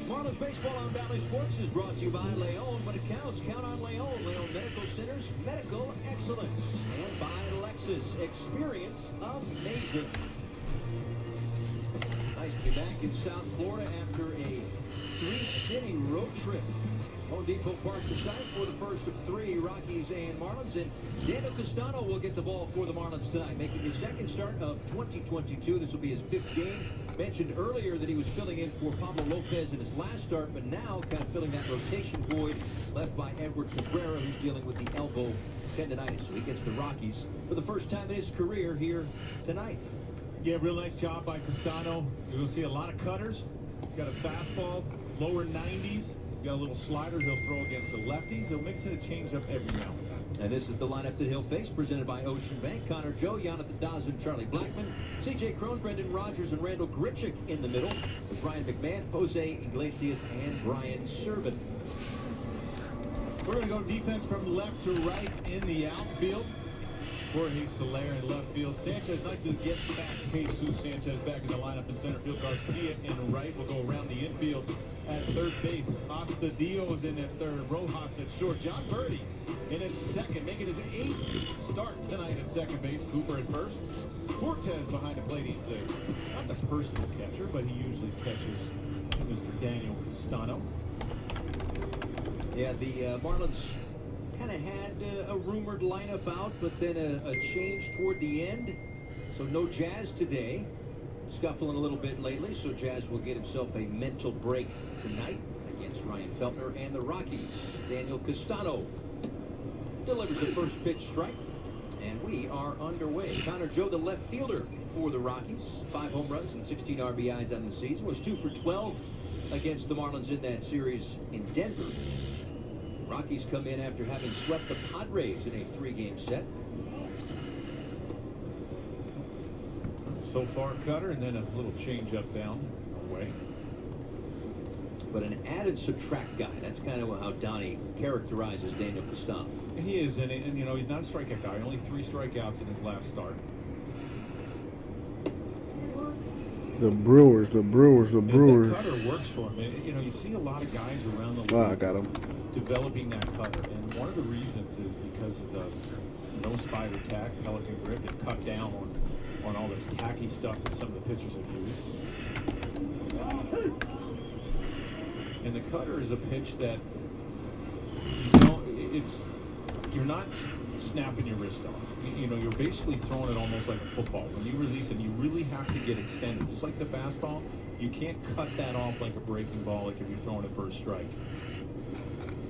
Marlins Baseball on Valley Sports is brought to you by Leon. When it counts, count on Leon. Leon Medical Centers, medical excellence. And by Lexus, experience amazing. Nice to be back in South Florida after a 3-city road trip. Home Depot Park, the site for the first of 3, Rockies and Marlins. And Daniel Castano will get the ball for the Marlins tonight, making his second start of 2022. This will be his 5th game. Mentioned earlier that he was filling in for Pablo Lopez in his last start, but now kind of filling that rotation void left by Edward Cabrera, who's dealing with the elbow tendonitis. So he gets the Rockies for the first time in his career here tonight. Yeah, real nice job by Castano. You're going to see a lot of cutters. He's got a fastball, lower 90s. He's got a little slider he'll throw against the lefties. He'll mix in a changeup every now and then. And this is the lineup that he'll face, presented by Ocean Bank. Connor Joe, Jonathan Dawson, Charlie Blackmon, C.J. Cron, Brendan Rodgers, and Randall Grichuk in the middle, with Brian McMahon, Jose Iglesias, and Brian Servin. We're going to go defense from left to right in the outfield. Jorge Soler in left field. Sanchez nice to get back. Jesus Sanchez back in the lineup in center field. Garcia in right. We'll go around the infield at third base. Astudillo is in at third. Rojas at short. John Birdie in at second, making his 8th start tonight at second base. Cooper at first. Cortez behind the plate. He's not the personal catcher, but he usually catches Mr. Daniel Castano. Yeah, the Marlins kind of had a rumored lineup out, but then a change toward the end. So no Jazz today. Scuffling a little bit lately, so Jazz will get himself a mental break tonight against Ryan Feltner and the Rockies. Daniel Castano delivers a first pitch strike, and we are underway. Connor Joe, the left fielder for the Rockies. 5 home runs and 16 RBIs on the season. Was 2 for 12 against the Marlins in that series in Denver. Rockies come in after having swept the Padres in a 3-game set. So far, cutter, and then a little change up down away. But an added subtract guy. That's kind of how Donnie characterizes Daniel Castano. He is, and you know, he's not a strikeout guy. Only 3 strikeouts in his last start. The Brewers. If that cutter works for him, you know, you see a lot of guys around the league. I got him. Developing that cutter, and one of the reasons is because of the no spider tack, Pelican grip, and cut down on all this tacky stuff that some of the pitchers have used. And the cutter is a pitch that you're not snapping your wrist off. You're basically throwing it almost like a football. When you release it, you really have to get extended. Just like the fastball, you can't cut that off like a breaking ball, like if you're throwing it for a strike.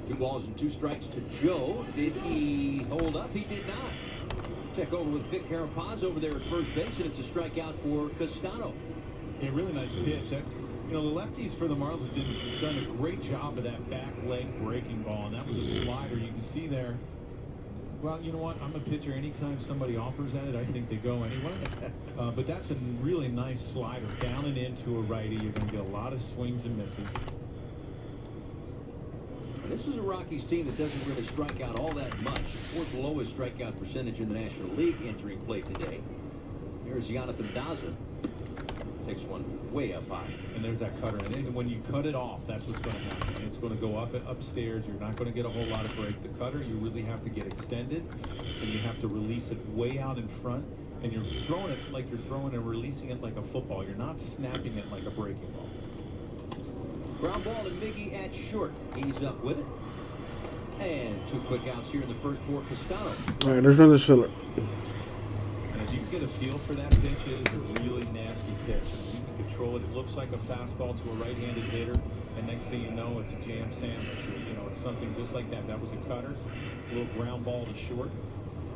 2 balls and 2 strikes to Joe. Did he hold up? He did not. Check over with Vic Carapaz over there at first base, and it's a strikeout for Castano. Yeah, really nice pitch. The lefties for the Marlins have done a great job of that back leg breaking ball, and that was a slider. You can see there. Well, you know what? I'm a pitcher. Anytime somebody offers at it, I think they go anyway. But that's a really nice slider down and into a righty. You're going to get a lot of swings and misses. This is a Rockies team that doesn't really strike out all that much. 4th lowest strikeout percentage in the National League entering play today. Here's Jonathan Daza. Takes one way up high. And there's that cutter. And when you cut it off, that's what's going to happen. It's going to go upstairs. You're not going to get a whole lot of break. The cutter, you really have to get extended, and you have to release it way out in front. And you're throwing it like you're throwing and releasing it like a football. You're not snapping it like a breaking ball. Ground ball to Miggy at short. He's up with it. And 2 quick outs here in the first for Castano. All right, let's run this filler. And as you can get a feel for that pitch, it is a really nasty pitch. You can control it. It looks like a fastball to a right-handed hitter, and next thing you know, it's a jam sandwich. It's something just like that. That was a cutter, a little ground ball to short.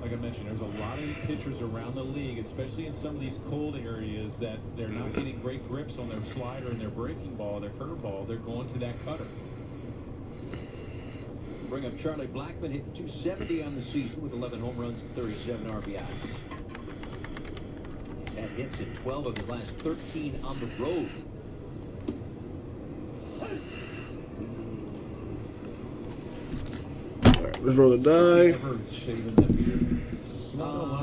Like I mentioned, there's a lot of pitchers around the league, especially in some of these cold areas, that they're not getting great grips on their slider and their breaking ball, their curveball. They're going to that cutter. Bring up Charlie Blackmon, hitting .270 on the season with 11 home runs and 37 RBI. He's had hits in 12 of the last 13 on the road. All right, let's roll the die.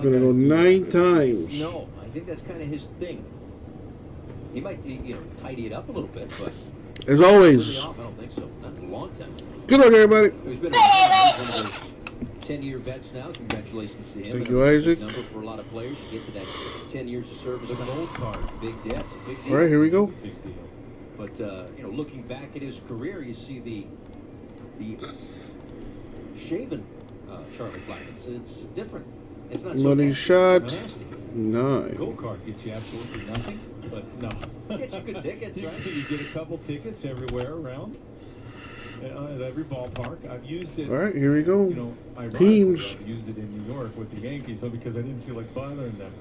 Gonna go 9 times. No, I think that's kind of his thing. He might, tidy it up a little bit, but as always, I don't think so. Not in a long time. Good luck, everybody. He's been around. He's one of those 10-year vets now. Congratulations to him. Thank you, Isaac. Number for a lot of players to get to that 10 years of service. The gold card, big debts, big deal. All right, here we go. Big deal. But looking back at his career, you see the shaven Charlie Blackmon. It's different. It's not Money so shot. 9. Gold card gets you absolutely nothing, but no. Gets you good tickets, right? You get a couple tickets everywhere around. At every ballpark. I've used it. All right, here we go. Teams. Teams. I've used it in New York with the Yankees, because I didn't feel like bothering them.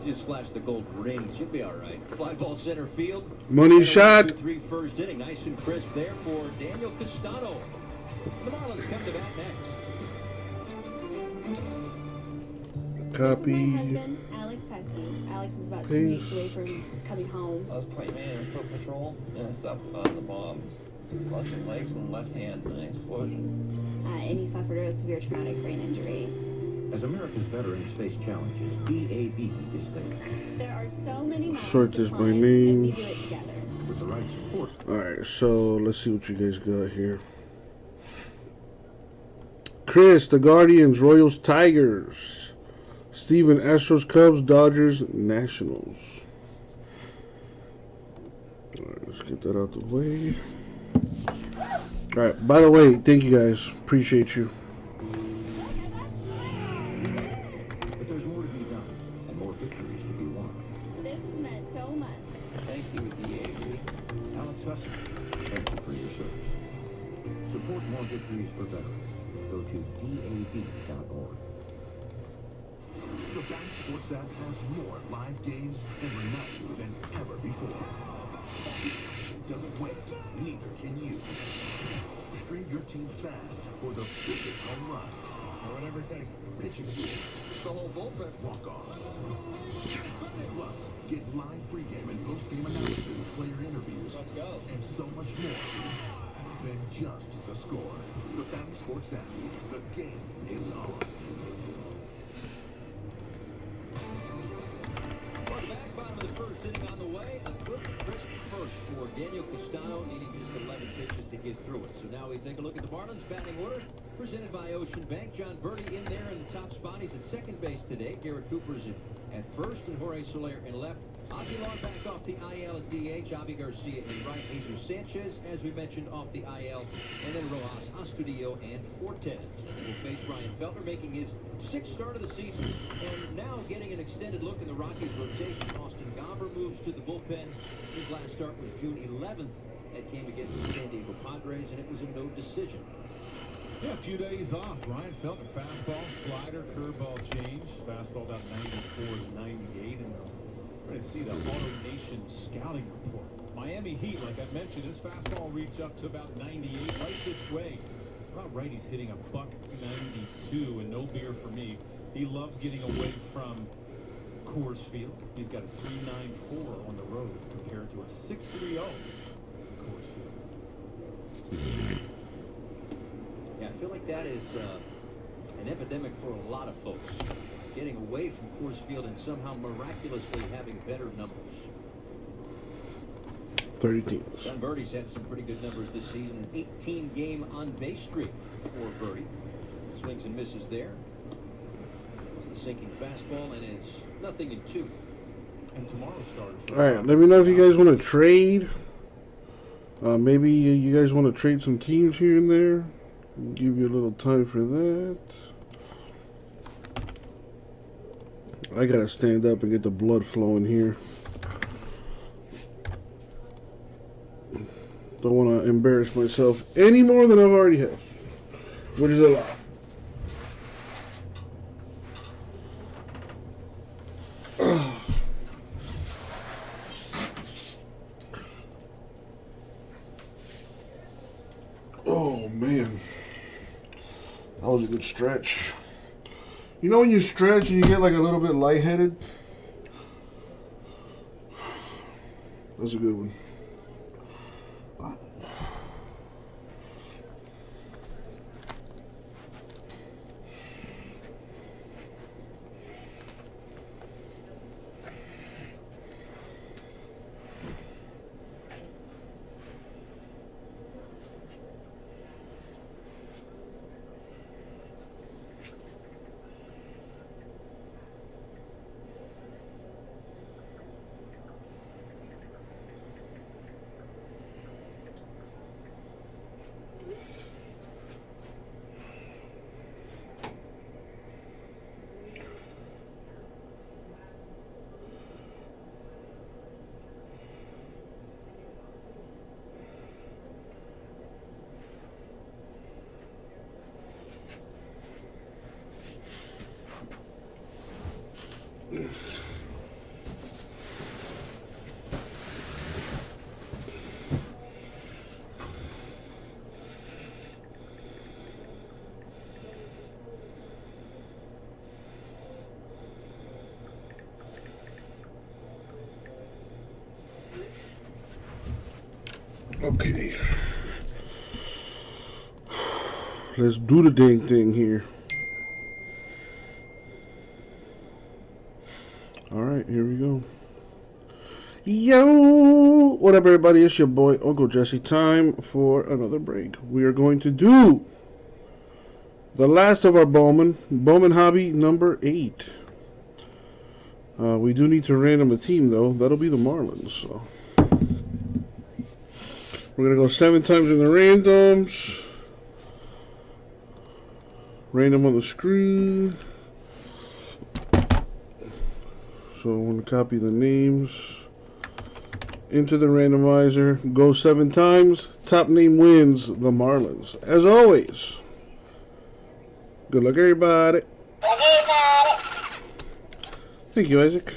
Just flash the gold rings. You'll be all right. Fly ball center field. Money shot. 2-3 first inning. Nice and crisp there for Daniel Castano. The Marlins come to bat next. Copy. This is my husband, Alex Hesse. Alex is about 2 weeks away from coming home. I was playing man in foot patrol, and I stopped on the bomb. Lost my legs and left hand in an explosion. And he suffered a severe traumatic brain injury. As America's veteran space challenges, DAV is there. There are so many miles Sort to this by climb, and name. we do it together. With the right support. All right, so let's see what you guys got here. Chris, the Guardians, Royals, Tigers. Steven, Astros, Cubs, Dodgers, Nationals. All right, let's get that out the way. All right, by the way, thank you guys. Appreciate you. But there's more to be done, and more victories to be won. This has meant so much. Thank you, DAV. Alex Hesse, thank you for your service. Support more victories for veterans. Go to DAV.org. The Bank Sports app has more live games every night than ever before. Doesn't wait, neither can you. Stream your team fast for the biggest home runs. Or whatever it takes. Pitching games, the whole bullpen walk-offs. Plus, get live pregame and post-game analysis, player interviews, Let's go. and so much more than just the score. The Bank Sports app. The game is on. Welcome back. Bottom of the first inning on the way. A good crisp first for Daniel Castano, needing just 11 pitches to get through it. So now we take a look at the Marlins batting order, presented by Ocean Bank. John Birdie in there in the top spot. He's at second base today. Garrett Cooper's at first, and Jorge Soler in left. Aguilar back off the IL at DH. Avi Garcia in right. Jesus Sanchez, as we mentioned, off the IL. And then Rojas, Astudillo, and Fortes will face Ryan Feltner, making his 6th start of the season. And now getting an extended look in the Rockies rotation. Austin Gomber moves to the bullpen. His last start was June 11th. That came against the San Diego Padres, and it was a no decision. Yeah, a few days off. Ryan Feltner, fastball, slider, curveball change. Fastball about 94 to 98. And we're going to see the Auto Nation scouting report. Miami Heat, like I mentioned, his fastball reached up to about 98 right this way. About right, he's hitting a .92 and no beer for me. He loves getting away from Coors Field. He's got a 3.94 on the road compared to a 6.30 Coors Field. Yeah, I feel like that is an epidemic for a lot of folks. Getting away from Coors Field and somehow miraculously having better numbers. 30 teams. John Birdie's had some pretty good numbers this season. An 18-game on-base streak for Birdie. Swings and misses there. It's the sinking fastball, and it's 0-2. And tomorrow starts. All right, let me know if you guys want to trade. Maybe you guys want to trade some teams here and there. I'll give you a little time for that. I gotta stand up and get the blood flowing here. Don't want to embarrass myself any more than I've already have, which is a lot. Oh man, that was a good stretch. You know when you stretch and you get like a little bit lightheaded? That's a good one. Okay. Let's do the dang thing here. Alright, here we go. Yo! What up, everybody? It's your boy, Uncle Jesse. Time for another break. We are going to do the last of our Bowman Hobby number 8. We do need to random a team, though. That'll be the Marlins, so. We're going to go 7 times in the randoms. Random on the screen. So I'm going to copy the names into the randomizer. Go 7 times. Top name wins the Marlins. As always. Good luck, everybody. Thank you, Isaac.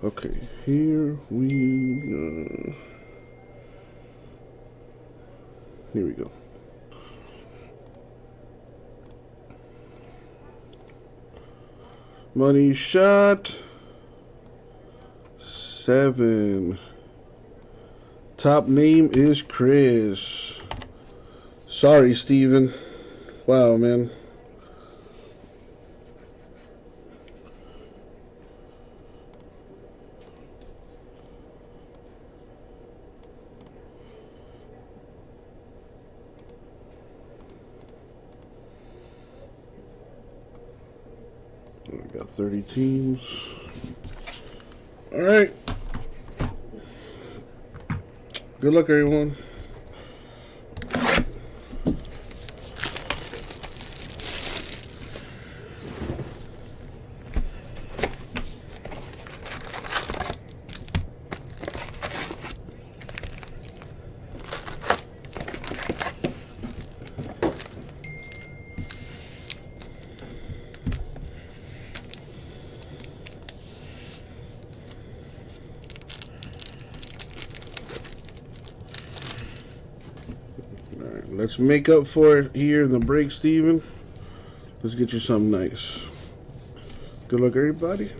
Okay, here we Here we go. Money shot. 7. Top name is Chris. Sorry, Steven. Wow, man. Got 30 teams. All right. Good luck, everyone. Let's make up for it here in the break, Steven. Let's get you something nice. Good luck, everybody.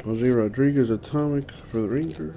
Jose Rodriguez atomic for the Rangers.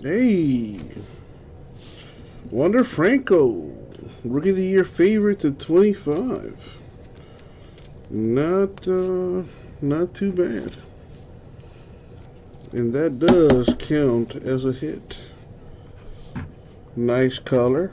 Hey, Wander Franco, Rookie of the Year favorite to 25. Not too bad. And that does count as a hit. Nice color.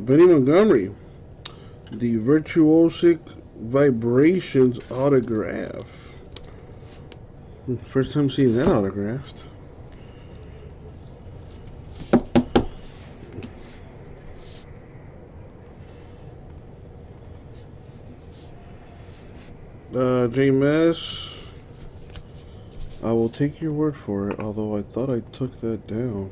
Benny Montgomery, the Virtuosic Vibrations autograph. First time seeing that autographed. James, I will take your word for it, although I thought I took that down.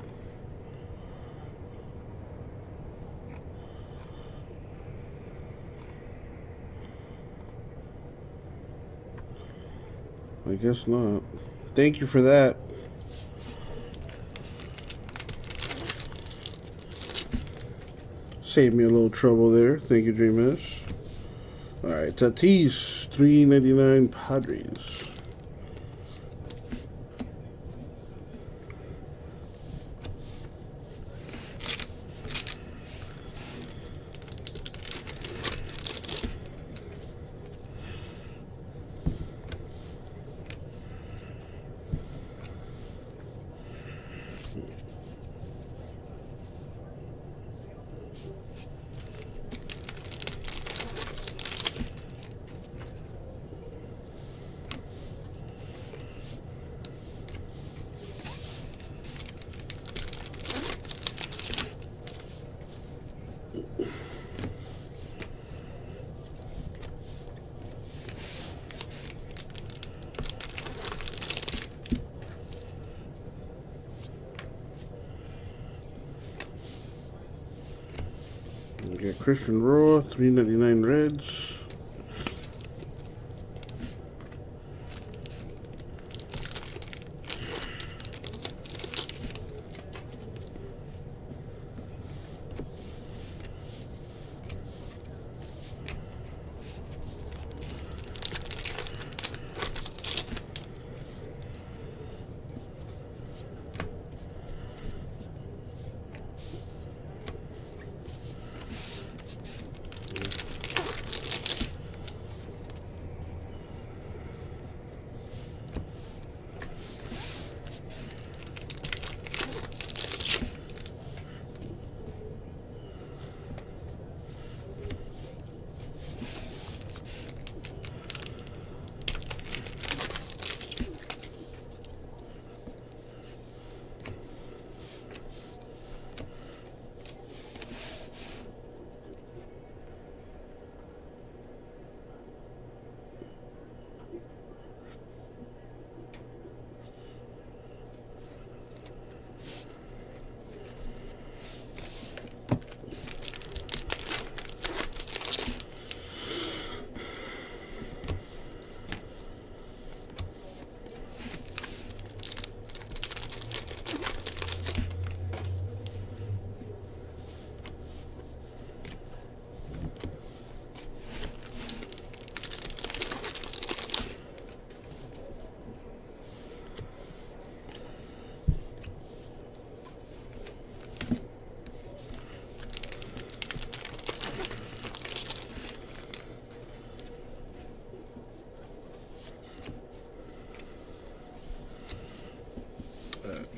I guess not. Thank you for that. Saved me a little trouble there. Thank you, James. Alright, Tatis, $3.99 Padres. We got Christian Roa, $3.99 Reds.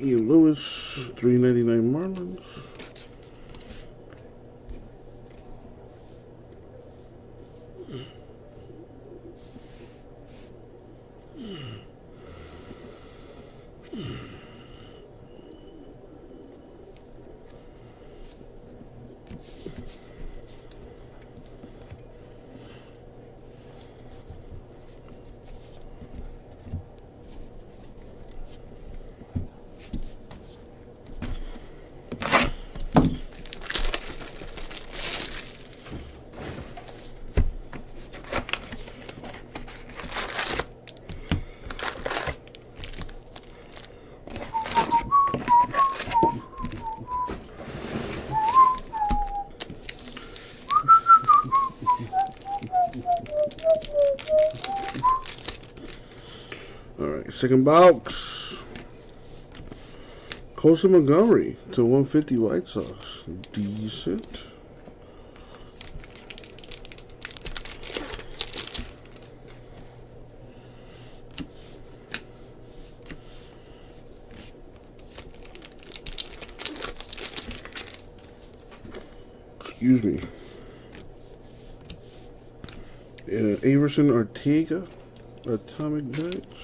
Ian Lewis, $3.99 Marlins. Alright, second box. Colson Montgomery to 150 White Sox. Decent. Excuse me. Averson Ortega, Atomic Nights.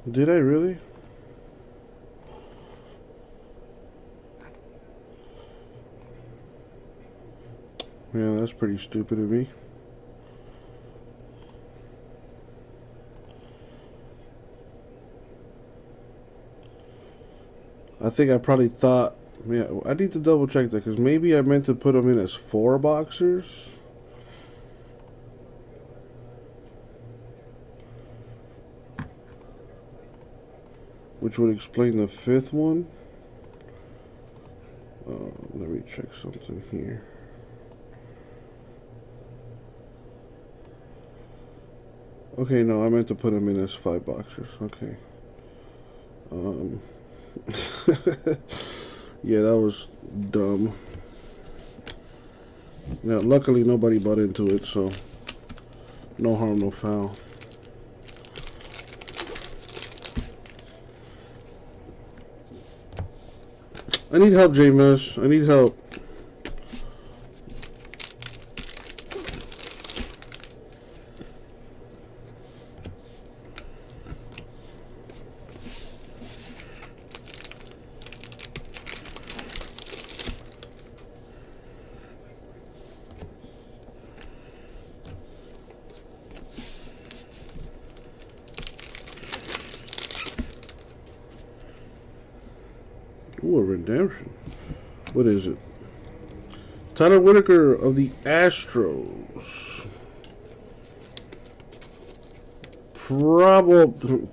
Did I really? Yeah, that's pretty stupid of me. I think I probably thought, yeah, I need to double check that because maybe I meant to put them in as 4 boxers. Which would explain the 5th one. Let me check something here. Okay, no, I meant to put them in as 5 boxers. Okay. Yeah, that was dumb. Now, luckily nobody bought into it, so no harm, no foul. I need help, James. I need help. Ooh, a redemption. What is it? Tyler Whitaker of the Astros. Probably,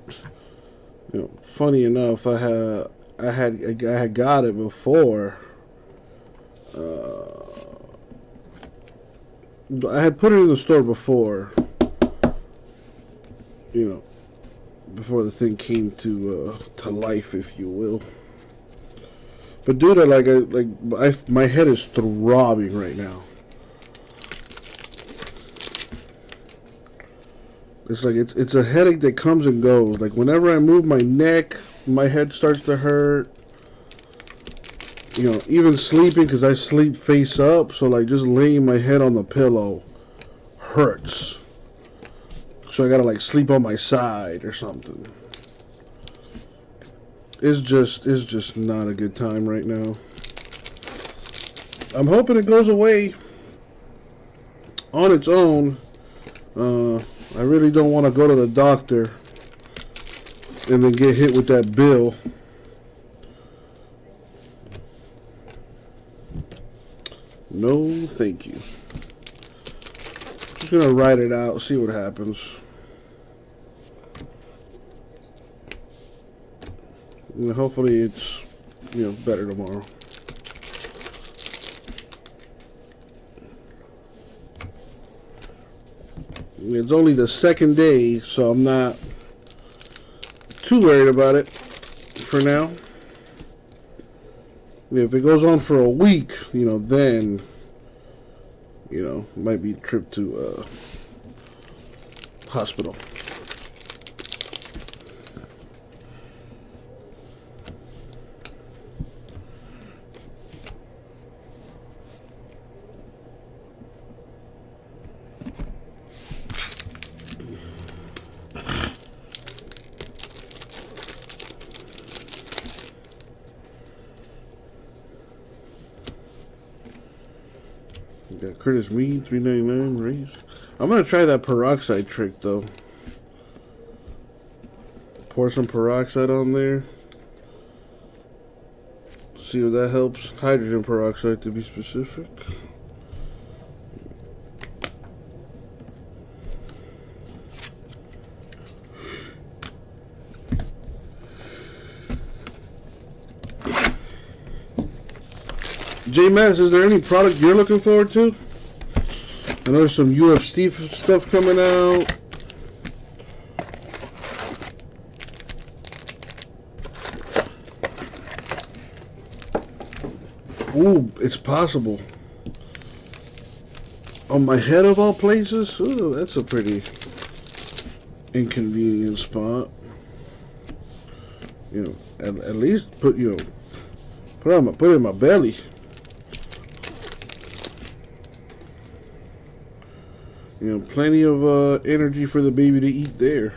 you know, funny enough, I had got it before. I had put it in the store before. You know, before the thing came to life, if you will. But dude, my head is throbbing right now. It's like it's a headache that comes and goes. Like whenever I move my neck, my head starts to hurt. You know, even sleeping, because I sleep face up, so like just laying my head on the pillow hurts. So I gotta like sleep on my side or something. It's just not a good time right now. I'm hoping it goes away on its own. I really don't want to go to the doctor and then get hit with that bill. No, thank you. Just gonna ride it out, see what happens. And hopefully it's, better tomorrow. It's only the second day, so I'm not too worried about it for now. If it goes on for a week, then, might be a trip to hospital. Got Curtis Mead, $3.99 raise. I'm gonna try that peroxide trick though. Pour some peroxide on there. See if that helps. Hydrogen peroxide to be specific. J-Mass, is there any product you're looking forward to? I know there's some UFC stuff coming out. Ooh, it's possible. On my head of all places? Ooh, that's a pretty inconvenient spot. At least put it in my belly. Plenty of energy for the baby to eat there.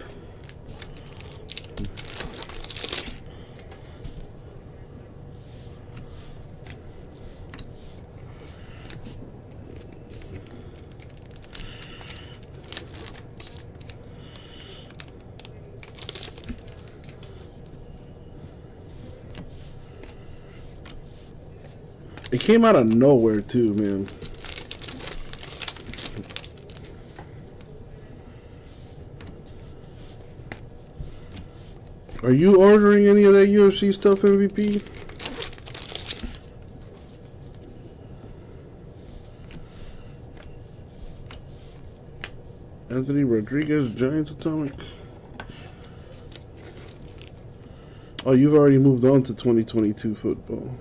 It came out of nowhere too, man. Are you ordering any of that UFC stuff, MVP? Anthony Rodriguez, Giants Atomic. Oh, you've already moved on to 2022 football.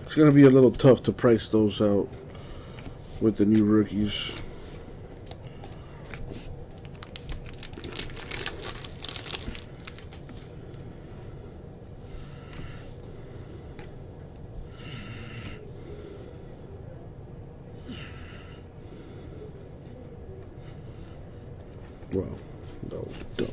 It's going to be a little tough to price those out with the new rookies. Wow, that was dumb.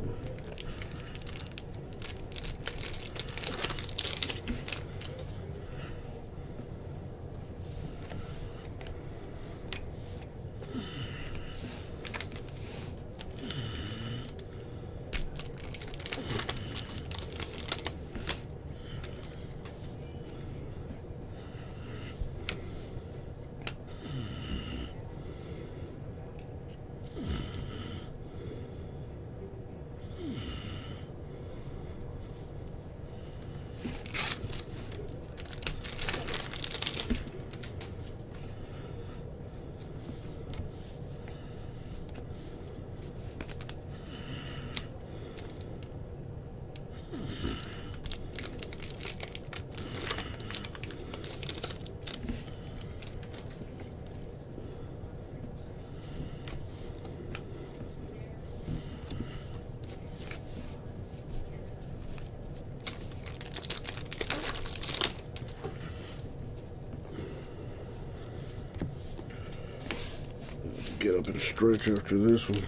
stretch after this one.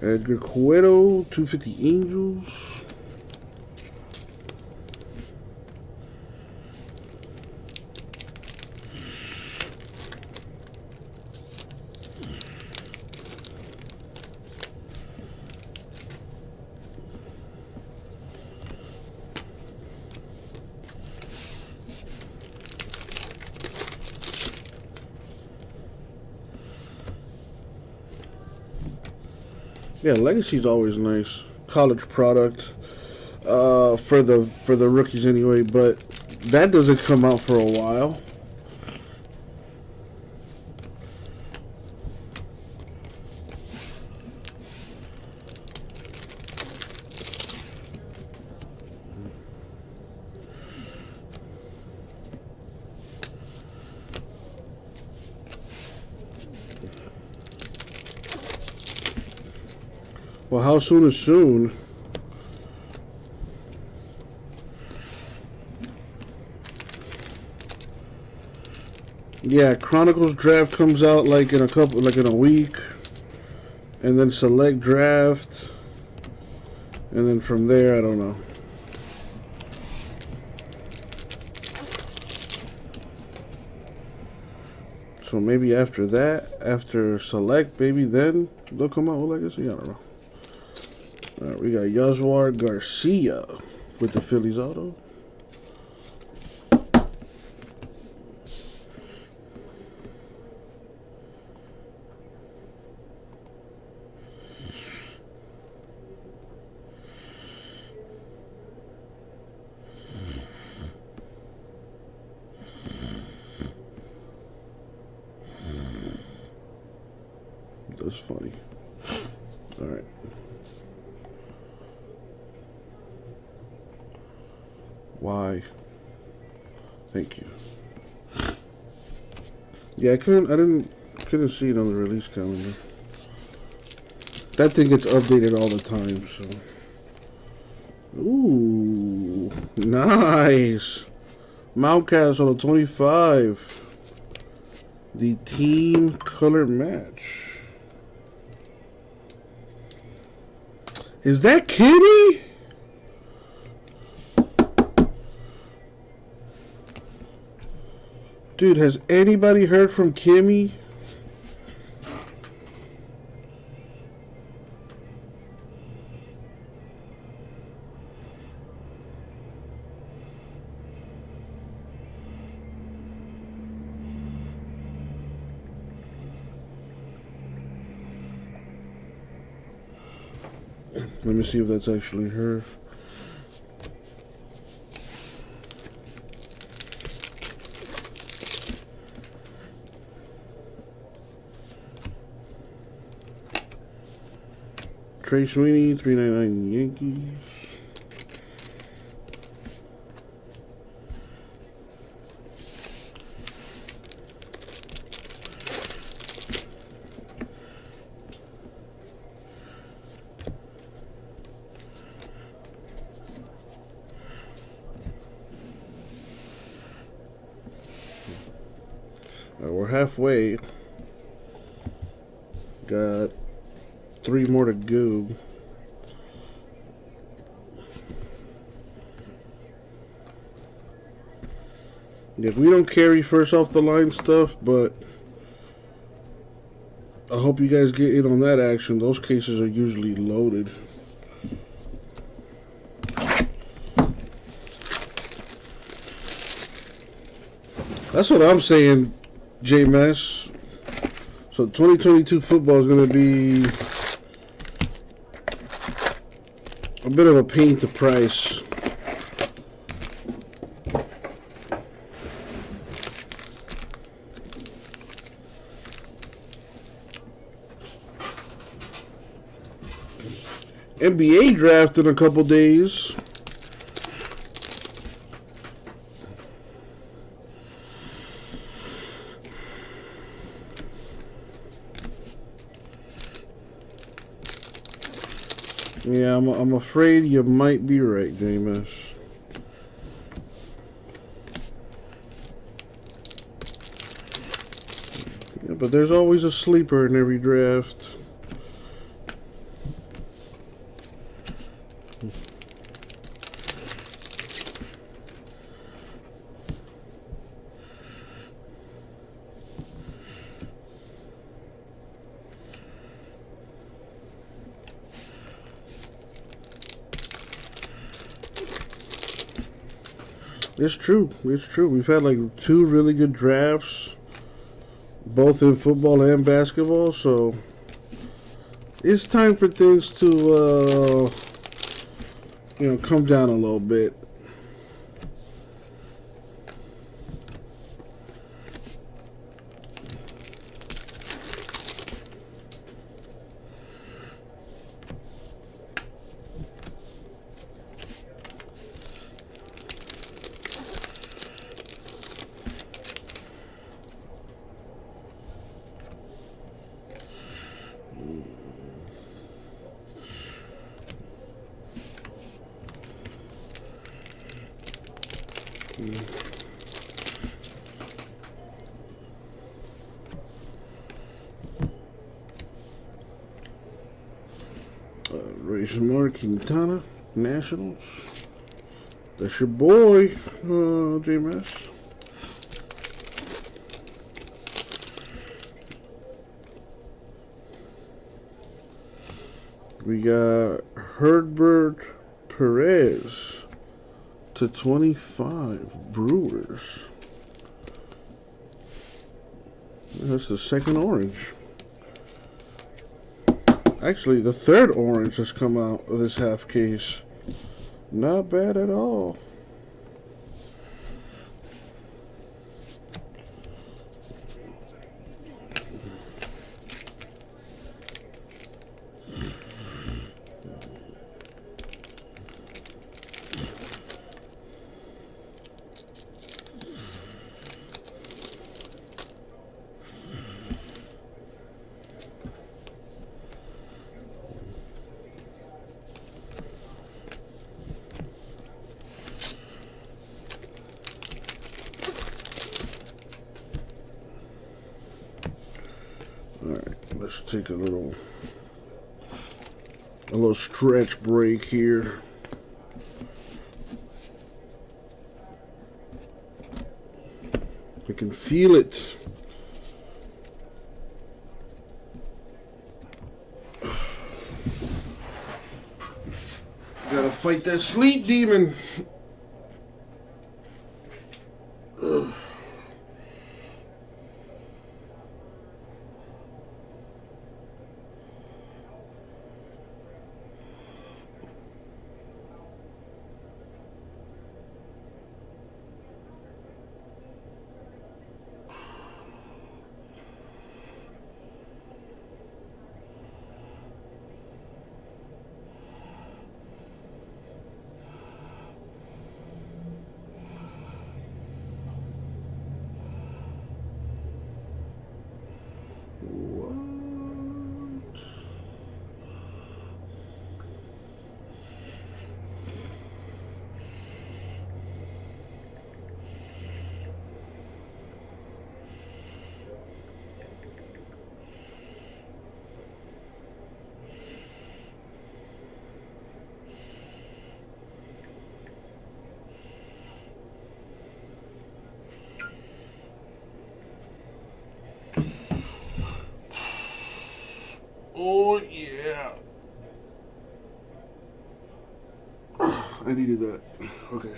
Edgar Cueto, 250 Angels. Yeah, Legacy's always nice. College product for the rookies anyway, but that doesn't come out for a while. Well, how soon is soon? Yeah, Chronicles draft comes out like in a week, and then Select draft, and then from there I don't know. So maybe after that, after Select, maybe then they'll come out with Legacy. I don't know. All right, we got Yaswar Garcia with the Phillies auto. That's funny. All right. Why? Thank you. Yeah, I couldn't see it on the release calendar. That thing gets updated all the time, so. Ooh, nice. Mountcast on the 25. The team color match. Is that Kitty? Dude, has anybody heard from Kimmy? Let me see if that's actually her. Trey Sweeney, 399 Yankees. We're halfway. Got 3 more to go. Yeah, we don't carry first off the line stuff, but I hope you guys get in on that action. Those cases are usually loaded. That's what I'm saying, J-Mess. So 2022 football is going to be a bit of a pain to price. NBA draft in a couple days. Yeah, I'm afraid you might be right, Jameis. Yeah, but there's always a sleeper in every draft. It's true. It's true. We've had like 2 really good drafts, both in football and basketball. So it's time for things to, come down a little bit. Racing Quintana, Nationals. That's your boy, JMS. We got Herbert Perez /25 Brewers. That's the second orange. Actually, the third orange has come out of this half case. Not bad at all. Let's take a little stretch break here. I can feel it. Gotta fight that sleep demon. Ugh. Oh, yeah. I needed that. Okay.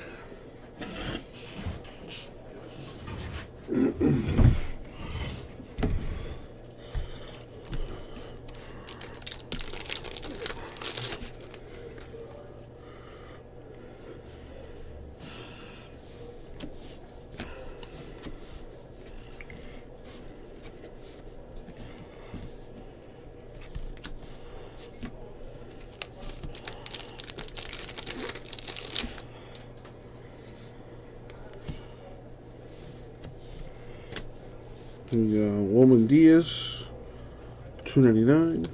We got Woman Diaz, $2.99.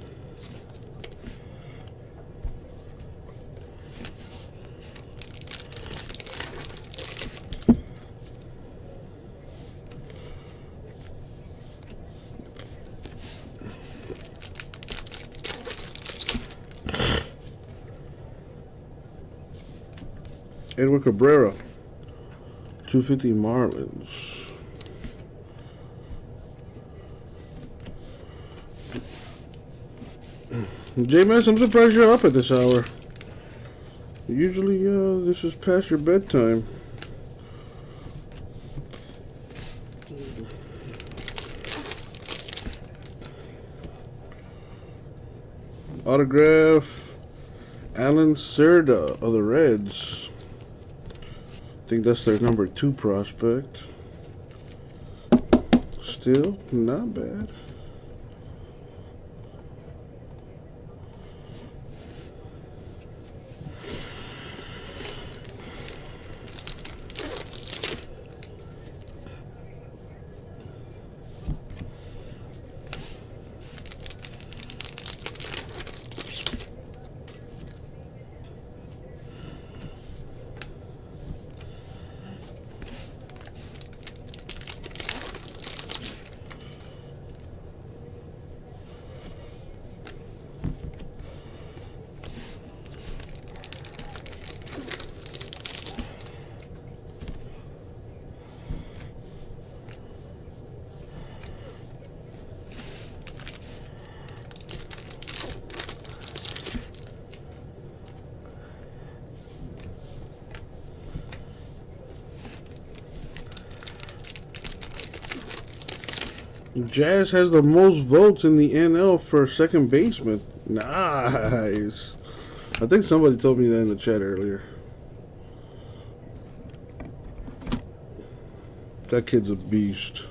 Edward Cabrera. 250 Marlins. J-Mass, I'm surprised you're up at this hour. Usually, this is past your bedtime. Autograph, Alan Cerda of the Reds. I think that's their number 2 prospect. Still not bad. Jazz has the most votes in the NL for second baseman. Nice. I think somebody told me that in the chat earlier. That kid's a beast.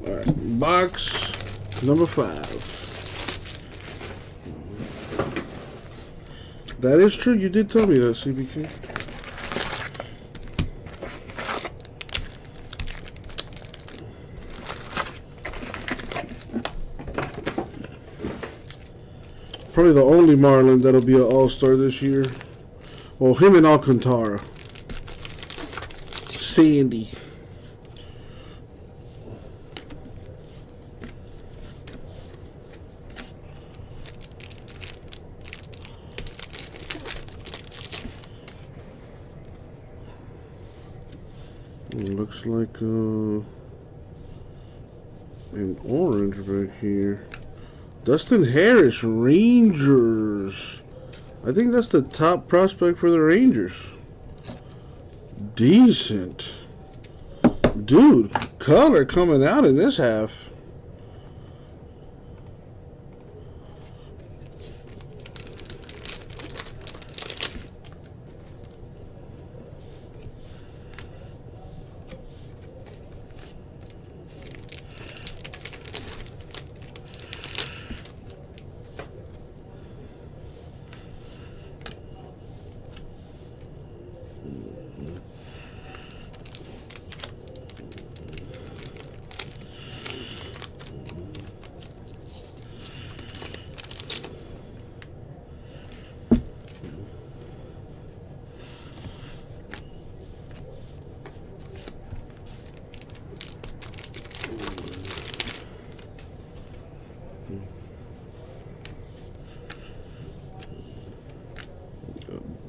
All right, box number 5. That is true. You did tell me that, CBK. Probably the only Marlin that'll be an all-star this year. Well, him and Alcantara. Sandy. It looks like an orange back here. Dustin Harris, Rangers. I think that's the top prospect for the Rangers. Decent. Dude, color coming out in this half.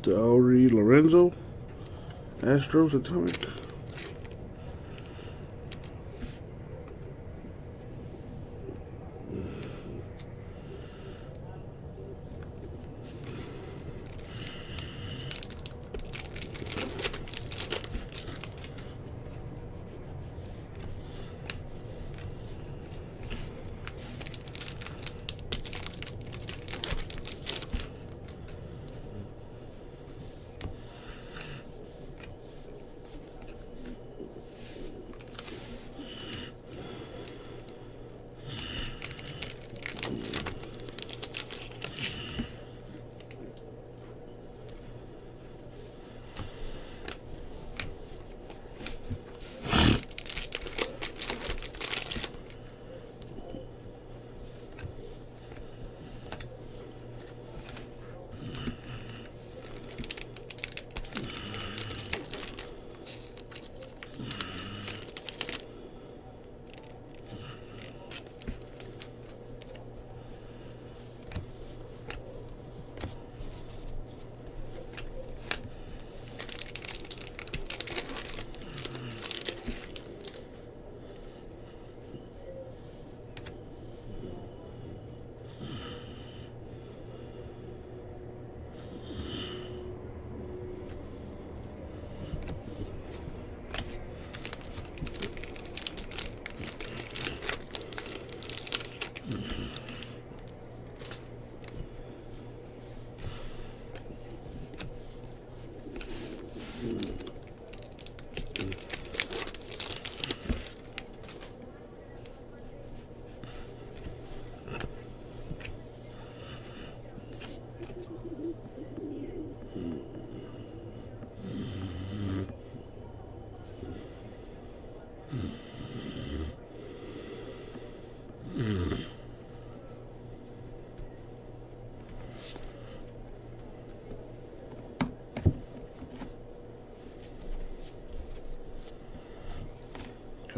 Dowry Lorenzo, Astros Atomic.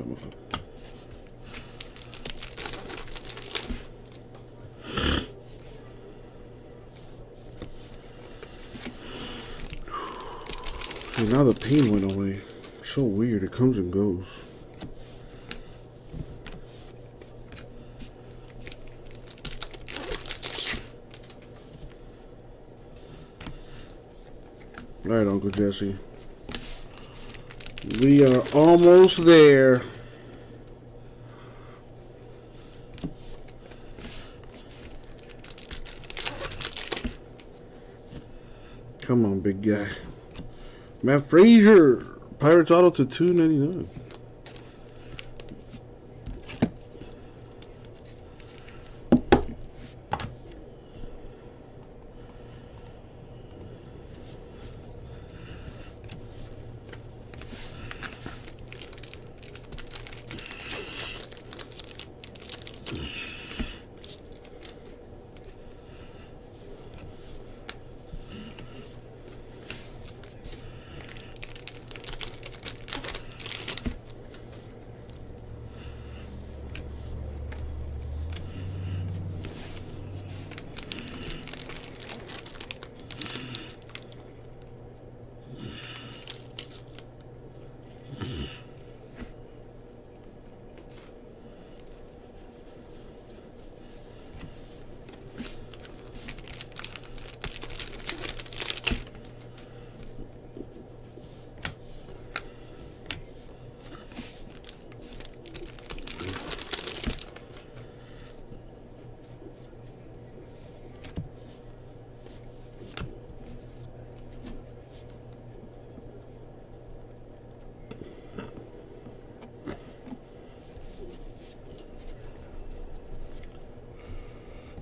Come on. See, now the pain went away. So weird. It comes and goes. All right, Uncle Jesse. We are almost there. Come on, big guy. Matt Frazier. Pirates auto to $2.99.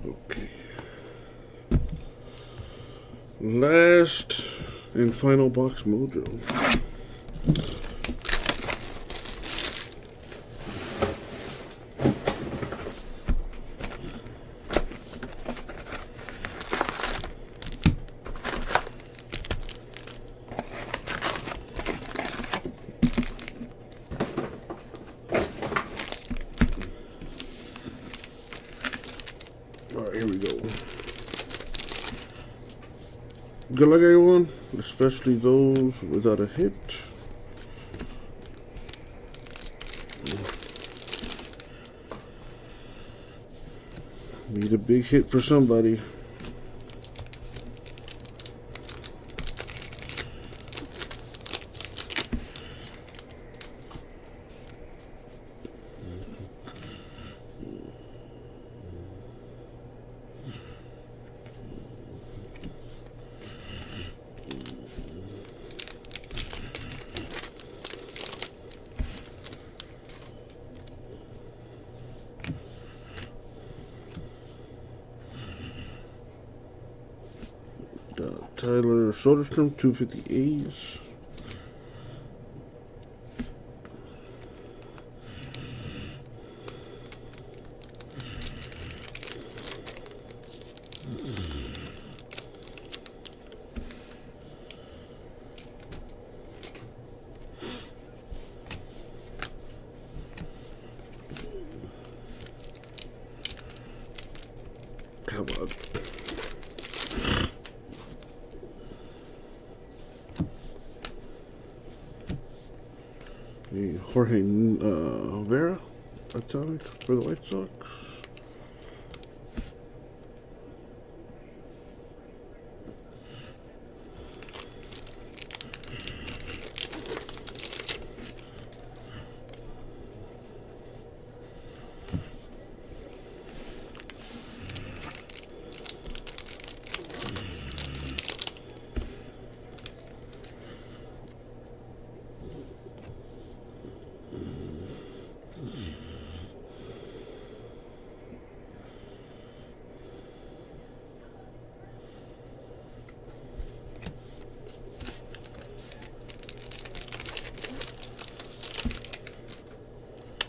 Okay. Last and final box mojo. Alright, here we go. Good luck, everyone, especially those without a hit. Need a big hit for somebody. Tyler Soderstrom, 258s. Come on. Jorge Vera, atomic for the White Sox.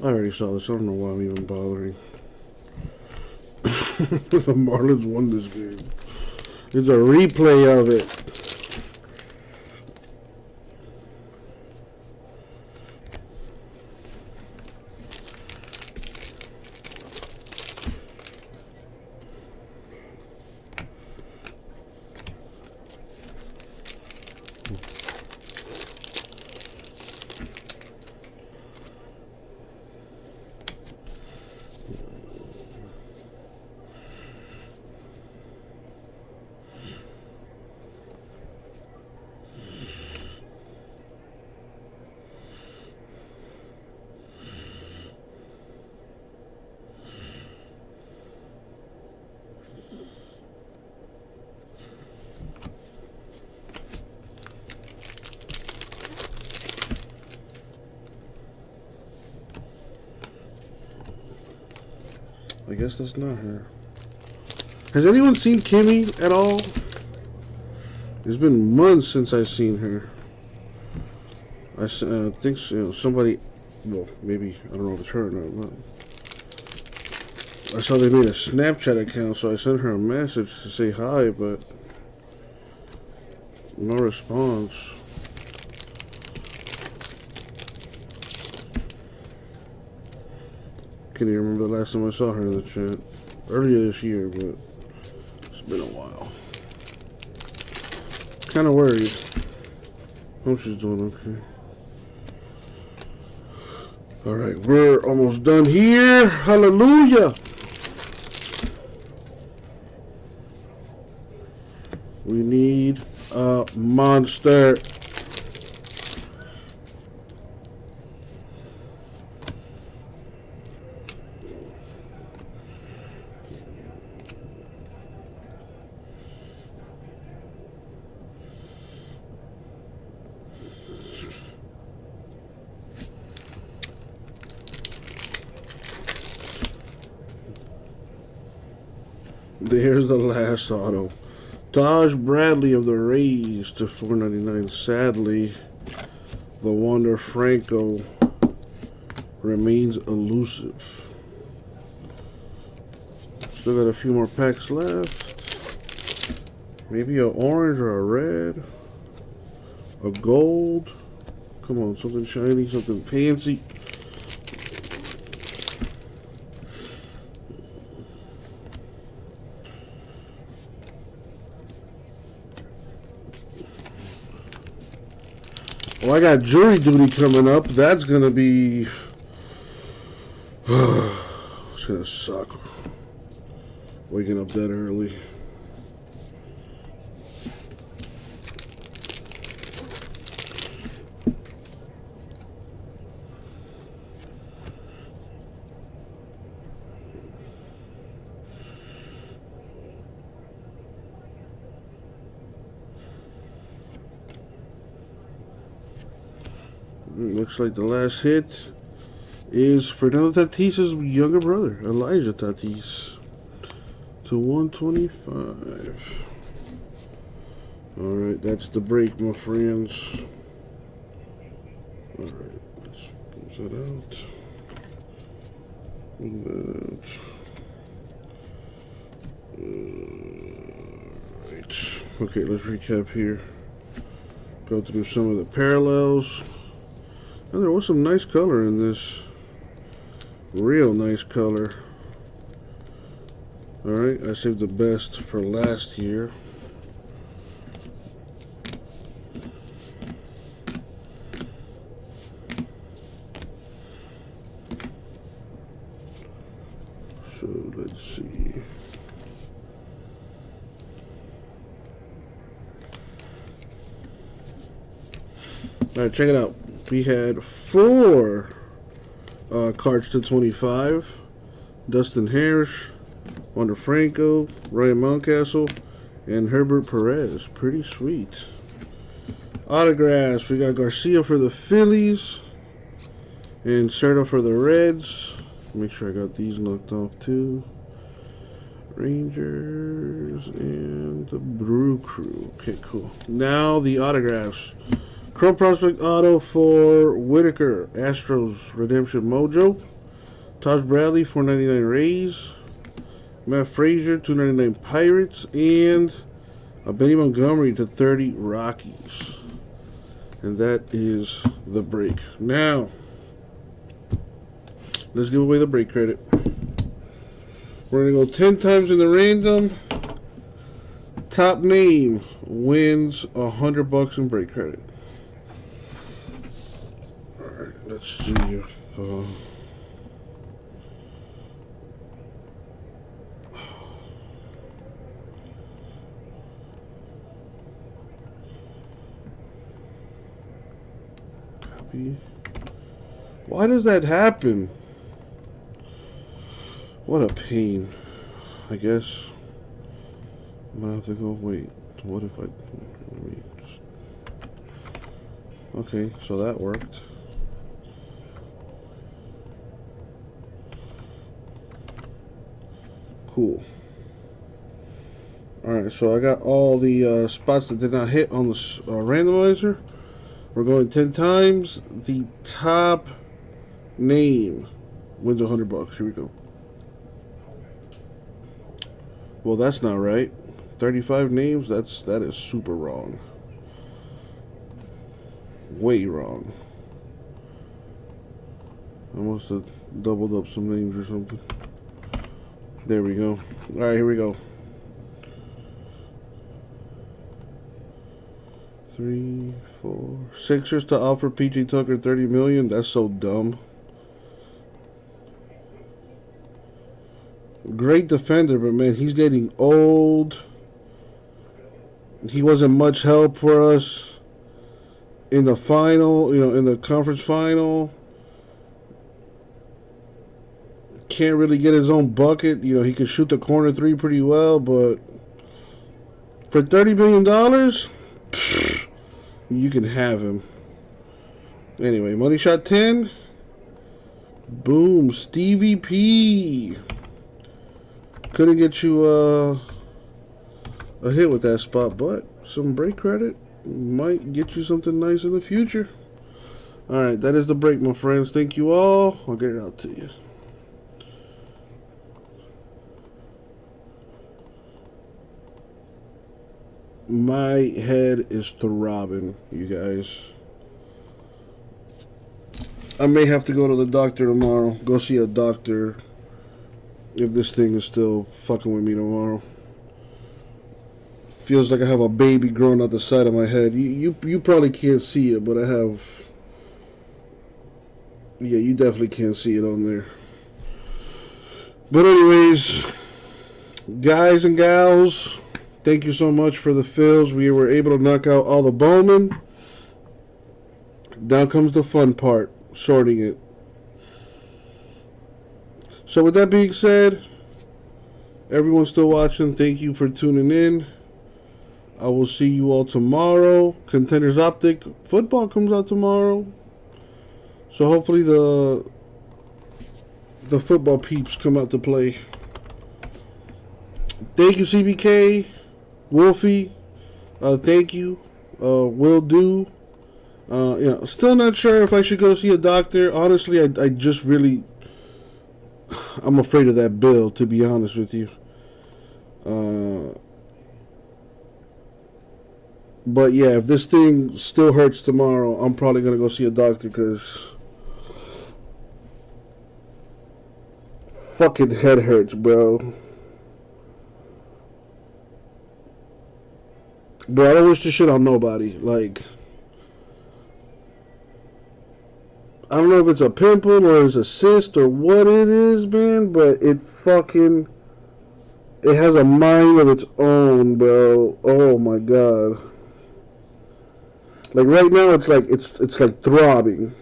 I already saw this. I don't know why I'm even bothering. The Marlins won this game. It's a replay of it. I guess that's not her. Has anyone seen Kimmy at all? It's been months since I've seen her. I think somebody, well, maybe, I don't know if it's her or not, but I saw they made a Snapchat account, so I sent her a message to say hi, but no response. Can't even remember the last time I saw her in the chat. Earlier this year, but it's been a while. Kind of worried. Hope she's doing okay. Alright, we're almost done here. Hallelujah! We need a monster. There's the last auto. Taj Bradley of the Rays to $4.99. Sadly, the Wander Franco remains elusive. Still got a few more packs left. Maybe an orange or a red. A gold. Come on, something shiny, something fancy. Well, I got jury duty coming up. That's gonna be it's gonna suck. Waking up that early. Looks like the last hit is Fernando Tatis's younger brother, Elijah Tatis, to 125. Alright, that's the break, my friends. Alright, let's close that out. Move that out. Alright. Okay, let's recap here. Go through some of the parallels. Oh, there was some nice color in this. Real nice color. Alright, I saved the best for last here. So let's see. Alright, check it out. We had 4 cards to 25. Dustin Harris, Wander Franco, Ryan Mountcastle, and Herbert Perez. Pretty sweet. Autographs. We got Garcia for the Phillies and Serta for the Reds. Make sure I got these knocked off too. Rangers and the Brew Crew. Okay, cool. Now the autographs. Chrome Prospect Auto for Whitaker, Astros Redemption Mojo. Taj Bradley, $4.99 Rays. Matt Frazier, $2.99 Pirates. And a Benny Montgomery to 30 Rockies. And that is the break. Now, let's give away the break credit. We're going to go 10 times in the random. Top name wins $100 in break credit. Let's see if copy. Why does that happen? What a pain. I guess I'm gonna have to go. Wait, what if I? Let me just, okay, so that worked. Cool. Alright, so I got all the spots that did not hit on the randomizer. We're going 10 times. The top name wins $100. Here we go. Well, that's not right. 35 names, that is super wrong. Way wrong. I must have doubled up some names or something. There we go. Alright, here we go. 3, 4. Sixers to offer PJ Tucker $30 million. That's so dumb. Great defender, but man, he's getting old. He wasn't much help for us in the final, in the conference final. Can't really get his own bucket. He can shoot the corner three pretty well, but for $30 million, pfft, you can have him. Anyway, money shot 10. Boom, Stevie P. Couldn't get you a hit with that spot, but some break credit might get you something nice in the future. Alright, that is the break, my friends. Thank you all. I'll get it out to you. My head is throbbing, you guys. I may have to go to the doctor tomorrow. Go see a doctor if this thing is still fucking with me tomorrow. Feels like I have a baby growing out the side of my head. You probably can't see it, but I have. Yeah, you definitely can't see it on there. But anyways, guys and gals, thank you so much for the fills. We were able to knock out all the Bowman. Now comes the fun part, sorting it. So with that being said, everyone still watching, thank you for tuning in. I will see you all tomorrow. Contenders Optic football comes out tomorrow. So hopefully the football peeps come out to play. Thank you, CBK, Wolfie. Thank you. Will do. Still not sure if I should go see a doctor. Honestly, I just really... I'm afraid of that bill, to be honest with you. But yeah, if this thing still hurts tomorrow, I'm probably going to go see a doctor because fucking head hurts, bro. Bro, I don't wish this shit on nobody. Like, I don't know if it's a pimple or it's a cyst or what it is, man, but it has a mind of its own, bro. Oh my god. Like right now it's like throbbing.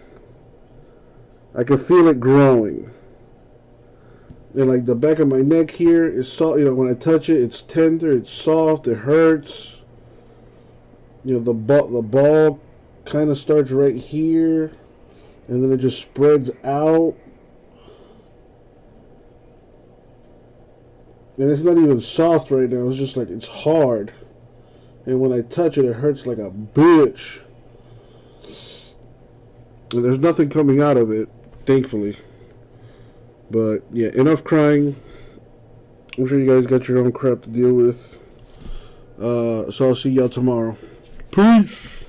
I can feel it growing. And like the back of my neck here is soft, when I touch it, it's tender, it's soft, it hurts. The ball kind of starts right here. And then it just spreads out. And it's not even soft right now. It's just like, it's hard. And when I touch it, it hurts like a bitch. And there's nothing coming out of it, thankfully. But, yeah, enough crying. I'm sure you guys got your own crap to deal with. So I'll see y'all tomorrow. Peace!